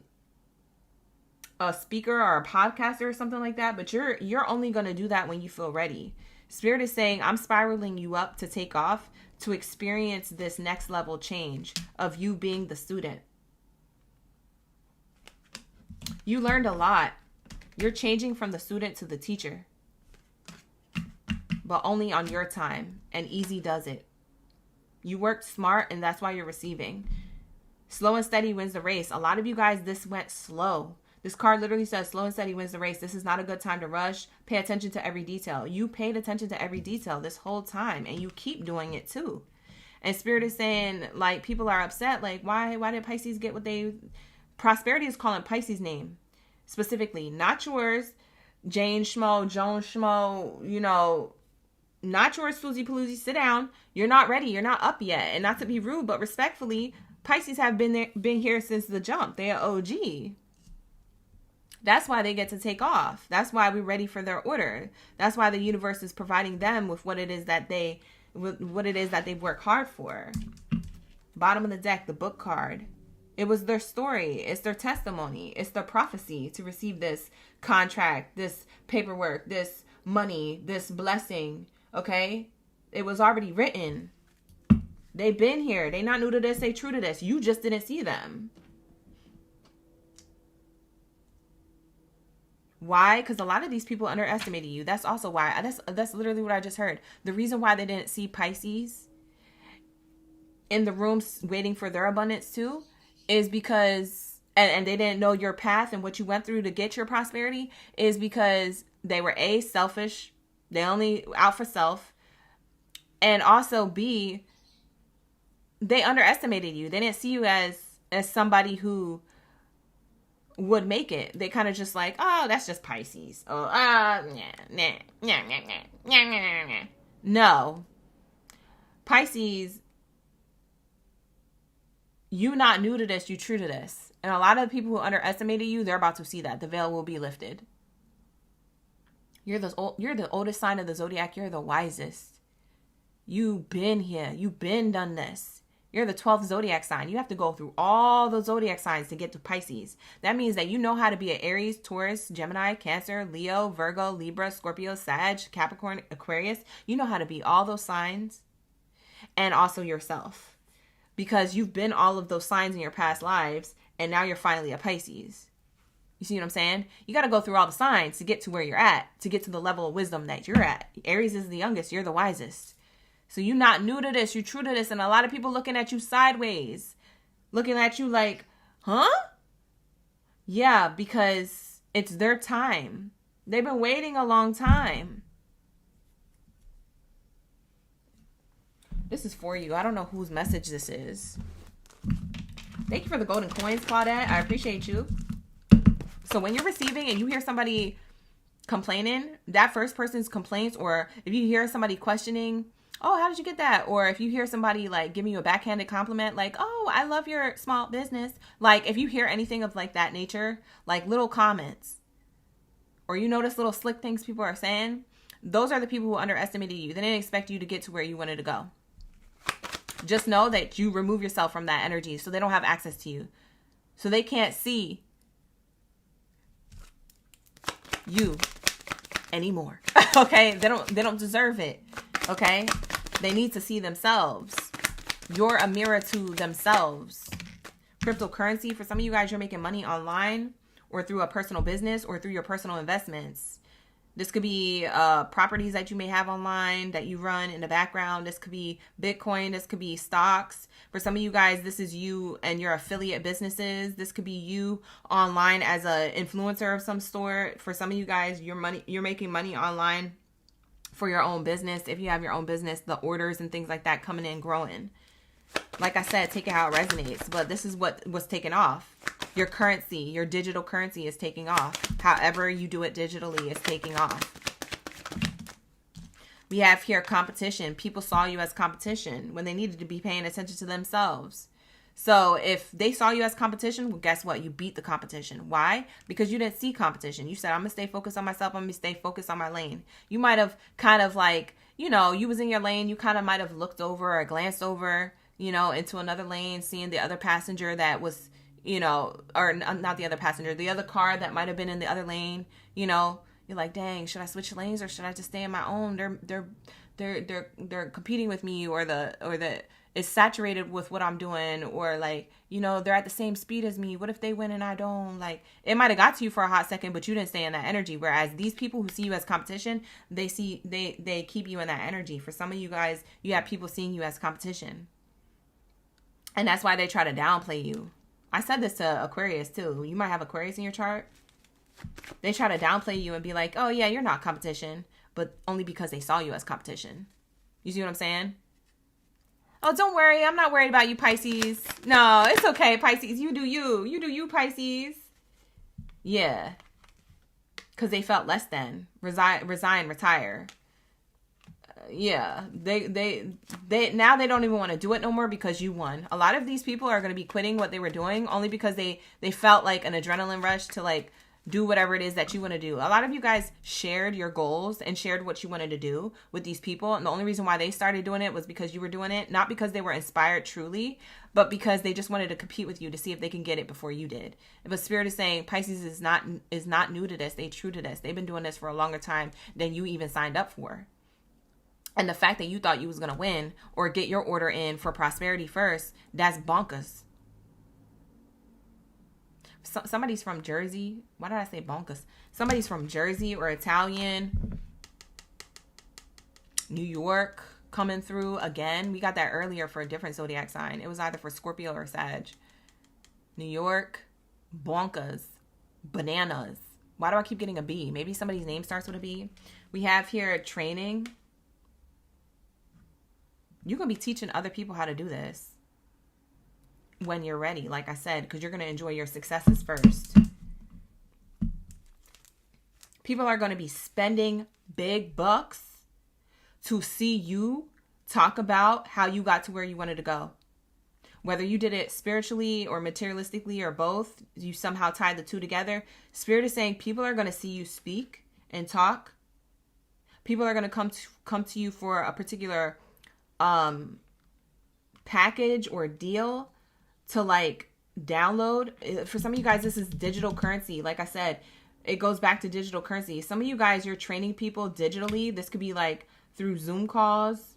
S1: speaker or a podcaster or something like that, but you're only going to do that when you feel ready. Spirit is saying, I'm spiraling you up to take off, to experience this next level change of you being the student. You learned a lot. You're changing from the student to the teacher, but only on your time, and easy does it. You worked smart, and that's why you're receiving. Slow and steady wins the race. A lot of you guys, this went slow. This card literally says, slow and steady wins the race. This is not a good time to rush. Pay attention to every detail. You paid attention to every detail this whole time, and you keep doing it too. And Spirit is saying, like, people are upset. Like, why did Pisces get what they... Prosperity is calling Pisces' name specifically, not yours. Jane Schmo, Joan Schmo, you know, not yours, Susie Paloozie. Sit down. You're not ready. You're not up yet. And not to be rude, but respectfully, Pisces have been here since the jump. They are OG. That's why they get to take off. That's why we're ready for their order. That's why the universe is providing them with what it is that they work hard for. Bottom of the deck, the book card. It was their story. It's their testimony. It's their prophecy to receive this contract, this paperwork, this money, this blessing. Okay? It was already written. They've been here. They not new to this. They true to this. You just didn't see them. Why? Because a lot of these people underestimated you. That's also why. That's literally what I just heard. The reason why they didn't see Pisces in the rooms waiting for their abundance too is because, and they didn't know your path and what you went through to get your prosperity, is because they were A, selfish. They only out for self. And also B, they underestimated you. They didn't see you as somebody who would make it. They kind of just like, oh, that's just Pisces. Oh, no. Pisces, you not new to this, you true to this. And a lot of the people who underestimated you, they're about to see that. The veil will be lifted. You're the oldest sign of the zodiac. You're the wisest. You've been here. You've been done this. You're the 12th zodiac sign. You have to go through all the zodiac signs to get to Pisces. That means that you know how to be an Aries, Taurus, Gemini, Cancer, Leo, Virgo, Libra, Scorpio, Sag, Capricorn, Aquarius. You know how to be all those signs and also yourself, because you've been all of those signs in your past lives, and now you're finally a Pisces. You see what I'm saying? You got to go through all the signs to get to where you're at, to get to the level of wisdom that you're at. Aries is the youngest. You're the wisest. So you're not new to this. You're true to this. And a lot of people looking at you sideways. Looking at you like, huh? Yeah, because it's their time. They've been waiting a long time. This is for you. I don't know whose message this is. Thank you for the golden coins, Claudette. I appreciate you. So when you're receiving and you hear somebody complaining, that first person's complaints, or if you hear somebody questioning, oh, how did you get that? Or if you hear somebody like giving you a backhanded compliment, like, oh, I love your small business. Like if you hear anything of like that nature, like little comments, or you notice little slick things people are saying, those are the people who underestimated you. They didn't expect you to get to where you wanted to go. Just know that you remove yourself from that energy so they don't have access to you. So they can't see you anymore. Okay? They don't deserve it. Okay? They need to see themselves. You're a mirror to themselves. Cryptocurrency, for some of you guys, you're making money online or through a personal business or through your personal investments. This could be properties that you may have online that you run in the background. This could be Bitcoin. This could be stocks. For some of you guys, this is you and your affiliate businesses. This could be you online as an influencer of some sort. For some of you guys, you're making money online for your own business. If you have your own business, the orders and things like that coming in, growing. Like I said, take it how it resonates. But this is what was taken off. Your currency, your digital currency is taking off. However you do it digitally is taking off. We have here competition. People saw you as competition when they needed to be paying attention to themselves. So if they saw you as competition, well, guess what? You beat the competition. Why? Because you didn't see competition. You said, I'm going to stay focused on myself. I'm going to stay focused on my lane. You might have kind of like, you know, you was in your lane. You kind of might have looked over or glanced over, you know, into another lane, seeing the other passenger that was, you know, or not the other passenger, the other car that might have been in the other lane. You know, you're like, dang, should I switch lanes or should I just stay in my own? They're competing with me, or it's saturated with what I'm doing, or like, you know, they're at the same speed as me. What if they win and I don't? Like, it might have got to you for a hot second, but you didn't stay in that energy. Whereas these people who see you as competition, they keep you in that energy. For some of you guys, you have people seeing you as competition. And that's why they try to downplay you. I said this to Aquarius too. You might have Aquarius in your chart. They try to downplay you and be like, oh yeah, you're not competition, but only because they saw you as competition. You see what I'm saying? Oh, don't worry. I'm not worried about you, Pisces. No, it's okay, Pisces. You do you. You do you, Pisces. Yeah. Because they felt less than. Resign, retire. Yeah. They now they don't even want to do it no more because you won. A lot of these people are going to be quitting what they were doing only because they felt like an adrenaline rush to like do whatever it is that you want to do. A lot of you guys shared your goals and shared what you wanted to do with these people. And the only reason why they started doing it was because you were doing it. Not because they were inspired truly, but because they just wanted to compete with you to see if they can get it before you did. But Spirit is saying Pisces is not new to this. They true to this. They've been doing this for a longer time than you even signed up for. And the fact that you thought you was going to win or get your order in for prosperity first, that's bonkers. Somebody's from Jersey. Why did I say bonkers? Somebody's from Jersey or Italian. New York coming through again. We got that earlier for a different zodiac sign. It was either for Scorpio or Sag. New York. Bonkers. Bananas. Why do I keep getting a B? Maybe somebody's name starts with a B. We have here training. You're going to be teaching other people how to do this when you're ready, like I said, because you're going to enjoy your successes first. People are going to be spending big bucks to see you talk about how you got to where you wanted to go. Whether you did it spiritually or materialistically or both, you somehow tied the two together. Spirit is saying people are going to see you speak and talk. People are going to come to you for a particular package or deal to like download. For some of you guys, this is digital currency. Like I said, it goes back to digital currency. Some of you guys, you're training people digitally. This could be like through Zoom calls.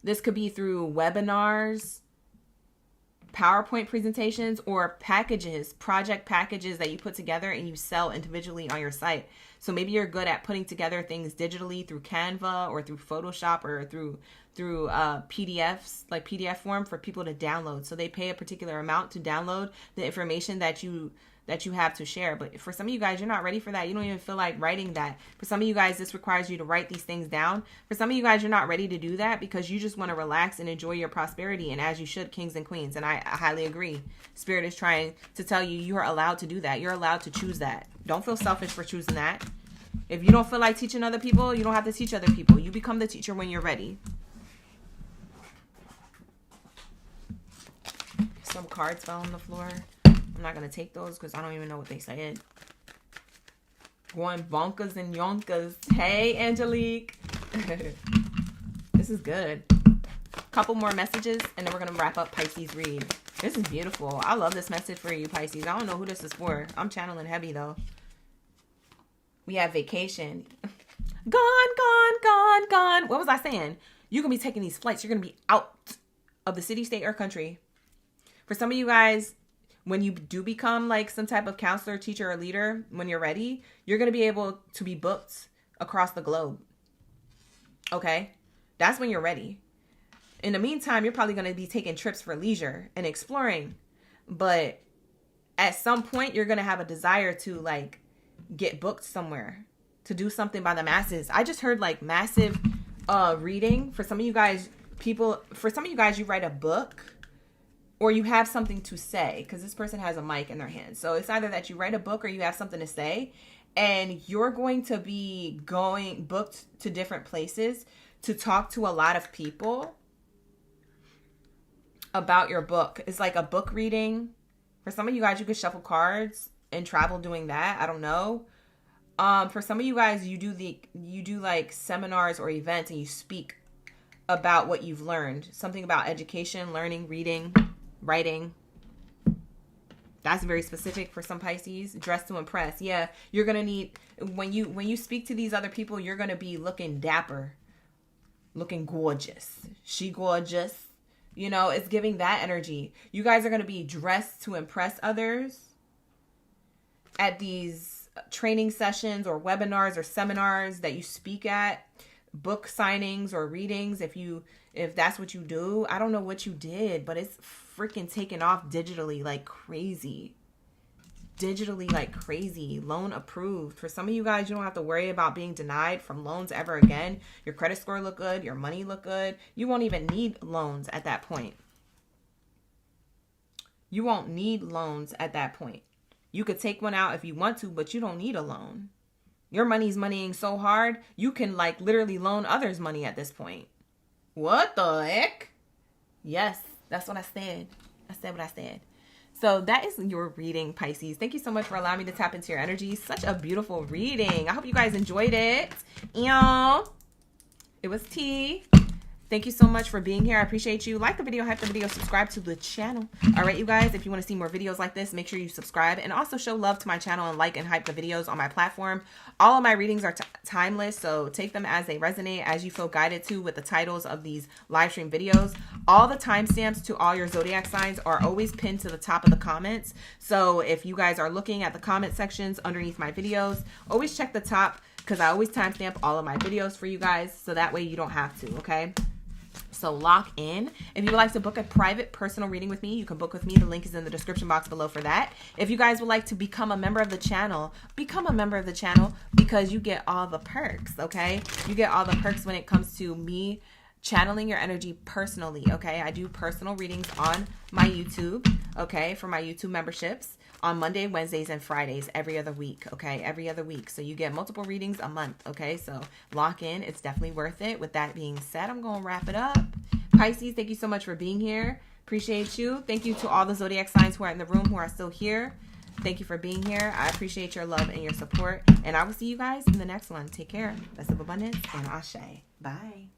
S1: This could be through webinars, PowerPoint presentations, or packages, project packages that you put together and you sell individually on your site. So maybe you're good at putting together things digitally through Canva or through Photoshop or through PDFs, like PDF form for people to download. So they pay a particular amount to download the information that you have to share. But for some of you guys, you're not ready for that. You don't even feel like writing that. For some of you guys, this requires you to write these things down. For some of you guys, you're not ready to do that because you just want to relax and enjoy your prosperity. And as you should, kings and queens. And I highly agree. Spirit is trying to tell you you're allowed to do that. You're allowed to choose that. Don't feel selfish for choosing that. If you don't feel like teaching other people, you don't have to teach other people. You become the teacher when you're ready. Some cards fell on the floor. I'm not going to take those because I don't even know what they said. Going bonkers and yonkers. Hey, Angelique. This is good. Couple more messages and then we're going to wrap up Pisces read. This is beautiful. I love this message for you, Pisces. I don't know who this is for. I'm channeling heavy though. We have vacation. Gone. What was I saying? You're going to be taking these flights. You're going to be out of the city, state, or country. For some of you guys, when you do become like some type of counselor, teacher, or leader, when you're ready, you're going to be able to be booked across the globe. Okay? That's when you're ready. In the meantime, you're probably going to be taking trips for leisure and exploring. But at some point, you're going to have a desire to like get booked somewhere, to do something by the masses. I just heard like massive reading. For some of you guys, you write a book. Or you have something to say, because this person has a mic in their hand. So it's either that you write a book or you have something to say. And you're going to be booked to different places to talk to a lot of people about your book. It's like a book reading. For some of you guys, you could shuffle cards and travel doing that. I don't know. For some of you guys, you do like seminars or events and you speak about what you've learned. Something about education, learning, reading, writing. That's very specific for some Pisces. Dress to impress. Yeah, you're going to need, when you speak to these other people, you're going to be looking dapper, looking gorgeous. She gorgeous. You know, it's giving that energy. You guys are going to be dressed to impress others at these training sessions or webinars or seminars that you speak at. book signings or readings, if that's what you do. I don't know what you did, but it's freaking taken off digitally like crazy. Loan approved. For some of you guys, you don't have to worry about being denied from loans ever again. Your credit score look good. Your money look good. You won't even need loans at that point. You won't need loans at that point. You could take one out if you want to, but you don't need a loan. Your money's moneying so hard, you can like literally loan others money at this point. What the heck? Yes, that's what I said. I said what I said. So that is your reading, Pisces. Thank you so much for allowing me to tap into your energy. Such a beautiful reading. I hope you guys enjoyed it. It was tea. Thank you so much for being here. I appreciate you. Like the video, hype the video, subscribe to the channel. All right, you guys, if you want to see more videos like this, make sure you subscribe and also show love to my channel and like and hype the videos on my platform. All of my readings are timeless, so take them as they resonate, as you feel guided to with the titles of these live stream videos. All the timestamps to all your zodiac signs are always pinned to the top of the comments. So if you guys are looking at the comment sections underneath my videos, always check the top because I always timestamp all of my videos for you guys, so that way you don't have to, okay? So lock in. If you would like to book a private personal reading with me, you can book with me. The link is in the description box below for that. If you guys would like to become a member of the channel, become a member of the channel because you get all the perks, okay? You get all the perks when it comes to me channeling your energy personally, okay? I do personal readings on my YouTube, okay, for my YouTube memberships on Monday, Wednesdays, and Fridays every other week, okay? Every other week. So you get multiple readings a month, okay? So lock in. It's definitely worth it. With that being said, I'm going to wrap it up. Pisces, thank you so much for being here. Appreciate you. Thank you to all the zodiac signs who are in the room, who are still here. Thank you for being here. I appreciate your love and your support. And I will see you guys in the next one. Take care. Best of abundance and ashe. Bye.